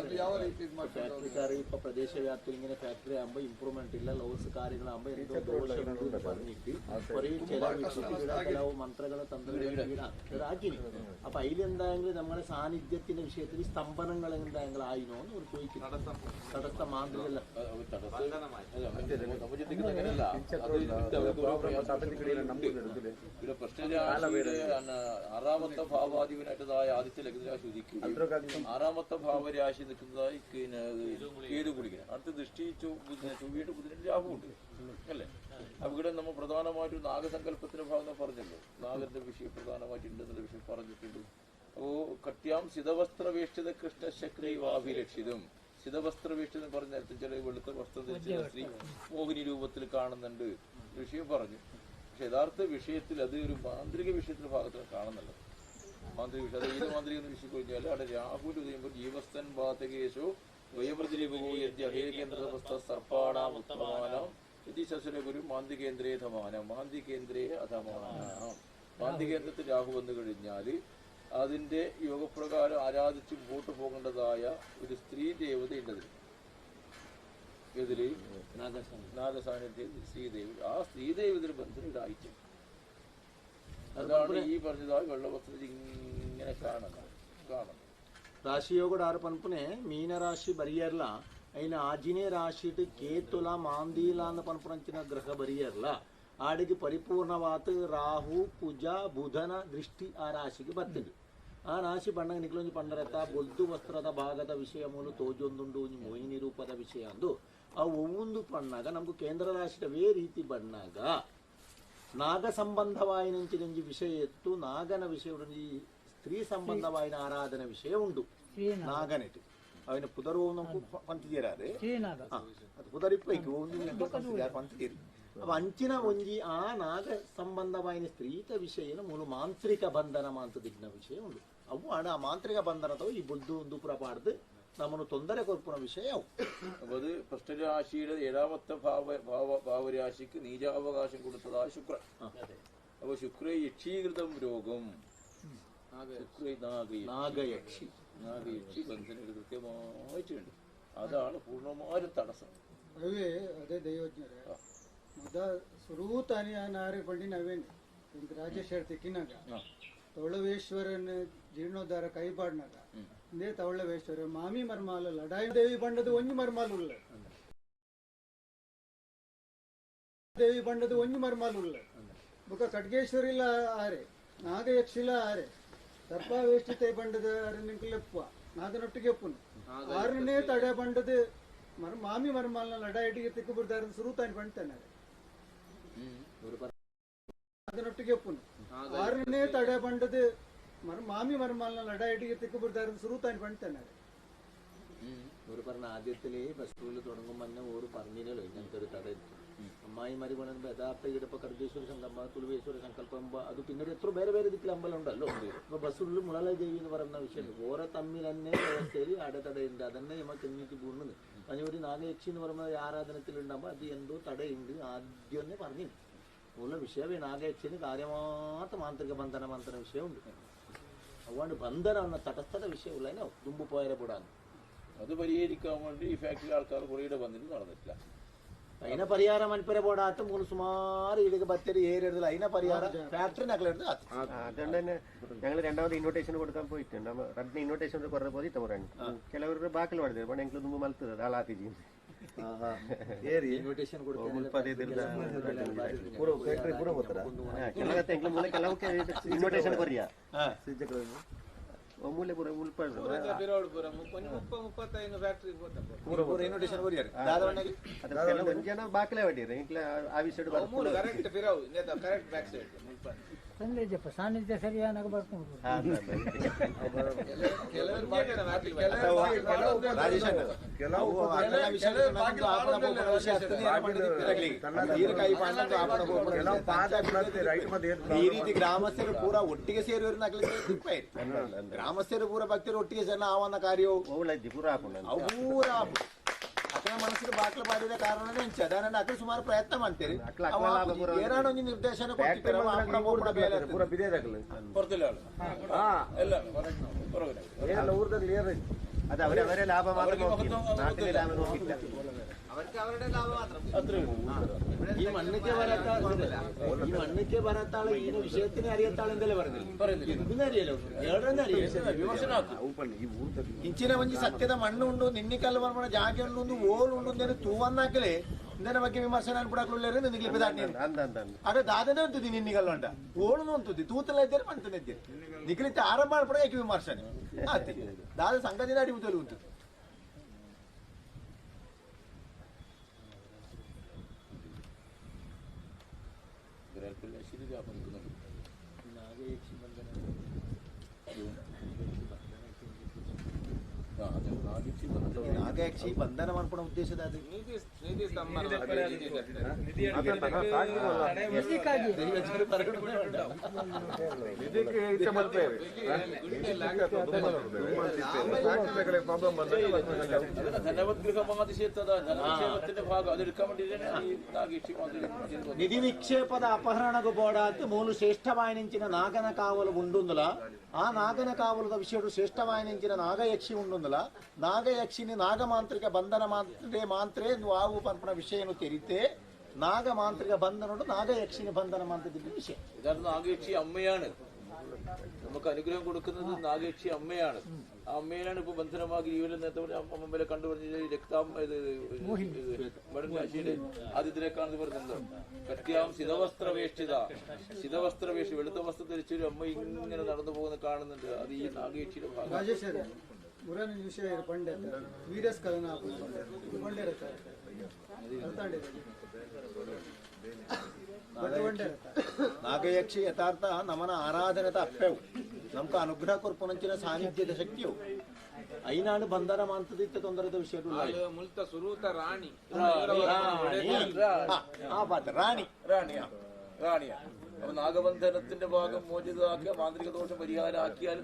ಅದು ಯಾವ ರೀತಿ ಫ್ಯಾಕ್ಟ್ರಿ ಇಪ್ಪ ಪ್ರದೇಶ ವ್ಯಾಪ್ತಿ ഇങ്ങനെ ಫ್ಯಾಕ್ಟರಿ ആകുമ്പോൾ ಇಂಪ್ರೂವ್ಮೆಂಟ್ ಇಲ್ಲ, ಲೋಸ್ ಕಾರ್ಯಗಳಾകുമ്പോൾ എന്തോ ദോഷങ്ങൾ പറഞ്ഞിട്ട് കുറേ ചില ಮಂತ್ರಗಳ ತಂತ್ರಗಳಾಗಿ അപ്പൊ അതിലെന്തായെങ്കിലും നമ്മുടെ സാന്നിധ്യത്തിന്റെ വിഷയത്തിൽ സ്തംഭനങ്ങൾ എന്തായെങ്കിലും ആയിനോ എന്ന് ഒരു ചോദിക്കും. തടസ്സ മാന്ത്രികല്ല ഇവിടെ പ്രശ്നരാശിയുടെ ആറാമത്തെ ഭാവാധിപനായിട്ടതായ ആദിത്യ ലഗ്നരാശി ഉദിക്കുകയും ആറാമത്തെ ഭാവരാശി നിൽക്കുന്നതായി കേതു കുടിക്കണം. അടുത്ത ദൃഷ്ടി ചൊവ്വയുടെ ബുധനും രാഹുണ്ട് അല്ലേ? അപ്പൊ ഇവിടെ നമ്മൾ പ്രധാനമായിട്ടും നാഗസങ്കല്പത്തിന്റെ ഭാഗം പറഞ്ഞല്ലോ. നാഗന്റെ വിഷയം പ്രധാനമായിട്ടുണ്ടെന്നുള്ള വിഷയം പറഞ്ഞിട്ടുണ്ട്. അപ്പോ കട്ട്യാം സിതവസ്ത്രവേഷ്ടിത കൃഷ്ണ ശക്രൈവാഭിലക്ഷിതം. സിതവസ്ത്രവേഷ്ടിത പറഞ്ഞ നേരത്തെ ചില വെളുത്ത വസ്ത്രം ധരിച്ച സ്ത്രീ മോഹിനി രൂപത്തിൽ കാണുന്നുണ്ട് വിഷയം പറഞ്ഞു. പക്ഷെ യഥാർത്ഥ വിഷയത്തിൽ അത് ഒരു മാന്ത്രിക വിഷയത്തിന്റെ ഭാഗത്ത് കാണുന്നുള്ളത്. മാന്ത്രിക വിഷയം അത് ഏത് മാന്ത്രിക വിഷയം കഴിഞ്ഞാൽ അവിടെ രാഹുൽ ഉദയുമ്പോൾ ജീവസ്ഥൻ ബാധകേശോ വയപ്രതിരൂപകോ യജ്ഞേന്ദ്രവസ്ഥ സർപ്പാണാം ഉത്തമാനം ശശുരഗുരു മാന്തികേന്ദ്രേ ധമാനം മാന്തികേന്ദ്രേ അധമാനം. മാന്തികേന്ദ്രത്തിൽ രാഹു വന്നു കഴിഞ്ഞാൽ അതിന്റെ യോഗപ്രകാരം ആരാധിച്ച് മുമ്പോട്ട് പോകേണ്ടതായ ഒരു സ്ത്രീ ദേവതയുണ്ടതിൽ. ഇതില് നാഗസാന്നിധ്യത്തിൽ ശ്രീദേവി. ആ ശ്രീദേവിയുടെ ബന്ധം ഇതായിട്ട് അതാണ് ഈ പറഞ്ഞതായി വെള്ളവസ്ത്രത്തിൽ ഇങ്ങനെ കാണുന്നത്. ರಾಶಿಯೋಗಡ ಆರು ಪನ್ಪನೆ ಮೀನರಾಶಿ ಬರಿಯರ್ಲ ಐನ ಆಜಿನೇ ರಾಶಿ ಕೇತುಲ ಮಾಂದೀಲ ಅಂತ ಪನ್ಪುನಂಚಿನ ಗ್ರಹ ಬರಿಯರ್ಲ ಆಡಿಗೆ ಪರಿಪೂರ್ಣವಾದ ರಾಹು ಕುಜ ಬುಧನ ದೃಷ್ಟಿ ಆ ರಾಶಿಗೆ ಬರ್ತದೆ. ಆ ರಾಶಿ ಬಣ್ಣಗ ನಿಕ್ಲೊಂದು ಪಂಡರತ ಬೊದ್ದು ವಸ್ತ್ರದ ಭಾಗದ ವಿಷಯ ಮೂಲು ತೋಜೊಂದುಂಡು ಮೋಹಿನಿ ರೂಪದ ವಿಷಯ ಅಂದು ಆ ಒವ್ವೊಂದು ಪಣ್ಣಾಗ ನಮಗೂ ಕೇಂದ್ರ ರಾಶಿಯವೇ ರೀತಿ ಬಣ್ಣಾಗ ನಾಗ ಸಂಬಂಧವಾಯಿನಂಚಿನಂಜಿ ವಿಷಯ ಎತ್ತು ನಾಗನ ವಿಷಯ ಸ್ತ್ರೀ ಸಂಬಂಧವಾಯಿನ ಆರಾಧನೆ ವಿಷಯ ಉಂಡು. ನಾಗನೆಟ್ ಅವನ ಪುದರು ನಮಗೂ ಪಂತಿದ್ದೀರಾರೆ ಅದು ಪುದರಿಪ್ಪೈಕು ಪಂತಿದ್ದೀರಿ ಅವ ಅಂಚಿನ ಒಂಜಿ ಆ ನಾಗ ಸಂಬಂಧವಾಯಿನ ಸ್ತ್ರೀತ ವಿಷಯನ ಮೂಲ ಮಾಂತ್ರಿಕ ಬಂಧನ ಮಾಂತದಿಗ್ನ ವಿಷಯ ಉಂಡು. ಅವು ಆಡ ಆ ಮಾಂತ್ರಿಕ ಬಂಧನದವು ಈ ಬುದ್ದು ಒಂದು ಪುರಪಾಡ್ದು ನಮ್ಮನ್ನು ತೊಂದರೆ ಕೊರ್ಪುನ ವಿಷಯ ಅವು. അത് പ്രശ്നരാശിയുടെ ഏഴാമത്തെ ഭാവരാശിക്ക് നീചാവകാശം കൊടുത്തതായ ശുക്ര. അപ്പൊ ശുക്ര യക്ഷീകൃതം രോഗം നാഗയക്ഷി ബന്ധന കൃത്യമായിട്ടുണ്ട്. അതാണ് പൂർണ്ണമായും തടസ്സം. ಅದೇ ದೈವಜ್ಞರೇ ಮೊದ ಸುರೂತಾನಿ ನಾರೆ ಪಂಡಿ ನಾವೇನು ರಾಜೇಶ್ ತಿಕ್ಕಿನಾಗ ತವಳವೇಶ್ವರನ ಜೀರ್ಣೋದ್ಧಾರ ಕೈಪಾಡ್ನಾಗ ಇಂದೇ ತವಳವೇಶ್ವರ ಮಾಮಿ ಮರ್ಮಾಲ ಲಡಾಯಿ ದೇವಿ ಬಂಡದು ಒಂಜಿ ಮರ್ಮಾಲ್ ಉಳ್ಳ ದೇವಿ ಬಂಡದು ಒಂಜಿ ಮರ್ಮಾಲ್ ಉಳ್ಳ ಬುಕ್ಕ ಖಡ್ಗೇಶ್ವರಿಲ ಆರೆ ನಾಗಯಕ್ಷಿಲ ಆರೆ ಸರ್ಪಾವೇಷ್ಟಿತೆ ಬಂಡದ ನಿಂಕಲೆಪ್ಪ ನಾಗನೊಟ್ಟಿಗೆ ಎಪ್ಪುನು ಆರನೇ ತಡೆ ಬಂಡದು ಮಾಮಿ ಮರ್ಮಾಲ್ನ ಲಡಾಯಿಟಿಗೆ ತಿಕ್ಕು ಬಿಡ್ತಾರೆ ಸುರೂತಾನಿ ಪಂಡ್ತಾನೆ ಅದನೊಟ್ಟಿಗೆ ಎಪ್ಪುನು ಆರನೇ ತಡೆ ಬಂಡದು മാമി മർമാലിനെ ലഡായിട്ടിക്ക് തിക്ക് പിടിച്ചായിരുന്നു സുറൂത്താൻ പണിത്തന്നെ ഒരു പറഞ്ഞ ആദ്യത്തില് ഫെസ്റ്റിവൽ തുടങ്ങുമ്പോൾ തന്നെ ഒരു പറഞ്ഞില്ലല്ലോ ഇങ്ങനത്തെ ഒരു തട അമ്മായിമാര് പണിയുമ്പോ യഥാർത്ഥ ഇടപ്പ കർഗേശ്വര സങ്കല്പ തുളുവേശ്വര സങ്കല്പം അത് പിന്നീട് എത്ര വേറെ വേറെ ദിക്കിൽ അമ്പലം ഉണ്ടല്ലോ. ഇപ്പൊ ബസ്സുള്ളിൽ മുളല ദേവി എന്ന് പറയുന്ന വിഷയം ഓരോ തമ്മിൽ തന്നെ വ്യവസ്ഥയിൽ അടതടയുണ്ട്. അതന്നെ നമുക്ക് എണ്ണീറ്റ് കൂടുന്നത് അതിനൊരു നാഗയക്ഷി എന്ന് പറയുമ്പോൾ ആരാധനത്തിലുണ്ടാകുമ്പോൾ അത് എന്തോ തടയുണ്ട് ആദ്യം തന്നെ പറഞ്ഞു. ഉള്ള വിഷയമേ നാഗയക്ഷിന് കാര്യമാത്ര മാന്ത്രിക ബന്ധന മാന്ത്രിക വിഷയമുണ്ട്. അതുകൊണ്ട് ബന്ധന എന്ന തടസ്സത വിഷയമുള്ള തുമ്പ് പോയാലെ കൂടാണ്. അത് പരിഹരിക്കാൻ വേണ്ടി ഈ ഫാക്ടറി ആൾക്കാർ കുറേ വന്നിട്ട് നടന്നിട്ടില്ല. അതിനെ പരിഹാരം മൻപര പോടാത്ത മൂന്ന് സുമാറ് ഇടയ്ക്ക് ബത്തേരി ഏരിയയിൽ അതിനെ പരിഹാരം ഫാക്ടറിനകലെടുത്ത് അതുകൊണ്ട് തന്നെ ഞങ്ങൾ രണ്ടാമത് ഇൻവിറ്റേഷൻ കൊടുക്കാൻ പോയിട്ടുണ്ട്. രണ്ട് ഇൻവിറ്റേഷൻ കുറേ പോയി തവറാണ് ಕೆಲವರು ಬಾಕಲು ಮಾಡಿದ್ರು ಬಟ್ ಎಂಕ್ಲು ತುಂಬ ಮಲ್ತದ ದಾಳ ಹಾಕಿದ್ವಿ ಇನ್ವಿಟೇಷನ್ ಕೆಲವತ್ತೆ ಎಂಕ್ಲು ಮೂಲೆ ಕೆಲವಕ್ಕೆ ಇನ್ವಿಟೇಷನ್ ಕೊರಿಯಾ ಮೂಲೆ ಪೂರ ಮುಲ್ಪಡ್ದು ಕೆಲವೊಂದು ಜನ ಬಾಕಲೆ ಹೊಡೀರಿ ಎಂಕ್ಲ ಆವಿ ಸೈಡ್ ಸಾನ್ನಿಧ್ಯ ಸರಿಯಾಗಿ ಬರ್ಕೊಂಡು ಈ ರೀತಿ ಗ್ರಾಮಸ್ಥರು ಪೂರ ಒಟ್ಟಿಗೆ ಸೇರಿ ಗ್ರಾಮಸ್ಥರು ಪೂರ ಭಕ್ತರು ಒಟ್ಟಿಗೆ ಸೇರಿ ಆವನ್ನ ಕಾರ್ಯವು ಪೂರ ಅಕ್ಕನ ಮನಸ್ಸಿಗೆ ಬಾಕ್ಲು ಮಾಡಿದ ಕಾರಣನೇ ಚದಾನ ಅಕ್ಕ ಸುಮಾರು ಪ್ರಯತ್ನ ಮಾಡ್ತೀರಿ ಏನಾಡೊಂದು ನಿರ್ದೇಶನ ಅದು ಅವರೇ ಲಾಭ ಮಾತ್ರ ನಾಟಿನ ಲಾಭ ನೋಡಿಲ್ಲ. അവർക്ക് അവരുടെ ലാഭം മാത്രം. ഈ മണ്ണിക്ക് വരാത്താള് ഈ വിഷയത്തിന് അറിയാത്താള് എന്തല്ലേ പറഞ്ഞില്ല ഇതൊന്നും അറിയല്ലോ ഏടെന്ന് അറിയാം വിമർശനാക്കും ಇಂಚಿನ ಒಂಜಿ ಸತ್ಯದ ಮಣ್ಣು ಉಂಡು ನಿನ್ನಿಕಲ್ಲು ಬರ್ಬಣ ಜಾಗ ಉಂಡು ಓಲು ಉಂಡು ಅಂದೇನು ತೂವನ್ನಾಕಲೇ ಇಂದನ ಬಗ್ಗೆ ವಿಮರ್ಶನ ಅನ್ಬಿಡಾಕ್ಲು ನಿನಗೆ ದಾಟಿ ಅದೇ ದಾದನೇ ಅಂತದ್ದು ನಿನ್ನಿಕಲ್ಲು ಅಂಟ ಓಳು ಅಂತದ್ದು ತೂತಲ್ಲ ಇದ್ದಾರೆ ಮಂತನ ಇದ್ದೀರಿ ನಿಖಲಿತ ಆರಂಭ ಮಾಡ್ಬಿಡ ಯಾಕೆ ವಿಮರ್ಶನೆ ಆತಿ ದಾದ ಸಂಗತಿ ದಾಡಿ ಉಂಟು ಉಂಟು ನಾಗಯಕ್ಷಿ ಬಂಧನ ಮಾಡ್ಕೊಡೋ ಉದ್ದೇಶದ ಅದು ನೀತಿ ಸ್ತಂಭನ నిధి నిక్షేపద అపహరణకు పోడాత్తు మూలు శ్రేష్టవాయనించిన నాగన కావలు ఉండుందుల ఆ నాగన కావలದ ವಿಷಯಡು ಶ್ರೇಷ್ಠವಾಯನಿಂచిన ನಾಗಯಕ್ಷಿ ఉండుందుల ನಾಗಯಕ್ಷಿನಿ ನಾಗಮಾಂತ್ರಿಕ ಬಂಧನ ಮಾಂತ್ರೇ ವಾವು ಪಂಪನ ವಿಷಯನು ತೆರಿತೆ നാഗമാന്ത്രിക ബന്ധനോട് നാഗയക്ഷിന് ബന്ധന മാന്ത്രത്തിന്റെ വിഷയം ഇതാണ് നാഗയക്ഷി അമ്മയാണ് നമുക്ക് അനുഗ്രഹം കൊടുക്കുന്നത് നാഗയക്ഷി അമ്മയാണ് ആ അമ്മയാണ് ഇപ്പൊ ബന്ധനമാക്കി ജീവനിൽ നേരത്തെ അമ്മമ്മലെ കണ്ടുപറഞ്ഞ രക്താം മടങ്ങാശിയുടെ ആദ്യത്തിലേക്കാണെന്ന് പറയുന്നത് കത്യാം ശിതവസ്ത്രവേഷ്ടി വെളുത്ത വസ്ത്രം ധരിച്ചൊരു അമ്മ ഇങ്ങനെ നടന്നു പോകുന്ന കാണുന്നുണ്ട് അത് ഈ നാഗയക്ഷിയുടെ ഭാഗം ಮುರಾನಿ ವಿಷಯ ಪಂಡೆ ವೀರಸ್ ಕದನ ಪಂಡೆ ನಾಗಯಕ್ಷಿ ಯಥಾರ್ಥ ನಮನ ಆರಾಧನೆದ ಅಪ್ಪೆವು ನಮ್ಗೆ ಅನುಗ್ರಹ ಕೊರ್ಪುನಂಚಿನ ಸಾನ್ನಿಧ್ಯದ ಶಕ್ತಿಯು ಐನಾಡು ಬಂಧನ ಮಾಂತದಿತ್ತ ತೊಂದರೆದ ವಿಷಯ ಮುಲ್ತ ಸುರೂತ ರಾಣಿ റാണിയ അപ്പൊ നാഗബന്ധനത്തിന്റെ ഭാഗം മോചിതമാക്കിയ മാന്ത്രിക ദോഷം പരിഹാരമാക്കിയാൽ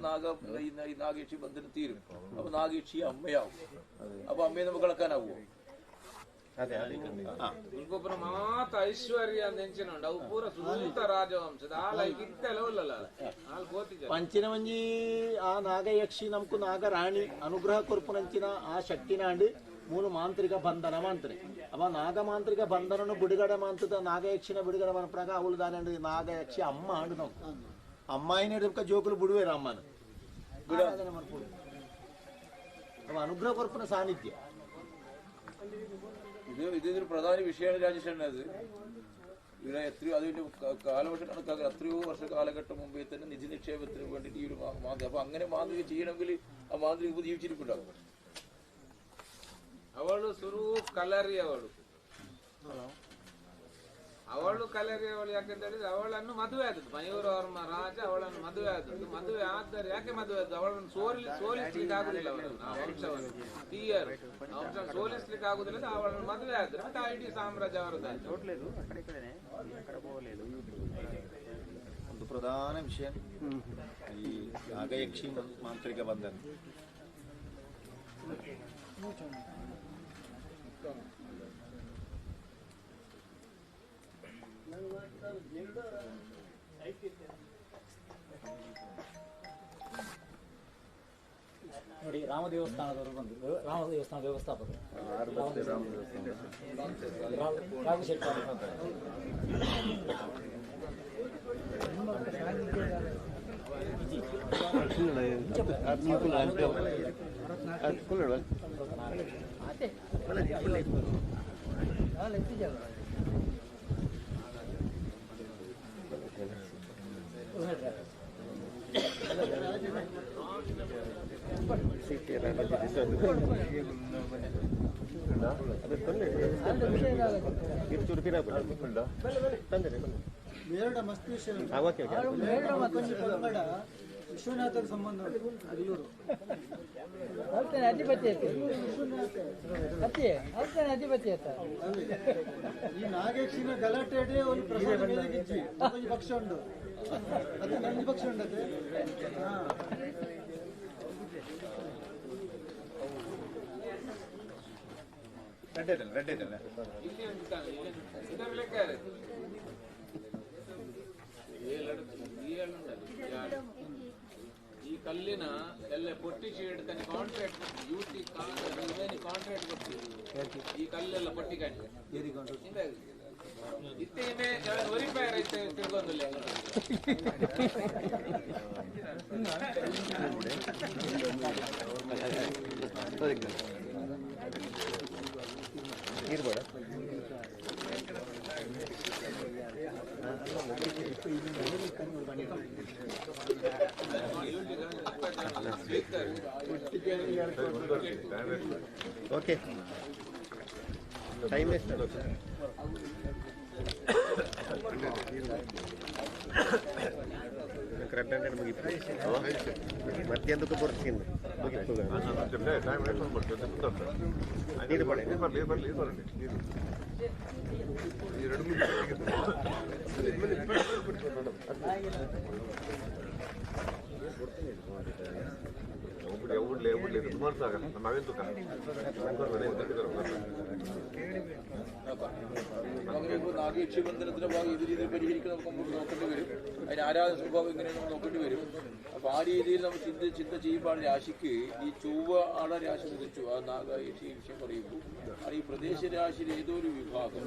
നാഗേക്ഷി ബന്ധനം തീരും. അപ്പൊ നാഗേക്ഷി അമ്മയാവും. അപ്പൊ അമ്മയെ നമുക്ക് കളക്കാനാവുമോ? ఇంకొకరు మాత ఐశ్వర్య నెంచినండి అవు పూర సుత రాజవంశದ ಪಂಚಿನ ಮಂಜಿ ಆ ನಾಗಯಕ್ಷಿ ನಮ್ಕು ನಾಗರಾಣಿ ಅನುಗ್ರಹ ಕೊರ್ಪುನಂಚಿನ ಆ ಶಕ್ತಿನಾಂಡು ಮೂರು ಮಾಂತ್ರಿಕ ಬಂಧನ ಮಾಂತ್ರಿ ಅವ ನಾಗ ಮಾಂತ್ರಿಕ ಬಂಧನನು ಬಿಡುಗಡೆ ಮಾಂತದ ನಾಗಯಕ್ಷಿನ ಬಿಡುಗಡೆ ಮನಪ್ರಾಗ ಅವಳು ದಾನ ನಾಗಯಕ್ಷಿ ಅಮ್ಮ ಆಡು ನಾವು ಅಮ್ಮಾಯಿನ ಜೋಕುಲು ಬಿಡುವೇರ ಅಮ್ಮನ ಆರಾಧನೆ ಮಾಡ್ಕೊಂಡು ಅವ ಅನುಗ್ರಹ ಕೊರ್ಪುನ ಸಾನ್ನಿಧ್ಯ ഇതൊരു പ്രധാന വിഷയമാണ് രാജേഷണ്ണത്. ഇവിടെ എത്രയോ അതിന്റെ കാലവർഷം കണക്കാക്കുക എത്രയോ വർഷ കാലഘട്ടം മുമ്പേ തന്നെ നിധി നിക്ഷേപത്തിന് വേണ്ടിയിട്ട് ഈ ഒരു മാന്ത്രിക അപ്പൊ അങ്ങനെ മാന്ത്രിക ചെയ്യണമെങ്കിൽ ആ മാന്ത്രിക ജീവിച്ചിരിക്കുന്നുണ്ടാവും. ಅವಳು ಸುರು ಕಲರಿ ಅವಳು ಕಲರಿ ಅವಳು ಯಾಕೆಂತ ಹೇಳಿದ್ರೆ ಅವಳನ್ನು ಮದುವೆ ಆದದ್ದು ಮಯೂರ ವರ್ಮ ರಾಜ ಅವಳನ್ನು ಮದುವೆ ಆದದ್ದು. ಮದುವೆ ಆದರೆ ಯಾಕೆ ಮದುವೆ ಆದದ್ದು? ಅವಳನ್ನು ಸೋಲಿಸ್ಲಿಕ್ಕೆ ಆಗುದಿಲ್ಲ ಅವಳನ್ನು ಆ ವಂಶವನ್ನು ತೀಯರು ಆ ವಂಶ ಸೋಲಿಸ್ಲಿಕ್ಕೆ ಆಗುದಿಲ್ಲ. ಅವಳನ್ನು ಮದುವೆ ಆದ್ರೆ ಮತ್ತೆ ಇಡೀ ಸಾಮ್ರಾಜ್ಯ ಅವರದ್ದಾಯ್ತು. ಒಂದು ಪ್ರಧಾನ ವಿಷಯ ಈ ನಾಗಯಕ್ಷಿ ಮಾಂತ್ರಿಕ ಬಂಧನ. ನೋಡಿ, ರಾಮ ದೇವಸ್ಥಾನದವರು ಬಂದು ರಾಮ ದೇವಸ್ಥಾನ ವ್ಯವಸ್ಥಾಪಕರು ರಾಘುಶೆಟ್ಟಿ ಮೇರಡ ಮಸ್ತಿಷ್ಕ ವಿಶ್ವನಾಥರ ಸಂಬಂಧ ಅಲ್ಲೂರು ಅಧಿಪತಿ ಈ ನಾಗೇಕ್ಷಿನ ಗಲಾಟೆ ಒಂದು ಪ್ರಸಾದ ಮೇಲೆಗಿಚ್ಚಿ ಒಂದು ಪಕ್ಷ ಉಂಟು ಮತ್ತೆ ನಂದು ಪಕ್ಷ ಉಂಟತೆ ಈ ಕಲ್ಲಿನ ಎಲ್ಲ ಪೊಟ್ಟಿಸಿ ಹಿಡ್ತಾನೆ ಕಾಂಟ್ರಾಕ್ಟ್ ಯೂಟಿ ಕಾಂಟ್ರಾಕ್ಟ್ ಕೊಡ್ತೀವಿ ಈ ಕಲ್ಲೆಲ್ಲ ಪೊಟ್ಟಿ ಕಾಣಿ ಇತ್ತೇನೆ ಒರಿಪಾಯ ರೈತ ತಿಳ್ಕೊಂದಿಲ್ಲ ಇರ್ಬೋಡ ಓಕೆ ಟೈಮ್ ಎಷ್ಟು ಕರೆಕ್ಟ್ ಮುಗಿತು ಮಧ್ಯಾಹ್ನಕ್ಕೆ ಬರ್ತೀನಿ ನೀರು ಬರಲಿ നാഗയക്ഷി ബന്ധനത്തിന്റെ ഭാഗം ഇത് രീതിയിൽ പരിഹരിക്കാൻ നമുക്ക് നോക്കേണ്ടി വരും. അതിന് ആരാധന സ്വഭാവം എങ്ങനെയാണെന്ന് നോക്കേണ്ടി വരും. അപ്പൊ ആ രീതിയിൽ നമ്മൾ ചിന്ത ചെയ്യുമ്പോൾ രാശിക്ക് ഈ ചൊവ്വ ആടെ രാശി മുതിച്ചു ആ നാഗയക്ഷി വിഷയം പറയുമ്പോൾ ഈ പ്രദേശരാശിയിൽ ഏതൊരു വിഭാഗം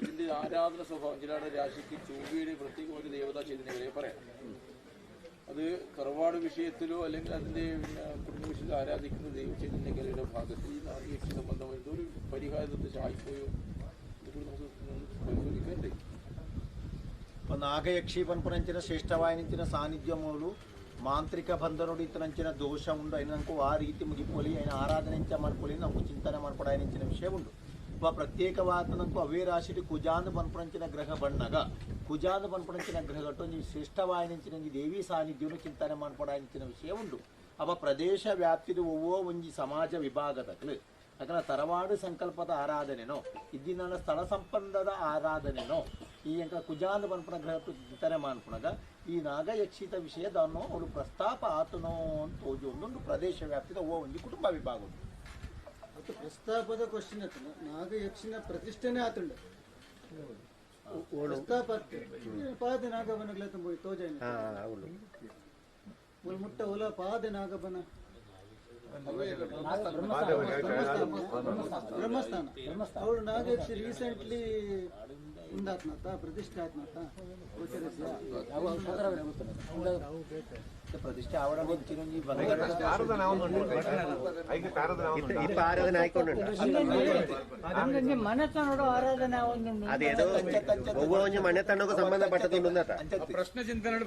ഇതിന്റെ ആരാധന സ്വഭാവം ചിലരുടെ രാശിക്ക് ചൊവ്വയുടെ പ്രത്യേകമായ ദേവതാ ചൈതന്യങ്ങളെ പറയാം. അത് തറവാട് വിഷയത്തിലോ അല്ലെങ്കിൽ അതിന്റെ കുടുംബ വിഷയത്തിൽ ആരാധിക്കുന്ന ദൈവചൈതന്യങ്ങളുടെ ഭാഗത്ത് ഈ നാഗയക്ഷി സംബന്ധം ഒരു പരിഹാരത്തെ സഹായിക്കുകയോ ഇതുകൂടി നമുക്ക് പരിശോധിക്കണ്ടേ. ನಾಗಯಕ್ಷಿ ಪನ್ಪುನಂಚಿನ ಶ್ರೇಷ್ಠವಾಯಿನಿಂಚಿನ ಸಾನ್ನಿಧ್ಯಮೂಲು ಮಾಂತ್ರಿಕ ಬಂಧನೋಡು ಇತನಂಚಿನ ದೋಷ ಉಂಡು అయినంకు ಆ ರೀತಿ ಮುಗಿಪೋಲಿ ఆయన ಆರಾಧನೆಂಚ ಮಾಡ್ಕೊಳ್ಳಿ ನಾವು ಚಿಂತನೆ ಮಾಡ್ಕೊಡಾಯನಿಂಚಿನ ವಿಷಯ ಉಂಡು. ಪ್ರತ್ಯೇಕವಾದನಂಕು ಅವೇ ರಾಶಿಲಿ ಕುಜಾಂದು ಪನ್ಪುನಂಚಿನ ಗ್ರಹ ಬಣ್ಣಗ ಕುಜಾಂದು ಪನ್ಪುನಂಚಿನ ಗ್ರಹಟ್ಟು ನೀವು ಶ್ರೇಷ್ಠವಾಯಿನಿಂಚಿನ ದೇವಿ ಸಾನ್ನಿಧ್ಯವನ್ನು ಚಿಂತನೆ ಮಾಡ್ಕೊಡಾಯನಿಂಚಿನ ವಿಷಯ ಉಂಡು. ಅವ ಪ್ರದೇಶ ವ್ಯಾಪ್ತಿದು ಒವ್ವೋ ಒಂಜಿ ಸಮಾಜ ವಿಭಾಗದಕ್ಲು ಯಾಕಂದ್ರೆ ತರವಾಡು ಸಂಕಲ್ಪದ ಆರಾಧನೆನೋ ಇದ್ದಿನ ಸ್ಥಳ ಸಂಬಂಧದ ಆರಾಧನೆನೋ ಈ ಎಂಕ ಕುಜಾಂದು ಪನ್ಪುನ ಗ್ರಹಟ್ಟು ಚಿಂತನೆ ಮಾಡ್ಕೊಳಗ ಈ ನಾಗಯಕ್ಷಿತ ವಿಷಯದನ್ನು ಅವರು ಪ್ರಸ್ತಾಪ ಆತನೋ ಅಂತ ತೋಜು ಒಂದು ಪ್ರದೇಶ ವ್ಯಾಪ್ತಿದ ಒವ್ವೋ ಒಂಜಿ ಕುಟುಂಬ ವಿಭಾಗ ಉಂಟು. ಪ್ರಸ್ತಾಪದ ಕ್ವಶನ್ ಆತನ ನಾಗಯಕ್ಷಿನ ಪ್ರತಿಷ್ಠೆನೇ ಆತುಂಡು ಪ್ರಸ್ತಾಪ ಪಾದ ನಾಗಬನಗಳ ತುಂಬ ತೋಜಾನೆ ಮುಟ್ಟ ಒಲ ಪಾದ ನಾಗಬನ ಬ್ರಹ್ಮಸ್ಥಾನ ಅವಳು ನಾಗಯಕ್ಷಿ ರೀಸೆಂಟ್ಲಿ ಉಂದಾತ್ನಾತ ಪ್ರತಿಷ್ಠೆ ಆತ್ನಾತ ಪ್ರತಿಷ್ಠೆ ಆವಡ ಆರಾಧನೆ ಆಯ್ಕೊಂಡು ಮನೆತನೋಡು ಆರಾಧನೆ ಅದೇನೋ ಒಬ್ಬ ಮನೆತನಕ್ಕೂ ಸಂಬಂಧಪಟ್ಟದುಂಡು ಪ್ರಶ್ನೆ ಚಿಂತನೆ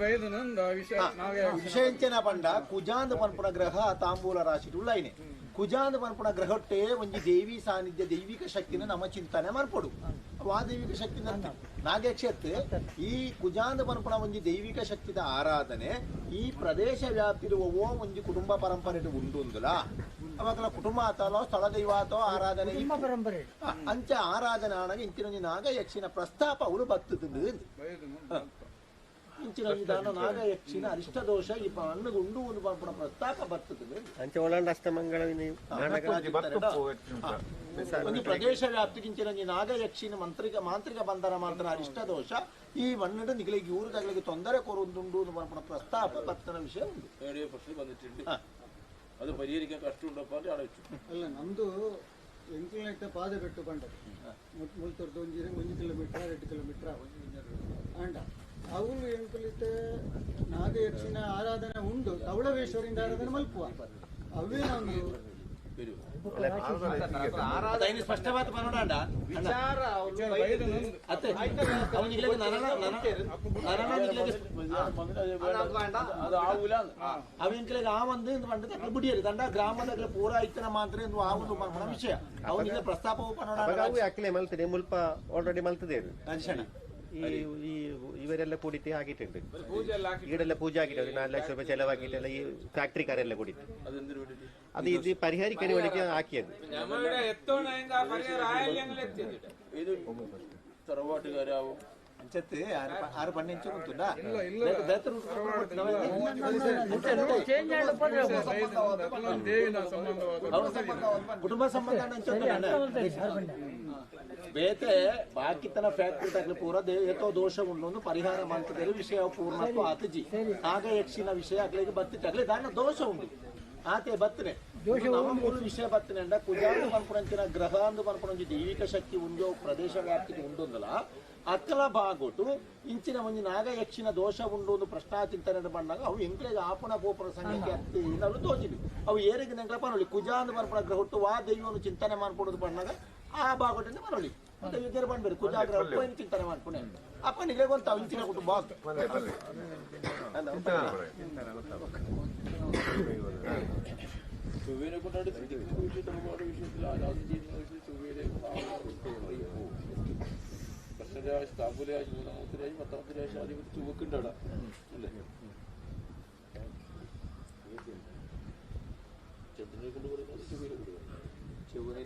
ವಿಷಯಂಚನ ಪಂಡ ಕುಜಾಂದ ಪನ್ಪುನ ಗ್ರಹ ತಾಂಬೂಲ ರಾಶಿ ಉಳ್ಳಾಯ್ನೆ ಕುಜಾಂದ ಪನ್ಪುನ ಗ್ರಹೊಟ್ಟೆ ಒಂಜಿ ದೇವಿ ಸಾನ್ನಿಧ್ಯ ದೈವಿಕ ಶಕ್ತಿನ ನಮ್ಮ ಚಿಂತನೆ ಮಾಡ್ಕೊಡು ಆ ದೈವಿಕ ಶಕ್ತಿ ನಾಗಯಕ್ಷತ್ ಈ ಕುಜಾಂದ ಪನ್ಪುನ ಒಂಜಿ ದೈವಿಕ ಶಕ್ತಿದ ಆರಾಧನೆ ಈ ಪ್ರದೇಶ ವ್ಯಾಪ್ತಿರುವವೋ ಒಂಜಿ ಕುಟುಂಬ ಪರಂಪರೆ ಉಂಡುಂದುಲ ಅವಾಗಲ ಕುಟುಂಬ ಆತಲೋ ಸ್ಥಳ ದೈವಾತೋ ಆರಾಧನೆ ಪರಂಪರೆ ಅಂಚ ಆರಾಧನೆ ಆನಾಗ ಇಂಚಿನ ನಾಗಯಕ್ಷಿನ ಪ್ರಸ್ತಾಪ ಅವಳು ಬರ್ತುಂದು ಇಂಚಿನ ವಿಧಾನ ನಾಗಯಕ್ಷಿನ ಅರಿಷ್ಟ ದೋಷ ಈ ಹಣ್ಣು ಉಂಡು ಒಂದು ಪಂಪುನ ಪ್ರಸ್ತಾಪ ಬರ್ತುಂದು ಅಂಚ ಒಳಂಡ ಅಷ್ಟಮಂಗಳ ಒಂದು ಪ್ರದೇಶ ವ್ಯಾಪ್ತಿಗಿಂಚಿನ ನಾಗಯಕ್ಷಿನ ಮಾಂತ್ರಿಕ ಬಂಧನ ಮಾತ್ರ ಅರಿಷ್ಟ ದೋಷ ಈ ಮಣ್ಣು ನಿಗಳಿಗೆ ಊರು ತಗಲಿಗೆ ತೊಂದರೆ ಕೊರುಂದುಂಡು ಪಂಪುನ ಪ್ರಸ್ತಾಪ ಬರ್ತನ ವಿಷಯ ಉಂಟು. ಪ್ರಶ್ನೆ ಬಂದಿട്ടുണ്ട് ಅದು ಪರಿಹರಿക്കാൻ ಕಷ್ಟುಂಡಪ್ಪ ಅಂತ ಆಲೋಚಿಸು ಅಲ್ಲ ನಮ್ದು ಎಂಕ್ಲೈಟ್ ಪಾದ ಬೆಟ್ಟು ಬಂಡದು ಮುಲ್ತೊರ್ದು 1 ಕಿಲೋಮೀಟರ್ 2 ಕಿಲೋಮೀಟರ್ ಅಂಡ ಅವಳು ಎಂಕ್ಲಿತ ನಾಗಯಕ್ಷಿನ ಆರಾಧನೆ ಉಂಡು ತವಳವೇಶ್ವರಿಂದ ಆರಾಧನೆ ಮಲ್ಪುವ ಅವೇ ನಮ್ದು ಸ್ಪಷ್ಟವಾದ ಪನೋಡ ವಿಚಾರ ಅವಿಂಕ್ಲೆಗೆ ಆ ಒಂದು ಪಂಡದ ಬಿಡಿಯರು ದಂಡ ಗ್ರಾಮದ ಪೂರ ಇತ್ತನ ಮಾತ್ರ ಆ ಒಂದು ವಿಷಯ ಅವನಿಗೆ ಪ್ರಸ್ತಾಪವು ಪನೋಡ ಅಕ್ಲೆ ಮಲ್ತದೆ ಮುಲ್ಪ ಆಲ್ರೆಡಿ ಮಲ್ತದೆ ಈ ಇವರೆಲ್ಲ ಕೂಡಿಟ್ಟು ಆಗಿട്ടുണ്ട് ಈಡೆಲ್ಲ ಪೂಜೆ ಆಗಿಟ್ಟು 4 ಲಕ್ಷ ರೂಪಾಯಿ ಚೆಲವಾಗಿಟ್ಟೆಲ್ಲ ಈ ಫ್ಯಾಕ್ಟ್ರಿ ಕಾರೆಲ್ಲ ಕೂಡಿತ್ತು ಅದು ಇದು ಪರಿಹರಿಕೆ ಒಳಗೆ ಹಾಕಿയത് ഇത് തറവാട്ടുകാരാവും ಅಂಚತ್ತೆ ಆರು ಪಣ್ಣೆಂಚು ಉಂಟುಂಡಾ ಕುಟುಂಬ ಸಂಬಂಧ ಬೇತೆ ಬಾಕಿ ತನ ಫ್ಯಾಕ್ಟ್ರಿ ತಗಲಿ ಪೂರ ಏತೋ ದೋಷ ಉಂಡು ಪರಿಹಾರ ಮಂತದಲ್ಲಿ ವಿಷಯ ಪೂರ್ಣತ್ವ ಆತಜಿ ನಾಗ ಯಕ್ಷಿನ ವಿಷಯ ಅಗ್ಲಿಗೆ ಬತ್ತಿಟ್ಟು ಅಗ್ಲಿ ದಾನ ದೋಷ ಉಂಟು ಆತೆ ಬತ್ತನೆ ಮೂಲ ವಿಷಯ ಬತ್ತನೆ ಅಂಡ ಕುಜಾಂದು ಪನ್ಪುಣಂಚಿನ ಗ್ರಹ ಅಂದು ಪನ್ಪುಣಂಚಿ ದೈವಿಕ ಶಕ್ತಿ ಉಂಡೋ ಪ್ರದೇಶ ವ್ಯಾಪ್ತಿಗೆ ಉಂಡೊಂದಲ್ಲ ಅಕ್ಕಲ ಬಾಗೊಟ್ಟು ಇಂಚಿನ ಒಂಜಿ ನಾಗ ಯಕ್ಷಿನ ದೋಷ ಉಂಡು ಒಂದು ಪ್ರಶ್ನಾ ಚಿಂತನೆ ಬಂದಾಗ ಅವು ಎಂಕ್ಲೆಗೆ ಆಪಣ ಪೋಪರ ಸಂಖ್ಯೆ ಅತ್ತಿ ಇನ್ನೂ ತೋಚಿದ್ವಿ ಅವು ಏರಿಗೆ ನೆಂಗ್ಲ ಪನೊಳಿ ಕುಜಾಂದು ಪನ್ಪುಣ ಗ್ರಹ ಹುಟ್ಟು ವಾ ದೈವನು ಚಿಂತನೆ ಮಾಡ್ಕೊಡೋದು ಬಂದಾಗ ಆ ಬಾಗೊಟ್ಟೆ ಮರಳಿ ಮತ್ತೆ ವಿದ್ಯಾರ ಬಂದ್ಬೇಡಿ ಕುಜಾಗ್ರಹ ಉಪ್ಪು ಚಿಂತನೆ ಮಾಡ್ಕೊಂಡೆ ಅಪ್ಪ ನಿಮಗೆ ಗೊತ್ತಾವ ಇಂಚಿನ ಕುಟುಂಬ ചൊവ്വേനെ കൊണ്ടാണ് ഒരുപാട് വിഷയത്തിൽ ആരാധന ചെയ്യുന്ന വിഷയം ചൊവ്വയുടെ കർഷകരാശി താമ്പൂലരാശി മൂന്നാമത്തെ രാശി പത്താമത്തെ രാശി ആധിപത്യം ചൊവ്വക്കുണ്ടടാ അല്ലേ ചന്ദ്രനെ കൊണ്ട് പറയുന്നത് ചൊവ്വനെ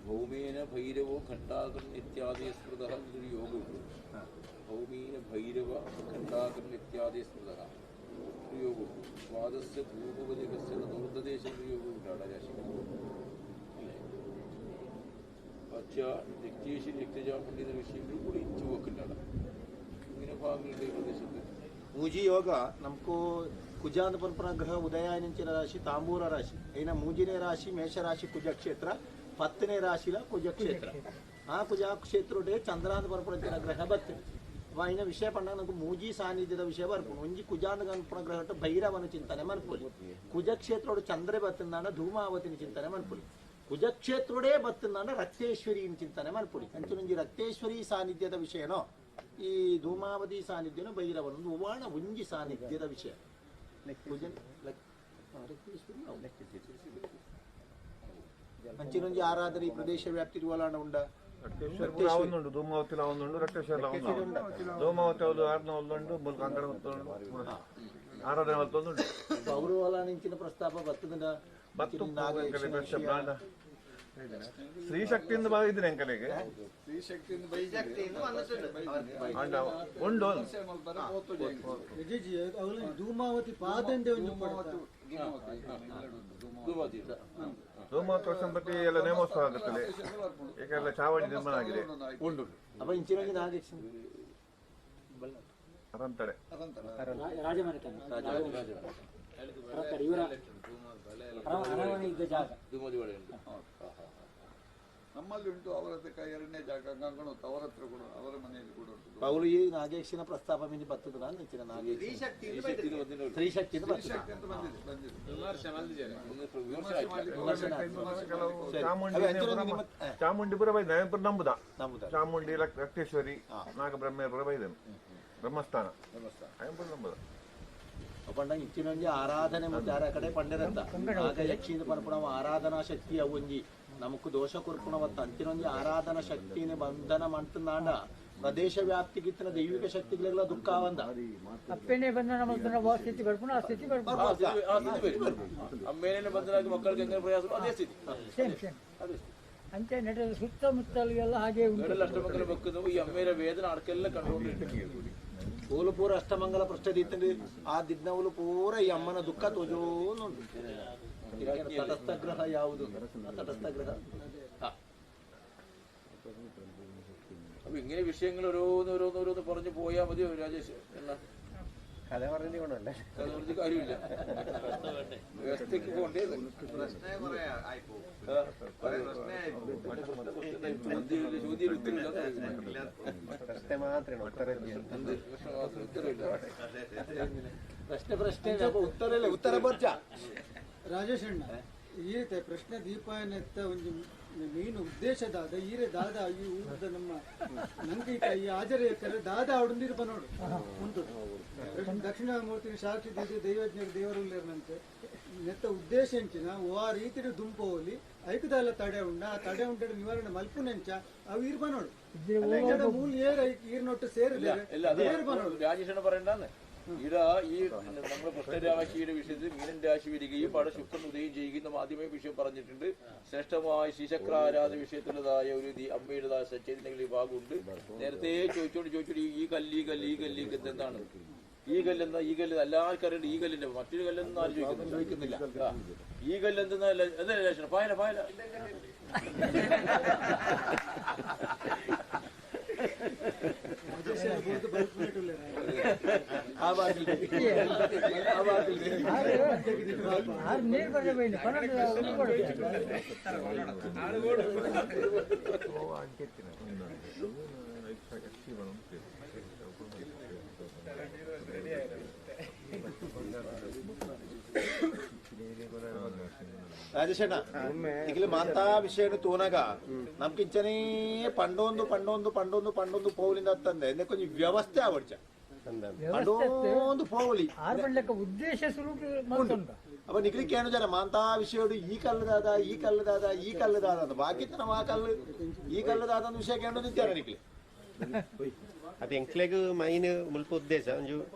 ഭൗമേന ഭൈരവോ ഘണ്ടാകരൻ ഇത്യാദി സ്മൃത എന്നൊരു യോഗമുണ്ട് ഭൗമീന ഭൈരവ ഘണ്ടാകരൻ ഇത്യാദി സ്മൃത ഒരു യോഗമുണ്ട് സ്വാദസ്യ ഭൂപവലികസ്യ ദുർദ്ദേശ ഒരു യോഗമുണ്ട് ആടാരാശി അല്ലേ പക്ഷ രക്തേശി രക്തജാപണ്ഡിത വിഷയങ്ങൾ കൂടി ചുവക്കുണ്ടാണ് ഇങ്ങനെ ഭാഗങ്ങളുണ്ട് ഈ പ്രദേശത്ത് ಮೂಜಿ ಯೋಗ ನಮ್ಕು ಕುಜಾಂದ ಪರಪರ ಗ್ರಹ ಉದಯಾನಿಂಚಿನ ರಾಶಿ ತಾಂಬೂರ ರಾಶಿ ಐನ ಮೂಜಿನೇ ರಾಶಿ ಮೇಷರಾಶಿ ಕುಜ ಕ್ಷೇತ್ರ 10ನೇ ರಾಶಿಲ ಕುಜ ಕ್ಷೇತ್ರ ಆ ಕುಜ ಕ್ಷೇತ್ರ ಚಂದ್ರಾಂದ ಪರಪರಂಚಿನ ಗ್ರಹ ಬತ್ತೆ ವಾಯಿನ ವಿಷಯ ಪಂಡ ನಮ್ಗೆ ಮೂಜಿ ಸಾನ್ನಿಧ್ಯದ ವಿಷಯ ಬರ್ಪುಣು ಒಂಜಿ ಕುಜಾಂದ ಗಣಪನ ಗ್ರಹ ಭೈರವನ ಚಿಂತನೆ ಮನ್ಪುಲಿ ಕುಜ ಕ್ಷೇತ್ರ ಚಂದ್ರ ಬತ್ತಂದಾಂಡ ಧೂಮಾವತಿನ ಚಿಂತನೆ ಮನ್ಪುಲಿ ಕುಜ ಕ್ಷೇತ್ರಡೇ ಬತ್ತಂದಾಂಡ ರಕ್ತೇಶ್ವರಿನ ಚಿಂತನೆ ಮನ್ಪುಲಿ ಅಂಚನೊಂಜಿ ರಕ್ತೇಶ್ವರಿ ಸಾನ್ನಿಧ್ಯದ ವಿಷಯನೋ ಈ ಧೂಮಾವತಿ ಸಾನ್ನಿಧ್ಯನೋ ಭೈರವನ ಉವಾಣ ಒಂಜಿ ಸಾನ್ನಿಧ್ಯದ ವಿಷಯ ಅಂಚಿನೊಂಜಿ ಆರಾಧನೆ ಈ ಪ್ರದೇಶ ವ್ಯಾಪ್ತಿ ಇರುವಲಾಣ ಉಂಡ ಅವನುಂಡು ಧೂಮಾವತಿಲ ಅವನುಂಡು ರಕ್ತೇಶ್ವರ ಧೂಮಾವತಿ ಅವಳು ಆರ್ನ ಅವಳುಂಡು ಮುಲ್ಕ ಅಂಗಡ ಆರಾಧನೆ ಅವತ್ತೊಂದುಂಡು ಅವರು ಹೊಲಾನಿಂಚಿನ ಪ್ರಸ್ತಾಪ ಬರ್ತದ ಸ್ತ್ರೀ ಶಕ್ತಿಯಿಂದ ಬಾಗಿದ್ರೆ ಎಂಕಲೆಗೆ ಉಂಡು ಧೂಮಾವತಿ ಪಾದಂಡೆ ಧೂಮಾವತಿ ವರ್ಷಂಪತಿ ಎಲ್ಲ ನೇಮೋತ್ಸವ ಆಗುತ್ತದೆ ಈಗೆಲ್ಲ ಚಾವಡಿ ನಿರ್ಮಾಣ ಆಗಿದೆ ಉಂಡು ಅಪ್ಪ ಇಂಚಿನ ನಾಗೇಶ್ ಅರಂತಡೆ ನಮ್ಮಲ್ಲಿ ಉಂಟು ಅವರ ಹತ್ರ ಎರಡನೇ ಜಾಗ ಗಂಗಣೋತ್ ಅವರ ಹತ್ರ ಕೂಡ ಅವರ ಮನೆಯಲ್ಲಿ ಕೂಡ ಉಂಟು ಅವಳು ಈ ನಾಗೇಶಿನ ಪ್ರಸ್ತಾಪ ಮಿನಿ ಬರ್ತದ ನಾನು ಹೆಚ್ಚಿನ ನಾಗೇಶ್ ಸ್ತ್ರೀ ಶಕ್ತಿ ಚಾಮುಂಡಿಪುರ ಬೈದ ನಂಬುದ ಚಾಮುಂಡಿ ರಕ್ತೇಶ್ವರಿ ನಾಗಬ್ರಹ್ಮೇಪುರ ಬೈದನು ಬ್ರಹ್ಮಸ್ಥಾನ ನಂಬುದ ಪಂಡ ಇಚ್ಚಿನೊಂಜಿ ಆರಾಧನೆ ಮತ್ತೆ ಯಾರ ಕಡೆ ಪಂಡರಂತ ಆಗ ಯಕ್ಷಿಂದ ಪನ್ಪುಣವ ಆರಾಧನಾ ಶಕ್ತಿ ಅವೊಂಜಿ ನಮಕು ದೋಷ ಕೊರ್ಪುಣವತ್ತ ಅಂಚಿನೊಂಜಿ ಆರಾಧನಾ ಶಕ್ತಿನ ಬಂಧನ ಮಂತಂದಾಂಡ ಪ್ರದೇಶ ವ್ಯಾಪ್ತಿಗಿತ್ತಿನ ದೈವಿಕ ಶಕ್ತಿಗಳೆಲ್ಲ ದುಃಖ ಅವಂದ ಅಪ್ಪೇನೆ ಬಂಧನ ಮಂತನ ಸ್ಥಿತಿ ಬರ್ಪುಣ ಆ ಸ್ಥಿತಿ ಬರ್ಪುಣ ಅಮ್ಮೇನೆ ಬಂಧನಾಗಿ ಮಕ್ಕಳಿಗೆ ಹೆಂಗೆ ಪ್ರಯಾಸ ಅದೇ ಸ್ಥಿತಿ ಅಂಚೆ ನಡೆದ ಸುತ್ತಮುತ್ತಲಿಗೆಲ್ಲ ಹಾಗೆ ಉಂಟು ಅಷ್ಟಮಂಗಲ ಬಕ್ಕದು ಈ ಅಮ್ಮೇರ ವೇದನ ಅಡಕೆಲ್ಲ ಕಂಡುಕೊಂಡು ಊಲು ಪೂರ ಅಷ್ಟಮಂಗಲ ಪೃಷ್ಠದಿತ್ತಂದ್ರೆ ಆ ದಿಗ್ನವುಲು ಪೂರ ಈ ಅಮ್ಮನ ದುಃಖ ತೋಜೋನುಂಟು ತಟಸ್ಥ ಗ್ರಹ ಯಾವುದು ತಟಸ್ಥ ಗ್ರಹ അപ്പൊ ഇങ്ങനെ വിഷയങ്ങൾ ഓരോന്നോരോന്നോരോന്ന് പറഞ്ഞു പോയാൽ മതിയോ രാജേഷ് എന്നാ കഥ പറഞ്ഞു കൊണ്ടല്ലേ കഥ പറഞ്ഞ കാര്യമില്ല വ്യവസ്ഥയ്ക്ക് പോകണ്ടേ ചോദ്യം പ്രശ്നം മാത്രമാണ് ಪ್ರಶ್ನೆ ಉತ್ತರ ಬರ್ಜ ರಾಜೇಶ್ ಅಣ್ಣ ಈ ರೀತಿ ಪ್ರಶ್ನೆ ದೀಪಾಯನತ್ತ ಒಂದು ಮೇನ್ ಉದ್ದೇಶದಾದ ಈರೆ ದಾದ ಈ ಊರದ ನಮ್ಮ ನಂಗೆ ಈ ಆಚರ್ಯಕರ ದಾದ ಅವಡಂದಿರು ನೋಡು ಉಂಟು ದಕ್ಷಿಣ ಮೂರ್ತಿನ ಸಾಕ್ಷಿ ದೈವಜ್ಞರು ದೇವರುಳ್ಳಂತೆ ನೆತ್ತ ಉದ್ದೇಶ ಎಂಚಿನ ಆ ರೀತಿಯ ದುಂಪು ಹೋಲಿ ಐಕದಲ್ಲ ತಡೆ ಉಂಡ ಆ ತಡೆ ಉಂಟ ನಿವಾರಣೆ ಮಲ್ಪುನೆಂಚ ಅವು ಇರ್ಬ ನೋಡು ಮೂಲ ಏರ್ ಈರ್ನೊಟ್ಟು ಸೇರಿದ್ರೆ രാജേഷ് പറയണ്ടെന്ന് ഇവിടെ ഈ നമ്മുടെ പുഷ്ടരാശിയുടെ വിഷയത്തിൽ മീനൻ രാശി വരികയും അവിടെ ശുക്രൻ ഉദയം ചെയ്യുന്ന ആദ്യമേ വിഷയം പറഞ്ഞിട്ടുണ്ട്. ശ്രേഷ്ഠമായ ശ്രീചക്ര ആരാധന വിഷയത്തിൻ്റെതായ ഒരു അമ്മയുടേതായ സച്ചേതനങ്ങളിൽ ഈ ഭാഗമുണ്ട്. നേരത്തെ ചോദിച്ചോണ്ട് ഈ കല്ല് എന്താണ് ഈ കല്ലെന്താ? ഈ കല്ല് എല്ലാവർക്കും അറിയണ്ട. ഈ കല്ലിന്റെ മറ്റൊരു കല്ലെന്ന് ആരും ചോദിക്കുന്നില്ല. ഈ കല്ല് എന്തെന്നാ അതല്ല പായല ರಾಜೇಶಣ್ಣ ಈಗ ಮಾತಾ ವಿಷಯ ತೋನಾಗ ನಮ್ಗೆ ಇಂಚನೇ ಪಂಡೊಂದು ಪೌಲಿಂದ ಅಂತಂದೆ ಎന്നെ ಕೊಂಚ ವ್ಯವಸ್ಥೆ ಆವಡ್ಚ ಪಂಡೊಂದು ಪೌಲಿ ಉದ್ದೇಶ ಅಪ್ಪ ನಿಕ್ಲಿಕ್ಕೆ ಏನು ಜನ ಮಾಂತಾ ವಿಷಯ ಈ ಕಲ್ಲದಾದ ಬಾಕಿ ನಾವು ಆ ಕಲ್ಲು ಈ ಕಲ್ಲದಾದ ವಿಷಯ ಕೇಳೋ ನಿಂತ್ಯಾರ ನಿಕ್ಲಿ ಅದು ಎಂಕ್ಲೆಗ್ ಮೈನ್ ಮುಲ್ಪ ಉದ್ದೇಶ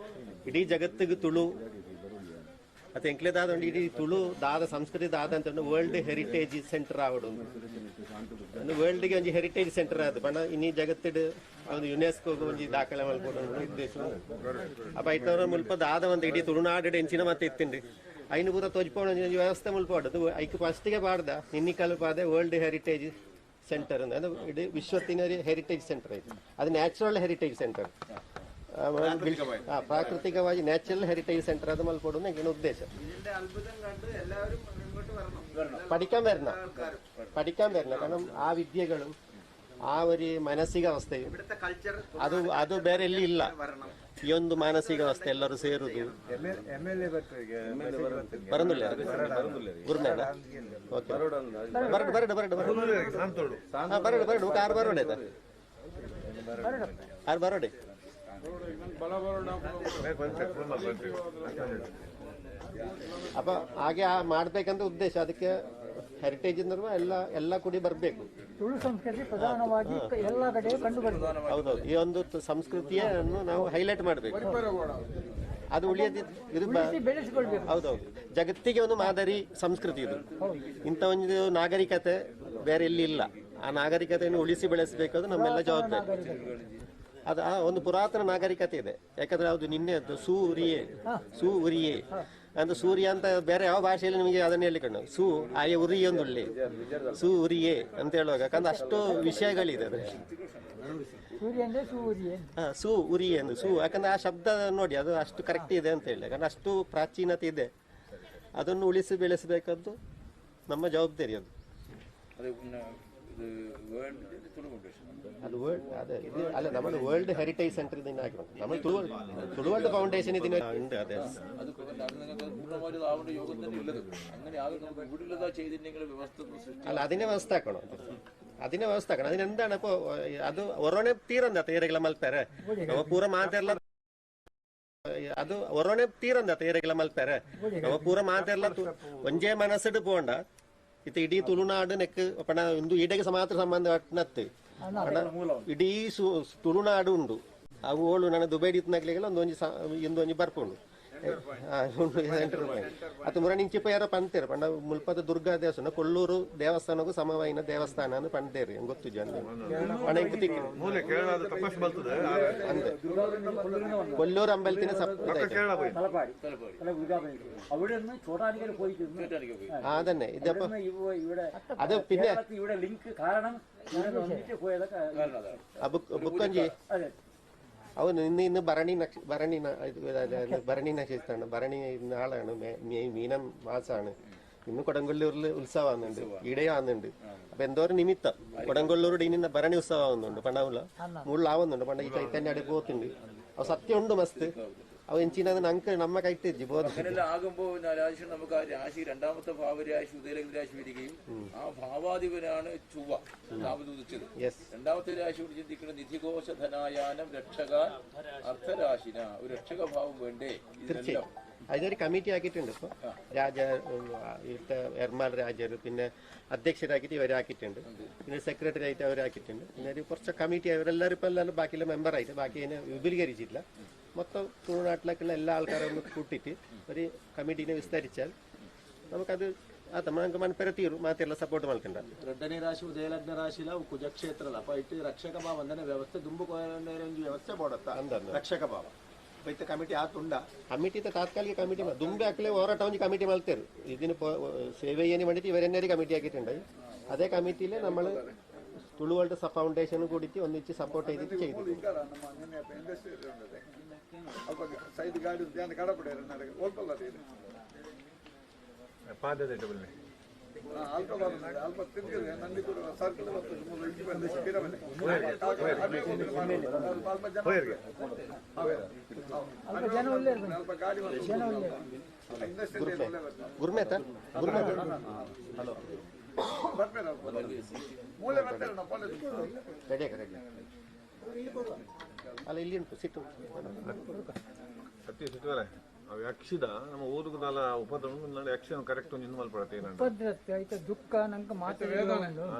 ಇಡೀ ಜಗತ್ತಿಗೆ ತುಳು ಅದು ಎಂಕ್ಲೆದಾದ ಇಡೀ ತುಳು ದಾದ ಸಂಸ್ಕೃತಿ ದಾದ ಅಂತ ವರ್ಲ್ಡ್ ಹೆರಿಟೇಜ್ ಸೆಂಟರ್ ಆವಡು ವರ್ಲ್ಡ್ಗೆ ಒಂದು ಹೆರಿಟೇಜ್ ಸೆಂಟರ್ ಆದ ಪಣ ಇನ್ನೀ ಜಗತ್ತಿಡು ಒಂದು ಯುನೆಸ್ಕೋ ಒಂದು ದಾಖಲೆ ಮಲ್ಕೊಂಡು ಉದ್ದೇಶ ಅಪ್ಪ ಐತವ್ರ ಮುಲ್ಪ ದಾದ ಒಂದು ಇಡೀ ತುಳುನಾಡು ಎಂಚಿನ ಮತ್ತೆ ಇತ್ತಿಂಡು ಐನು ಪೂರ ತೋಜ್ಪೋಣ ವ್ಯವಸ್ಥೆ ಮುಲ್ಪ ಆಡೋದು ಐಕ್ ಫಸ್ಟಿಗೆ ಪಾಡ್ದ ಇನ್ನಿ ಕಲ್ಪಾದೆ ವರ್ಲ್ಡ್ ಹೆರಿಟೇಜ್ ಸೆಂಟರ್ ಅಂದ್ರೆ ಇಡೀ ವಿಶ್ವತ್ತಿನ ಹೆರಿಟೇಜ್ ಸೆಂಟರ್ ಐತೆ ಅದು ನ್ಯಾಚುರಲ್ ಹೆರಿಟೇಜ್ ಸೆಂಟರ್ ಪ್ರಾಕೃತಿಕವಾಗಿ ನ್ಯಾಚುರಲ್ ಹೆರಿಟೇಜ್ ಸೆಂಟರ್ ಅದು ಮಲ್ಪಡು ನಂಗೆ ಉದ್ದೇಶ പഠിക്കാൻ വരണം കാരണം ആ വിദ്യകളും ആ ഒരു മാനസികാവസ്ഥയും അത് വേറെ എല്ലാം ഇല്ല ഈ ಒಂದು ಮಾನಸಿಕಾವಸ್ಥೆ ಎಲ್ಲರೂ ಸೇರುದು ಬರಂದಿಲ್ಲ ಗುರುನಾಡ ಓಕೆ ಬರಡು ಕಾರ್ ಬರೋಡೆ ಆರು ಬರೋಡೆ ಅಪ್ಪ ಹಾಗೆ ಮಾಡ್ಬೇಕಂತ ಉದ್ದೇಶ ಅದಕ್ಕೆ ಹೆರಿಟೇಜ್ ಎಲ್ಲ ಕೂಡಿ ಬರಬೇಕು ತುಳು ಸಂಸ್ಕೃತಿ ಪ್ರಧಾನವಾಗಿ ಎಲ್ಲ ಕಡೆ ಕಂಡು ಬರ್ತದೆ ಹೌದೌದು ಈ ಒಂದು ಸಂಸ್ಕೃತಿಯನ್ನು ನಾವು ಹೈಲೈಟ್ ಮಾಡಬೇಕು ಅದು ಉಳಿಯೋದು ಇದು ಬೆಳೆಸಿಕೊಳ್ಬೇಕು ಹೌದೌದು ಜಗತ್ತಿಗೆ ಒಂದು ಮಾದರಿ ಸಂಸ್ಕೃತಿ ಇದು ಇಂಥ ಒಂದು ನಾಗರಿಕತೆ ಬೇರೆ ಎಲ್ಲಿ ಇಲ್ಲ ಆ ನಾಗರಿಕತೆಯನ್ನು ಉಳಿಸಿ ಬೆಳೆಸಬೇಕಾದ್ರೆ ನಮ್ಮೆಲ್ಲ ಜವಾಬ್ದಾರಿ ಅದು ಆ ಒಂದು ಪುರಾತನ ನಾಗರಿಕತೆ ಇದೆ ಯಾಕಂದ್ರೆ ಅದು ನಿನ್ನೆದ್ದು ಸೂರಿಯೇ ಅಂದ್ರೆ ಸೂರ್ಯ ಅಂತ ಬೇರೆ ಯಾವ ಭಾಷೆಯಲ್ಲಿ ನಿಮಗೆ ಅದನ್ನ ಹೇಳಿಕೊಂಡು ಆಯ ಉರಿಯೇ ಒಂದು ಒಳ್ಳೆ ಸೂರಿಯೇ ಅಂತ ಹೇಳುವಾಗ ಯಾಕಂದ್ರೆ ಅಷ್ಟು ವಿಷಯಗಳಿದೆ ಅದರಲ್ಲಿ ಉರಿಯೇ ಎಂದು ಯಾಕಂದ್ರೆ ಆ ಶಬ್ದ ನೋಡಿ ಅದು ಅಷ್ಟು ಕರೆಕ್ಟ್ ಇದೆ ಅಂತ ಹೇಳಿ ಯಾಕಂದ್ರೆ ಅಷ್ಟು ಪ್ರಾಚೀನತೆ ಇದೆ ಅದನ್ನು ಉಳಿಸಿ ಬೆಳೆಸಬೇಕಾದ್ದು ನಮ್ಮ ಜವಾಬ್ದಾರಿ ಅದು ಅದು ಅದೇ ಇದು ಅಲ್ಲ നമ്മുടെ വേൾഡ് ഹെറിറ്റേജ് സെന്റർ ഇതിന് ആക്കണം നമ്മൾ തുളുവേൾഡ് ഫൗണ്ടേഷൻ ഇതിന് ഉണ്ട് അതെ അല്ല അതിനെ ವ್ಯವಸ್ಥೆ ಆക്കണം അതിനെന്താണ് ഇപ്പൊ ಅದು ಹೊರನೆ ತೀರಂದ ತೇರೆಗಳ ಮಲ್ತಾರೆ ನಾವು ಪೂರ ಮಾತೆಲ್ಲ ಅದು ಹೊರನೆ ತೀರಂದ ತೇರೆಗಳ ಮಲ್ತಾರೆ ನಾವು ಪೂರ ಮಾತೆಲ್ಲ ಒಂಜೇ ಮನಸ್ಸಿಡು പോണ്ട ഇത് ഇടീ തുളുനാട് നെക്ക് പണ ಇಂದು ಈಡೆಗೆ ಮಾತ್ರ ಸಂಬಂಧ ಒಟ್ಟನತ್ತು ಇಡೀ ತುಳುನಾಡು ಉಂಡು ಅವು ನನ್ನ ದುಬೈ ಇತ್ನಾಗ್ಲಿಗೆಲ್ಲ ಒಂದೊಂದು ಬರ್ಕೊಂಡು ಅದು ಮುರಣಿಂಚಿಪ್ಪ ಯಾರೋ ಪಂತೇರು ಪಂಡ ಮುಲ್ಪದ ದುರ್ಗಾ ದೇವಸ್ಥಾನ ಕೊಲ್ಲೂರು ದೇವಸ್ಥಾನಕ್ಕೂ ಸಮವಾಯಿನ ದೇವಸ್ಥಾನ ಅನ್ನು ಪಂಡೇರಿ ಗೊತ್ತು ಜನ ಪಣ ಕೊಲ್ಲೂರು ಅಂಬಲ್ತಿನ അതന്നെ ഇതപ്പോ അത് പിന്നെ ബുക്കഞ്ചി ಅವನು ಇನ್ನು ഭരണി നക്ഷത്രമാണ് ഭരണി നാളാണ് മീനം മാസമാണ് ഇന്ന് കൊടംകൊല്ലൂരിൽ ഉത്സവം ആവുന്നുണ്ട് ഈടെയാവുന്നുണ്ട് അപ്പൊ എന്തോരം നിമിത്തം കൊടംകൊല്ലൂരുടെ ഇനി ഭരണി ഉത്സവം ആവുന്നുണ്ട് പണ്ടാവില്ല മുകളിലാവുന്നുണ്ട് പണ്ട ഈ ചൈതന്യ അടി പോത്തുണ്ട് അപ്പൊ സത്യം ഉണ്ട് മസ്ത് അപ്പൊ എഞ്ചിനത് ഞങ്ങൾക്ക് നമ്മ കൈത്തിരിച്ചു അങ്ങനെല്ലാം ആകുമ്പോ രാശി നമുക്ക് ആ രാശി രണ്ടാമത്തെ ഭാവരാശി ഉദയലഗ്ന രാശി വരികയും ആ ഭാവാധിപനാണ് ചൊവ്വ താപതുദിച്ചത് രണ്ടാമത്തെ രാശി ചിന്തിക്കുന്ന നിധികോശ ധനായാനം രക്ഷകാൻ അർത്ഥരാശിന ഒരു രക്ഷക ഭാവം വേണ്ടേ തീർച്ചയായും അതിനൊരു കമ്മിറ്റി ആക്കിയിട്ടുണ്ട് ഇപ്പൊ എർമാൽ രാജർ പിന്നെ അധ്യക്ഷരാക്കിയിട്ട് ഇവരാക്കിയിട്ടുണ്ട് പിന്നെ സെക്രട്ടറി ആയിട്ട് അവരാക്കിയിട്ടുണ്ട് പിന്നെ ഒരു കുറച്ച് കമ്മിറ്റി അവരെല്ലാവരും ഇപ്പൊ എല്ലാവരും ബാക്കിയുള്ള മെമ്പറായിട്ട് ബാക്കി അതിനെ വിപുലീകരിച്ചിട്ടില്ല മൊത്തം തുളുനാട്ടിലേക്കുള്ള എല്ലാ ആൾക്കാരും ഒന്ന് കൂട്ടിയിട്ട് ഒരു കമ്മിറ്റീനെ വിസ്തരിച്ചാൽ നമുക്കത് നമുക്ക് ಮನಪೆರೆ ತೀರು ಮಾತೆಲ್ಲ ಸಪೋರ್ಟ್ ಮಾಡ್ಕೊಂಡ 2ನೇ ರಾಶಿ ಉದಯಲಗ್ನ ರಾಶಿಲ ಕುಜಕ್ಷೇತ್ರದ ಅಪ್ಪ ಇಟ್ಟು ರಕ್ಷಕ ಭಾವ ಅಂದನೆ ವ್ಯವಸ್ಥೆ ದುಂಬು ಒಂಜಿ ವ್ಯವಸ್ಥೆ ಬೋಡತ್ತ ರಕ್ಷಕ ಭಾವ ಬೈತ ಕಮಿಟಿ ಆತುಂಡ ಕಮಿಟಿ ತಾತ್ಕಾಲಿಕ ಕಮಿಟಿ ದುಂಬೆ ಹಾಕಲೇ ಹೋರಾಟ ಒಂದು ಕಮಿಟಿ ಮಾಡ್ತಾರೆ ഇതിന് ಸೇವೆ ಏನು ಮಾಡಿತ್ತು ഇവരെന്നെ കമ്മിറ്റി ആക്കിയിട്ടുണ്ട് അതേ കമ്മിറ്റിയിൽ നമ്മൾ തുളുവളുടെ ഫൗണ്ടേഷനും കൂടിയിട്ട് ഒന്നിച്ച് സപ്പോർട്ട് ചെയ്തിട്ട് ചെയ്തു ಸೈಡ್ ಗಾಡಿ ಧ್ಯಾನ ಕಡಪಡೆ ಅಲ್ಪ ತಿಂದಿದೆ ನಂದಿ ಕೂಡ ಸರ್ಕಲ್ ಇಂಚಿ ಬಂದ ಶಿಬಿರವನ್ನೇ ಅಲ್ಪ ಗಾಡಿ ಗುರ್ಮೇತ ಹಲೋ ಮೂಲೆ ಬರ್ತಾರೆ ರೆಡಿ ಅಲ್ಲ ಇಲ್ಲಿ ಉಂಟು ಸಿಟ್ಟು ಅವು ಯಕ್ಷಿದ ನಮ್ಮ ಊರಿಗೆ ನಾಲ ಉಪದ್ರ ಯಕ್ಷ ಕರೆಕ್ಟ್ ಒಂದು ಮಲ್ಪಡತ್ತೆ ಉಪದ್ರತ್ತೆ ಐತೆ ದುಃಖ ನಂಗೆ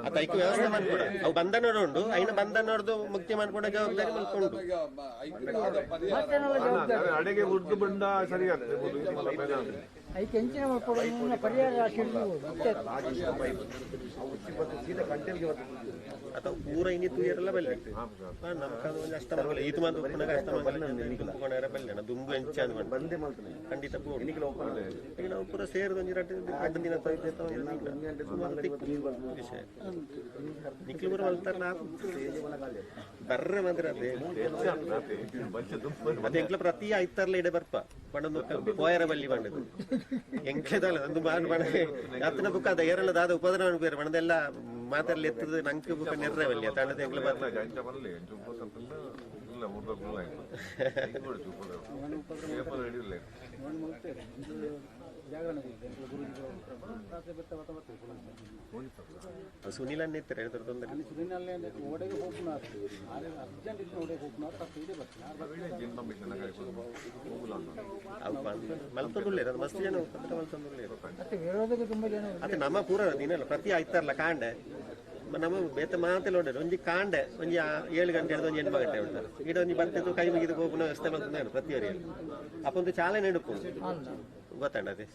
ಅದಕ್ಕೆ ವ್ಯವಸ್ಥೆ ಮಾಡ್ಕೊಡ ಅವು ಬಂಧನ ಉಂಟು ಐನ ಬಂಧನ ನೋಡ್ದು ಮುಕ್ತಿ ಮಾಡ್ಕೊಂಡ ಜವಾಬ್ದಾರಿ ಮಲ್ಕೊಂಡು ಅಡೆಗೆ ಉರ್ದು ಬಂದ ಸರಿ ಆಗ್ತದೆ ಐಕೆ ಹೆಂಚಿನ ಮಾಡ್ಕೊಡೋ ಪರಿಹಾರ ಅಥವಾ ಪೂರ ಇನಿ ತೂಯರೆಲ್ಲ ಬಲ್ಲೆ ನಮ್ಕದು ಒಂದು ಅಷ್ಟ ಬರಲ್ಲ ಈತು ಮಾತು ಪುನಃ ಅಷ್ಟ ಕೊನೆರ ಬಲ್ಲೆ ದುಂಬು ಹೆಂಚಾನ್ ಬಂದೆ ಮಾಡ್ತಾನೆ ಖಂಡಿತ ಈಗ ನಾವು ಪೂರ ಸೇರಿದ ಒಂದು ಎರಡು ದಿನ ವಿಷಯ ನಿಖಿಲ್ ಬರೋ ಅಲ್ತಾರ ಬರ್ರೆ ಮಾತ್ರ ಅದೇ ಎಂಕ್ಲ ಪ್ರತಿ ಆಯ್ತಾರಲ್ಲ ಇಡೆ ಬರ್ಪ ಪಣ್ಣೊಂದು ಪೋಯರ ಬಲ್ಲಿ ಬಂಡದು ಎಂಕ್ಲೆದಲ್ಲ ಒಂದು ಅತ್ತನ ಬುಕ್ ಅದ ಏರಲ್ಲ ದಾದ ಉಪದ್ರವ ಬೇರೆ ಬಣ್ಣದೆಲ್ಲ ಮಾತಾಡಲಿ ಎತ್ತದ ನಂಗೆ ಬುಕ್ ನೆರ್ರೆ ಬಲ್ಲಿ ತಾಂಡದ ಎಂಕ್ಲ ಸುನೀಲ್ ಅನ್ನ ಇರ್ತಾರೆ ಹೇಳ್ತಾರೆ ತೊಂದರೆ ಮಲ್ತೊಂದುಳ್ಳೇರು ಅದು ಮಸ್ತ್ ಜನ ಮಲ್ತೊಂದುಳ್ಳೇರು ಅದೇ ನಮ್ಮ ಪೂರ ದಿನ ಪ್ರತಿ ಆಯ್ತಾರಲ್ಲ ಕಾಂಡೆ ನಮ್ಮ ಬೇತ ಮಾತೆಲ್ಲ ಉಂಟು ಒಂಜಿ ಕಾಂಡೆ ಒಂಜಿ 7 ಗಂಟೆ ಹಿಡಿದು 8 ಗಂಟೆ ಉಂಟು ಈಡ ಒಂಜಿ ಬರ್ತಿದ್ದು ಕೈ ಮುಗಿದು ಹೋಗುವ ವ್ಯವಸ್ಥೆ ಮಾಡ್ತಾರೆ ಪ್ರತಿಯೊರಿಯಲ್ಲಿ ಅಪ್ಪ ಒಂದು ಚಾಲನೆ ಹಿಡ್ಕೊಂಡು ಗೊತ್ತಾಂಡ ಅದೇ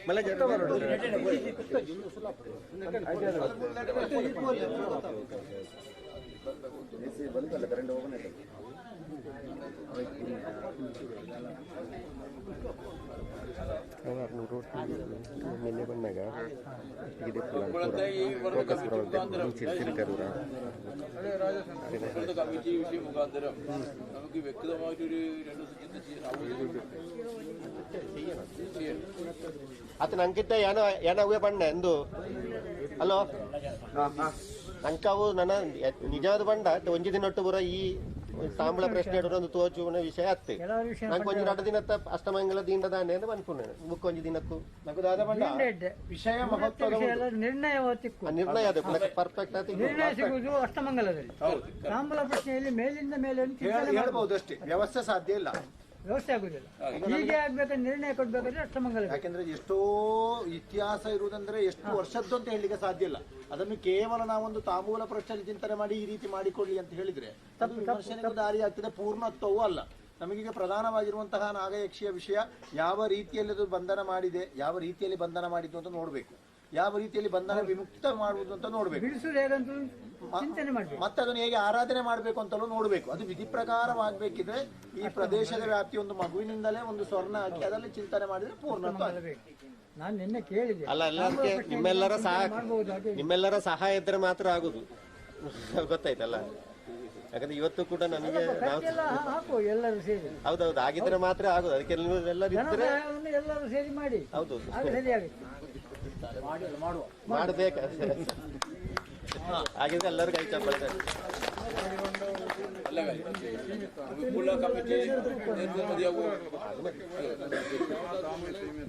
ಮಳೆ ಜಟ್ಟ ಕರೆಂಟ್ ಹೋಗೋಣ ನಿನ್ನೆ ಬಂದಾಗ കമ്മിറ്റി വിഷയം മുഖാന്തരം നമുക്ക് വ്യക്തമായിട്ടൊരു 2 ಅದು ನಂಗಿಂತ ಏನೋ ಅವೇ ಬಣ್ಣ ಎಂದು ಹಲೋ ನಂಕವು ನನ್ನ ನಿಜವಾದ ಬಂಡ ಒಂಜಿ ದಿನ ಒಟ್ಟು ಬರೋ ಈ ತಾಂಬಳ ಪ್ರಶ್ನೆ ಒಂದು ತೋಚುವ ವಿಷಯ ಅತ್ತೆ ನಂಗೆ ಒಂಜಿ 2 ದಿನ ಅಷ್ಟಮಂಗಲ ದಿಂಡ ದಾಂಡೆ ಅಂತ ಬಂದ್ಕೊಂಡೆ ಬುಕ್ ಒಂಜಿ ದಿನಕ್ಕೂ ನಂಗೆ ದಾದ ಬಂಡ ವಿಷಯ ನಿರ್ಣಯ ಅದು ಪರ್ಫೆಕ್ಟ್ ಆಗಿ ನಿರ್ಣಯ ಸಿಗುವುದು ಅಷ್ಟಮಂಗಲದಲ್ಲಿ ತಾಂಬಳ ಪ್ರಶ್ನೆಯಲ್ಲಿ ಮೇಲಿಂದ ಮೇಲೆ ಹೇಳ್ಬಹುದು ಅಷ್ಟೇ ವ್ಯವಸ್ಥೆ ಸಾಧ್ಯ ಇಲ್ಲ ವ್ಯವಸ್ಥೆ ಆಗುದಿಲ್ಲ ಹೀಗೆ ಆಗ್ಬೇಕಾದ್ರೆ ನಿರ್ಣಯ ಕೊಡ್ಬೇಕಾದ್ರೆ ಅಷ್ಟಮಂಗಲ ಯಾಕೆಂದ್ರೆ ಎಷ್ಟೋ ಇತಿಹಾಸ ಇರುವುದಂದ್ರೆ ಎಷ್ಟು ವರ್ಷದ್ದು ಅಂತ ಹೇಳಲಿಕ್ಕೆ ಸಾಧ್ಯ ಇಲ್ಲ ಅದನ್ನು ಕೇವಲ ನಾವೊಂದು ತಾಂಬೂಲ ಪ್ರಶ್ನೆ ಚಿಂತನೆ ಮಾಡಿ ಈ ರೀತಿ ಮಾಡಿಕೊಳ್ಳಿ ಅಂತ ಹೇಳಿದ್ರೆ ಅದು ವಿಮರ್ಶನೆಗೂ ದಾರಿ ಆಗ್ತದೆ ಪೂರ್ಣತ್ವವೂ ಅಲ್ಲ ನಮಗೀಗ ಪ್ರಧಾನವಾಗಿರುವಂತಹ ನಾಗಯಕ್ಷಿಯ ವಿಷಯ ಯಾವ ರೀತಿಯಲ್ಲಿ ಅದು ಬಂಧನ ಮಾಡಿದೆ ಯಾವ ರೀತಿಯಲ್ಲಿ ಬಂಧನ ಮಾಡಿದ್ದು ಅಂತ ನೋಡ್ಬೇಕು ಯಾವ ರೀತಿಯಲ್ಲಿ ಬಂಧನ ವಿಮುಕ್ತ ಮಾಡುವುದು ಅಂತ ನೋಡ್ಬೇಕು ಮತ್ತೆ ಅದನ್ನು ಹೇಗೆ ಆರಾಧನೆ ಮಾಡಬೇಕು ಅಂತಲೂ ನೋಡ್ಬೇಕು ಅದು ವಿಧಿ ಪ್ರಕಾರವಾಗಬೇಕಿದ್ರೆ ಈ ಪ್ರದೇಶದ ವ್ಯಾಪ್ತಿ ಒಂದು ಮಗುವಿನಿಂದಲೇ ಒಂದು ಸ್ವರ್ಣ ಹಾಕಿ ಅದರಲ್ಲಿ ಚಿಂತನೆ ಮಾಡಿದ್ರೆ ಪೂರ್ಣತ್ವ ನಾನು ನಿನ್ನೆ ಕೇಳಿದೆ ಅಲ್ಲ ಎಲ್ಲರಿಗೆ ನಿಮ್ಮೆಲ್ಲರ ಸಹಾಯ ಇದ್ರೆ ಮಾತ್ರ ಆಗುದು ಗೊತ್ತಾಯ್ತಲ್ಲ ಯಾಕಂದ್ರೆ ಇವತ್ತು ಕೂಡ ನಮಗೆ ಎಲ್ಲರೂ ಸೇರಿ ಹೌದೌದು ಆಗಿದ್ರೆ ಮಾತ್ರ ಆಗುದು ಅದಕ್ಕೆ ಎಲ್ಲರೂ ಸೇರಿ ಮಾಡಿ ಹೌದು ಮಾಡಬೇಕು ಹಾಗಿದ್ರೆ ಎಲ್ಲರೂ ಕೈ ಚಪ್ಪಲ್ತಾರೆ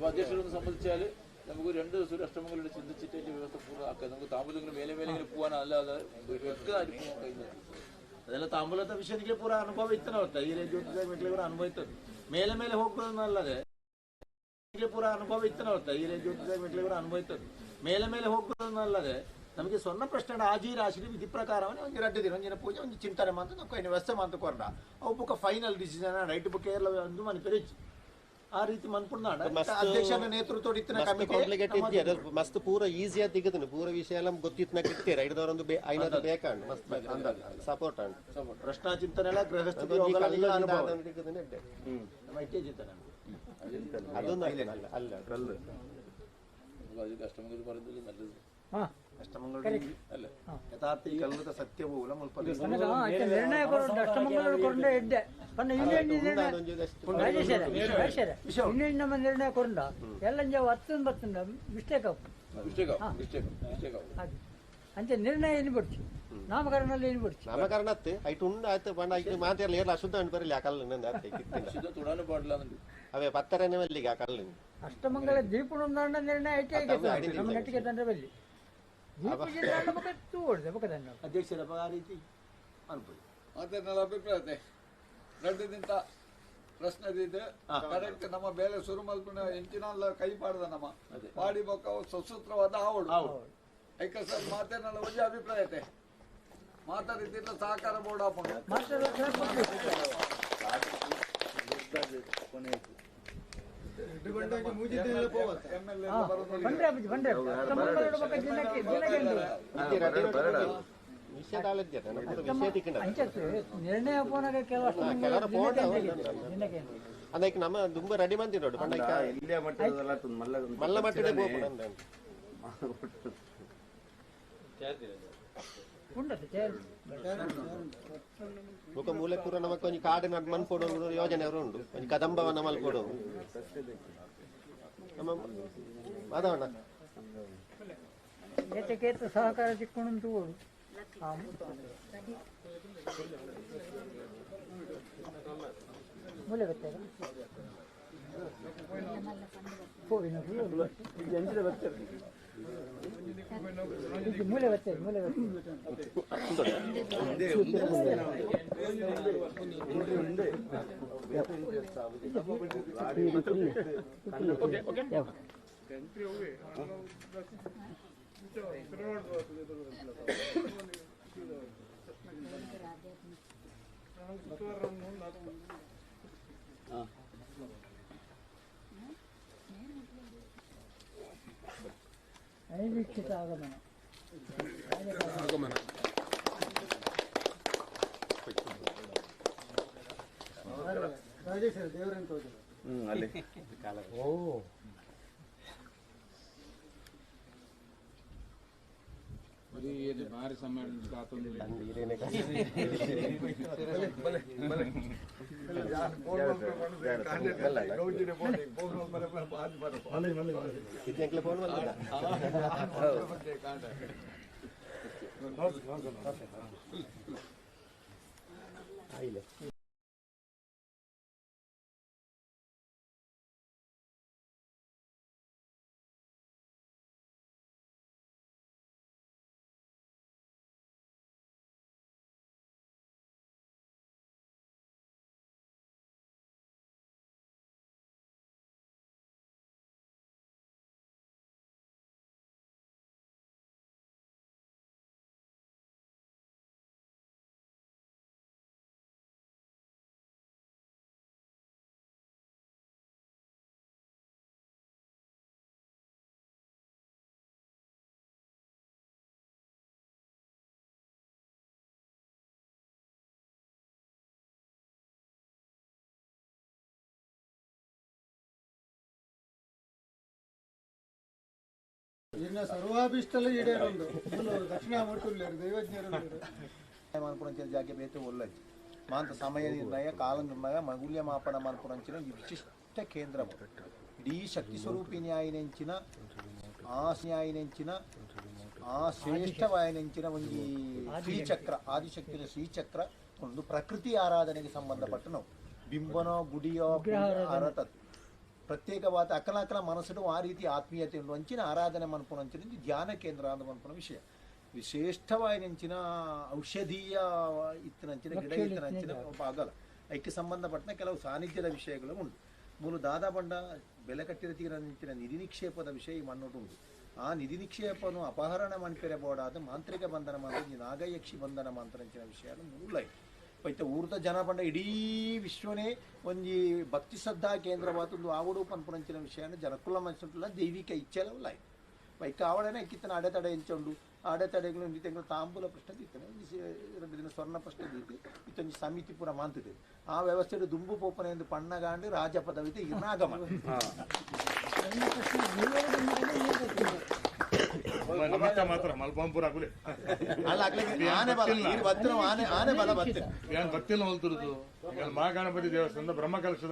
അധ്യക്ഷരൊന്ന് സംബന്ധിച്ചാൽ നമുക്ക് 2 ദിവസം അഷ്ടമംഗലം ചിന്തിച്ചിട്ട് വ്യവസ്ഥ പൂർണ്ണമാക്കാം നമുക്ക് താമ്പൂലങ്ങൾ മേലെ മേലെ പോകാൻ അല്ലാതെ വ്യക്തമായിട്ട് പോകാൻ കഴിയുന്നത് ಅದೆಲ್ಲ ತಾಂಬೂಲದ ವಿಷಯಕ್ಕೆ ಪೂರ ಅನುಭವ ಇತ್ತು ನಾವು ಹಿರಿಯ ಜ್ಯೋತಿಷ ಮಕ್ಕಳಿಗೆ ಅನುಭವ ಇತ್ತು ಮೇಲೆ ಮೇಲೆ ಹೋಗ್ಬೋದನ್ನಲ್ಲದೆ ಪೂರ ಅನುಭವ ಇತ್ತು ನಾವು ಹಿರಿಯ ಜ್ಯೋತಿಷ ಮಕ್ಕಳಿಗೆ ಅನುಭವ ಇತ್ತು ಮೇಲೆ ಮೇಲೆ ಹೋಗ್ಬೋದನ್ನಲ್ಲದೆ ನಮಗೆ ಸೊನ್ನ ಪ್ರಶ್ನೆ ಆಜಿ ರಾಶಿ ವಿಧಿ ಪ್ರಕಾರವೇ ಒಂದು ರಡ್ಡು ದಿನ ಒಂದಿನ ಪೂಜೆ ಒಂದು ಚಿಂತನೆ ಮಾತು ನಾವು ಕೈ ವ್ಯವಸ್ಥೆ ಮಾತು ಕೊರಡ ಅವು ಬುಕ್ಕ ಫೈನಲ್ ಡಿಸಿಷನ್ ರೈಟ್ ಬುಕ್ ಎಲ್ಲ ಒಂದು ಮನಪೆರಿಚ್ ಆ ರೀತಿ ಮನ್ಪುಂಡ ಅಧ್ಯಕ್ಷನ ನೇತೃತ್ವ ಇತ್ತಿನ ಕಮಿಟಿ ಮಸ್ತ್ ಪೂರ ಈಸಿ ತೆಗೆದನು ಪೂರ ವಿಷಯ ಎಲ್ಲ ಗೊತ್ತಿತ್ತು ಇರ್ತೀರ ಐದವರೊಂದು ಐನದು ಬೇಕಂಡು ಮಸ್ತ್ ಸಪೋರ್ಟ್ ಅಂಡ್ ಪ್ರಶ್ನಾ ಚಿಂತನೆ ಎಲ್ಲ ಗೃಹಸ್ಥ ಅದೊಂದು ಅಲ್ಲ ಕಷ್ಟಮಂಗಲ್ ಬರೋದಿಲ್ಲ ನಲ್ಲದು ಯಥಾರ್ಥ ಈ ಕಲ್ಲದ ಸತ್ಯವು ನಿರ್ಣಯ ನಮ್ಮ ನಿರ್ಣಯ ಕೊರಂಡ ಎಲ್ಲ ಹತ್ತು ಮಿಸ್ಟೇಕ್ ಅಂಚೆ ನಿರ್ಣಯ ಏನು ಬಿಡ್ತು ನಾಮಕರಣ ಏನು ಬಿಡ್ತು ನಾಮಕರಣ ಐಟು ಉಂಡು ಆಯ್ತು ಬಂಡ ಆಯ್ತು ಮಾತಾಡಲಿ ಎಲ್ಲ ಅಶುದ್ಧ ಅನ್ನು ಬರಲಿ ಆ ಕಲ್ಲು ಅವೇ ಪತ್ತರನೇ ಬಲ್ಲಿಗೆ ಆ ಕಲ್ಲು ಅಷ್ಟಮಂಗಲ ದೀಪುಣ ನಿರ್ಣಯ ಐತೆ ನಮ್ಮ ನಟಿಗೆ ತಂಡ ಬಲ್ಲಿ ಅಧ್ಯಕ್ಷರ ಆ ರೀತಿ ಅನ್ಬೋದು ಮಾತೇನಲ್ಲ ಅಭಿಪ್ರಾಯ ಗಡ್ಡದಿಂದ ಪ್ರಶ್ನೆದಿದೆ ಕರೆಕ್ಟ್ ನಮ್ಮ ಬೇಲೆ ಶುರು ಮಲ್ಪನ ಎಂಚಿನಲ್ಲ ಕೈ ಪಾಡ್ದ ನಮ್ಮ ಪಾಡಿ ಬೊಕ್ಕ ಸುಸೂತ್ರವಾದ ಆವಡು ಐಕಸ ಮಾತೇನಲ್ಲ ಒಂದೇ ಅಭಿಪ್ರಾಯ ಐತೆ ಮಾತಾಡಿದ್ದಿಲ್ಲ ಸಹಕಾರ ಬೋರ್ಡ್ ಹಾಕೊಂಡು ನಿರ್ಣಯ ಅದಕ್ಕೆ ನಮ್ಮ ತುಂಬ ರೆಡಿ ಮಂದಿ ನೋಡು ಮಲ್ಲ ಮಟ್ಟದ ಮುಖ ಮೂಲೆಕೂರ ನಮಕ್ ಒಂಜಿ ಕಾಡಿನ ಮನ್ಪೋಡು ಯೋಜನೆ ಅವರು ಉಂಟು ಒಂಜಿ ಕದಂಬವನ್ನ ಮಲ್ಪೋಡು ಅದವಣ್ಣ ಸಹಕಾರ ಸಿಕ್ಕೊಂಡು ಮೂಲೆ ಬರ್ತೇವೆ ಮೂಲೆ ಬರ್ತೇವೆ ಮೂಲೆ ಅನಿರೀಕ್ಷಿತ ಆಗಮನ ರಾಜೇಶ್ವರ ದೇವರಂತ ಓ ಭಾರಿ ಸಮ್ಮೇಳನ ಇನ್ನ ಸರ್ವಾಭಿಷ್ಟಲ ಈಡೇರೊಂದು ದಕ್ಷಿಣಾಮೂರ್ತಿ ದೈವಜ್ಞರು ಮನ್ಪುರಂಚಿನ ಜಾಗೆ ಬೇತೆ ಒಲ್ಲಜಿ ಮಾಂತ ಸಮಯ ನಿರ್ಣಯ ಕಾಲ ನಿರ್ಣಯ ಮೌಲ್ಯಮಾಪನ ಮನ್ಪುರಂಚಿನ ವಿಶಿಷ್ಟ ಕೇಂದ್ರ ಇಡೀ ಶಕ್ತಿ ಸ್ವರೂಪಿಣಿಯಾಯಿನೆಂಚಿನ ಆ ಶ್ರೇಷ್ಠವಾಯಿನೆಂಚಿನ ಒಂದು ಶ್ರೀಚಕ್ರ ಆದಿಶಕ್ತಿಯ ಶ್ರೀಚಕ್ರ ಒಂದು ಪ್ರಕೃತಿ ಆರಾಧನೆಗೆ ಸಂಬಂಧಪಟ್ಟ ನಾವು ಬಿಂಬನೋ ಗುಡಿಯೋ ಆರತತ್ತು ಪ್ರತ್ಯೇಕವಾದ ಅಕಲ ಮನಸ್ಸು ಆ ರೀತಿ ಆತ್ಮೀಯತೆ ಉಂಟು ಅಂಚಿನ ಆರಾಧನೆ ಮನ್ಪುನ ಅಂಚಿನ ಧ್ಯಾನ ಕೇಂದ್ರ ಅಂತ ಮನ್ಪುನ ವಿಷಯ ವಿಶೇಷವಾಯಿನಂಚಿನ ಔಷಧೀಯ ಇತ್ತಿನಂಚಿನ ಗಿಡ ಇತ್ತಿನಂಚಿನ ಭಾಗಲ ಅದಕ್ಕೆ ಸಂಬಂಧಪಟ್ಟ ಕೆಲವು ಸಾನ್ನಿಧ್ಯದ ವಿಷಯಗಳು ಉಂಟು. ಮೂಲ ದಾದಾ ಬಂಡ ಬೆಲೆ ಕಟ್ಟಿದ ತೀರಂಚಿನ ನಿಧಿ ನಿಕ್ಷೇಪದ ವಿಷಯ ಈ ಮಣ್ಣೊಟ್ಟು ಉಂಟು. ಆ ನಿಧಿ ನಿಕ್ಷೇಪನು ಅಪಹರಣ ಮಣಿಪೆರಬೋಡಾದ ಮಾಂತ್ರಿಕ ಬಂಧನ ಮಾತ್ರ ನಾಗಯಕ್ಷಿ ಬಂಧನ ಮಾಂತ್ರಂಚಿನ ವಿಷಯ ಮೂಲ ಪೈತ ಊರ್ದ ಜನ ಬಂಡ ಇಡೀ ವಿಶ್ವನೇ ಒಂಜಿ ಭಕ್ತಿ ಶ್ರದ್ಧಾ ಕೇಂದ್ರವಾದ ಆವಡು ಪನ್ಪುರಂಚಿನ ವಿಷಯನ ಜನಕುಲ ಮನುಷ್ಯಲ್ಲ ದೈವಿಕ ಇಚ್ಛೆಲವಲ್ಲ ಪೈಕ ಆವಡನೆ ಕಿತ್ತನ ಅಡೆತಡೆ ಎಂಚೊಂಡು ಅಡೆತಡೆಗಳು ಇಂಡಿ ತಿಂಗಳು ತಾಂಬೂಲ ಪ್ರಶ್ನೆ ಇತ್ತನೆ 2 ದಿನ ಸ್ವರ್ಣ ಪ್ರಶ್ನೆ ಇತ್ತು ಇತ್ತೊಂದು ಸಮಿತಿ ಪೂರ ಮಾಂತಿದೆ ಆ ವ್ಯವಸ್ಥೆ ದುಂಬು ಪೋಪನೆ ಎಂದು ಪಣ್ಣಗಾಂಡು ರಾಜ ಪದವಿತೆ ಇರ್ನಾಗಮ ಮಾತ್ರ ಮಲ್ಪಾಂಪುರ ಭಕ್ತಿನ ಹೊಲ್ತಿರುದು ಮಹಾಗಣಪತಿ ದೇವಸ್ಥಾನದ ಬ್ರಹ್ಮಕಲಶದ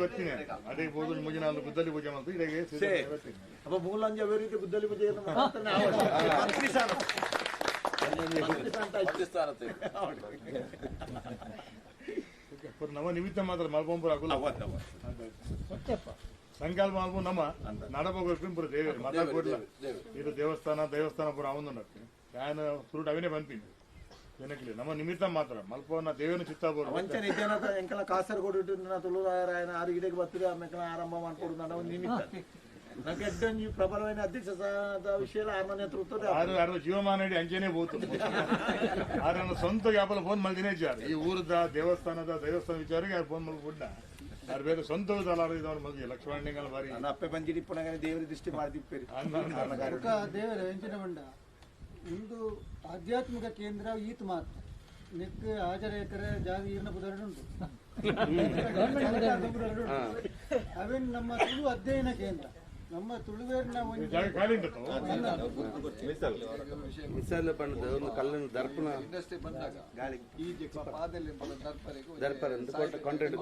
ಬರ್ತೀನಿ ಅದೇ ಬೋದು ಮುಗಿನ ಗುದ್ದಲಿ ಪೂಜೆ ಮಾಡ್ತು ಇದಾಗೆ ಮೂಲಂಜ ರೀತಿ ಗುದ್ದಲಿ ಪೂಜೆ ನವ ನಿಮಿತ್ತ ಮಾತ್ರ ಮಲ್ಪಾಂಪುರ ಸಂಕಲ್ಪ ಮಾಡ್ಬೋದು ನಮ್ಮ ನಡಬೋಗ್ರಿ ಪುರ ದೇವೇರಿ ಮಾತಾಡ್ಕೊಡ್ಲ ಇದು ದೇವಸ್ಥಾನ ಪುರ ಅವನು ಫ್ಯಾನ್ ಫ್ರೂಟ್ ಅವನೇ ಬಂದ್ತೀನಿ ಜನಕ್ಕೆ ನಮ್ಮ ನಿಮಿತ್ತ ಮಾತ್ರ ಮಲ್ಪವನ್ನ ದೇವೇನ ಚಿತ್ತಾಬೋರು ವಂಚನೆ ಎಂಕಲ ಕಾಸರಗೋಡು ತುಳುರಾಯರಾಯನ 6 ಗಿಡಕ್ಕೆ ಬರ್ತೀರಿ ಆಮೇಲೆ ಆರಂಭ ಮಾಡ್ಕೊಡು ನಾವು ನಿಮಿತ್ತ ನಗೆಡ್ಡಂಜಿ ಪ್ರಬಲమైన ಅಧ್ಯಕ್ಷ ವಿಷಯ ಆರ್ಮ ನೇತೃತ್ವ ಆರು ಜೀವಮಾನ ಇಡೀ ಅಂಚೆನೆ ಬೋದು ಆರನ್ನ ಸ್ವಂತ ವ್ಯಾಪಾರ ಫೋನ್ ಮಾಡಿನೇ ಜಾರ ಈ ಊರದ ದೇವಸ್ಥಾನ ವಿಚಾರಕ್ಕೆ ಯಾರು ಫೋನ್ ಮಾಡ್ಬಿಡ್ಡ ಯಾರು ಬೇರೆ ಸ್ವಂತ ಮಗ ಲಕ್ಷ್ಮಣ ಬಾರಿ ಅಪ್ಪೆ ಬಂದಿಡಿ ಪುನಃ ದೇವರ ದೃಷ್ಟಿ ಮಾಡ್ದಿಪ್ಪೇರಿ ದೇವರ ಎಂಚಿನ ಬಂಡ ಒಂದು ಆಧ್ಯಾತ್ಮಿಕ ಕೇಂದ್ರ ಈತ್ ಮಾತ್ರ ನೆಕ್ ಹಾಜರೇಕರ ಜಾಗ ಈರ್ನ ಉಂಟು ಅವೇನು ನಮ್ಮ ತುಳು ಅಧ್ಯಯನ ಕೇಂದ್ರ ನಮ್ಮ ತುಳುವೇರಿನ ಮಿಸಲ್ ಪಂಡ ಒಂದು ಕಲ್ಲಿನ ದರ್ಪಣ ಇಂಡಸ್ಟ್ರಿ ಬಂದಾಗ ಈ ಪಾದಲ್ಲಿ ದರ್ಪರ ಕಾಂಟ್ರಾಕ್ಟ್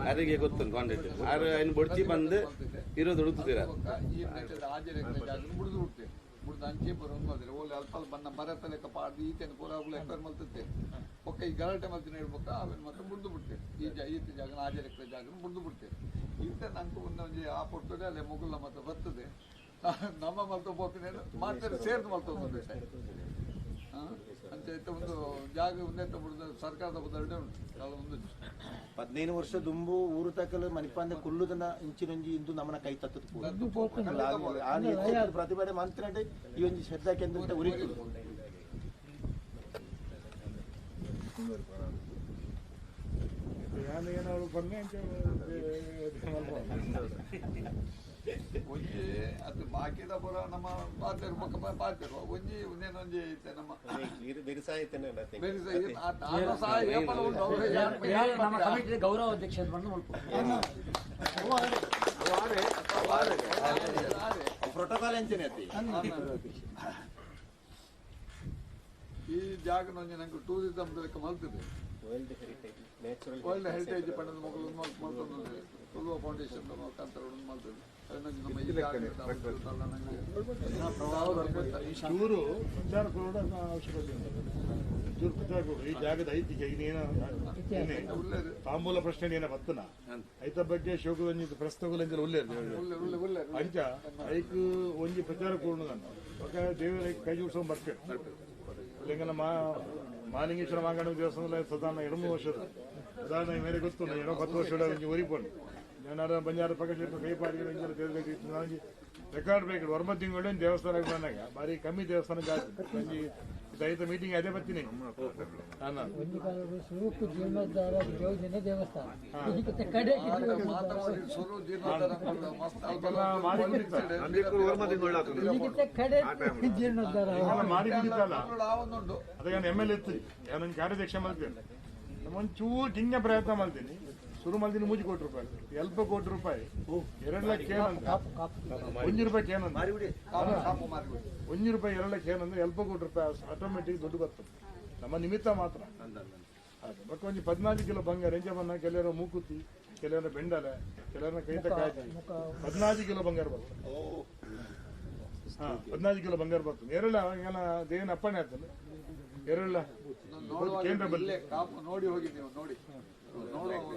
ಯಾರಿಗೆ ಗೊತ್ತುಂಟು ಕಾಂಟ್ರಾಕ್ಟ್ ಯಾರು ఆయన ಬೊಡ್ಚಿ ಬಂದು ಇರೋದು ಹುಡುಕ್ತೀರ ಮುಡಿದು ಬಿಡ್ತೇವೆ ಮುಡ್ದು ಅಂಚೆ ಬರೋದು ಮಾಡಿದ್ರೆ ಓಲಿ ಅಲ್ಪ ಬಣ್ಣ ಬರತ್ತ ಲೆಕ್ಕ ಪಾಡ್ದು ಈತೇನು ಪೂರಾಗ್ಲು ಎಕ್ವೈರ್ ಮಲ್ತತ್ತೆ ಒಕ್ಕ ಈ ಗಲಾಟೆ ಮಲ್ತಿನ ಹೇಳ್ಬೇಕಾ ಅವೇನು ಮತ್ತೆ ಮುಡ್ದು ಬಿಡ್ತೇವೆ ಈತ ಜಾಗ ಆಜರೆಕ್ಕ ಜಾಗ ಮುಡ್ದು ಬಿಡ್ತೇವೆ ಇಂತ ನಂಗೆ ಒಂದೊಂದು ಆ ಪೊಟ್ಟದೆ ಅಲ್ಲೇ ಮುಗುಲ್ಲ ಮತ್ತೆ ಬರ್ತದೆ ನಮ್ಮ ಮಲ್ತ ಬೋಪಿನ ಮಾತ್ರ ಸೇರ್ದು ಮಲ್ತೊಂದು ಅಂತ ಒಂದು ಜಾಗ ಒಂದೆಂತ ಬಿಡುದು ಸರ್ಕಾರದ ಬದಲಡೆ ಉಂಟು ಒಂದು 15 ವರ್ಷ ದುಂಬು ಊರು ತಕ್ಕಲು ಮನಿಪಾಂದ ಕುಲ್ಲುದನ್ನ ಇಂಚಿನೊಂಜಿ ಇಂದು ನಮ್ಮನ ಕೈ ತತ್ತದು ಪ್ರತಿಭಟನೆ ಮಂತ್ರಿ ಈ ಒಂದು ಶ್ರದ್ಧಾ ಕೇಂದ್ರ ಉರಿತು ಒಂಜಿ ಅದು ಬಾಕಿದ ಪುರ ನಮ್ಮ ಪಾತ್ರೆ ಪಕ್ಕ ಪಾತ್ರೆ ಒಂಜಿ ಒಂದೇನೊಂಜಿ ಐತೆ ನಮ್ಮ ಗೌರವ ಅಧ್ಯಕ್ಷ ಪ್ರೋಟೋಕಾಲ್ ಎಂಚನೆ ಈ ಜಾಗನೊಂಜಿ ನಂಗೆ ಟೂರಿಸಂ ಲೆಕ್ಕ ಮಲ್ತದೆ ವರ್ಲ್ಡ್ ಹೆರಿಟೇಜ್ ಪಂಡದ ಮಗಳು ಮಲ್ತೊಂದು ತುಳುವ ಫೌಂಡೇಶನ್ ಮುಖಾಂತರ ಮಲ್ತದೆ ಚೂರು ಪ್ರಚಾರ ಕೊಡೋಡ ಅವಶ್ಯಕತೆ ಚೂರು ಪ್ರಚಾರ ಕೊಡು ಈ ಜಾಗದ ಐತಿಗೆ ತಾಂಬೂಲ ಪ್ರಶ್ನೆ ಏನ ಬತ್ತನ ಐತ ಬಗ್ಗೆ ಶೋಕದಂಜಿ ಪ್ರಸ್ತುತಗಳು ಉಲ್ಲೇರು ಅಂಚ ಐಕ್ ಒಂಜಿ ಪ್ರಚಾರ ಕೊಡು ದೇವರ ಕೈ ಜೋಡಿಸ್ಕೊಂಡ್ ಬರ್ತೇವೆ ಇಲ್ಲಿಂಗನ ಮಾಲಿಂಗೇಶ್ವರ ಮಾಂಗಣ ದೇವಸ್ಥಾನದಲ್ಲಿ ಸಾಧಾರಣ 2-3 ವರ್ಷದ ಉದಾಹರಣೆ ಮೇಲೆ ಗೊತ್ತು 10 ವರ್ಷ ಒರಿಕೊಂಡು ಏನಾರ ಬಂಜಾರ ಪ್ರಕಾಶ ಕೈ ಪಾಡಿಗೆ ರೆಕಾರ್ಡ್ ಬೇಕು ವರ್ಮ ತಿಂಗಳು ದೇವಸ್ಥಾನ ಬಂದಾಗ ಭಾರಿ ಕಮ್ಮಿ ದೇವಸ್ಥಾನ ಜಾಸ್ತಿ ದೈತ ಮೀಟಿಂಗ್ ಅದೇ ಬರ್ತೀನಿ ಮಾಡಿ ಅದಕ್ಕೆ MLA ಇರ್ತೀರಿ ನಾನು ಕಾರ್ಯಾಧ್ಯಕ್ಷ ಮಾಡ್ತೇನೆ ಒಂಚೂರು ಕಿಂಗ ಪ್ರಯತ್ನ ಮಾಡ್ತೀನಿ ಶುರು ಮಾಡ್ತೀನಿ 3 ಕೋಟಿ ರೂಪಾಯಿ ₹1 ಕೋಟಿ 2 ಲಕ್ಷ ಏನಂತ ₹1 ಏನಂತ ₹1 2 ಲಕ್ಷ ಏನಂದ್ರೆ ₹1 ಕೋಟಿ ಆಟೋಮೆಟಿಕ್ ದುಡ್ಡು ಬರ್ತದೆ ನಮ್ಮ ನಿಮಿತ್ತ ಮಾತ್ರ ಬಟ್ ಒಂದು 14 ಕಿಲೋ ಬಂಗಾರ ಎಂಜ ಬನ್ನ ಕೆಲವರ ಮೂಕುತಿ ಕೆಲವರ ಬೆಂಡಲೆ ಕೆಲವರ ಕೈತ ಕಾಯ್ತು 14 ಕಿಲೋ ಬಂಗಾರ ಬರ್ತದೆ 14 ಕಿಲೋ ಬಂಗಾರ ಬರ್ತದೆ ಎರಳ ಏನ ದೇವನ ಅಪ್ಪಣೆ ಆಗ್ತದೆ ಎರಳ ಕೇಂದ್ರ ಬಲ್ಲಿ ನೋಡಿ ಹೋಗಿ ನೀವು ನೋಡಿ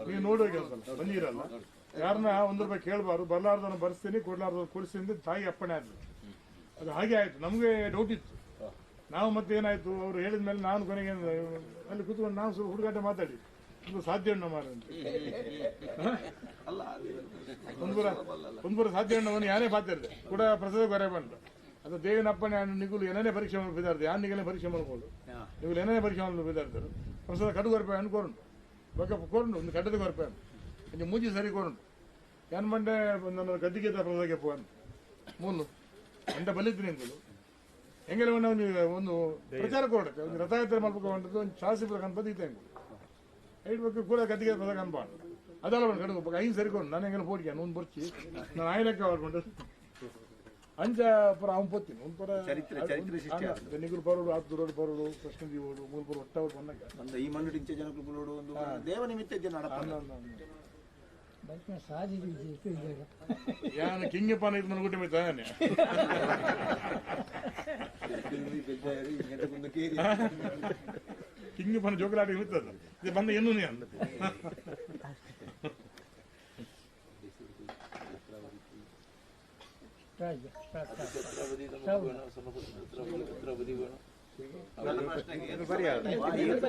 ನೀವು ನೋಡುವ ಕೆಲಸ ಬಂದಿರಲ್ಲ, ಯಾರನ್ನ 1 ರೂಪಾಯಿ ಕೇಳಬಾರ್ದು, ಬರಲಾರ್ದನ್ನು ಬರ್ಸ್ತೀನಿ, ಕೊಡ್ಲಾರ್ದನ್ನು ಕೊಡಿಸ್ತೀನಿ, ತಾಯಿ ಅಪ್ಪಣೆ ಆದ್ರು. ಅದು ಹಾಗೆ ಆಯ್ತು. ನಮಗೆ ಡೌಟ್ ಇತ್ತು. ನಾವು ಮತ್ತೆ ಏನಾಯ್ತು, ಅವರು ಹೇಳಿದ ಮೇಲೆ ನಾನು ಕೊನೆಗೆ ಅಲ್ಲಿ ಕೂತ್ಕೊಂಡು ನಾವು ಸ್ವಲ್ಪ ಹುಡುಗಾಟ ಮಾತಾಡಿ ಇದು ಸಾಧ್ಯ ಉಂಡ ಮಾರ ಅಂತ ಒಂದ್ಪುರ ಸಾಧ್ಯ ಉಂಡವನು ಯಾನೇ ಪಾತಿರ್ದೆ ಕೂಡ ಪ್ರಸಾದ ಗೊರೆ ಬಂದು ಅದು ದೇವಿನ ಅಪ್ಪಣೆ ನಿಗುಲು ಏನೇ ಪರೀಕ್ಷೆ ಮಾಡಿ ಬಿದ್ದಾರ್ದು ಯಾರು ನಿಗಲೇ ಪರೀಕ್ಷೆ ಮಾಡ್ಬೋದು ನೀವು ಏನೇ ಪರೀಕ್ಷೆ ಮಾಡಲು ಬಿದ್ದಾರ್ತಾರೆ ಪ್ರಸಾದ ಕಡು ಗೊರಪೆ ಅನ್ಕೋರುಂಟು ಬೊಕ್ಕ ಕೋರುಂಡು ಒಂದು ಕಟ್ಟದ ಗೊರಪೆ ಇಂಜ ಮೂಜಿ ಸರಿ ಕೋರುಂಟು ಏನ್ ಮಂಡೆ ನನ್ನ ಗದ್ದಿಗೆ ಪ್ರಸಾದಕ್ಕೆ ಪೋನ್ ಮೂಲು ಅಂಡ ಬಲಿದ್ದು ನಿಂತಲು ಹೆಂಗೆಲ್ಲ ಒಂದು ಪ್ರಚಾರ ಕೊಡಕ್ಕೆ ಒಂದು ರಥಯಾತ್ರೆ ಮಾಡ್ಬೇಕು ಒಂದು ಶಾಸಿಪುರ ಗಣಪತಿ ಇತ್ತೆ ಐಡ್ಬೇಕು ಕೂಡ ಗದ್ದಿಗೆ ಪ್ರಸಾದ ಅನ್ಬಾರ್ದು ಅದಲ್ಲ ಒಂದು ಕಡೆ ಐದು ಸರಿಕೊಂಡು ನಾನು ಹೆಂಗೆಲ್ಲ ಪೋಡಿಕೆ ಒಂದು ಬರ್ಚಿ ನಾನು ಆಯ್ಲೆಕ್ಕ ಮಾಡ್ಕೊಂಡು ಅಂಚ ಪುರ ಅವನು ಪೋತೀನಿ ಒಂದು ಪುರ ನಿಗುರು ಪರೋಡು ಆತುರೋಡು ಪರೋಡು ಕೃಷ್ಣಜಿ ಓಡು ಮೂಲ್ಪುರ ಒಟ್ಟವರು ಬಂದಾಗ ಈ ಮಣ್ಣು ಇಂಚೆ ಜನಕ್ಕೆ ಪುರೋಡು ಒಂದು ದೇವ ನಿಮಿತ್ತ ಜನ ಯಾನ ಕಿಂಗಪ್ಪನ ಇದು ನನಗುಟ್ಟೆ ಮಿತ್ತಾನೆ ಕಿಂಗಪ್ಪನ ಜೋಕಲಾಟ ಇರ್ತದ ಇದು ಬಂದ ಏನು ನೀ ಅಂದ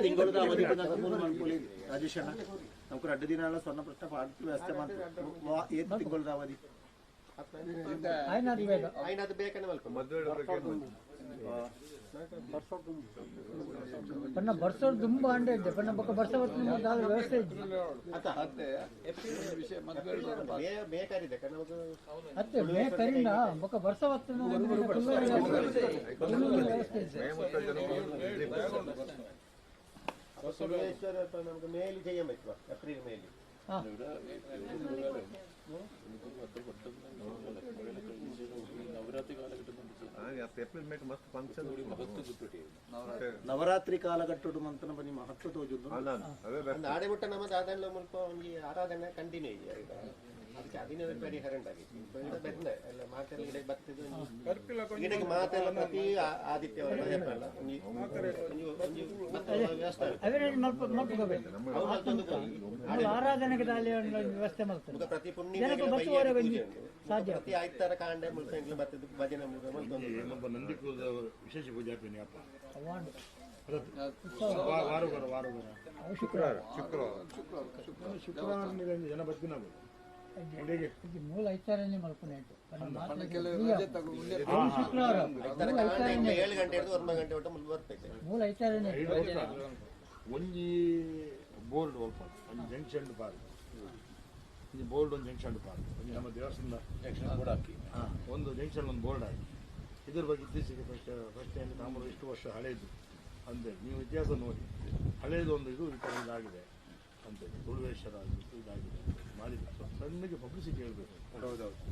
ತಿಂಗಳದ ಅವಧಿ ರಾಜೇಶ್ ಅಣ್ಣ ನಮ್ಗೆ 2 ದಿನ ಸ್ವರ್ಣ ಪ್ರಶ್ನೆ ಪಾಠ ವ್ಯವಸ್ಥೆ ಮಾಡ್ತೀವಿ ಏನ್ ತಿಂಗಳದ ಅವಧಿ ಪನ್ನ ಬರ್ಸೋದು ತುಂಬ ಅಂಡೆ ಇದ್ದೆ ಪನ್ನ ಬೊಕ್ಕ ಬರ್ಸ ವ್ಯವಸ್ಥೆ ಇದ್ದೆ ಅತ್ತೆ ಮೇ ಕರಿಂದ ಬೊಕ್ಕ ಬರ್ಸ ವ್ಯವಸ್ಥೆ ಇದ್ದೆ നമുക്ക് മേല് ചെയ്യാൻ പറ്റുമോ ഏപ്രിൽ മേല് ನವರಾತ್ರಿ ಕಾಲಘಟ್ಟದ ಮಂತ್ರ ಬನ್ನಿ ಮಹತ್ವ ತೋಜುದು ನಾಡೆ ಬಿಟ್ಟ ನಮ್ಮ ದಾದಲ್ಲ ಮುಲ್ಪ ಒಂದು ಆರಾಧನೆ ಕಂಟಿನ್ಯೂ ಇದೆ ಅದಕ್ಕೆ അതിനൊരു പരിഹാരം ഉണ്ടാക്കി ഇവിടെ വരുന്നത് അല്ല മാറ്റെല്ലാം ഇവിടെ ബത്തിത് ഇടയ്ക്ക് മാറ്റെല്ലാം പ്രതി ആദിത്യവാರ ಆರಾಧನೆಗೆ ವ್ಯವಸ್ಥೆ ಮಾಡ್ತಾರೆ ಪ್ರತಿ ಪುಣ್ಯ ಪ್ರತಿ ಆಯ್ತಾರ ಕಾಂಡೆ ಮುಲ್ಪ ಎಂಗ್ಲು ಬರ್ತದೆ ಭಜನೆ ಮುಲ್ಪ ನಂದಿಕೂದ ವಿಶೇಷ ಪೂಜೆ ಶುಕ್ರವಾರ ಜನ ಬರ್ತೀನಿ ಮೂಲ ಐತಾರನೇ ಮಲ್ಪನೆ ಮೂಲ ಐತಾರನೇ ಒಂಜಿ ಬೋರ್ಡ್ ಒಲ್ಪ ಒಂದು ಜಂಕ್ಷನ್ ಪಾರ್ಕ್ ಒಂದು ಬೋರ್ಡ್ ಒಂದು ಜಂಕ್ಷನ್ ಪಾರ್ಕ್ ನಮ್ಮ ದೇವಸ್ಥಾನದ ಜಂಕ್ಷನ್ ಬೋರ್ಡ್ ಹಾಕಿ ಒಂದು ಜಂಕ್ಷನ್ ಒಂದು ಬೋರ್ಡ್ ಹಾಕಿ ಇದ್ರ ಬಗ್ಗೆ ಇತ್ತೀಚೆಗೆ ಫಸ್ಟ್ ಏನು ತಾಮ್ರ ಇಷ್ಟು ವರ್ಷ ಹಳೇದು ಅಂತೇಳಿ ನೀವು ಇತಿಹಾಸ ನೋಡಿ ಹಳೇದು ಒಂದು ಇದು ಇದಾಗಿದೆ ಅಂತೇಳಿ ತುಳುವೇಶ್ವರ ಆಗಿತ್ತು ಇದಾಗಿದೆ ಮಾಡಿಲ್ಲ ಸಣ್ಣಗೆ ಪಬ್ಲಿಸಿಟಿ ಹೇಳ್ಬೇಕು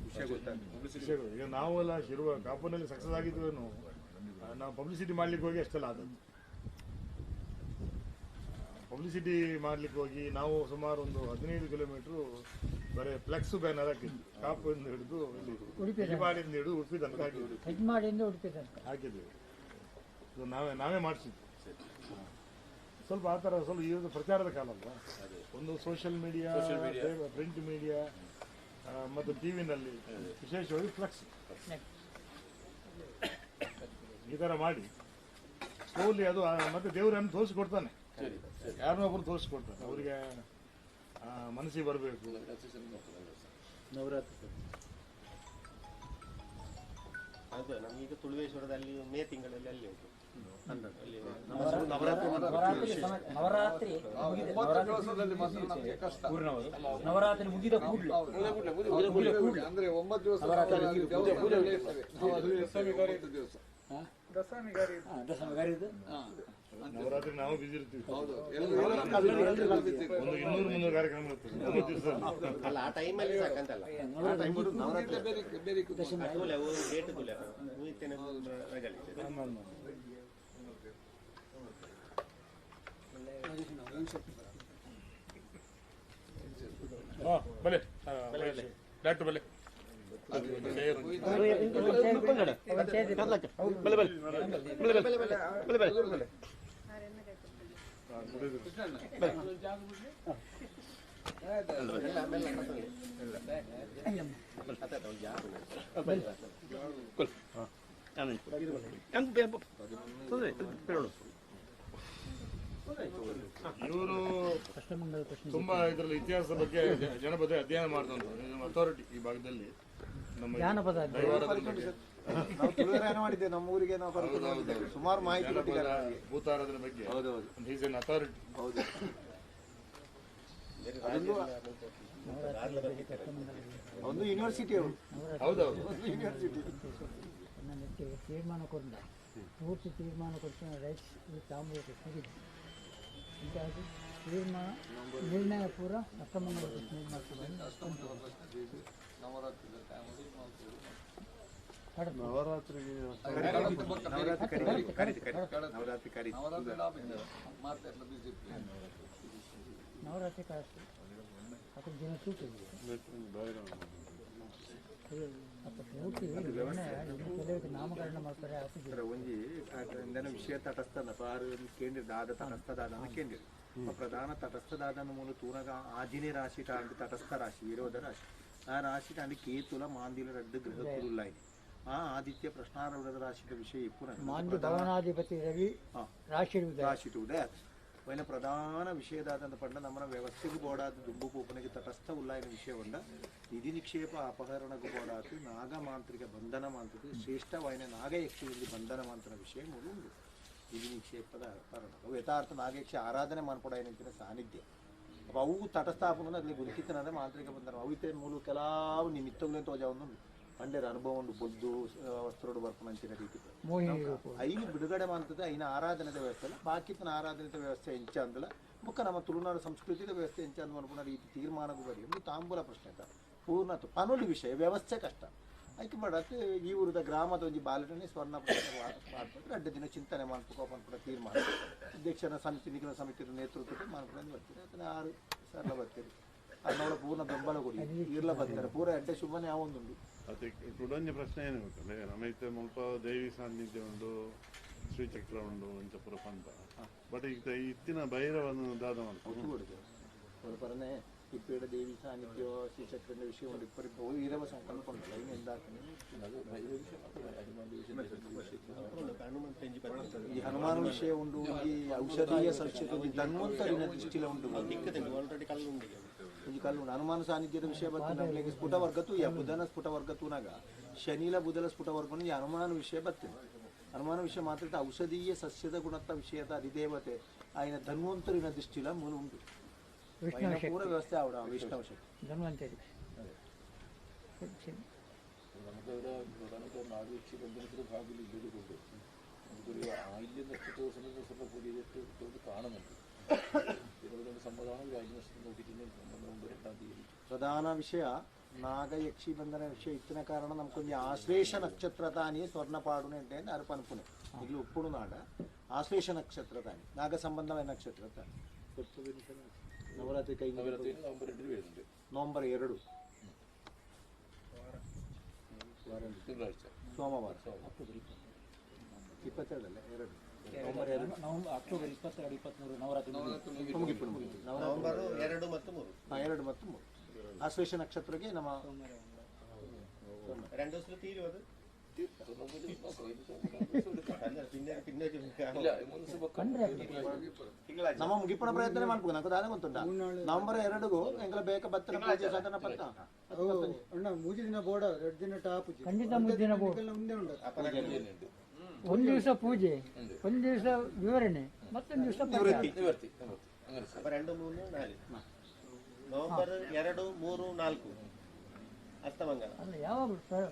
ವಿಷಯ ಈಗ ನಾವೆಲ್ಲ ಶಿರುವ ಕಾಪುನಲ್ಲಿ ಸಕ್ಸಸ್ ಆಗಿದ್ವೇನು ನಾವು ಪಬ್ಲಿಸಿಟಿ ಮಾಡ್ಲಿಕ್ಕೆ ಹೋಗಿ ಅಷ್ಟೆಲ್ಲ ಆದದ್ದು ಪಬ್ಲಿಸಿಟಿ ಮಾಡ್ಲಿಕ್ಕೆ ಹೋಗಿ ನಾವು ಸುಮಾರು ಒಂದು 15 ಕಿಲೋಮೀಟರ್ ಬರೀ ಫ್ಲೆಕ್ಸ್ ಬ್ಯಾನರ್ ಹಾಕಿದ್ವಿ ಕಾಪುಯಿಂದ ಹಿಡಿದು ಉಡುಪಿಯಿಂದ ಹಿಡಿದು ಉಡುಪಿ ತನಕ ಹಾಕಿದ್ವಿ ಇದು ನಾವೇ ಮಾಡಿಸಿದ್ವಿ ಸ್ವಲ್ಪ ಆ ಥರ ಸ್ವಲ್ಪ ಈಗ ಪ್ರಚಾರದ ಕಾಲ ಅಲ್ವಾ ಒಂದು ಸೋಷಿಯಲ್ ಮೀಡಿಯಾ ಪ್ರಿಂಟ್ ಮೀಡಿಯಾ ಮತ್ತು ಟಿವಿನಲ್ಲಿ ವಿಶೇಷವಾಗಿ ಫ್ಲೆಕ್ಸ್ ಈ ಥರ ಮಾಡಿ ಸ್ಲೋಲಿ ಅದು ಮತ್ತೆ ದೇವರನ್ನು ತೋರಿಸ್ಕೊಡ್ತಾನೆ ಯಾರನ್ನೊಬ್ಬರು ತೋರಿಸ್ಕೊಡ್ತಾನೆ ಅವರಿಗೆ ಮನಸ್ಸಿಗೆ ಬರಬೇಕು ನವರಾತ್ರಿ ಅದು ನಮಗೀಗ ತುಳುವೇಶ್ವರದಲ್ಲಿ ಮೇ ತಿಂಗಳಲ್ಲಿ ಅಲ್ಲಿ ಉಂಟು ನವರಾತ್ರಿ ಮುಗಿದ ಕೂಡಲೇ ಅಂದ್ರೆ 9 ದಿವಸ ನವರಾತ್ರಿ ನಾವು ಬಿಸಿ ಇರ್ತೀವಿ ಒಂದು 200-300 ಕಾರ್ಯಕ್ರಮ ಇರ್ತದೆ ಅಲ್ಲ ಆ ಟೈಮಲ್ಲಿ ಸಾಕಂತಲ್ಲ ಬಲೆ ಡಾಕ್ಟರ್ ಬಲೆ ಇವರು ತುಂಬಾ ಇದರಲ್ಲಿ ಇತಿಹಾಸದ ಬಗ್ಗೆ ಜನಪದ ಅಧ್ಯಯನ ಮಾಡಿದಂತ ಅಥಾರಿಟಿ ಈ ಭಾಗದಲ್ಲಿ ನಮ್ಮ ಮಾಡಿದ್ದೇವೆ. ನಮ್ಮ ಊರಿಗೆ ನಾವು ಕರ್ಕೊಂಡು ಸುಮಾರು ಮಾಹಿತಿ ಭೂತಾರಾಧನೆ ಬಗ್ಗೆ ಈಸ್ ಎನ್ ಅಥಾರಿಟಿ. ಒಂದು ಯೂನಿವರ್ಸಿಟಿ ಹೌದೌದು ಯೂನಿವರ್ಸಿಟಿ ತೀರ್ಮಾನ ಕೊಂಡ ಪೂರ್ತಿ ತೀರ್ಮಾನ ಕೊಡ್ತಾನೆ ರೈಟ್ಸ್ ತಾಂಬೂಲ ಮುಗಿದು ಹೀಗಾಗಿ ತೀರ್ಮಾನ ನಿರ್ಣಯ ಪೂರ ಅಕ್ರಮಣ ನವರಾತ್ರಿ ಕಾಸ್ತು ಅక్కడ ದಿನ ಸೂಟಿದೆ ನಾಮಕರಣ ಮಾಡ್ತಾರೆ ಒಂಜಿ ಇಂದನ ವಿಷಯ ತಟಸ್ಥನ ಪಾರು ಕೇಂದ್ರ ದಾದ ತಟಸ್ಥದಾದ ಕೇಂದ್ರ ಪ್ರಧಾನ ತಟಸ್ಥದಾದ ಮೂಲ ತೂನಗ ಆಂಜನೇಯ ರಾಶಿ ಟಾಂಡ್ ತಟಸ್ಥ ರಾಶಿ ವಿರೋಧ ರಾಶಿ ಆ ರಾಶಿ ಟಾಂಡ್ ಕೇತುಲ ಮಾಂದಿಲ ರಡ್ಡು ಗ್ರಹತುರುಲ್ಲಾಯಿ ಆ ಆದಿತ್ಯ ಪ್ರಶ್ನಾರೂಢದ ರಾಶಿದ ವಿಷಯ ಮಾಂದಿ ಭವನಾಧಿಪತಿ ರವಿ ರಾಶಿ ಉದಯ ವೈನ ಪ್ರಧಾನ ವಿಷಯದಾದಂಥ ಪಂಡ ನಮ್ಮ ವ್ಯವಸ್ಥೆಗೂ ಬೋಡಾದ ದುಂಬು ಪೂಪನಿಗೆ ತಟಸ್ಥ ಉಲ್ಲಾಯಿನ ವಿಷಯವನ್ನ ನಿಧಿ ನಿಕ್ಷೇಪ ಅಪಹರಣಗೂ ಬೋಡಾತು ನಾಗ ಮಾಂತ್ರಿಕ ಬಂಧನ ಮಾಂತ್ರಿಕ ಶ್ರೇಷ್ಠವಾಯಿನ ನಾಗಯಕ್ಷಿಯಲ್ಲಿ ಬಂಧನ ಮಾಂತ್ರ ವಿಷಯ ಮೂಲ ಉಂಟು ನಿಧಿ ನಿಕ್ಷೇಪದ ಅಪಹರಣ ಅವು ಯಥಾರ್ಥ ನಾಗಯಕ್ಷಿ ಆರಾಧನೆ ಮಾಡ್ಕೊಡಾಯಿನ ಸಾನ್ನಿಧ್ಯ ಅಪ್ಪ ಅವು ತಟಸ್ಥಾಪನ ಅಲ್ಲಿ ಗುರುತಿತನದ ಮಾಂತ್ರಿಕ ಬಂಧನ ಅವಿತೆ ಮೂಲ ಕೆಲವು ನಿಮಿತ್ತಗಳೇ ತೋಜಾವನ್ನು ಪಂಡೆರ ಅನುಭವ ಉಂಟು ಬೊದ್ದು ವಸ್ತ್ರೋಡು ಬರ್ಪಣಂಚಿನ ರೀತಿ ಐನು ಬಿಡುಗಡೆ ಮಾಡ್ತದೆ ಐನ ಆರಾಧನೆದ ವ್ಯವಸ್ಥೆ ಅಲ್ಲ ಬಾಕಿತನ ಆರಾಧನೆದ ವ್ಯವಸ್ಥೆ ಎಂಚ ಅಂದಲ್ಲ ಮುಖ ನಮ್ಮ ತುಳುನಾಡು ಸಂಸ್ಕೃತಿದ ವ್ಯವಸ್ಥೆ ಎಂಚ ಅಂದ್ ಮಾಡ್ಕೊಂಡ ರೀತಿ ತೀರ್ಮಾನಕ್ಕೂ ಬರೀ ಒಂದು ತಾಂಬೂಲ ಪ್ರಶ್ನೆ ಪೂರ್ಣ ಪನುಲಿ ವಿಷಯ ವ್ಯವಸ್ಥೆ ಕಷ್ಟ ಆಯ್ಕೆ ಮಾಡಕ್ಕೆ ಈ ಊರದ ಗ್ರಾಮದ ಒಂದು ಬಾಲಟನೆ ಸ್ವರ್ಣ ಮಾಡ್ಬಿಟ್ಟು 2 ದಿನ ಚಿಂತನೆ ಮಾಡ್ಬೇಕು ಅನ್ಕೊಂಡ ತೀರ್ಮಾನ ಅಧ್ಯಕ್ಷನ ಸಮಿತಿ ನಿಗಮ ಸಮಿತಿಯ ನೇತೃತ್ವಕ್ಕೆ ಮಾಡ್ಕೊಂಡು ಬರ್ತೀರಿ ಅದನ್ನ 6 ಸರ್ಲ ಬರ್ತೀರಿ ಅದನ್ನ ಪೂರ್ಣ ಬೆಂಬಲ ಕೊಡಿ ಇರ್ಲ ಬರ್ತಾರೆ ಪೂರ ಎಡ್ಡೆ ಶುಭನೇ ಯಾವೊಂದುಂಟು ಅದಕ್ಕೆ ಕುಡೊಂದು ಪ್ರಶ್ನೆ ಏನು ಗೊತ್ತಂದ್ರೆ ನಮೈತೆ ಮುಲ್ಪ ದೇವಿ ಸಾನ್ನಿಧ್ಯ ಉಂಟು ಶ್ರೀಚಕ್ರ ಉಂಟು ಇಂಥ ಪುರ ಪಂತ ಬಟ್ ಈಗ ಇತ್ತಿನ ಭೈರವನ್ನು ದಾದ ಮಾಡ್ಕೊಂಡು ಪರನೆ ಇಪ್ಪೇಡ ದೇವಿ ಸಾನ್ನಿಧ್ಯ ಶ್ರೀಚಕ್ರದ ವಿಷಯ ಉಂಟು ಇಪ್ಪರಿಪ್ಪ ಇರವ ಸಂಕಲ್ಪುಂಟು ಇನ್ನು ಈ ಹನುಮಾನ ವಿಷಯ ಉಂಟು ಈ ಔಷಧೀಯ ಸಂಕ್ಷೇಪ ಧನ್ವಂತರಿನ ದೃಷ್ಟಿಲ ಉಂಟು ಈ ಕಲ್ಲು ಹನುಮಾನ ಸಾನ್ನಿಧ್ಯದ ವಿಷಯ ಬರ್ತದೆ ಸ್ಫುಟ ವರ್ಗತು ಬುಧನ ಸ್ಫುಟ ವರ್ಗತೂನಾಗ ಶನಿಲ ಬುಧಲ ಸ್ಫುಟ ವರ್ಗನು ಈ ಹನುಮಾನ ವಿಷಯ ಬರ್ತದೆ ಹನುಮಾನ ವಿಷಯ ಮಾತ್ರ ಔಷಧೀಯ ಸಸ್ಯದ ಗುಣತ ವಿಷಯದ ಅಧಿದೇವತೆ ಆಯ್ನ ಧನ್ವಂತರಿನ ದೃಷ್ಟಿಲ ಮೂಲ ಉಂಟು ಪೂರ ವ್ಯವಸ್ಥೆ ಅವಡ ವಿಷ್ಣು ಶಕ್ತಿ ಧನ್ವಂತರಿ നാഗയക്ഷി ബന്ധനത്തിന് ഭാഗത്തിൽ ഇല്ലതുകൊണ്ട് നമുക്കൊരു ആയില്യം നക്ഷത്ര ദിവസം കൂടിയിട്ട് കാണുന്നുണ്ട് ഇതിനോട് സമ്മതമാണ് രാജ്യനക്ഷത്രം നോക്കിയിട്ട് 2-ാം തീയതി ಪ್ರಧಾನ ವಿಷಯ ನಾಗಯಕ್ಷಿ ಬಂಧನ ವಿಷಯ ಇತ್ತಿನ ಕಾರಣ ನಮ್ಕೊಂದು ಆಶ್ಲೇಷ ನಕ್ಷತ್ರ ತಾನೇ ಸ್ವರ್ಣ ಪಾಡುನೆ ಅಂತ ಯಾರು ಪನ್ಪುನೆ ಇಲ್ಲಿ ಉಪ್ಪುಡು ನಾಡ ಆಶ್ಲೇಷ ನಕ್ಷತ್ರ ತಾನೆ ನಾಗ ಸಂಬಂಧವಾದ ನಕ್ಷತ್ರ ತಾನೆ ನವರಾತ್ರಿ ಕೈ ನವೆಂಬರ್ 2 ತಿಂಗಳಾഴ്ച ಸೋಮವಾರ 22 ನವೆಂಬರ್ 2 ಅಕ್ಟೋಬರ್ 22, 23 ನವರಾತ್ರಿ ನವೆಂಬರ್ 2 ಮತ್ತು 3 2 ಮತ್ತು 3 ಆಶ್ಲೇಷ ನಕ್ಷತ್ರಕ್ಕೆ ನಮ್ಮ 2 ദിവസത്തിൽ തീരുവത് ನಮ್ಮ ಮುಗಿಪಣ ಪ್ರಯತ್ನ ಮಾಡ್ಬೇಕು నాకు దాని ಗೊತ್ತುಂಟ ನವೆಂಬರ್ 2ಗೂ ಎಂಗಲ ಬೇಕ ಬತ್ತನ ಪೂಜೆ ಸಾಧನ ಪತ್ತ ಅಣ್ಣ ಮೂಜಿ ದಿನ ಬೋಡ 2 ದಿನ ಟಾಪ್ ಖಂಡಿತ 3 ದಿನ ಬೋಡ ಮುಂದೆ ಉಂಟು ಒಂದು ದಿವಸ ಪೂಜೆ ಒಂದು ದಿವಸ ವಿವರಣೆ ಮತ್ತೊಂದು ದಿವಸ ನಿವೃತ್ತಿ 2, 3, 4 ನವೆಂಬರ್ 2, 3, 4 ಅಸ್ತಮಂಗಲ ಅಲ್ಲ ಯಾವಾಗ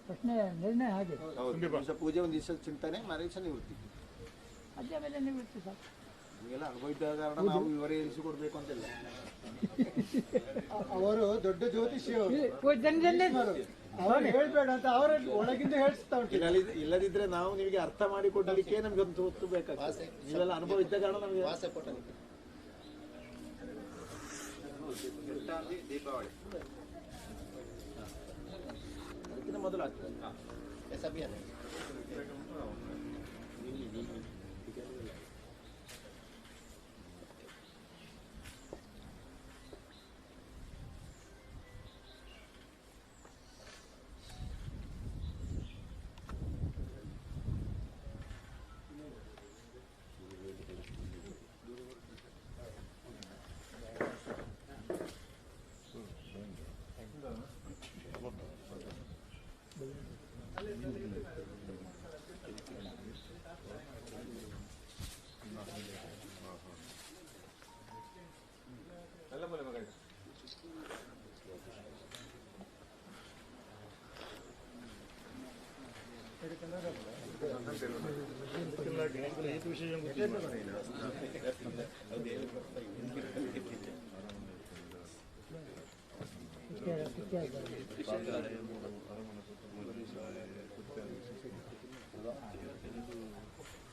ಪ್ರಶ್ನೆ ನಿರ್ಣಯ ಹಾಗೆ ದಿವಸ ಪೂಜೆ ಒಂದು ದಿವಸ ಚಿಂತನೆ ಮರುದಿವಸ ನಿವೃತ್ತಿ ಅದೇ ಮೇಲೆ ನಿವೃತ್ತಿ ಸರ್ ನಿಮಗೆಲ್ಲ ಅನುಭವಿಸಿದ ಕಾರಣ ನಾವು ವಿವರಿಸಿಕೊಡ್ಬೇಕು ಅಂತಿಲ್ಲ ಅವರು ದೊಡ್ಡ ಜ್ಯೋತಿಷಿ ಅವ್ರು ಹೇಳ್ಬೇಡ ಅಂತ ಅವರ ಒಳಗಿಂದ ಹೇಳಿಸ್ತಾ ಉಂಟು ಇಲ್ಲದಿದ್ರೆ ನಾವು ನಿಮಗೆ ಅರ್ಥ ಮಾಡಿ ಕೊಡಲಿಕ್ಕೆ ನಮ್ಗೆ ಒಂದು ಹೊತ್ತು ಬೇಕಾಗ್ತದೆ ನೀವೆಲ್ಲ ಅನುಭವ ಇದ್ದ ಕಾರಣ ನಮಗೆ ದೀಪಾವಳಿ ಅದಕ್ಕಿಂತ ಮೊದಲು ಆಗ್ತದೆ ಅಭಿಯಾನ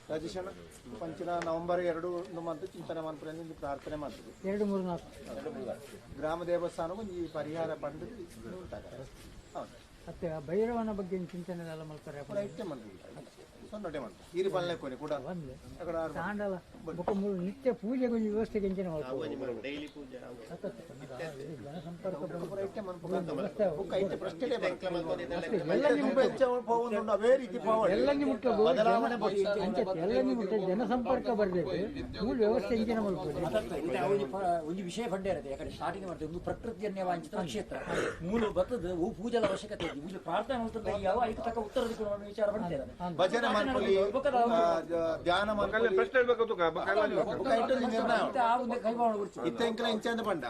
ರಾಜೇಶಣ್ಣ ಪಂಚನ ನವೆಂಬರ್ 2 ಮಂತ್ ಚಿಂತನೆ ಮಾಡ್ಕೊಂಡು ಪ್ರಾರ್ಥನೆ ಮಾಡ್ತೀವಿ 2, 3, 4 ಗ್ರಾಮ ದೇವಸ್ಥಾನಕ್ಕೂ ಈ ಪರಿಹಾರ ಪಡೆದು ಉಂಟಾಗ ಮತ್ತೆ ಭೈರವನ ಬಗ್ಗೆ ಚಿಂತನೆ ಎಲ್ಲ ಮಾಡ್ತಾರೆ ಸೊನ್ನೊಟ್ಟೆ ಮಾಡ್ತಾರೆ ಹೀರಿ ಪಾಲನೆ ಕೊನೆ ಕೂಡ ತಾಂಡಲ ಬೊಕ್ಕ ಮೂರು ನಿತ್ಯ ಪೂಜೆಗೆ ಒಂದು ವ್ಯವಸ್ಥೆಗೆ ಎಂಚಿನ ಡೈಲಿ ಪೂಜೆ ಜನಸಂಪರ್ಕ ಬರಬೇಕು ಮೂಲ ವ್ಯವಸ್ಥೆ ಎಂಚಿನ ಮಾಡ್ಬೋದು ಒಂದು ವಿಷಯ ಬಂಡೇ ಇರುತ್ತೆ ಯಾಕಂದ್ರೆ ಸ್ಟಾರ್ಟಿಂಗ್ ಮಾಡ್ತೇವೆ ಒಂದು ಪ್ರಕೃತಿಯನ್ನೇ ವಾಂಚಿತ ಕ್ಷೇತ್ರ ಮೂಲ ಬರ್ತದೆ ಪೂಜೆಲ ಅವಶ್ಯಕತೆ ಇದೆ ಪೂಜೆ ಪ್ರಾರ್ಥನೆ ಮಾಡ್ತದೆ ಯಾವ ಐದು ತಕ್ಕ ಉತ್ತರದ ವಿಚಾರ ಬಂದಿದೆ ಭಜನೆ ಮಾಡ್ಕೊಳ್ಳಿ ಧ್ಯಾನ ಮಾಡ್ಕೊಳ್ಳಿ ಪ್ರಶ್ನೆ ಇತ್ತ ಇಂಚಂದ ಪಂಡ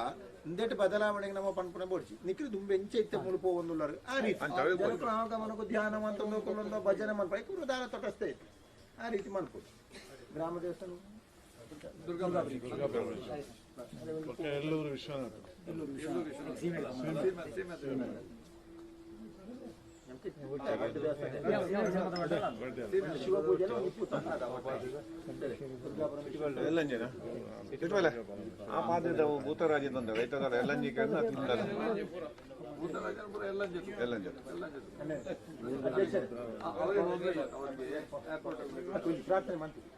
ಇಂದೆಟ್ ಬದಲಾವಣೆಗೆ ನಮ್ಮ ಪಂಪನೆ ಬೋಡ್ಚಿ ನಿಕ್ರಿ ದುಂಬೆ ಎಂಚ ಇತ್ತೆ ಮುಳುಪೋ ಒಂದುಲ್ಲರು ಆ ರೀತಿ ಜನಕ್ರಾಮಕಮನಕು ಧ್ಯಾನ ಮಂತ್ರ ಭಜನೆ ಮಾಡ್ಕೊಳ್ಳಿ ದಾರ ತೊಟಸ್ತಾ ಇತ್ತು ಆ ರೀತಿ ಮಾಡ್ಕೊಳ್ಳಿ ಗ್ರಾಮ ದೇವಸ್ಥಾನ ಎಲ್ಲರೂ ವಿಶ್ವನಾಥ ಎಲ್ಲಂಜನ ಇಟ್ವಲ್ಲ ಆ ಮಾದಿದ ಭೂತರಾಜಿಂದ ರೈತರ ಎಲ್ಲಂಜಿ ಕೇಳಿದ ತಿಂದಲ್ಲ ಎಲ್ಲಂಜನ ಪ್ರಾರ್ಥನೆ ಮಾಡ್ತೀವಿ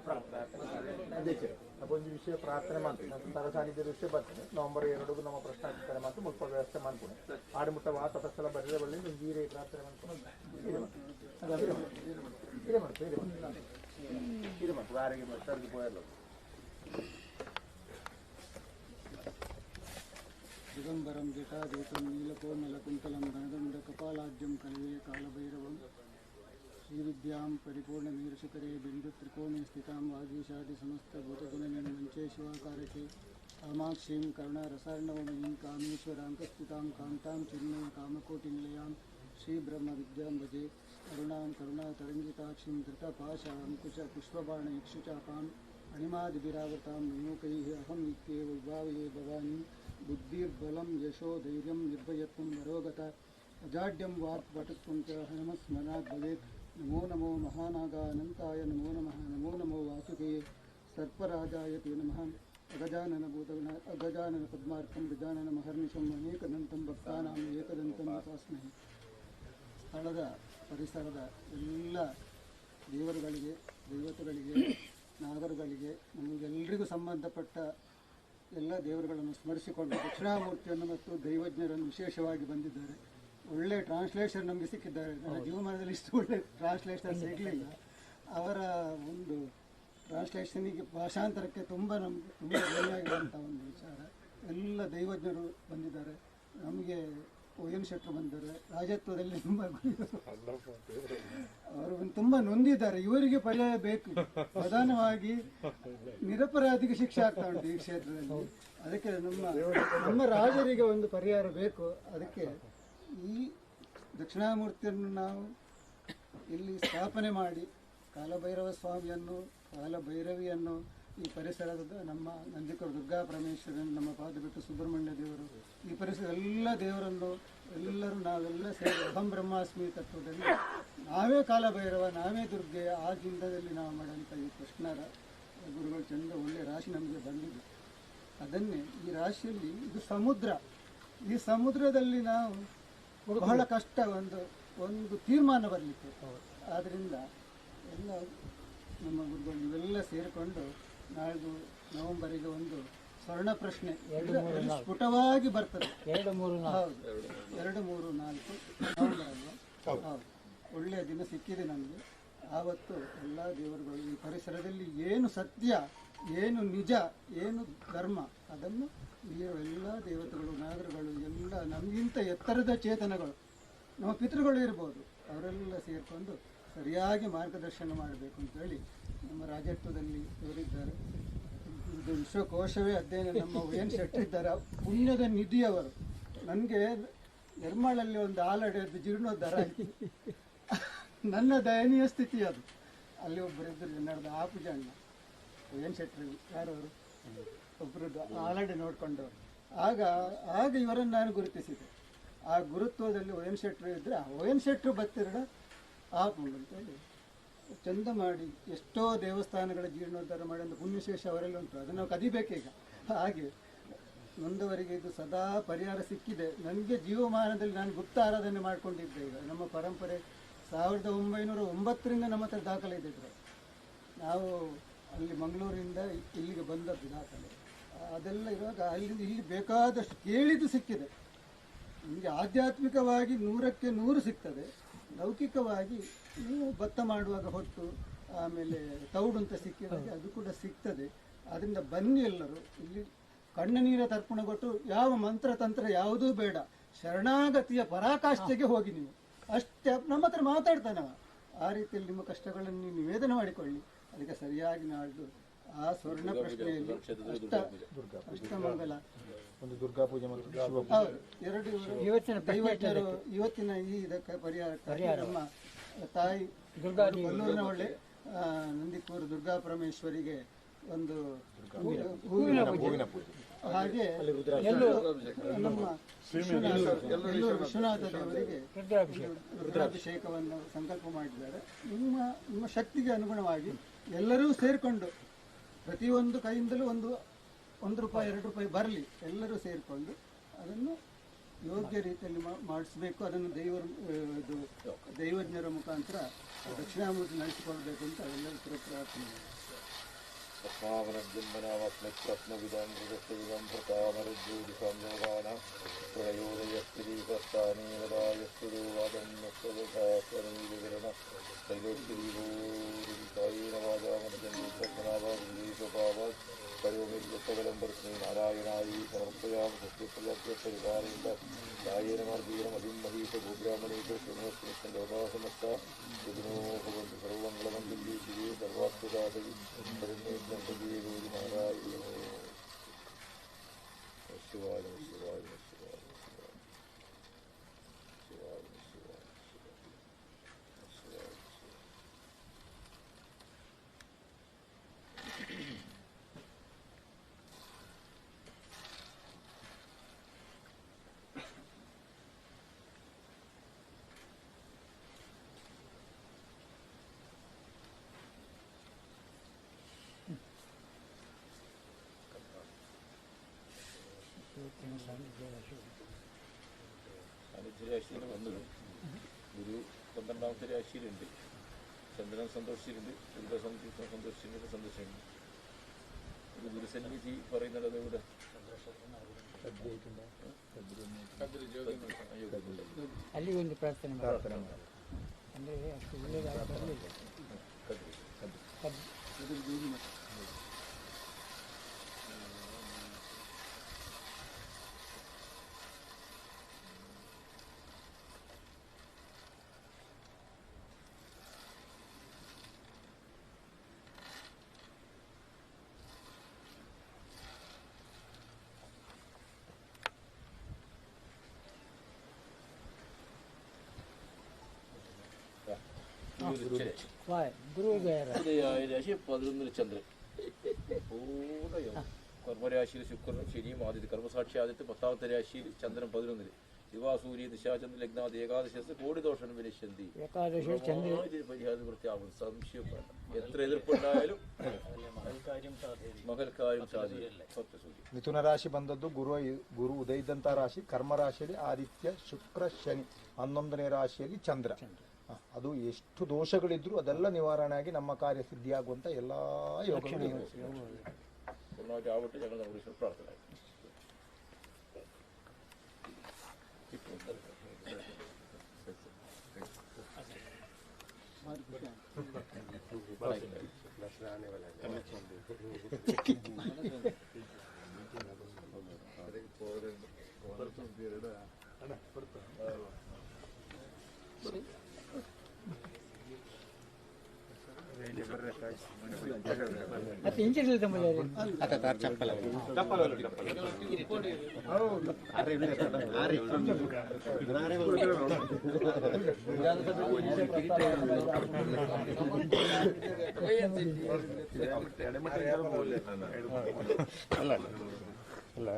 ಒಂದು ವಿಷಯ ಪ್ರಾರ್ಥನೆ ಮಾಡ್ತೀವಿ ತರ ಸಾನ್ನಿಧ್ಯ ವಿಷಯ ಬರ್ತದೆ ನವೆಂಬರ್ 2 ನಮ್ಮ ಪ್ರಶ್ನಾರ್ಥನೆ ಮತ್ತು ಮುಲ್ಪ ವ್ಯವಸ್ಥೆ ಮಾಡ್ಕೊಂಡು ಆಡುಮುಟ್ಟ ವಾಸಸ್ಥಲ ಬರೆದ ಬಳ್ಳಿ ಗೀರೆ ಪ್ರಾರ್ಥನೆ ಮಾಡ್ಕೊಂಡು ವಾರಿಗೆ ಸರ್ದು ಪೋಯಲ್ಲ ದಿಗಂಬರಂ ಜಟಾಜೂಟಂ ನೀಲಕೋಮಲಕುಂತಲಂ ಧನದಂಡ ಕಪಾಲಾದ್ಯಂ ಕಲವೇ ಕಾಲಭೈರವಂ ಶ್ರೀವಿದ್ಯಾಂ ಪರಿಪೂರ್ಣಮೀರಶಿಖರೆ ಬಿಂದು ತ್ರಿಕೋಣೆ ಸ್ಥಿತಾಂ ವಾಗೀಶಾದಿ ಸಮಸ್ತಭೂತಗುಣನಿಂ ಮಂಚೇ ಶಿವಾಕಾರಕೆ ಕಾಮಾಕ್ಷೀಂ ಕರುಣಾರಸಾರ್ಣವಮಯೀಂ ಕಾಮೇಶ್ವರಾಂ ಕಸ್ಥಿತಾಂ ಕಾಂತಾಂ ಚಿನ್ಮಯ ಕಾಮಕೋಟಿನಿಲಯಾಂ ಶ್ರೀಬ್ರಹ್ಮವಿದ್ಯಾಂ ಭಜೆ ಕರುಣಾಂ ಕರುಣಾತರಂಗಿತಾಕ್ಷಿಂ ಧೃತಪಾಶಾಂಕುಶ ಪುಷ್ಪಬಾಣ ಇಕ್ಷುಚಾಪಾಂ ಅಣಿಮಾದಿಭಿರಾವೃತಾಂ ಮಯೂಕೈಃ ಅಹಂ ಇತ್ಯೇವ ವಿಭಾವಯೇ ಭವಾನಿ ಬುದ್ಧಿರ್ಬಲಂ ಯಶೋ ಧೈರ್ಯಂ ನಿರ್ಭಯತ್ವಂ ವರೋಗತ ಅಜಾಡ್ಯಂ ವಾಕ್ ವಟತ್ವಂ ಚ ಹನುಮಸ್ಮರಾತ್ ಭವೇತ್ ನಮೋ ನಮೋ ಮಹಾನಾಗಾನಂತಾಯ ನಮೋ ನಮಃ ನಮೋ ನಮೋ ವಾಸುಕೇಯ ಸರ್ಪರಾಜಾಯ ತೇ ನಮಃ ಅಗಜಾನನ ಪದ್ಮಾರ್ಕಂ ಗಜಾನನ ಮಹರ್ನಿಶಂ ಅನೇಕದಂತಂ ಭಕ್ತಾನಾಂ ಏಕದಂತಂ ಉಪಾಸ್ಮಹೆ. ಸ್ಥಳದ ಪರಿಸರದ ಎಲ್ಲ ದೇವರುಗಳಿಗೆ ದೈವತಗಳಿಗೆ ನಾಗರುಗಳಿಗೆ ನಮಗೆಲ್ಲರಿಗೂ ಸಂಬಂಧಪಟ್ಟ ಎಲ್ಲ ದೇವರುಗಳನ್ನು ಸ್ಮರಿಸಿಕೊಂಡು ದಕ್ಷಿಣಾಮೂರ್ತಿಯನ್ನು ಮತ್ತು ದೈವಜ್ಞರನ್ನು ವಿಶೇಷವಾಗಿ ಬಂದಿದ್ದಾರೆ. ಒಳ್ಳೆ ಟ್ರಾನ್ಸ್ಲೇಷನ್ ನಮಗೆ ಸಿಕ್ಕಿದ್ದಾರೆ. ನನ್ನ ಜೀವಮಾನದಲ್ಲಿ ಇಷ್ಟು ಒಳ್ಳೆ ಟ್ರಾನ್ಸ್ಲೇಷನ್ ಸಿಗಲಿಲ್ಲ. ಅವರ ಒಂದು ಟ್ರಾನ್ಸ್ಲೇಷನಿಗೆ ಭಾಷಾಂತರಕ್ಕೆ ತುಂಬ ನಮಗೆ ತುಂಬ ಒಳ್ಳೆಯಾಗಿರುವಂಥ ಒಂದು ವಿಚಾರ. ಎಲ್ಲ ದೈವಜ್ಞರು ಬಂದಿದ್ದಾರೆ. ನಮಗೆ ON ಶೆಟ್ಟರು ಬಂದಿದ್ದಾರೆ. ರಾಜತ್ವದಲ್ಲಿ ತುಂಬ ಅವರು ತುಂಬ ನೊಂದಿದ್ದಾರೆ. ಇವರಿಗೆ ಪರ್ಯಾಯ ಬೇಕು. ಪ್ರಧಾನವಾಗಿ ನಿರಪರಾಧಿಗೆ ಶಿಕ್ಷೆ ಆಗ್ತಾ ಉಂಟು ಈ ಕ್ಷೇತ್ರದಲ್ಲಿ. ಅದಕ್ಕೆ ನಮ್ಮ ರಾಜರಿಗೆ ಒಂದು ಪರಿಹಾರ ಬೇಕು. ಅದಕ್ಕೆ ಈ ದಕ್ಷಿಣಾಮೂರ್ತಿಯನ್ನು ನಾವು ಇಲ್ಲಿ ಸ್ಥಾಪನೆ ಮಾಡಿ ಕಾಲಭೈರವ ಸ್ವಾಮಿಯನ್ನು ಕಾಲಭೈರವಿಯನ್ನು ಈ ಪರಿಸರದ ನಮ್ಮ ನಂದಿಕರು ದುರ್ಗಾ ಪರಮೇಶ್ವರನ್, ನಮ್ಮ ಪಾದಬಿಟ್ಟು ಸುಬ್ರಹ್ಮಣ್ಯ ದೇವರು, ಈ ಪರಿಸರ ಎಲ್ಲ ದೇವರನ್ನು ಎಲ್ಲರೂ ನಾವೆಲ್ಲ ಸೇರಿ ಅಹಂ ಬ್ರಹ್ಮಾಸ್ಮಿ ತತ್ವದಲ್ಲಿ ನಾವೇ ಕಾಲಭೈರವ ನಾವೇ ದುರ್ಗೆ ಆ ಚಿಂತದಲ್ಲಿ ನಾವು ಮಾಡುವಂಥ ಈ ಕೃಷ್ಣರ ಗುರುಗಳು ಚಂದ ಒಳ್ಳೆಯ ರಾಶಿ ನಮಗೆ ಬಂದಿದೆ. ಅದನ್ನೇ ಈ ರಾಶಿಯಲ್ಲಿ ಇದು ಸಮುದ್ರ. ಈ ಸಮುದ್ರದಲ್ಲಿ ನಾವು ಬಹಳ ಕಷ್ಟ ಒಂದು ತೀರ್ಮಾನ ಬರಲಿಕ್ಕೆ. ಆದ್ದರಿಂದ ಎಲ್ಲ ನಮ್ಮ ಗುರುಗಳು ಇವೆಲ್ಲ ಸೇರಿಕೊಂಡು ನಾಳ್ದು ನವೆಂಬರಿಗೆ ಒಂದು ಸ್ವರ್ಣ ಪ್ರಶ್ನೆ ಸ್ಫುಟವಾಗಿ ಬರ್ತದೆ. 2, 3, 4 ಹೌದು, 2, 3, 4 ನವೆಂಬರ್ ಅಲ್ವಾ? ಹೌದು, ಒಳ್ಳೆಯ ದಿನ ಸಿಕ್ಕಿದೆ ನಮಗೆ. ಆವತ್ತು ಎಲ್ಲ ದೇವರುಗಳು ಈ ಪರಿಸರದಲ್ಲಿ ಏನು ಸತ್ಯ, ಏನು ನಿಜ, ಏನು ಧರ್ಮ ಅದನ್ನು ಎಲ್ಲ ದೇವತೆಗಳು ನಾಗರುಗಳು ಎಲ್ಲ ನಮಗಿಂತ ಎತ್ತರದ ಚೇತನಗಳು ನಮ್ಮ ಪಿತೃಗಳು ಇರ್ಬೋದು ಅವರೆಲ್ಲ ಸೇರಿಕೊಂಡು ಸರಿಯಾಗಿ ಮಾರ್ಗದರ್ಶನ ಮಾಡಬೇಕು ಅಂತೇಳಿ ನಮ್ಮ ರಾಜತ್ವದಲ್ಲಿ ಇವರಿದ್ದಾರೆ. ಇದು ವಿಶ್ವಕೋಶವೇ ಅಧ್ಯಯನ ನಮ್ಮ ON ಶೆಟ್ಟರಿದ್ದಾರೆ. ಪುಣ್ಯದ ನಿಧಿಯವರು. ನನಗೆ ನಿರ್ಮಳಲ್ಲಿ ಒಂದು ಆಲಡೆದು ಜೀರ್ಣೋದ್ಧಾರ ಆಯಿತು. ನನ್ನ ದಯನೀಯ ಸ್ಥಿತಿ ಅದು. ಅಲ್ಲಿ ಒಬ್ಬರು ಇದ್ರು ನಡೆದ ಆ ಪೂಜೆ ಅಣ್ಣ ಏನು ಶೆಟ್ರು ಯಾರವರು ಒಬ್ಬರದ್ದು ಆಲ್ರೆಡಿ ನೋಡ್ಕೊಂಡವರು. ಆಗ ಇವರನ್ನು ನಾನು ಗುರುತಿಸಿದೆ. ಆ ಗುರುತ್ವದಲ್ಲಿ ಒ ಎನ್ ಶೆಟ್ರು ಇದ್ದರೆ ಆ ಒ ಎನ್ ಶೆಟ್ರು ಬತ್ತಿರಡ ಆಪುಂಡು ಅಂತೇಳಿ ಚಂದ ಮಾಡಿ ಎಷ್ಟೋ ದೇವಸ್ಥಾನಗಳ ಜೀರ್ಣೋದ್ಧಾರ ಮಾಡಿ ಒಂದು ಪುಣ್ಯಶೇಷ ಅವರೆಲ್ಲ ಉಂಟು. ಅದನ್ನು ನಾವು ಕದಿಬೇಕೀಗ. ಹಾಗೆ ನೊಂದವರಿಗೆ ಇದು ಸದಾ ಪರಿಹಾರ ಸಿಕ್ಕಿದೆ. ನನಗೆ ಜೀವಮಾನದಲ್ಲಿ ನಾನು ಗುಪ್ತ ಆರಾಧನೆ ಮಾಡಿಕೊಂಡಿದ್ದೆ. ಈಗ ನಮ್ಮ ಪರಂಪರೆ 1909ರಿಂದ ನಮ್ಮ ಹತ್ರ ದಾಖಲೆ ಇದ್ದಿದ್ರು. ನಾವು ಅಲ್ಲಿ ಮಂಗಳೂರಿಂದ ಇಲ್ಲಿಗೆ ಬಂದದ್ದು ದಾಖಲೆ. ಅದೆಲ್ಲ ಇರುವಾಗ ಅಲ್ಲಿಂದ ಇಲ್ಲಿ ಬೇಕಾದಷ್ಟು ಕೇಳಿದ್ದು ಸಿಕ್ಕಿದೆ. ನಿಮಗೆ ಆಧ್ಯಾತ್ಮಿಕವಾಗಿ 100ಕ್ಕೆ 100 ಸಿಗ್ತದೆ. ಲೌಕಿಕವಾಗಿ ನೀವು ಭತ್ತ ಮಾಡುವಾಗ ಹೊಟ್ಟು ಆಮೇಲೆ ತೌಡು ಅಂತ ಸಿಕ್ಕಿದಾಗ ಅದು ಕೂಡ ಸಿಗ್ತದೆ. ಅದರಿಂದ ಬನ್ನಿ ಎಲ್ಲರೂ ಇಲ್ಲಿ ಕಣ್ಣ ನೀರ ತರ್ಪಣ ಕೊಟ್ಟು ಯಾವ ಮಂತ್ರ ತಂತ್ರ ಯಾವುದೂ ಬೇಡ, ಶರಣಾಗತಿಯ ಪರಾಕಾಷ್ಠೆಗೆ ಹೋಗಿ ನೀವು ಅಷ್ಟೇ. ನಮ್ಮ ಹತ್ರ ಮಾತಾಡ್ತಾನವ. ಆ ರೀತಿಯಲ್ಲಿ ನಿಮ್ಮ ಕಷ್ಟಗಳನ್ನು ನೀವು ನಿವೇದನೆ ಮಾಡಿಕೊಳ್ಳಿ. ಅದಕ್ಕೆ ಸರಿಯಾಗಿ ನಾಡ್ದು ಆ ಸ್ವರ್ಣ ಪ್ರಶ್ನೆಯಲ್ಲಿ ಅಷ್ಟಮಂಗಲ ಒಂದು ದುರ್ಗಾ ಪೂಜೆ ಮತ್ತು ಎರಡು ಇವತ್ತಿನ ಈ ಇದಕ್ಕೆ ಪರಿಹಾರ ನಮ್ಮ ತಾಯಿ ಕೊಲ್ಲೂರಿನ ಒಳ್ಳೆ ನಂದಿಕೂರು ದುರ್ಗಾ ಪರಮೇಶ್ವರಿಗೆ ಒಂದು ಹೂವಿನ ಪೂಜೆ, ಹಾಗೆ ನಮ್ಮ ವಿಶ್ವನಾಥ ದೇವರಿಗೆ ರುದ್ರಾಭಿಷೇಕವನ್ನು ಸಂಕಲ್ಪ ಮಾಡಿದ್ದಾರೆ. ನಿಮ್ಮ ಶಕ್ತಿಗೆ ಅನುಗುಣವಾಗಿ ಎಲ್ಲರೂ ಸೇರಿಕೊಂಡು ಪ್ರತಿಯೊಂದು ಕೈಯಿಂದಲೂ ಒಂದು ರೂಪಾಯಿ 2 ರೂಪಾಯಿ ಬರಲಿ, ಎಲ್ಲರೂ ಸೇರಿಕೊಂಡು ಅದನ್ನು ಯೋಗ್ಯ ರೀತಿಯಲ್ಲಿ ಮಾಡಿಸಬೇಕು. ಅದನ್ನು ದೈವಜ್ಞರ ಮುಖಾಂತರ ದಕ್ಷಿಣಾಮೂರ್ತಿ ನಡೆಸಿಕೊಳ್ಬೇಕು ಅಂತ ಎಲ್ಲರೂ ಪ್ರಾರ್ಥನೆ. നാരായണായി സമർപ്പയാം സർവമംഗളമംഗല്യേ ശിവേ സർവാത്മസാധകി ശിവായ ശിവായ രാശിയിൽ വന്നത് ഗുരു 12ാമത്തെ രാശിയിലുണ്ട്. ചന്ദ്രൻ സന്തോഷിച്ചിട്ടുണ്ട്, സൂര്യ സന്തോഷിച്ചിട്ടുണ്ട്, സന്തോഷിച്ചിട്ടുണ്ട്. ഒരു ഗുരുസന്നിധി പറയുന്നത് ഇവിടെ ಅಲ್ಲಿ ಒಂದು ಪ್ರಾರ್ಥನೆ ಅಂದರೆ രാശി 11 ചന്ദ്രൻ കർമ്മരാശിയിൽ ശുക്രൻ ശനിയും ആദിത്യ കർമ്മസാക്ഷി ആദിത്യ 10ാമത്തെ രാശിയിൽ ചന്ദ്രൻ 11 ദിവാസൂര്യ ദിശാചന്ദ്ര ലഗ്നാഥ് ഏകാദശി കോടി ദോഷം വിനശ്യന്തി പരിഹാരം വൃത്തിയാവും. സംശയം എത്ര എതിർപ്പുണ്ടായാലും ಮಗಲ್ ಕಾರ್ಯ ಮಿಥುನ ರಾಶಿ ಬಂದದ್ದು ಗುರು ಉದಯ ಇದ್ದಂಥ ರಾಶಿ. ಕರ್ಮ ರಾಶಿಯಲ್ಲಿ ಆದಿತ್ಯ ಶುಕ್ರ ಶನಿ, 11ನೇ ರಾಶಿಯಲ್ಲಿ ಚಂದ್ರ. ಅದು ಎಷ್ಟು ದೋಷಗಳಿದ್ರು ಅದೆಲ್ಲ ನಿವಾರಣೆ ಆಗಿ ನಮ್ಮ ಕಾರ್ಯ ಸಿದ್ಧಿಯಾಗುವಂತ ಎಲ್ಲಾ ಯೋಗಗಳು ಪ್ರಾರ್ಥನೆ. ಮತ್ತೆ ಇಂಚಿನಲ್ಲಿ ತಂಬಲ್ಲ ಚಪ್ಪಲ ಅಲ್ಲ ಅಲ್ಲ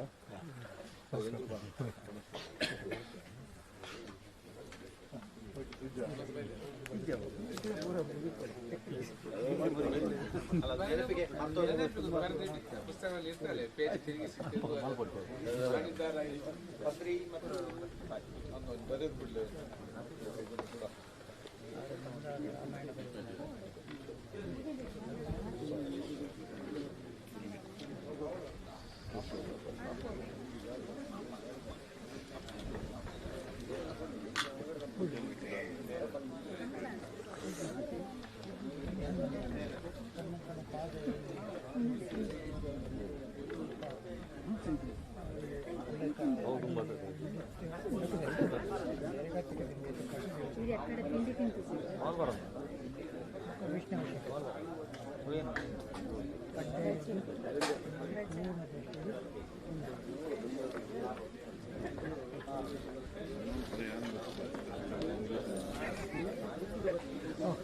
ಪುಸ್ತಕದಲ್ಲಿ ಇರ್ತದೆ ಪೇಜ್ ತಿರುಗಿಸಿ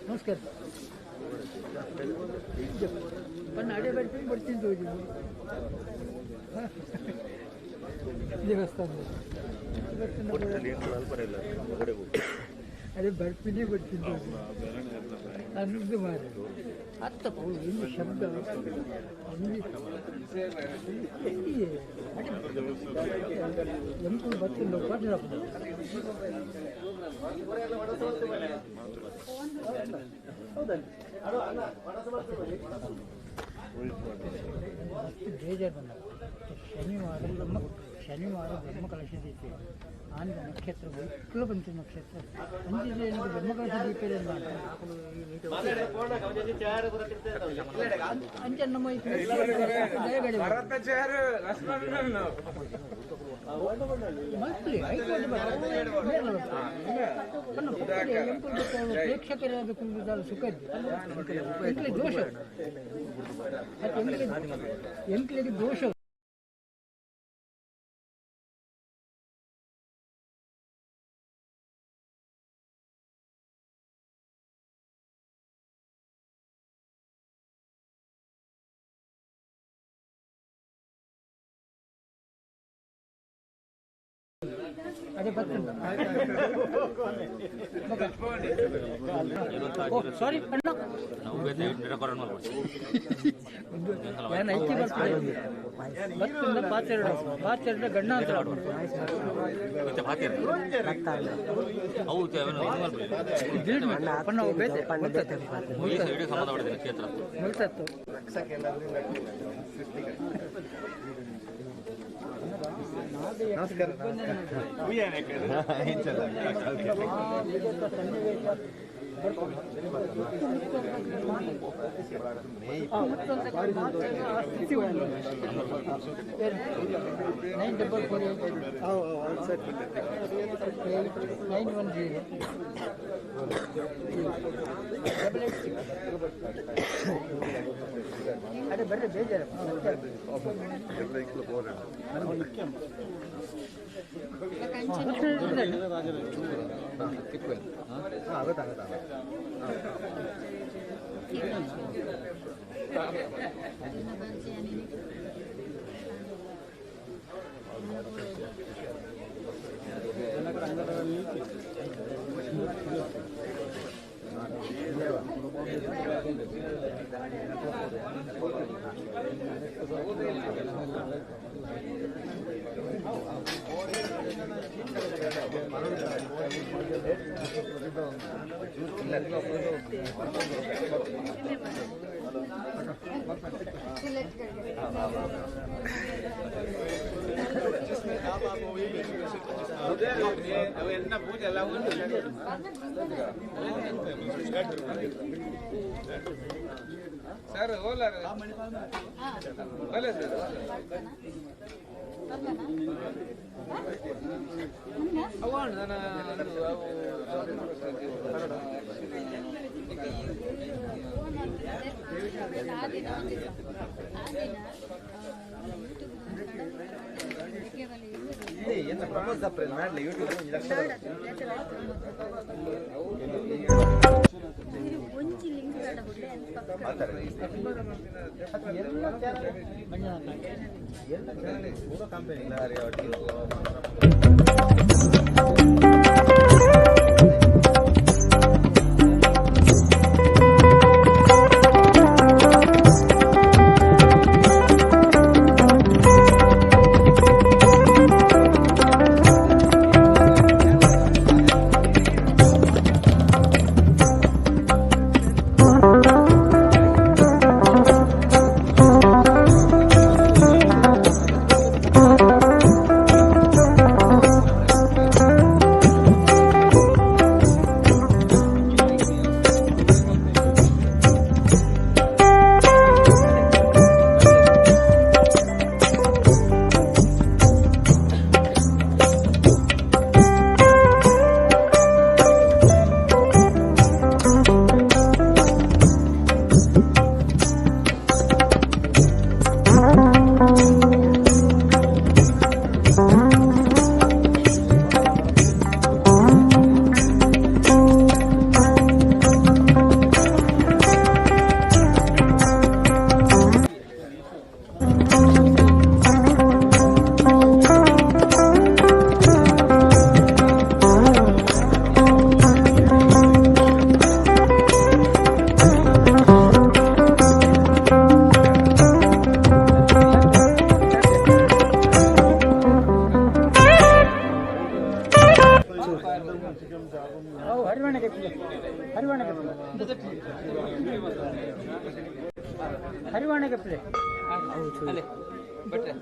ನಮಸ್ಕಾರ ಬಣ್ಣ ಅಡೆ ಬರ್ತೀನಿ ಬರ್ತೀನಿ ದೇವಸ್ಥಾನ ಅದೇ ಬರ್ತೀನಿ ಬರ್ತೀನಿ ಅನ್ನೋದು ಮಾರಿ ಅತ್ತಪ್ಪ ಏನು ಶಬ್ದ ಎಂಪು ಬರ್ತಿಲ್ಲ ಕೊಟ್ಟಿರಪ್ಪ ಬೇಜಾರು ಬಂದ ಶನಿವಾರ ಬ್ರಹ್ಮ ಕಲಶದೀಪ ಆಂಧ್ರ ನಕ್ಷತ್ರ ಮಕ್ಕಳು ಬಂತು ನಕ್ಷತ್ರ ಅಂಜಿದೆ ಬ್ರಹ್ಮ ಕಲಶ ದೀಪ ಅಂಜನ್ನಮ್ಮ ಪ್ರೇಕ್ಷಕರಾದ ಕುಂದಾಲ ಸುಖ ಎಂಕ್ಲೆ ದೋಷ ಎಂಕ್ಲೆಗೆ ದೋಷ ಅದೇ ಬರ್ತೀನಿ ಸಾರಿ ಅಣ್ಣ ನಾನು ಐತಿ ಬರ್ತೀನಿ ಬರ್ತಿಂದ ಪಾಚೆರಡು ಗಣ್ಣ ಅಂತ ನಾವು ಬೇತೆ ಮುಲ್ತತ್ತು ನಮಸ್ಕಾರ ಅದೇ ಬರ್ರಿ ಬೇಜಾರು ಪೂಜೆ ಎಲ್ಲ ಸರ್ ಓಲಾ ಸರ್ ಅವನು ನಾನು ಎಂತ ಪ್ರಮೋದ್ ಸಪ್ರೇಟ್ ಮಾಡಲಿ ಯೂಟ್ಯೂಬ್ ಒಂದು ಲಕ್ಷ ಪೂರ ಕಂಪನಿ हरिवाणे के प्ले अले बटे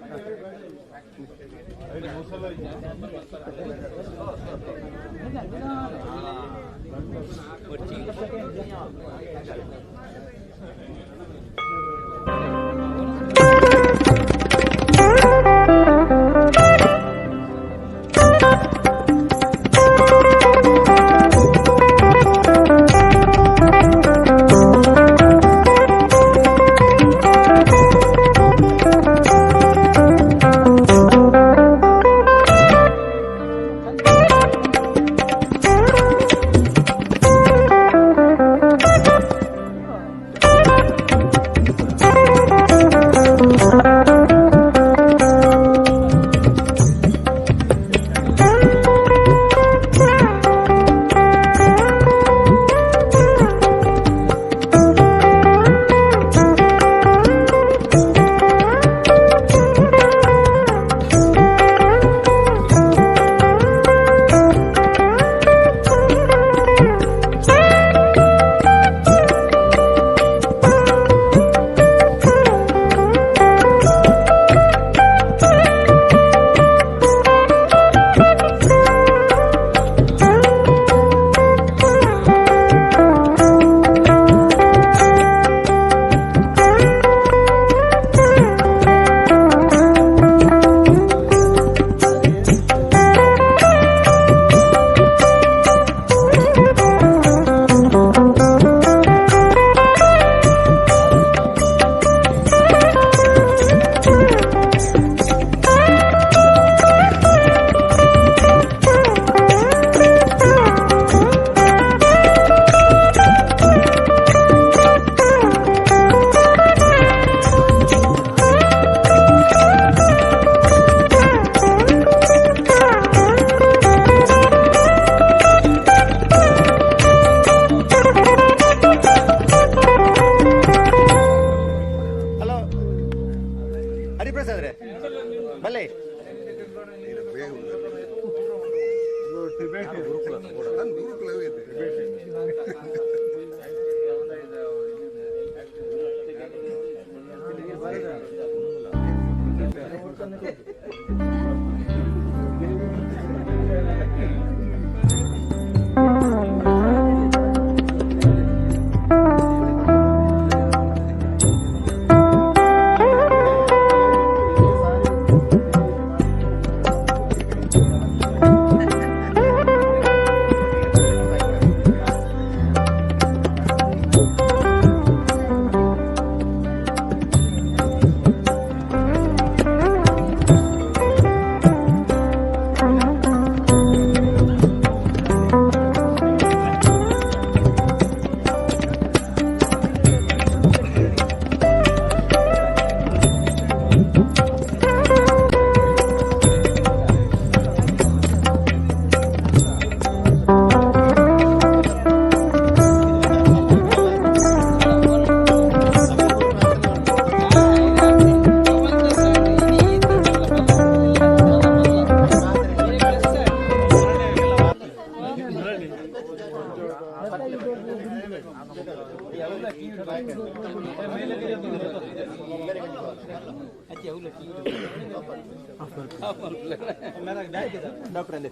ಡಾಕ್ಟರ್ ಅಂದೆ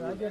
ರಾಜ